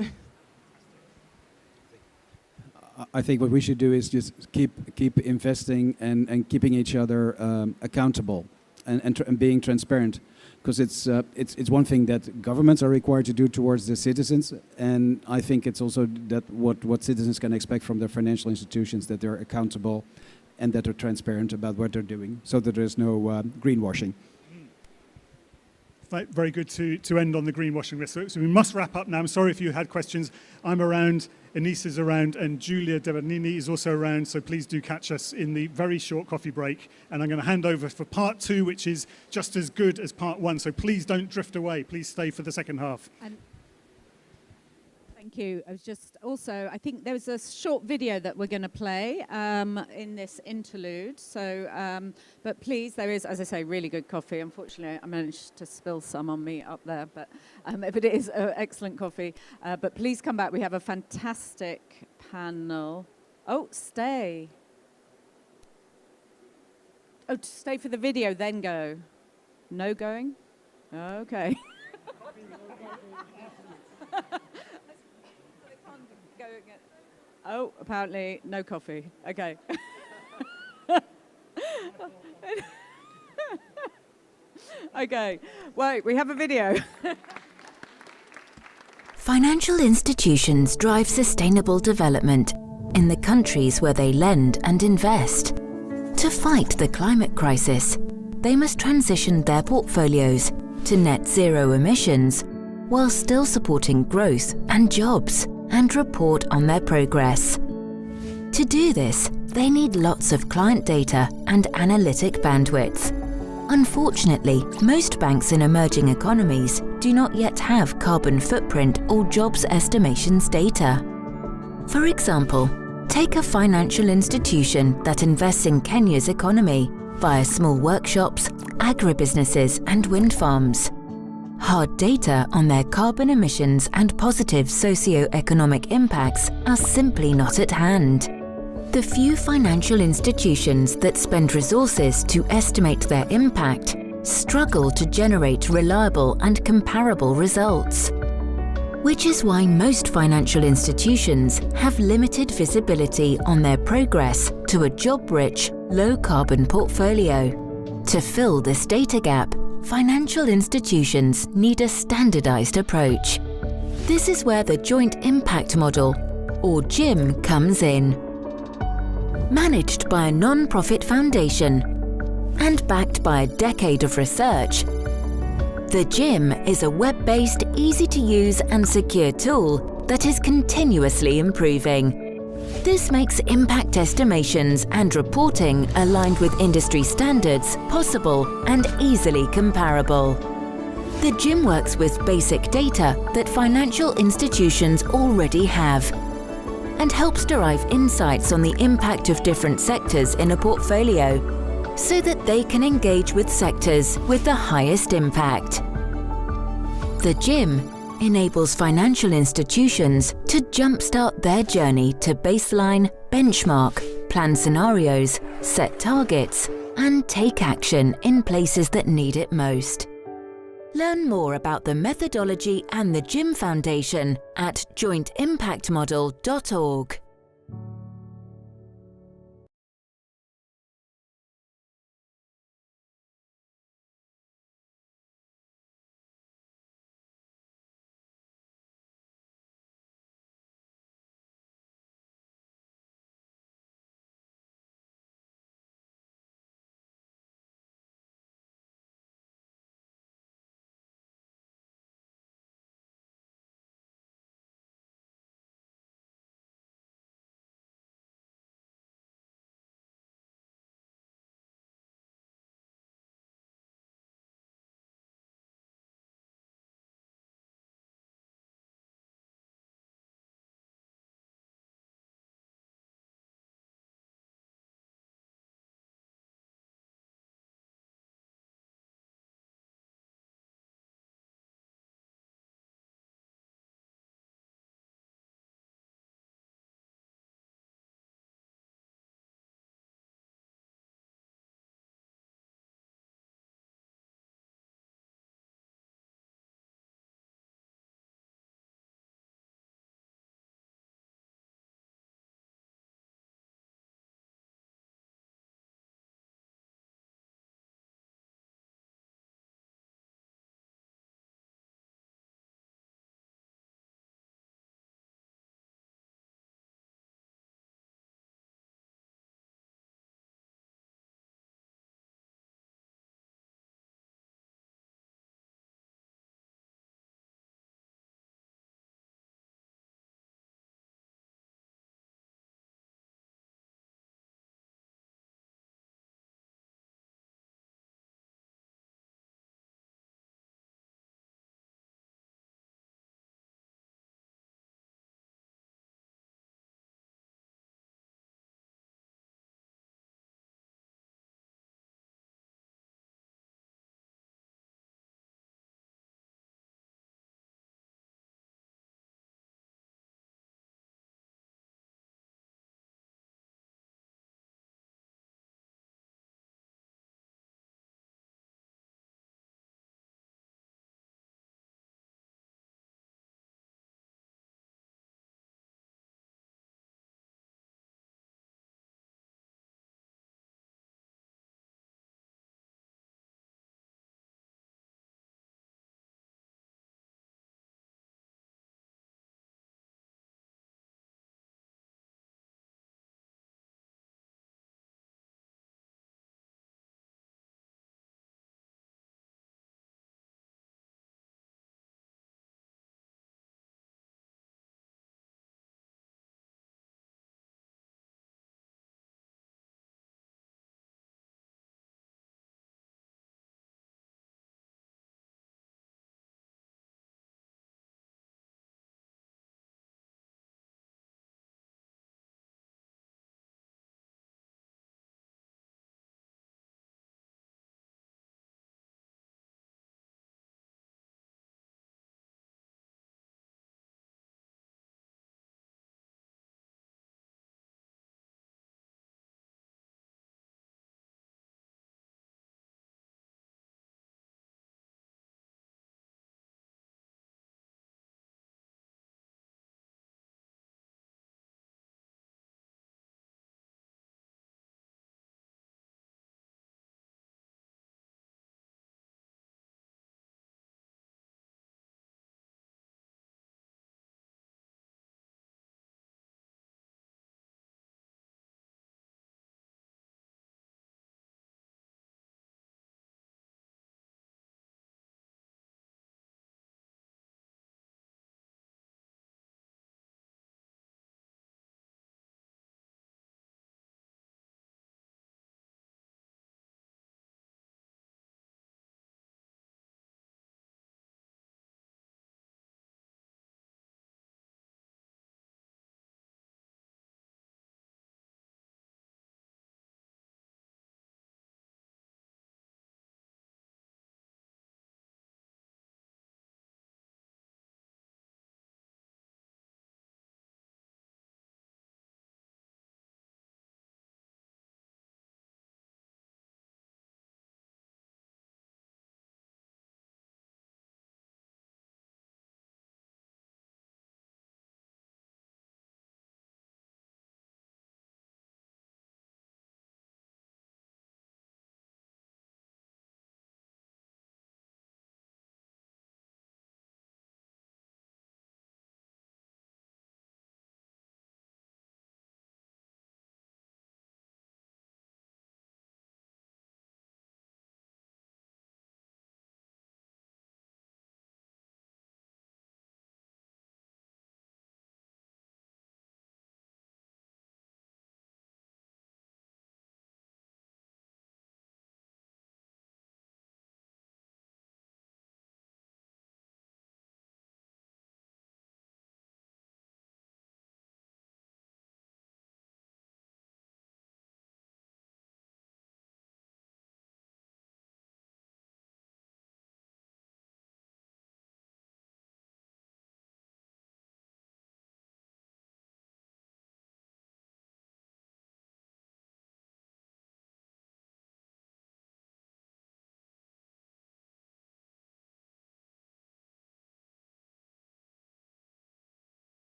I think what we should do is just keep investing and keeping each other accountable and being transparent, because it's one thing that governments are required to do towards the citizens, and I think it's also that what citizens can expect from their financial institutions, that they're accountable and that they're transparent about what they're doing, so that there's no greenwashing. Very good to end on the greenwashing risk. So we must wrap up now. I'm sorry if you had questions. I'm around, Anise is around, and Giulia De Bernini is also around, so please do catch us in the very short coffee break. And I'm going to hand over for part 2, which is just as good as part 1. So please don't drift away. Please stay for the second half. Thank you. I was just also, I think there was a short video that we're going to play in this interlude. So, but please, there is, as I say, really good coffee. Unfortunately, I managed to spill some on me up there, but it is excellent coffee. But please come back. We have a fantastic panel. Oh, stay. Oh, to stay for the video, then go. No going? Okay. Oh, apparently no coffee. Okay. Okay. Wait, we have a video. Financial institutions drive sustainable development in the countries where they lend and invest. To fight the climate crisis, they must transition their portfolios to net zero emissions while still supporting growth and jobs, and report on their progress. To do this, they need lots of client data and analytic bandwidth. Unfortunately, most banks in emerging economies do not yet have carbon footprint or jobs estimations data. For example, take a financial institution that invests in Kenya's economy via small workshops, agribusinesses, and wind farms. Hard data on their carbon emissions and positive socio-economic impacts are simply not at hand. The few financial institutions that spend resources to estimate their impact struggle to generate reliable and comparable results. Which is why most financial institutions have limited visibility on their progress to a job-rich, low-carbon portfolio. To fill this data gap, financial institutions need a standardized approach. This is where the Joint Impact Model, or JIM, comes in. Managed by a non-profit foundation and backed by a decade of research, the JIM is a web-based, easy-to-use and secure tool that is continuously improving. This makes impact estimations and reporting aligned with industry standards possible and easily comparable. The JIM works with basic data that financial institutions already have and helps derive insights on the impact of different sectors in a portfolio so that they can engage with sectors with the highest impact. The JIM enables financial institutions to jumpstart their journey to baseline, benchmark, plan scenarios, set targets, and take action in places that need it most. Learn more about the methodology and the JIM Foundation at jointimpactmodel.org.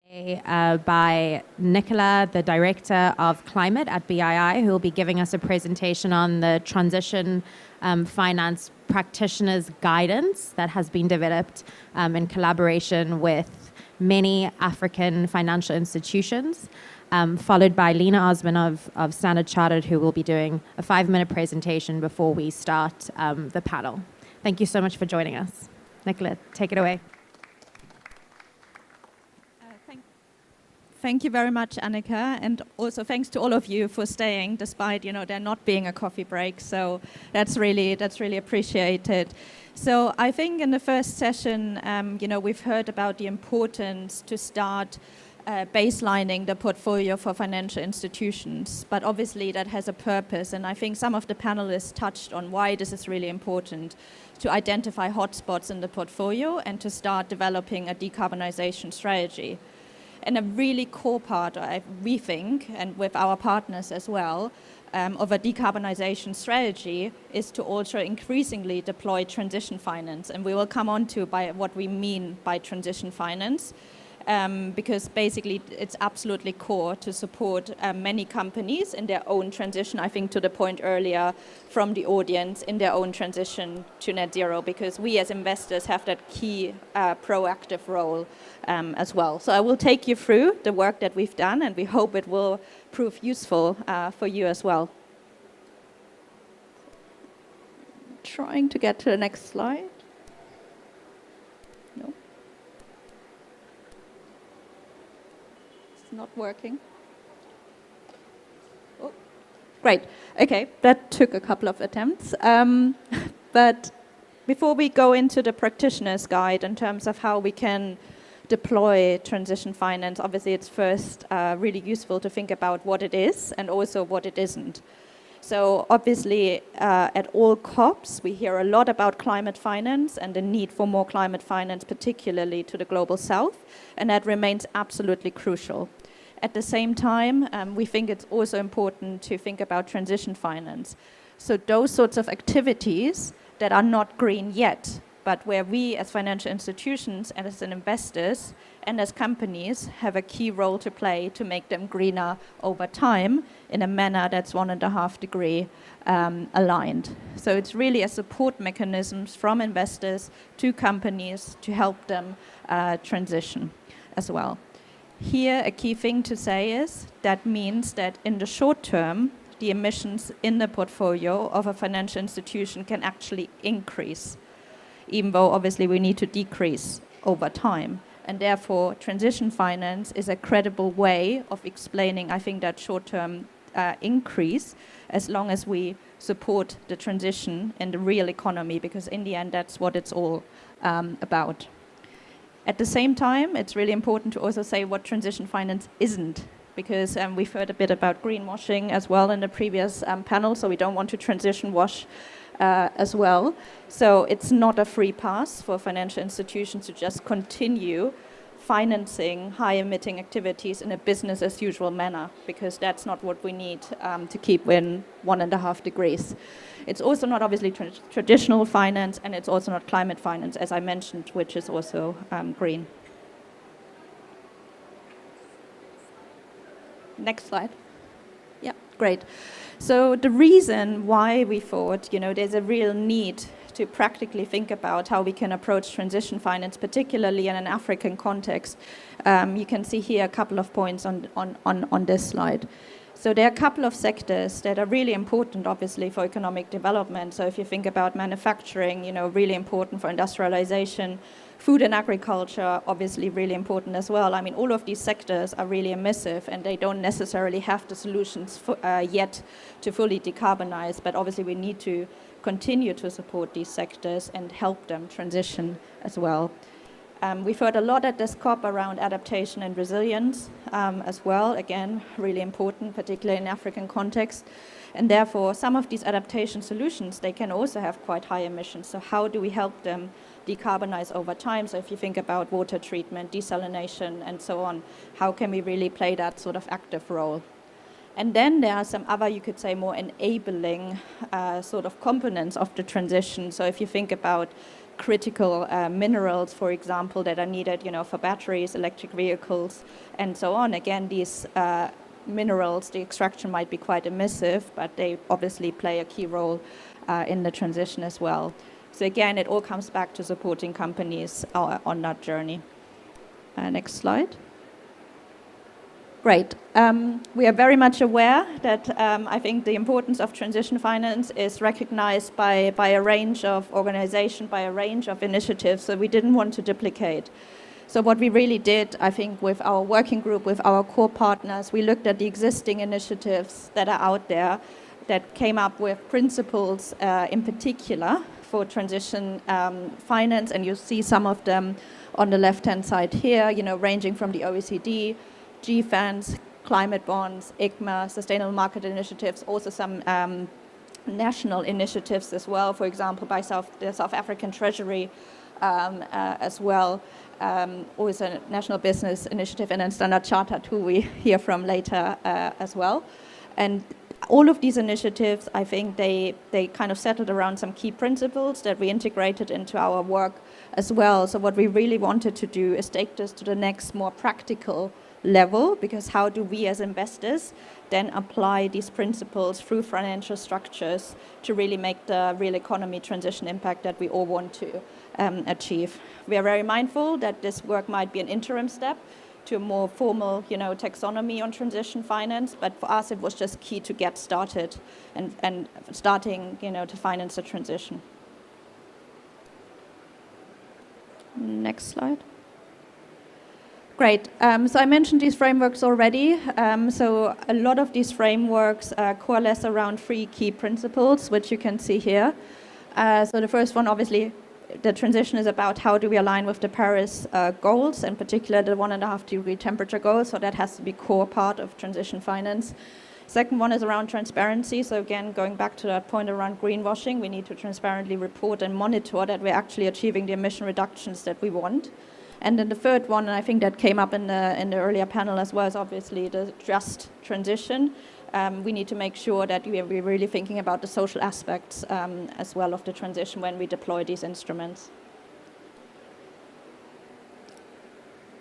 By Nicola, the Director of Climate at BII, who will be giving us a presentation on the Transition Finance Practitioners Guidance that has been developed in collaboration with many African financial institutions, followed by Lena Osman of Standard Chartered, who will be doing a 5-minute presentation before we start the panel. Thank you so much for joining us. Nicola, take it away. Thank you very much, Annika, and also thanks to all of you for staying, despite there not being a coffee break. So that's really appreciated. So I think in the first session, we've heard about the importance to start baselining the portfolio for financial institutions, but obviously that has a purpose, and I think some of the panelists touched on why this is really important, to identify hotspots in the portfolio and to start developing a decarbonization strategy. And a really core part, we think, and with our partners as well, of a decarbonization strategy is to also increasingly deploy transition finance. And we will come on to what we mean by transition finance, because basically it's absolutely core to support many companies in their own transition, I think to the point earlier from the audience, in their own transition to net zero, because we as investors have that key proactive role as well. So I will take you through the work that we've done, and we hope it will prove useful for you as well. Trying to get to the next slide. No. It's not working. Oh, great. Okay, that took a couple of attempts. But before we go into the practitioner's guide in terms of how we can deploy transition finance, obviously it's first really useful to think about what it is and also what it isn't. So obviously at all COPs we hear a lot about climate finance and the need for more climate finance, particularly to the global south, and that remains absolutely crucial. At the same time, we think it's also important to think about transition finance. So those sorts of activities that are not green yet, but where we as financial institutions and as investors and as companies have a key role to play to make them greener over time in a manner that's 1.5 degree aligned. So it's really a support mechanisms from investors to companies to help them transition as well. Here, a key thing to say is that means that in the short term, the emissions in the portfolio of a financial institution can actually increase, even though obviously we need to decrease over time. And therefore, transition finance is a credible way of explaining, I think, that short-term increase, as long as we support the transition in the real economy, because in the end, that's what it's all about. At the same time, it's really important to also say what transition finance isn't, because we've heard a bit about greenwashing as well in the previous panel, so we don't want to transition wash as well. So it's not a free pass for financial institutions to just continue financing high-emitting activities in a business-as-usual manner, because that's not what we need to keep in 1.5 degrees. It's also not obviously traditional finance, and it's also not climate finance, as I mentioned, which is also green. Next slide. Yeah, great. So the reason why we thought, there's a real need to practically think about how we can approach transition finance, particularly in an African context. You can see here a couple of points on this slide. So there are a couple of sectors that are really important, obviously, for economic development. So if you think about manufacturing, really important for industrialization. Food and agriculture, obviously really important as well. I mean, all of these sectors are really emissive, and they don't necessarily have the solutions yet to fully decarbonize, but obviously we need to continue to support these sectors and help them transition as well. We've heard a lot at this COP around adaptation and resilience as well. Again, really important, particularly in African context. And therefore, some of these adaptation solutions, they can also have quite high emissions. So how do we help them decarbonize over time? So if you think about water treatment, desalination, and so on, how can we really play that sort of active role? And then there are some other, you could say, more enabling sort of components of the transition. So if you think about critical minerals, for example, that are needed, for batteries, electric vehicles, and so on. Again, these minerals, the extraction might be quite emissive, but they obviously play a key role in the transition as well. So again, it all comes back to supporting companies on that journey. Next slide. Great. We are very much aware that I think the importance of transition finance is recognized by a range of organizations, by a range of initiatives, so we didn't want to duplicate. So what we really did, I think, with our working group, with our core partners, we looked at the existing initiatives that are out there that came up with principles in particular for transition finance, and you see some of them on the left-hand side here, ranging from the OECD, GFANZ, climate bonds, ICMA, sustainable market initiatives, also some national initiatives as well, for example, by the South African Treasury as well, also a national business initiative, and then Standard Chartered, who we hear from later as well. And all of these initiatives, I think they kind of settled around some key principles that we integrated into our work as well. So what we really wanted to do is take this to the next more practical level, because how do we as investors then apply these principles through financial structures to really make the real economy transition impact that we all want to achieve. We are very mindful that this work might be an interim step to a more formal, taxonomy on transition finance, but for us it was just key to get started and starting, to finance the transition. Next slide. Great. So I mentioned these frameworks already. So a lot of these frameworks coalesce around 3 key principles, which you can see here. So the first one, obviously, the transition is about how do we align with the Paris goals, in particular the 1.5-degree temperature goal. So that has to be core part of transition finance. Second one is around transparency. So again, going back to that point around greenwashing, we need to transparently report and monitor that we're actually achieving the emission reductions that we want. And then the third one, and I think that came up in the earlier panel as well, is obviously the just transition. We need to make sure that we're really thinking about the social aspects as well of the transition when we deploy these instruments.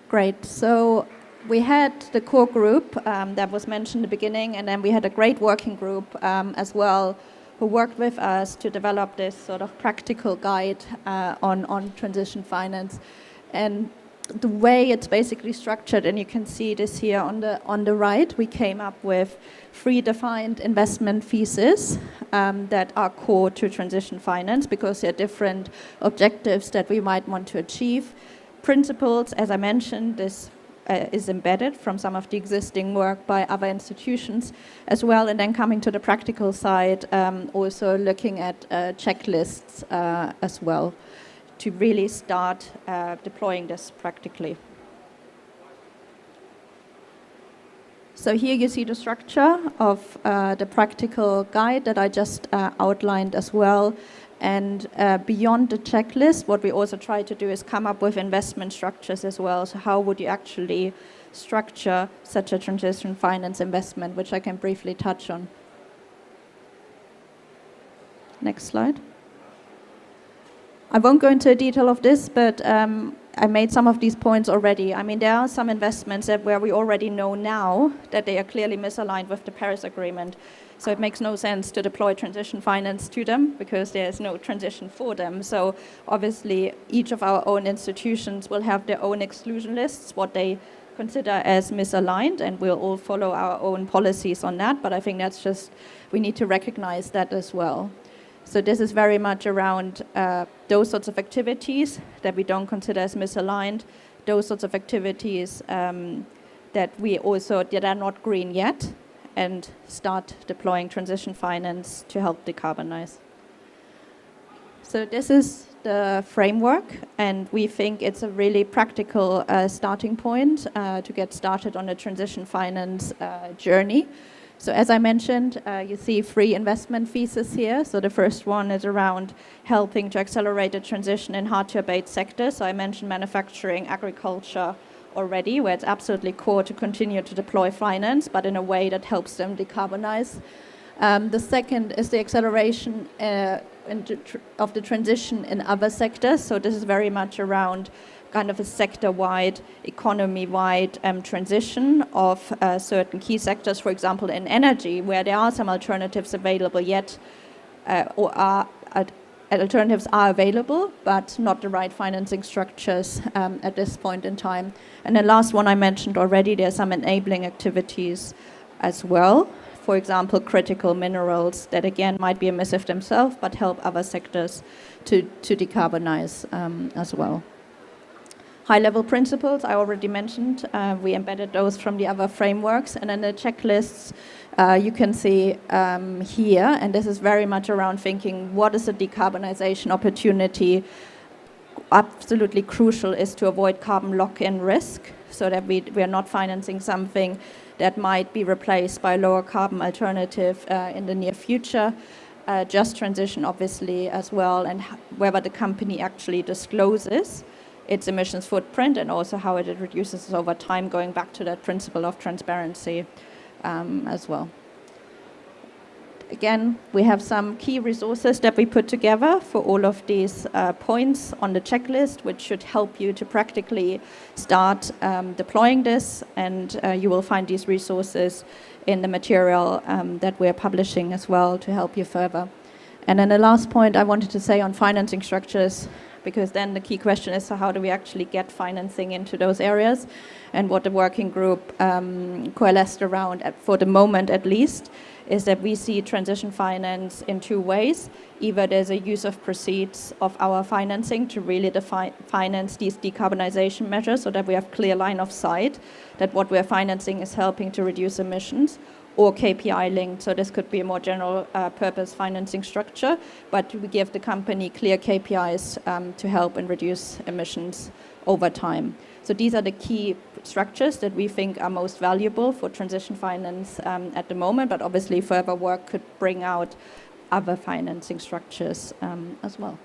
Great. So we had the core group that was mentioned in the beginning, and then we had a great working group as well who worked with us to develop this sort of practical guide on transition finance. And the way it's basically structured, and you can see this here on the right, we came up with 3 defined investment theses that are core to transition finance because there are different objectives that we might want to achieve. Principles, as I mentioned, this is embedded from some of the existing work by other institutions as well, and then coming to the practical side, also looking at checklists as well, to really start deploying this practically. So here you see the structure of the practical guide that I just outlined as well. And beyond the checklist, what we also try to do is come up with investment structures as well. So how would you actually structure such a transition finance investment, which I can briefly touch on. Next slide. I won't go into detail of this, but I made some of these points already. I mean, there are some investments where we already know now that they are clearly misaligned with the Paris Agreement. So it makes no sense to deploy transition finance to them because there's no transition for them. So obviously, each of our own institutions will have their own exclusion lists, what they consider as misaligned, and we'll all follow our own policies on that. But I think that's just, we need to recognize that as well. So this is very much around those sorts of activities that we don't consider as misaligned, those sorts of activities that we also that are not green yet, and start deploying transition finance to help decarbonize. So this is the framework, and we think it's a really practical starting point to get started on the transition finance journey. So as I mentioned, you see 3 investment theses here. So the first one is around helping to accelerate the transition in hard-to-abate sectors. So I mentioned manufacturing, agriculture already, where it's absolutely core to continue to deploy finance, but in a way that helps them decarbonize. The second is the acceleration of the transition in other sectors. So this is very much around kind of a sector-wide, economy-wide transition of certain key sectors, for example, in energy, where there are some alternatives available yet, alternatives are available, but not the right financing structures at this point in time. And the last one I mentioned already, there are some enabling activities as well. For example, critical minerals that again might be emissive themselves, but help other sectors to decarbonize as well. High-level principles, I already mentioned. We embedded those from the other frameworks. And then the checklists you can see here. And this is very much around thinking, what is a decarbonization opportunity? Absolutely crucial is to avoid carbon lock-in risk, so that we are not financing something that might be replaced by a lower carbon alternative in the near future. Just transition, obviously, as well, and whether the company actually discloses its emissions footprint and also how it reduces over time, going back to that principle of transparency as well. Again, we have some key resources that we put together for all of these points on the checklist, which should help you to practically start deploying this. And you will find these resources in the material that we're publishing as well to help you further. And then the last point I wanted to say on financing structures, because then the key question is, so how do we actually get financing into those areas? And what the working group coalesced around, for the moment at least, is that we see transition finance in two ways. Either there's a use of proceeds of our financing to really finance these decarbonization measures, so that we have clear line of sight that what we're financing is helping to reduce emissions, or KPI linked. So this could be a more general purpose financing structure, but we give the company clear KPIs to help and reduce emissions over time. So these are the key structures that we think are most valuable for transition finance at the moment, but obviously further work could bring out other financing structures as well.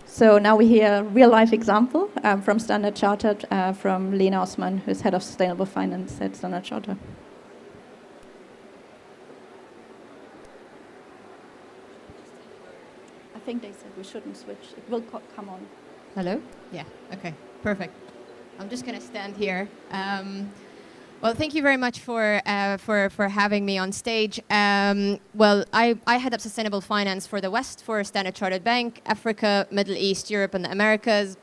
So now we hear a real-life example from Standard Chartered, from Lena Osman, who's Head of Sustainable Finance at Standard Chartered. I think they said we shouldn't switch. It will come on. Hello? Yeah, okay, perfect. I'm just going to stand here. Well, thank you very much for having me on stage. Well, I head up sustainable finance for the West for Standard Chartered Bank, Africa, Middle East, Europe, and the Americas.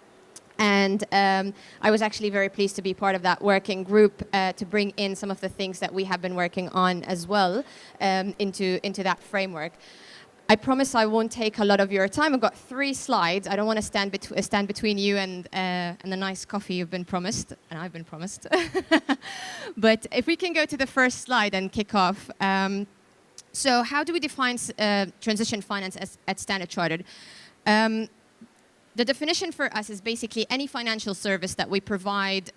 And I was actually very pleased to be part of that working group to bring in some of the things that we have been working on as well into that framework. I promise I won't take a lot of your time. I've got 3 slides. I don't want to stand between you and the nice coffee you've been promised, and I've been promised. But if we can go to the first slide and kick off. So how do we define transition finance at Standard Chartered? The definition for us is basically any financial service that we provide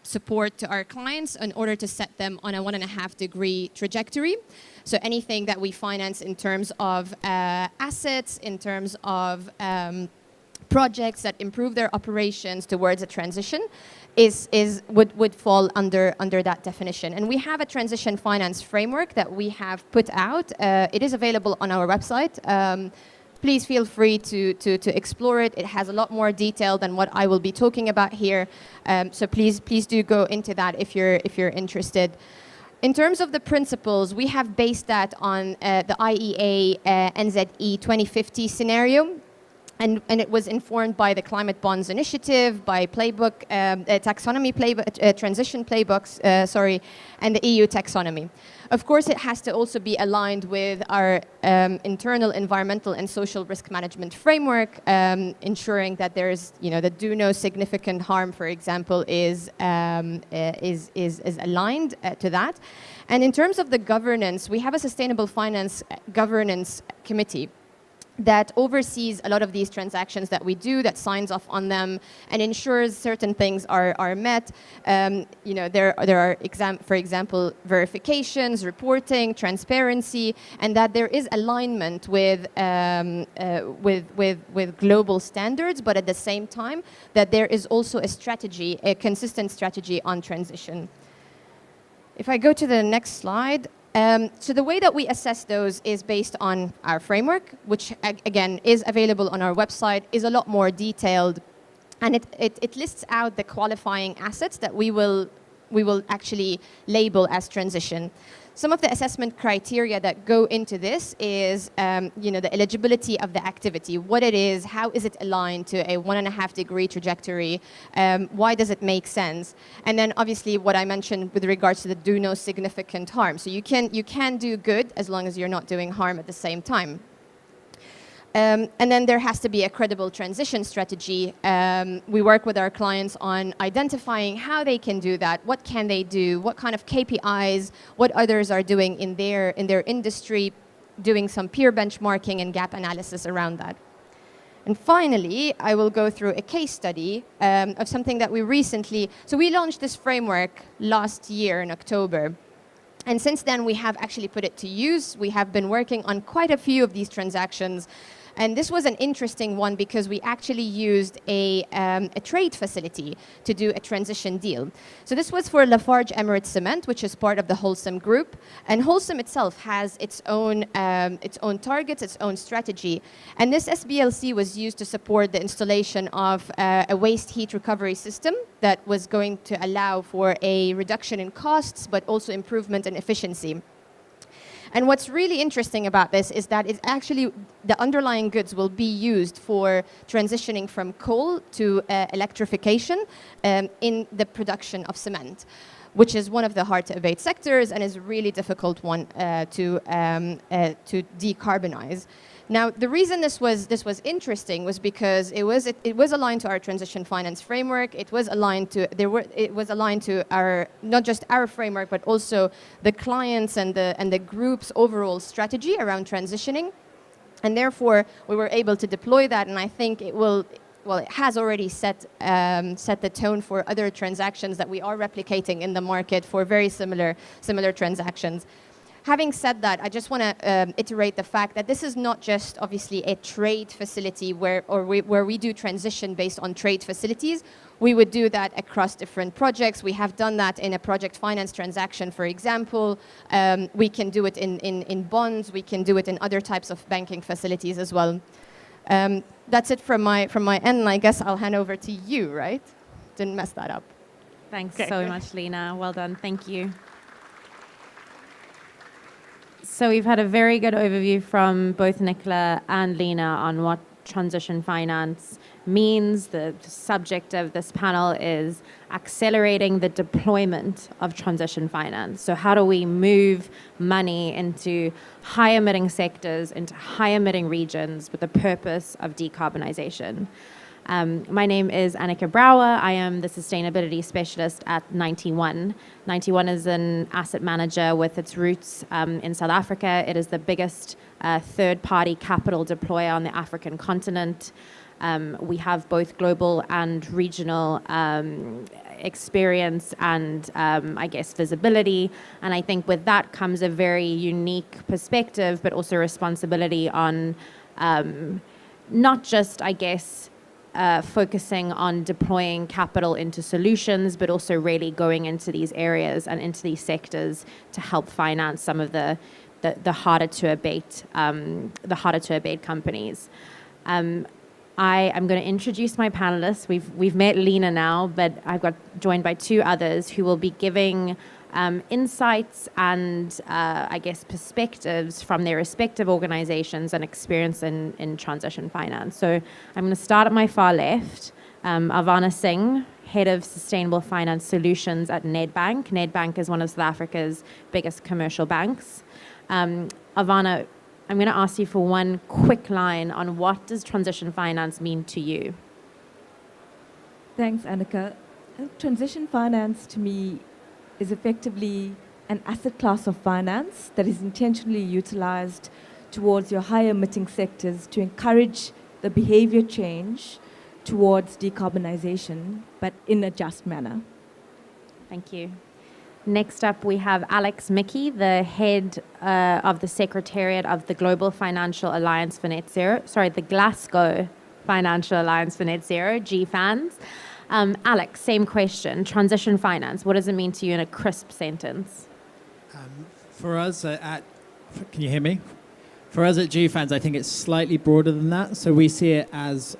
support to our clients in order to set them on a 1.5-degree trajectory. So anything that we finance in terms of assets, in terms of projects that improve their operations towards a transition would fall under that definition. And we have a transition finance framework that we have put out. It is available on our website. Please feel free to explore it. It has a lot more detail than what I will be talking about here. So please do go into that if you're interested. In terms of the principles, we have based that on the IEA NZE 2050 scenario. And it was informed by the Climate Bonds Initiative, by Playbook, Taxonomy Playbook, Transition Playbooks, and the EU Taxonomy. Of course, it has to also be aligned with our internal environmental and social risk management framework, ensuring that there is, that do no significant harm, for example, is aligned to that. And in terms of the governance, we have a sustainable finance governance committee that oversees a lot of these transactions that we do, that signs off on them and ensures certain things are met. There are, for example, verifications, reporting, transparency, and that there is alignment with global standards, but at the same time that there is also a strategy, a consistent strategy on transition. If I go to the next slide. So the way that we assess those is based on our framework, which again is available on our website, is a lot more detailed, and it lists out the qualifying assets that we will actually label as transition. Some of the assessment criteria that go into this is, the eligibility of the activity, what it is, how is it aligned to a 1.5-degree trajectory, why does it make sense, and then obviously what I mentioned with regards to the do no significant harm. So you can do good as long as you're not doing harm at the same time. And then there has to be a credible transition strategy. We work with our clients on identifying how they can do that, what can they do, what kind of KPIs, what others are doing in their industry, doing some peer benchmarking and gap analysis around that. And finally, I will go through a case study of something that we recently, so we launched this framework last year in October. And since then, we have actually put it to use. We have been working on quite a few of these transactions. And this was an interesting one because we actually used a trade facility to do a transition deal. So this was for Lafarge Emirates Cement, which is part of the Holcim Group. And Holcim itself has its own targets, its own strategy. And this SBLC was used to support the installation of a waste heat recovery system that was going to allow for a reduction in costs, but also improvement in efficiency. And what's really interesting about this is that it's actually the underlying goods will be used for transitioning from coal to electrification in the production of cement, which is one of the hard-to-abate sectors and is a really difficult one to decarbonize. Now, the reason this was interesting was because it was aligned to our transition finance framework. It was aligned to our not just our framework, but also the clients and the group's overall strategy around transitioning. And therefore, we were able to deploy that. And I think it has already set the tone for other transactions that we are replicating in the market for very similar transactions. Having said that, I just want to iterate the fact that this is not just obviously a trade facility where we do transition based on trade facilities. We would do that across different projects. We have done that in a project finance transaction, for example. We can do it in bonds. We can do it in other types of banking facilities as well. That's it from my end, and I guess I'll hand over to you, right? Didn't mess that up. Thanks so much, Lena. Well done. Thank you. So we've had a very good overview from both Nicola and Lena on what transition finance means. The subject of this panel is accelerating the deployment of transition finance. So how do we move money into high-emitting sectors, into high-emitting regions with the purpose of decarbonization? My name is Annika Brouwer. I am the sustainability specialist at 91. 91 is an asset manager with its roots in South Africa. It is the biggest third-party capital deployer on the African continent. We have both global and regional experience and, I guess, visibility. And I think with that comes a very unique perspective, but also responsibility on not just, I guess, focusing on deploying capital into solutions, but also really going into these areas and into these sectors to help finance some of the harder to abate companies. I am going to introduce my panelists. We've met Lena now, but I've got joined by two others who will be giving insights and, I guess, perspectives from their respective organizations and experience in transition finance. So I'm going to start at my far left. Avana Singh, Head of Sustainable Finance Solutions at Nedbank. Nedbank is one of South Africa's biggest commercial banks. Avana, I'm going to ask you for one quick line on what does transition finance mean to you? Thanks, Annika. Transition finance to me is effectively an asset class of finance that is intentionally utilized towards your higher emitting sectors to encourage the behavior change towards decarbonization, but in a just manner. Thank you. Next up, we have Alex Mickey, the head of the Secretariat of the Global Financial Alliance for Net Zero, the Glasgow Financial Alliance for Net Zero, GFANZ. Alex, same question. Transition finance, what does it mean to you in a crisp sentence? For us can you hear me? For us at GFANZ, I think it's slightly broader than that. So we see it as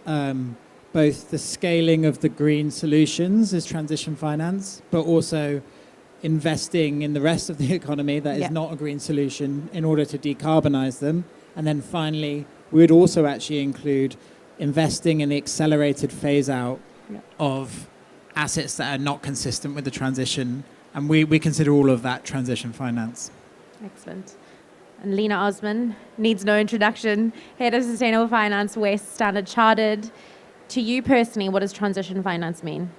both the scaling of the green solutions as transition finance, but also investing in the rest of the economy that is not a green solution in order to decarbonize them. And then finally, we would also actually include investing in the accelerated phase out of assets that are not consistent with the transition. And we consider all of that transition finance. Excellent. And Lena Osman needs no introduction, Head of Sustainable Finance, West Standard Chartered. To you personally, what does transition finance mean?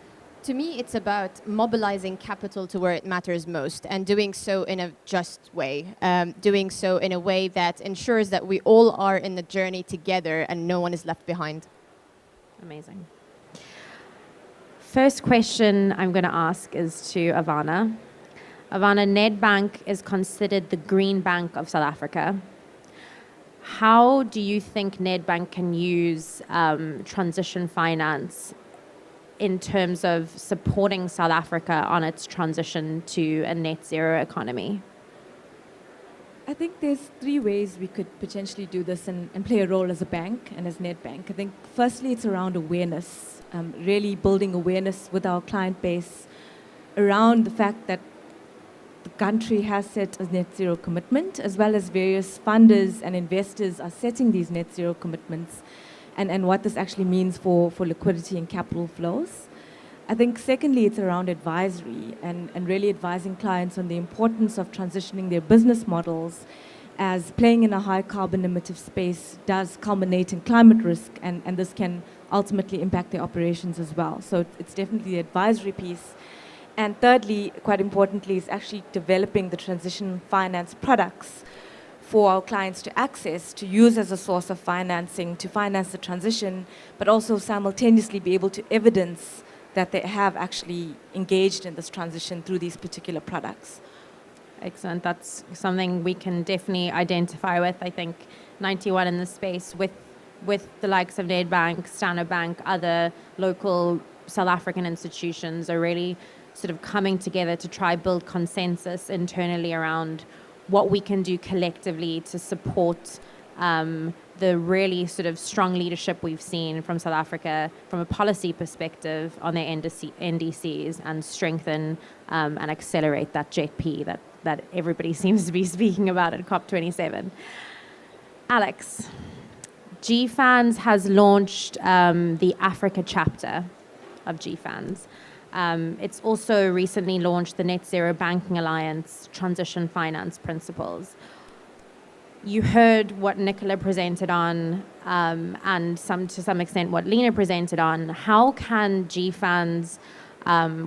To me, it's about mobilizing capital to where it matters most and doing so in a just way, doing so in a way that ensures that we all are in the journey together and no one is left behind. Amazing. First question I'm going to ask is to Ivana. Ivana, Nedbank is considered the green bank of South Africa. How do you think Nedbank can use transition finance in terms of supporting South Africa on its transition to a net zero economy? I think there's 3 ways we could potentially do this and play a role as a bank and as Nedbank. I think firstly it's around awareness, really building awareness with our client base around the fact that the country has set a net zero commitment, as well as various funders and investors are setting these net zero commitments, and what this actually means for liquidity and capital flows. I think secondly, it's around advisory and really advising clients on the importance of transitioning their business models, as playing in a high carbon emittive space does culminate in climate risk, and this can ultimately impact their operations as well. So it's definitely the advisory piece. And thirdly, quite importantly, is actually developing the transition finance products for our clients to access, to use as a source of financing, to finance the transition, but also simultaneously be able to evidence that they have actually engaged in this transition through these particular products. Excellent. That's something we can definitely identify with. I think 91 in the space with the likes of Nedbank, Standard Bank, other local South African institutions are really sort of coming together to try build consensus internally around what we can do collectively to support the really sort of strong leadership we've seen from South Africa from a policy perspective on their NDCs and strengthen and accelerate that JETP that everybody seems to be speaking about at COP27. Alex, GFANZ has launched the Africa chapter of GFANZ. It's also recently launched the Net Zero Banking Alliance Transition Finance Principles. You heard what Nicola presented on and to some extent what Lena presented on. How can GFANZ,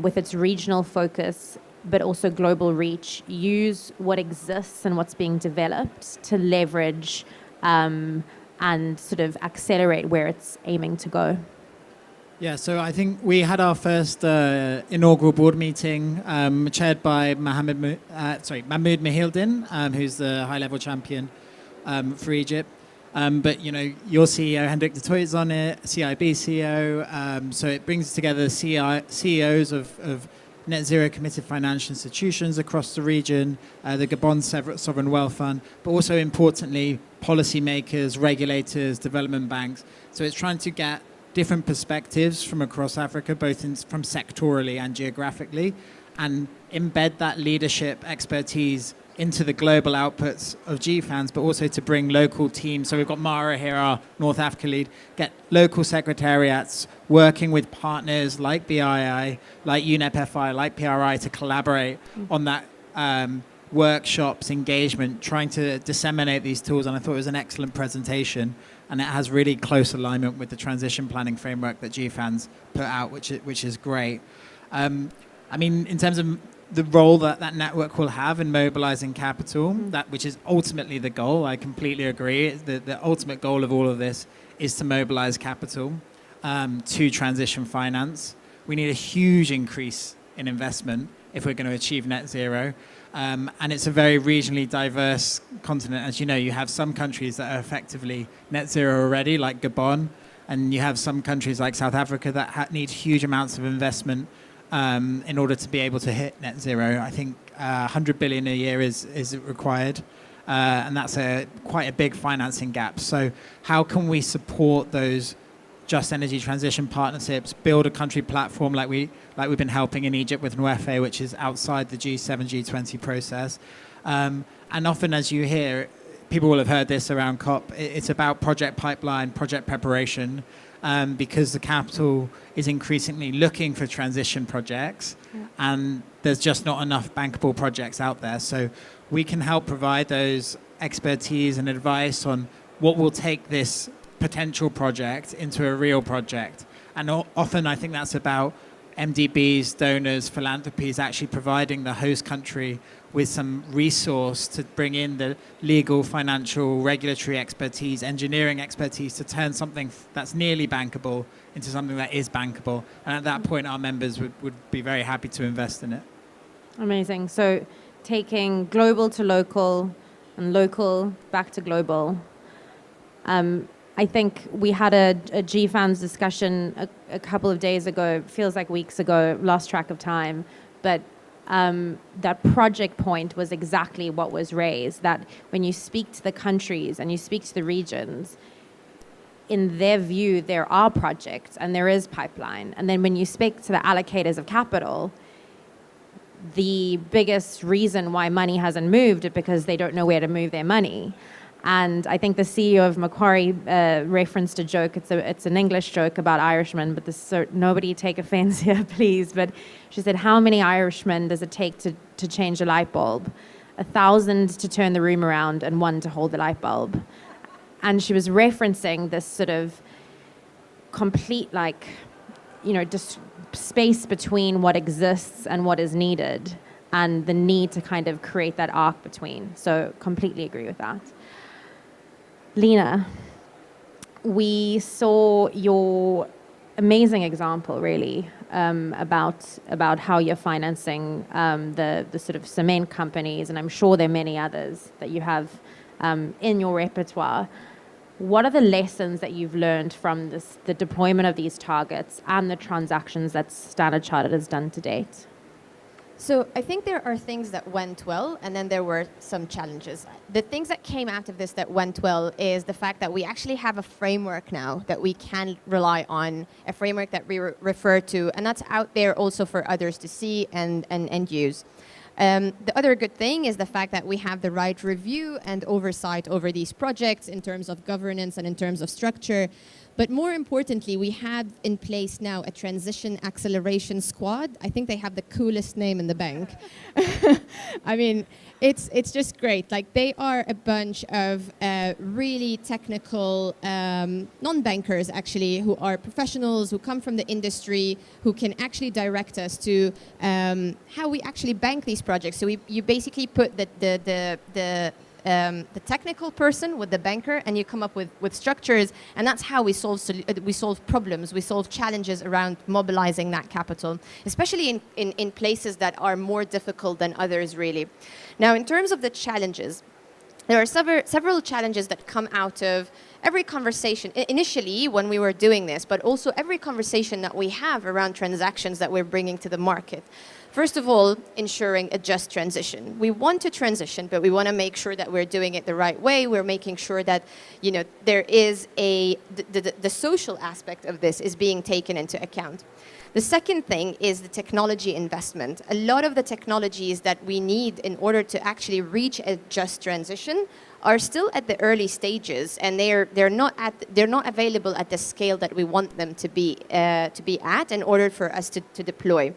with its regional focus but also global reach, use what exists and what's being developed to leverage and sort of accelerate where it's aiming to go? Yeah, so I think we had our first inaugural board meeting chaired by Mahmoud Mahildin, who's the high-level champion for Egypt. But, you know, your CEO, Hendrik de Tooy, is on it, CIB CEO. So it brings together CEOs of net zero committed financial institutions across the region, the Gabon Sovereign Wealth Fund, but also importantly, policymakers, regulators, development banks. So it's trying to get different perspectives from across Africa, both from sectorally and geographically, and embed that leadership expertise into the global outputs of GFANZ, but also to bring local teams. So we've got Mara here, our North Africa lead, get local secretariats working with partners like BII, like UNEP FI, like PRI to collaborate on that workshops, engagement, trying to disseminate these tools. And I thought it was an excellent presentation. And it has really close alignment with the transition planning framework that GFANZ put out, which is great. I mean, in terms of the role that network will have in mobilizing capital, which is ultimately the goal, I completely agree. The ultimate goal of all of this is to mobilize capital to transition finance. We need a huge increase in investment if we're going to achieve net zero. And it's a very regionally diverse continent. As you know, you have some countries that are effectively net zero already, like Gabon, and you have some countries like South Africa that need huge amounts of investment in order to be able to hit net zero. I think 100 billion a year is required. And that's quite a big financing gap. So how can we support those just energy transition partnerships, build a country platform like we've been helping in Egypt with Nuefe, which is outside the G7, G20 process. And often, as you hear, people will have heard this around COP, it's about project pipeline, project preparation, because the capital is increasingly looking for transition projects, and there's just not enough bankable projects out there. So we can help provide those expertise and advice on what will take this potential project into a real project. And often I think that's about MDBs, donors, philanthropies actually providing the host country with some resource to bring in the legal, financial, regulatory expertise, engineering expertise to turn something that's nearly bankable into something that is bankable. And at that point, our members would be very happy to invest in it. Amazing. So taking global to local and local back to global. I think we had a GFANZ discussion a couple of days ago, feels like weeks ago, lost track of time, but that project point was exactly what was raised, that when you speak to the countries and you speak to the regions, in their view, there are projects and there is pipeline. And then when you speak to the allocators of capital, the biggest reason why money hasn't moved is because they don't know where to move their money. And I think the CEO of Macquarie referenced a joke. It's an English joke about Irishmen, but nobody take offense here, please. But she said, how many Irishmen does it take to change a light bulb? 1,000 to turn the room around and 1 to hold the light bulb. And she was referencing this sort of complete, just space between what exists and what is needed, and the need to kind of create that arc between. So completely agree with that. Lena, we saw your amazing example, really, about how you're financing the sort of cement companies, and I'm sure there are many others that you have in your repertoire. What are the lessons that you've learned from the deployment of these targets and the transactions that Standard Chartered has done to date? So I think there are things that went well, and then there were some challenges. The things that came out of this that went well is the fact that we actually have a framework now that we can rely on, a framework that we refer to, and that's out there also for others to see and use. The other good thing is the fact that we have the right review and oversight over these projects in terms of governance and in terms of structure. But more importantly, we have in place now a transition acceleration squad. I think they have the coolest name in the bank. I mean, it's just great. Like, they are a bunch of really technical non-bankers, actually, who are professionals, who come from the industry, who can actually direct us to how we actually bank these projects. So you basically put the technical person with the banker, and you come up with structures, and that's how we solve problems, we solve challenges around mobilizing that capital, especially in places that are more difficult than others, really. Now, in terms of the challenges, there are several challenges that come out of every conversation, initially when we were doing this, but also every conversation that we have around transactions that we're bringing to the market. First of all, ensuring a just transition. We want to transition, but we want to make sure that we're doing it the right way. We're making sure that, there is the social aspect of this is being taken into account. The second thing is the technology investment. A lot of the technologies that we need in order to actually reach a just transition are still at the early stages, and they're not available at the scale that we want them to be at in order for us to deploy.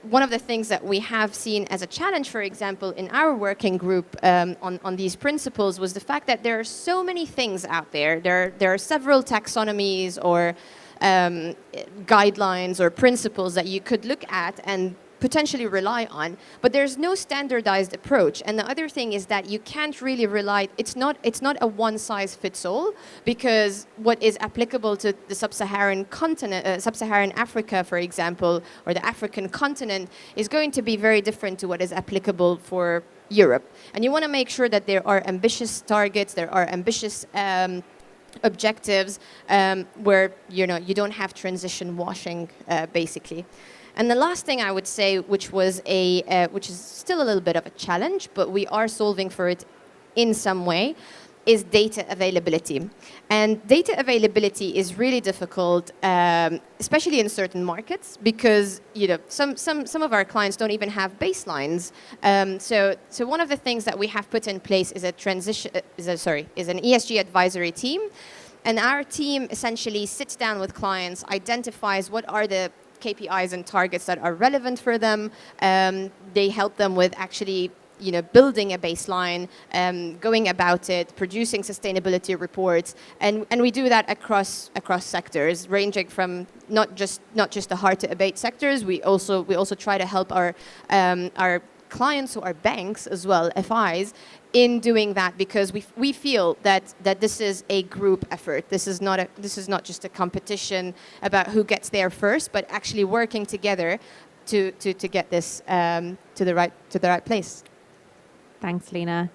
One of the things that we have seen as a challenge, for example, in our working group on these principles, was the fact that there are so many things out there. There are several taxonomies or guidelines or principles that you could look at and potentially rely on, but there's no standardized approach. And the other thing is that you can't really rely, it's not a one-size-fits-all, because what is applicable to the sub-Saharan continent, sub-Saharan Africa, for example, or the African continent, is going to be very different to what is applicable for Europe. And you want to make sure that there are ambitious targets, there are ambitious objectives where you don't have transition washing, basically. And the last thing I would say, which is still a little bit of a challenge, but we are solving for it in some way, is data availability. And data availability is really difficult, especially in certain markets, because some of our clients don't even have baselines. So one of the things that we have put in place is an ESG advisory team. And our team essentially sits down with clients, identifies what are the KPIs and targets that are relevant for them. They help them with actually building a baseline, going about it, producing sustainability reports, and we do that across sectors, ranging from not just the hard to abate sectors. We also try to help our clients who are banks as well, FIs, in doing that, because we feel that this is a group effort. This is not just a competition about who gets there first, but actually working together to get this to the right place. Thanks, Lena.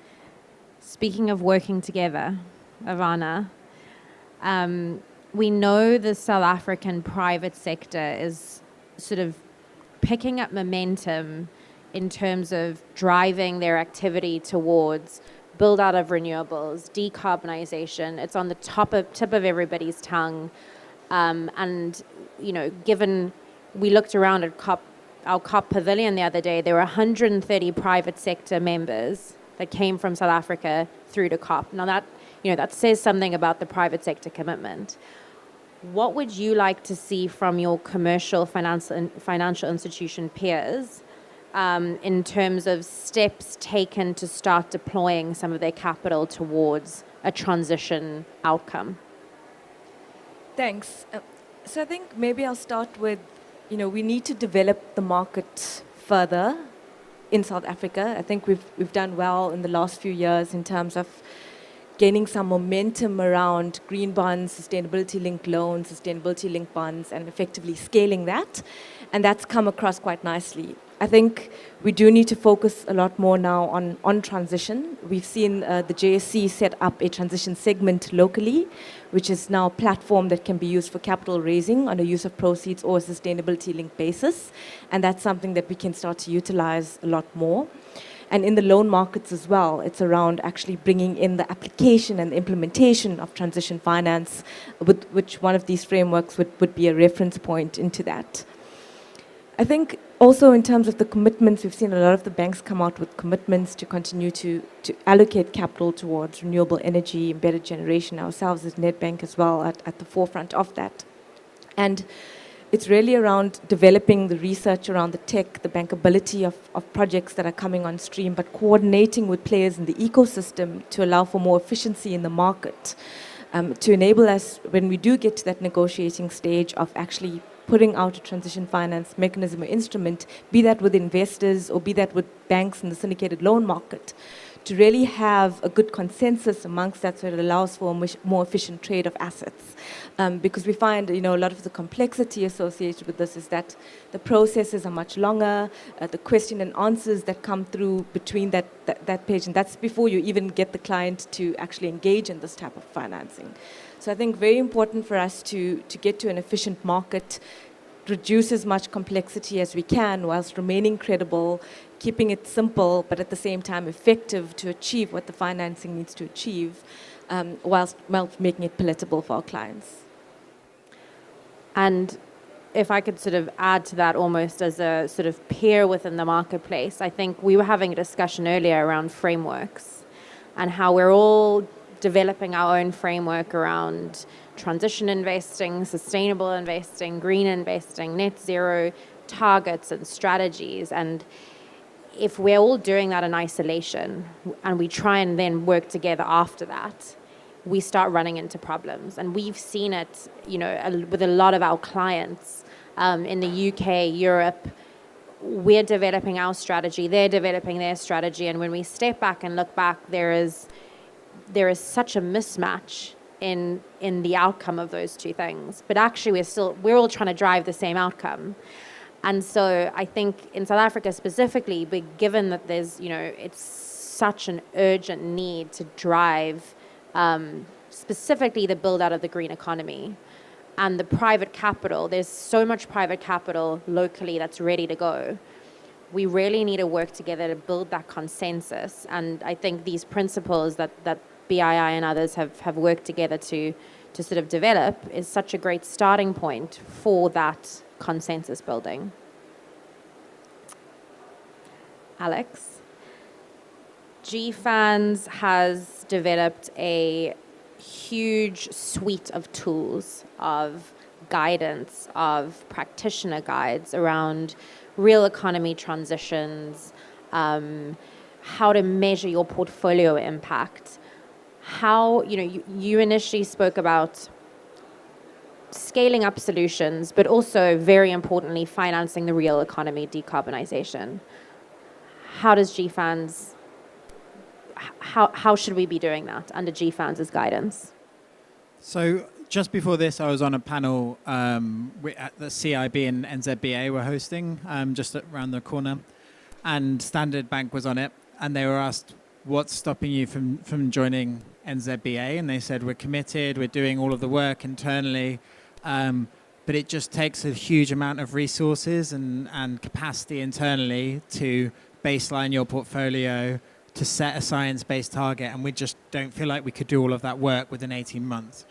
Speaking of working together, Ivana, we know the South African private sector is sort of picking up momentum in terms of driving their activity towards build out of renewables, decarbonization. It's on the tip of everybody's tongue. And, given we looked around at our COP pavilion the other day, there were 130 private sector members that came from South Africa through to COP. Now that says something about the private sector commitment. What would you like to see from your commercial financial institution peers in terms of steps taken to start deploying some of their capital towards a transition outcome? Thanks. So I think maybe I'll start with, we need to develop the market further in South Africa. I think we've done well in the last few years in terms of gaining some momentum around green bonds, sustainability-linked loans, sustainability-linked bonds, and effectively scaling that. And that's come across quite nicely. I think we do need to focus a lot more now on transition. We've seen the JSE set up a transition segment locally, which is now a platform that can be used for capital raising on a use of proceeds or a sustainability-linked basis. And that's something that we can start to utilize a lot more. And in the loan markets as well, it's around actually bringing in the application and the implementation of transition finance, with which one of these frameworks would be a reference point into that. I think also in terms of the commitments, we've seen a lot of the banks come out with commitments to continue to allocate capital towards renewable energy, embedded generation, ourselves as Nedbank as well at the forefront of that. And it's really around developing the research around the tech, the bankability of projects that are coming on stream, but coordinating with players in the ecosystem to allow for more efficiency in the market, to enable us, when we do get to that negotiating stage of actually putting out a transition finance mechanism or instrument, be that with investors or be that with banks in the syndicated loan market, to really have a good consensus amongst that so it allows for a more efficient trade of assets. Because we find, a lot of the complexity associated with this is that the processes are much longer, the question and answers that come through between that page, and that's before you even get the client to actually engage in this type of financing. So I think very important for us to get to an efficient market, reduce as much complexity as we can whilst remaining credible, keeping it simple, but at the same time effective to achieve what the financing needs to achieve, whilst making it palatable for our clients. And if I could sort of add to that almost as a sort of peer within the marketplace, I think we were having a discussion earlier around frameworks and how we're all developing our own framework around transition investing, sustainable investing, green investing, net zero targets and strategies. And if we're all doing that in isolation and we try and then work together after that, we start running into problems. And we've seen it, with a lot of our clients in the UK, Europe. We're developing our strategy, they're developing their strategy. And when we step back and look back, there is such a mismatch in the outcome of those two things. But actually we're all trying to drive the same outcome. And so I think in South Africa specifically, but given that there's, it's such an urgent need to drive specifically the build out of the green economy, and the private capital, there's so much private capital locally that's ready to go. We really need to work together to build that consensus. And I think these principles that BII and others have worked together to sort of develop is such a great starting point for that consensus building. Alex? GFANZ has developed a huge suite of tools, of guidance, of practitioner guides around real economy transitions, how to measure your portfolio impact. How, you initially spoke about scaling up solutions, but also, very importantly, financing the real economy decarbonization. How does GFANZ, how should we be doing that under GFANZ's guidance? So just before this, I was on a panel at the CIB and NZBA were hosting, just around the corner, and Standard Bank was on it, and they were asked, what's stopping you from joining NZBA? And they said, we're committed, we're doing all of the work internally, but it just takes a huge amount of resources and capacity internally to baseline your portfolio, to set a science-based target, and we just don't feel like we could do all of that work within 18 months.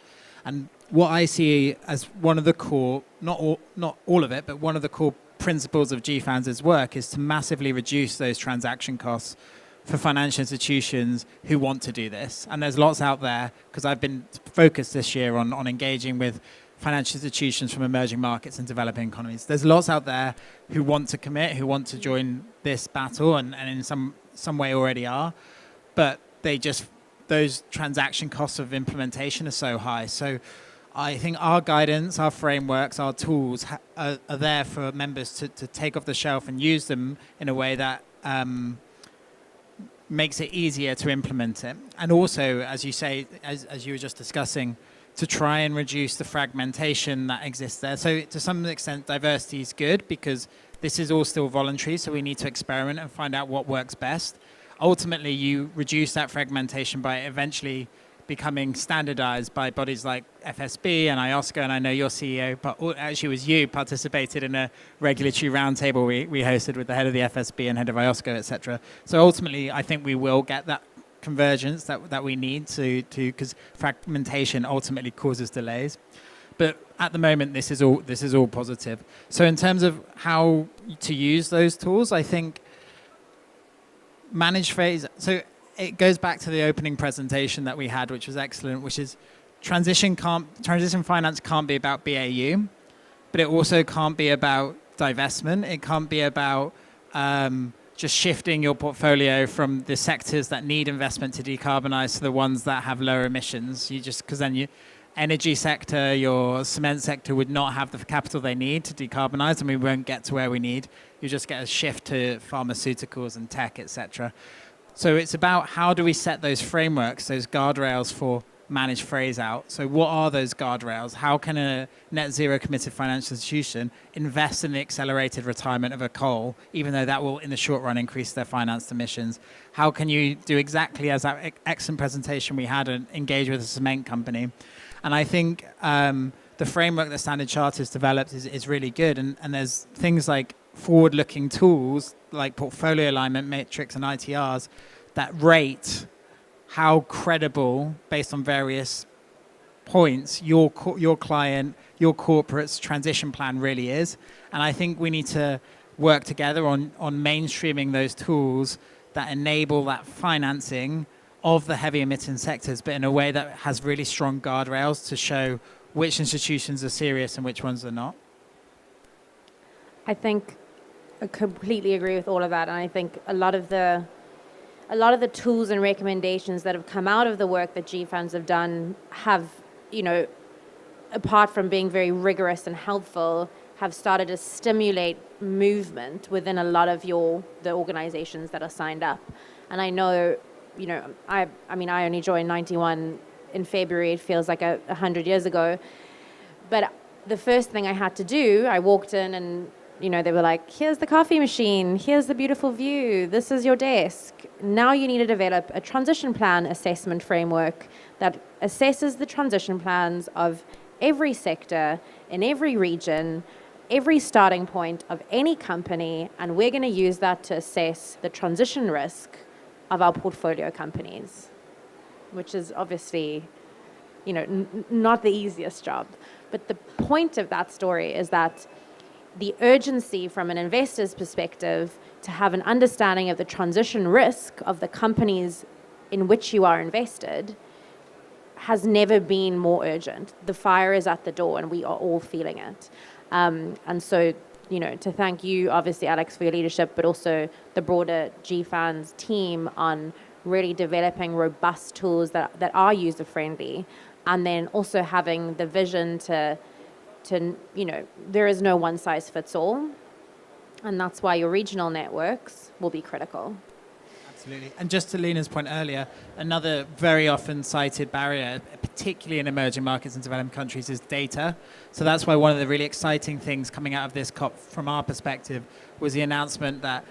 And what I see as one of the core, not all of it, but one of the core principles of GFANZ's work is to massively reduce those transaction costs for financial institutions who want to do this. And there's lots out there, because I've been focused this year on engaging with financial institutions from emerging markets and developing economies. There's lots out there who want to commit, who want to join this battle, and in some way already are, but those transaction costs of implementation are so high. So I think our guidance, our frameworks, our tools are there for members to take off the shelf and use them in a way that makes it easier to implement it. And also, as you say, as you were just discussing, to try and reduce the fragmentation that exists there. So to some extent, diversity is good because this is all still voluntary, so we need to experiment and find out what works best. Ultimately, you reduce that fragmentation by eventually becoming standardized by bodies like FSB and IOSCO, and I know your CEO, actually was you, participated in a regulatory roundtable we hosted with the head of the FSB and head of IOSCO, etc. So ultimately, I think we will get that convergence that we need to because fragmentation ultimately causes delays. But at the moment, this is all positive. So in terms of how to use those tools, I think managed phase. So it goes back to the opening presentation that we had, which was excellent, which is transition finance can't be about BAU, but it also can't be about divestment. It can't be about just shifting your portfolio from the sectors that need investment to decarbonize to the ones that have lower emissions. Because then your energy sector, your cement sector would not have the capital they need to decarbonize, and we won't get to where we need. You just get a shift to pharmaceuticals and tech, etc. So it's about how do we set those frameworks, those guardrails for managed phase out. So what are those guardrails? How can a net zero committed financial institution invest in the accelerated retirement of a coal, even though that will in the short run increase their financed emissions? How can you do exactly as that excellent presentation we had and engage with a cement company? And I think the framework that Standard Chartered has developed is really good. And there's things like forward-looking tools like portfolio alignment matrix and ITRs that rate how credible, based on various points, your client, your corporate's transition plan really is. And I think we need to work together on mainstreaming those tools that enable that financing of the heavy emitting sectors, but in a way that has really strong guardrails to show which institutions are serious and which ones are not. I think I completely agree with all of that, and I think a lot of the tools and recommendations that have come out of the work that GFANZ have done have, apart from being very rigorous and helpful, have started to stimulate movement within a lot of the organizations that are signed up. And I know, I only joined 91 in February. It feels like 100 years ago. But the first thing I had to do, I walked in and they were like, here's the coffee machine, here's the beautiful view, this is your desk. Now you need to develop a transition plan assessment framework that assesses the transition plans of every sector, in every region, every starting point of any company, and we're going to use that to assess the transition risk of our portfolio companies, which is obviously, not the easiest job. But the point of that story is that the urgency from an investor's perspective to have an understanding of the transition risk of the companies in which you are invested has never been more urgent. The fire is at the door and we are all feeling it. And so, to thank you, obviously, Alex, for your leadership, but also the broader GFANZ team on really developing robust tools that are user-friendly, and then also having the vision to there is no one-size-fits-all, and that's why your regional networks will be critical. Absolutely. And just to Lena's point earlier, another very often cited barrier, particularly in emerging markets and developing countries, is data. So that's why one of the really exciting things coming out of this COP from our perspective was the announcement that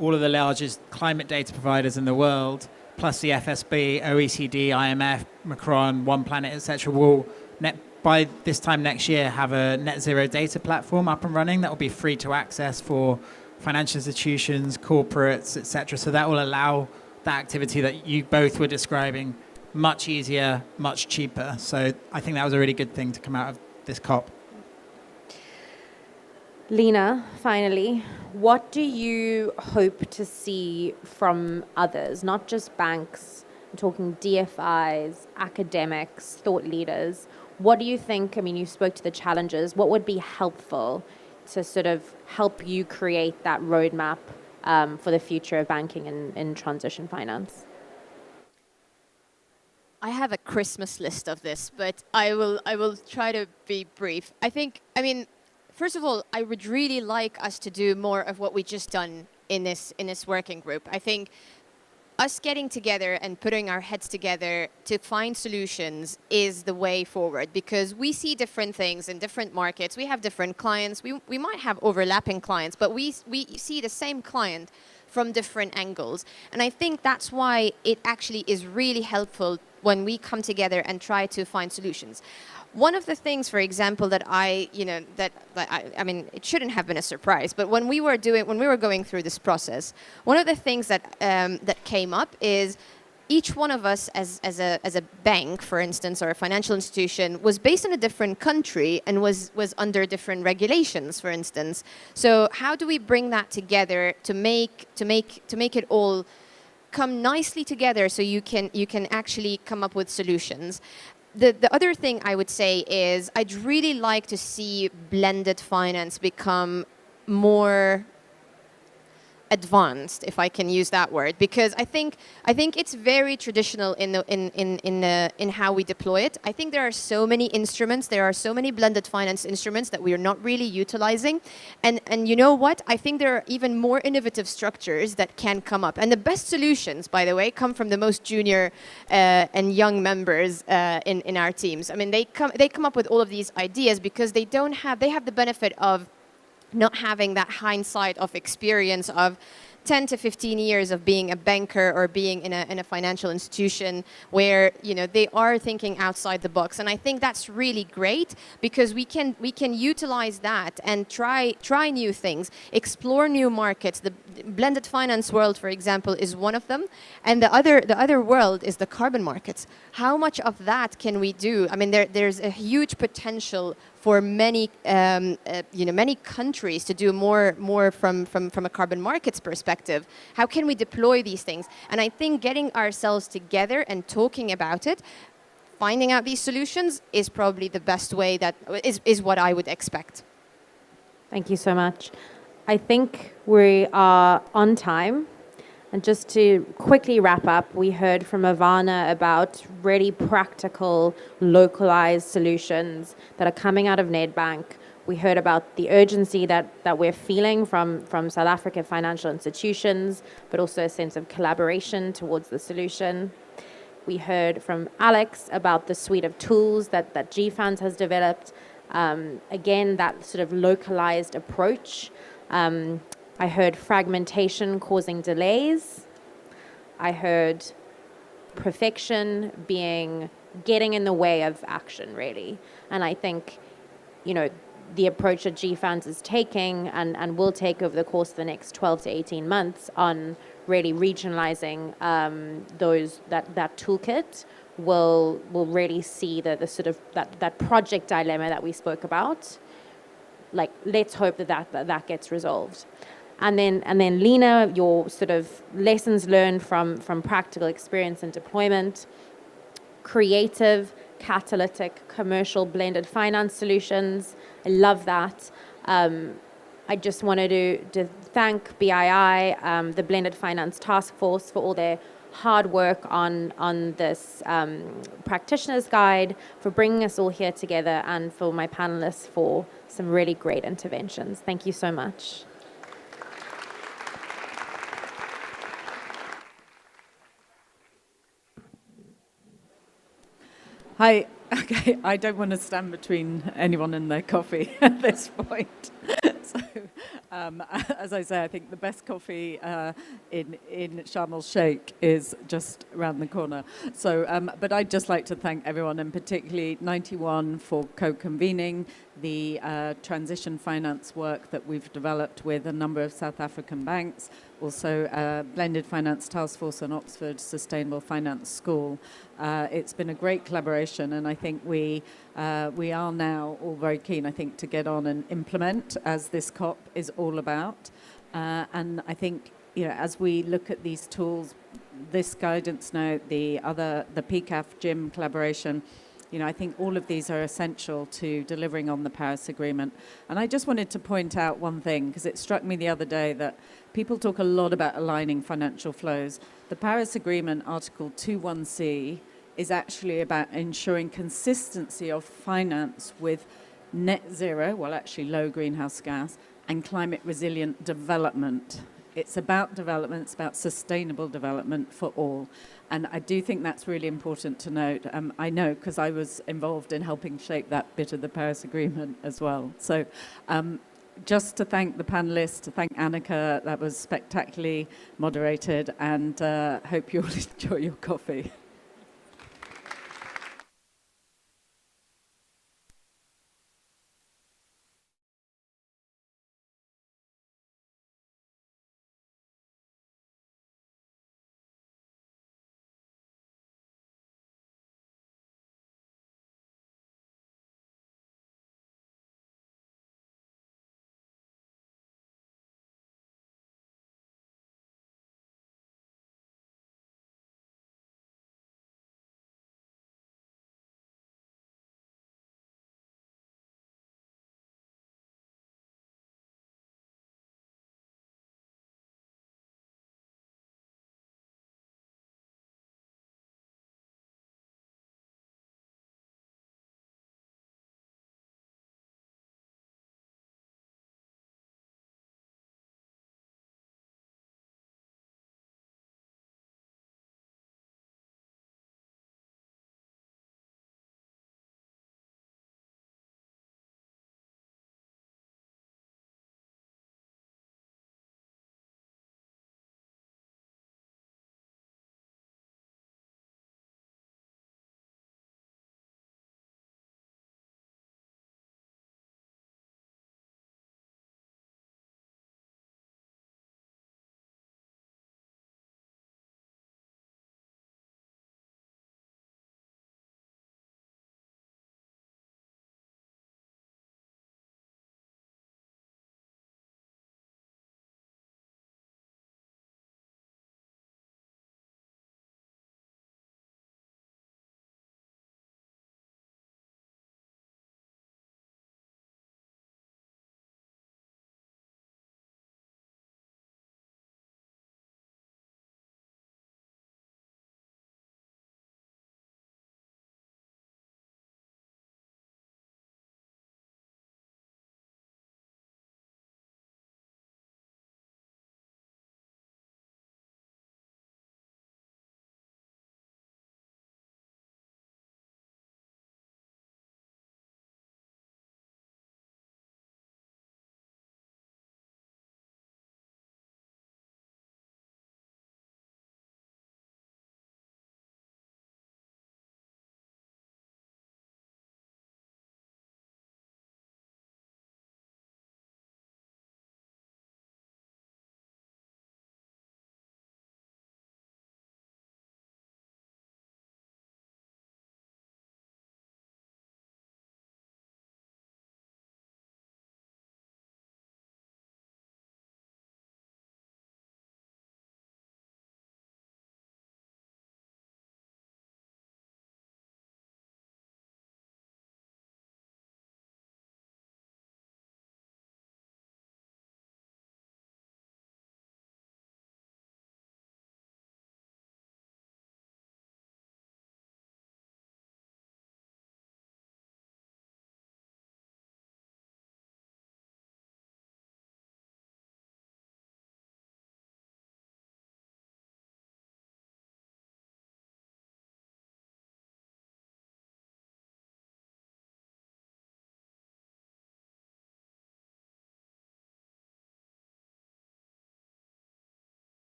all of the largest climate data providers in the world, plus the FSB, OECD, IMF, Macron, One Planet, etc., will by this time next year have a net zero data platform up and running that will be free to access for financial institutions, corporates, etc. So that will allow that activity that you both were describing much easier, much cheaper. So I think that was a really good thing to come out of this COP. Lena, finally, what do you hope to see from others, not just banks? I'm talking DFIs, academics, thought leaders. What do you think, you spoke to the challenges, what would be helpful to sort of help you create that roadmap for the future of banking in transition finance? I have a Christmas list of this, but I will try to be brief. First of all, I would really like us to do more of what we just done in this working group. I think us getting together and putting our heads together to find solutions is the way forward, because we see different things in different markets. We have different clients. We might have overlapping clients, but we see the same client from different angles. And I think that's why it actually is really helpful when we come together and try to find solutions. One of the things, for example, that it shouldn't have been a surprise, but when we were going through this process, one of the things that came up is each one of us as a bank, for instance, or a financial institution, was based in a different country and was under different regulations, for instance. So how do we bring that together to make it all come nicely together so you can actually come up with solutions? The other thing I would say is I'd really like to see blended finance become more advanced, if I can use that word, because I think it's very traditional in how we deploy it. I think there are so many instruments, there are so many blended finance instruments that we are not really utilizing, and you know what? I think there are even more innovative structures that can come up, and the best solutions, by the way, come from the most junior and young members in our teams. I mean, they come up with all of these ideas because they have the benefit of not having that hindsight of experience of 10 to 15 years of being a banker or being in a financial institution where they are thinking outside the box. And I think that's really great because we can utilize that and try new things, explore new markets. The blended finance world, for example, is one of them, and the other world is the carbon markets. How much of that can we do? I mean, there's a huge potential for many many countries to do more from a carbon markets perspective. How can we deploy these things? And I think getting ourselves together and talking about it, finding out these solutions is probably the best way, that is what I would expect. Thank you so much. I think we are on time. And just to quickly wrap up, we heard from Ivana about really practical, localized solutions that are coming out of Nedbank. We heard about the urgency that we're feeling from South African financial institutions, but also a sense of collaboration towards the solution. We heard from Alex about the suite of tools that GFANZ has developed. Again, that sort of localized approach. I heard fragmentation causing delays. I heard perfection being getting in the way of action, really. And I think, you know, the approach that GFANZ is taking and will take over the course of the next 12 to 18 months on really regionalizing that toolkit will really see the sort of that project dilemma that we spoke about. Like, let's hope that gets resolved. And then Lena, your sort of lessons learned from practical experience and deployment, creative, catalytic, commercial, blended finance solutions. I love that. I just wanted to thank BII, the Blended Finance Task Force, for all their hard work on this practitioner's guide, for bringing us all here together, and for my panelists for some really great interventions. Thank you so much. Hi. Okay, I don't want to stand between anyone and their coffee at this point. So, as I say, I think the best coffee in Sharm el Sheikh is just around the corner. So, but I'd just like to thank everyone, and particularly 91 for co-convening the transition finance work that we've developed with a number of South African banks, also Blended Finance Task Force and Oxford Sustainable Finance School. It's been a great collaboration, and I think we are now all very keen, I think, to get on and implement, as this COP is all about. And I think, you know, as we look at these tools, this guidance note, the PCAF GIM collaboration, you know, I think all of these are essential to delivering on the Paris Agreement. And I just wanted to point out one thing, because it struck me the other day that people talk a lot about aligning financial flows. The Paris Agreement, Article 21C, is actually about ensuring consistency of finance with net zero, well, actually low greenhouse gas, and climate resilient development. It's about development, it's about sustainable development for all. And I do think that's really important to note. I know, because I was involved in helping shape that bit of the Paris Agreement as well. So just to thank the panelists, to thank Annika, that was spectacularly moderated, and hope you all enjoy your coffee.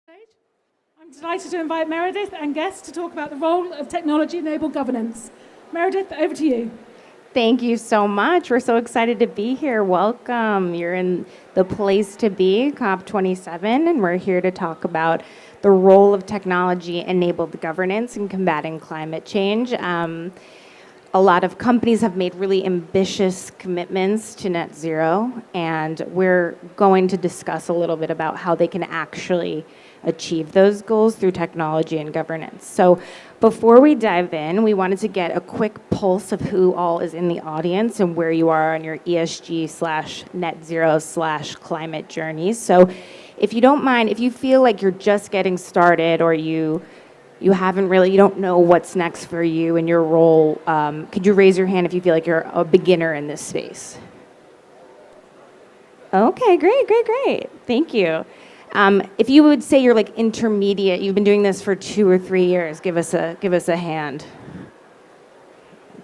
I'm delighted to invite Meredith and guests to talk about the role of technology-enabled governance. Meredith, over to you. Thank you so much. We're so excited to be here. Welcome. You're in the place to be, COP27, and we're here to talk about the role of technology-enabled governance in combating climate change. A lot of companies have made really ambitious commitments to net zero, and we're going to discuss a little bit about how they can actually achieve those goals through technology and governance. So before we dive in, we wanted to get a quick pulse of who all is in the audience and where you are on your ESG/net zero/climate journey. So if you don't mind, if you feel like you're just getting started or you don't know what's next for you in your role, could you raise your hand if you feel like you're a beginner in this space? Okay, great. Thank you. If you would say you're like intermediate, you've been doing this for 2 or 3 years, give us a hand.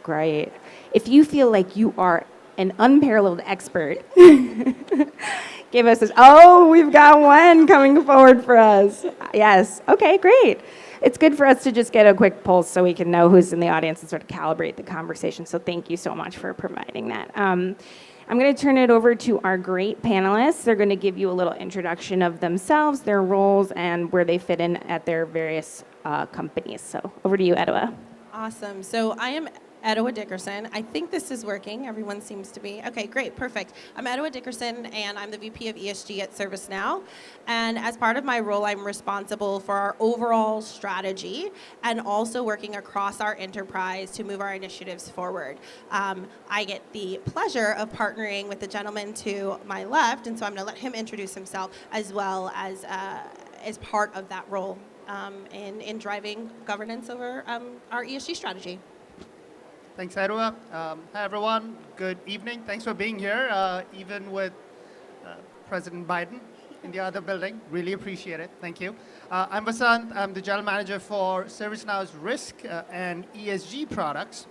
Great. If you feel like you are an unparalleled expert, give us we've got one coming forward for us. Yes, okay, great. It's good for us to just get a quick pulse so we can know who's in the audience and sort of calibrate the conversation. So thank you so much for providing that. I'm going to turn it over to our great panelists. They're going to give you a little introduction of themselves, their roles, and where they fit in at their various companies. So over to you, Edwa. Awesome. So I am Edwa Dickerson. I think this is working. Everyone seems to be. Okay, great, perfect. I'm Edwa Dickerson, and I'm the VP of ESG at ServiceNow. And as part of my role, I'm responsible for our overall strategy and also working across our enterprise to move our initiatives forward. I get the pleasure of partnering with the gentleman to my left, and so I'm going to let him introduce himself as well as part of that role in driving governance over our ESG strategy. Thanks, Edwa. Hi, everyone. Good evening. Thanks for being here, even with President Biden in the other building. Really appreciate it. Thank you. I'm Vasant. I'm the General Manager for ServiceNow's risk and ESG products.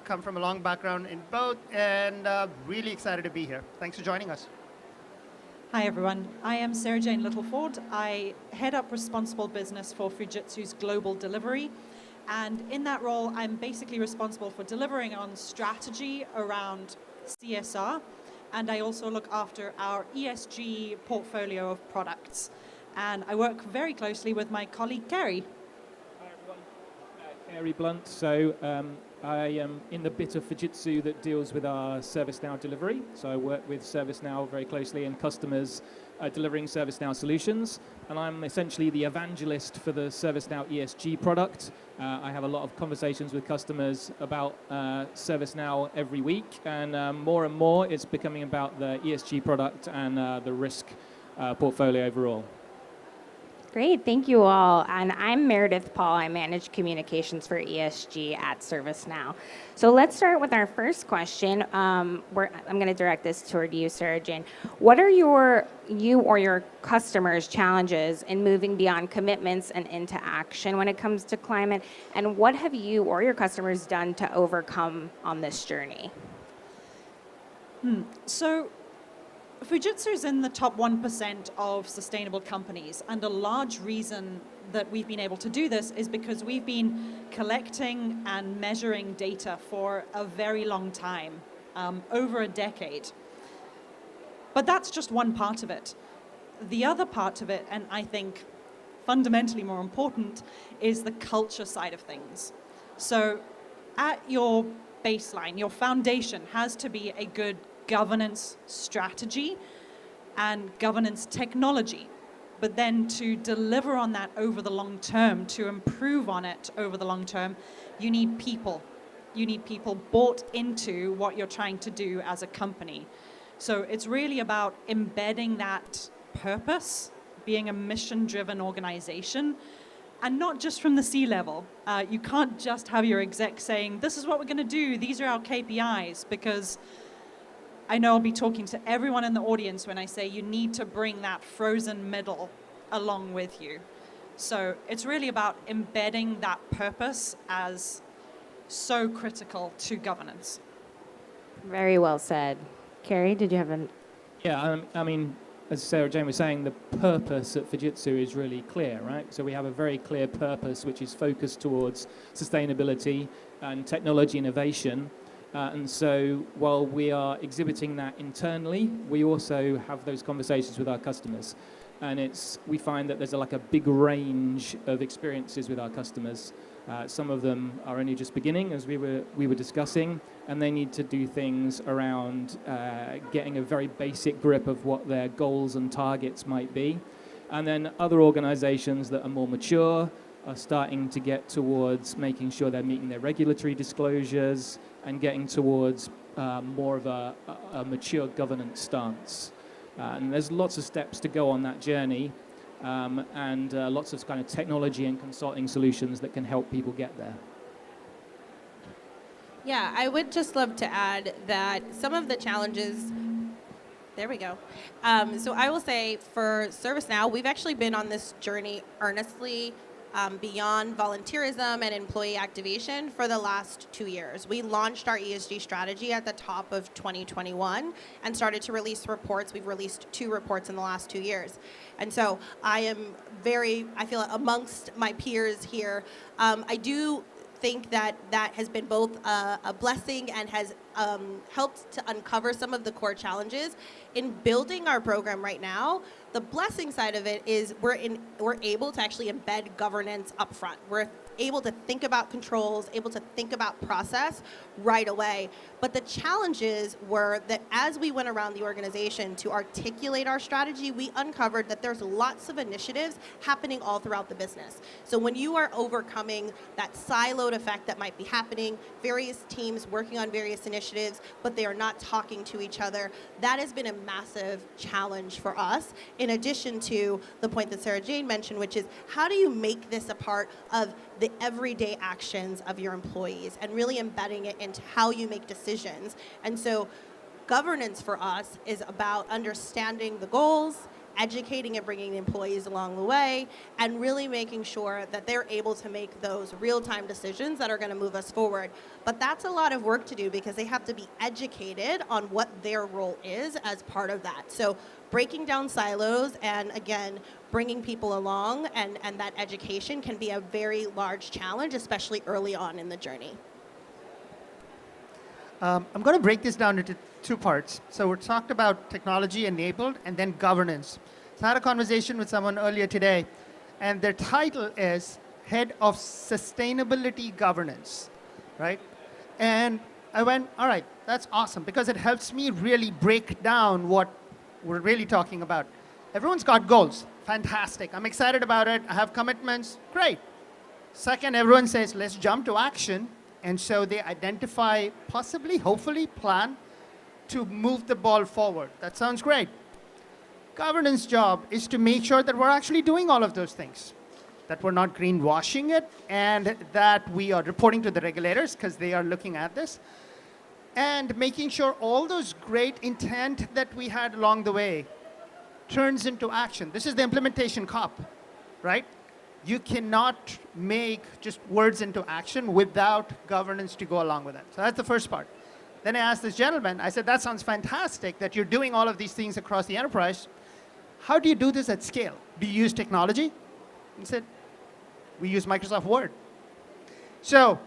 Come from a long background in both, and really excited to be here. Thanks for joining us. Hi, everyone. I am Sarah Jane Littleford. I head up responsible business for Fujitsu's global delivery. And in that role, I'm basically responsible for delivering on strategy around CSR. And I also look after our ESG portfolio of products. And I work very closely with my colleague, Kerry. Hi, everyone. Kerry Blunt. So I am in the bit of Fujitsu that deals with our ServiceNow delivery. So I work with ServiceNow very closely and customers delivering ServiceNow solutions. And I'm essentially the evangelist for the ServiceNow ESG product. I have a lot of conversations with customers about ServiceNow every week. And more it's becoming about the ESG product and the risk portfolio overall. Great, thank you all. And I'm Meredith Paul. I manage communications for ESG at ServiceNow. So let's start with our first question. I'm going to direct this toward you, Sarah Jane. What are you or your customers' challenges in moving beyond commitments and into action when it comes to climate? And what have you or your customers done to overcome on this journey? So Fujitsu is in the top 1% of sustainable companies, and a large reason that we've been able to do this is because we've been collecting and measuring data for a very long time, over a decade. But that's just one part of it. The other part of it, and I think fundamentally more important, is the culture side of things. So at your baseline, your foundation has to be a good governance strategy and governance technology. But then to deliver on that over the long term, to improve on it over the long term, you need people. You need people bought into what you're trying to do as a company. So it's really about embedding that purpose, being a mission-driven organization, and not just from the C-level. You can't just have your exec saying, this is what we're going to do, these are our KPIs, because I know I'll be talking to everyone in the audience when I say you need to bring that frozen middle along with you. So it's really about embedding that purpose as so critical to governance. Very well said. Kerry, did you have an... Yeah, I mean, as Sarah Jane was saying, the purpose at Fujitsu is really clear, right? So we have a very clear purpose which is focused towards sustainability and technology innovation. And so while we are exhibiting that internally, we also have those conversations with our customers. And we find that there's like a big range of experiences with our customers. Some of them are only just beginning, as we were discussing, and they need to do things around getting a very basic grip of what their goals and targets might be. And then other organizations that are more mature are starting to get towards making sure they're meeting their regulatory disclosures and getting towards more of a mature governance stance. And there's lots of steps to go on that journey, and lots of kind of technology and consulting solutions that can help people get there. Yeah, I would just love to add that some of the challenges, there we go. So I will say for ServiceNow, we've actually been on this journey earnestly beyond volunteerism and employee activation for the last 2 years. We launched our ESG strategy at the top of 2021 and started to release reports. We've released 2 reports in the last 2 years. And so I feel amongst my peers here, I do think that has been both a blessing and has helped to uncover some of the core challenges. In building our program right now, the blessing side of it is we're able to actually embed governance up front. We're able to think about controls, able to think about process right away. But the challenges were that as we went around the organization to articulate our strategy, we uncovered that there's lots of initiatives happening all throughout the business. So when you are overcoming that siloed effect that might be happening, various teams working on various initiatives, but they are not talking to each other, that has been a massive challenge for us, in addition to the point that Sarah Jane mentioned, which is how do you make this a part of the everyday actions of your employees and really embedding it into how you make decisions. And so governance for us is about understanding the goals, educating and bringing employees along the way, and really making sure that they're able to make those real-time decisions that are going to move us forward. But that's a lot of work to do because they have to be educated on what their role is as part of that. So breaking down silos and, again, bringing people along and that education can be a very large challenge, especially early on in the journey. I'm going to break this down into 2 parts. So we talked about technology enabled and then governance. So I had a conversation with someone earlier today, and their title is Head of Sustainability Governance, right? And I went, all right, that's awesome, because it helps me really break down what we're really talking about. Everyone's got goals. Fantastic. I'm excited about it. I have commitments. Great. Second, everyone says, let's jump to action. And so they identify, possibly, hopefully, plan to move the ball forward. That sounds great. Governance job is to make sure that we're actually doing all of those things, that we're not greenwashing it, and that we are reporting to the regulators because they are looking at this, and making sure all those great intent that we had along the way turns into action. This is the implementation COP, right? You cannot make just words into action without governance to go along with it. So that's the first part. Then I asked this gentleman, I said, that sounds fantastic that you're doing all of these things across the enterprise. How do you do this at scale? Do you use technology? He said, we use Microsoft Word. So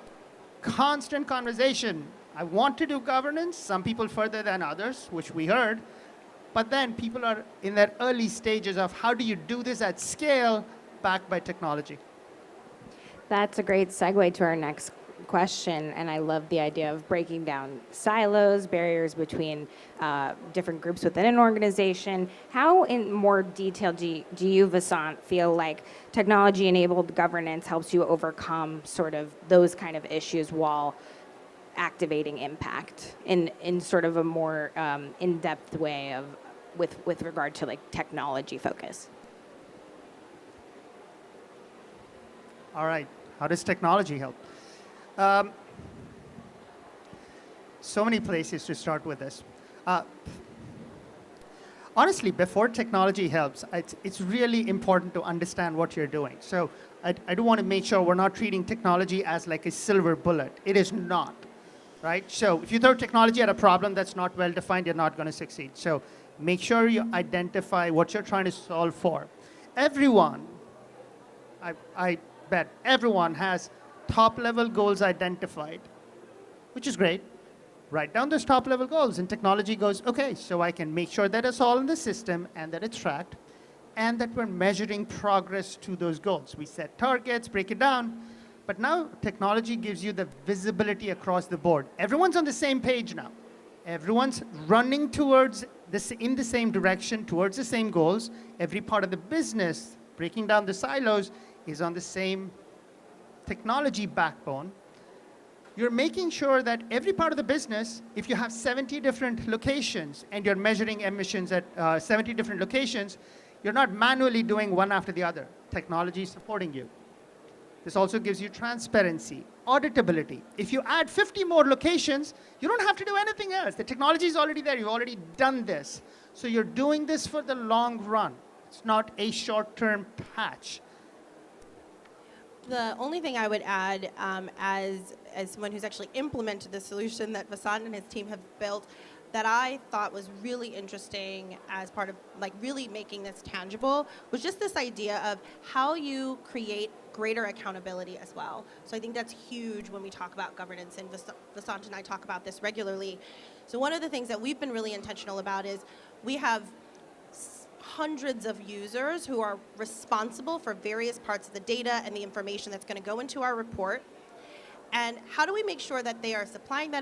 constant conversation. I want to do governance, some people further than others, which we heard. But then people are in their early stages of how do you do this at scale backed by technology? That's a great segue to our next question, and I love the idea of breaking down silos, barriers between different groups within an organization. How, in more detail, do you, Vasant, feel like technology-enabled governance helps you overcome sort of those kind of issues while activating impact in sort of a more in-depth way of with regard to like technology focus? All right, how does technology help? So many places to start with this. Honestly, before technology helps, it's really important to understand what you're doing. So I do want to make sure we're not treating technology as like a silver bullet. It is not, right? So if you throw technology at a problem that's not well defined, you're not going to succeed. So Make sure you identify what you're trying to solve for. Everyone, I bet everyone has top-level goals identified, which is great. Write down those top-level goals, and technology goes, okay, so I can make sure that it's all in the system and that it's tracked, and that we're measuring progress to those goals. We set targets, break it down, but now technology gives you the visibility across the board. Everyone's on the same page now. Everyone's running towards this in the same direction, towards the same goals. Every part of the business, breaking down the silos, is on the same technology backbone. You're making sure that every part of the business, if you have 70 different locations and you're measuring emissions at 70 different locations, you're not manually doing one after the other. Technology is supporting you. This also gives you transparency, auditability. If you add 50 more locations, you don't have to do anything else. The technology is already there. You've already done this. So you're doing this for the long run. It's not a short-term patch. The only thing I would add, as someone who's actually implemented the solution that Vasant and his team have built, that I thought was really interesting as part of like really making this tangible, was just this idea of how you create greater accountability as well. So I think that's huge when we talk about governance, and Vasant and I talk about this regularly. So one of the things that we've been really intentional about is we have hundreds of users who are responsible for various parts of the data and the information that's going to go into our report. And how do we make sure that they are supplying that information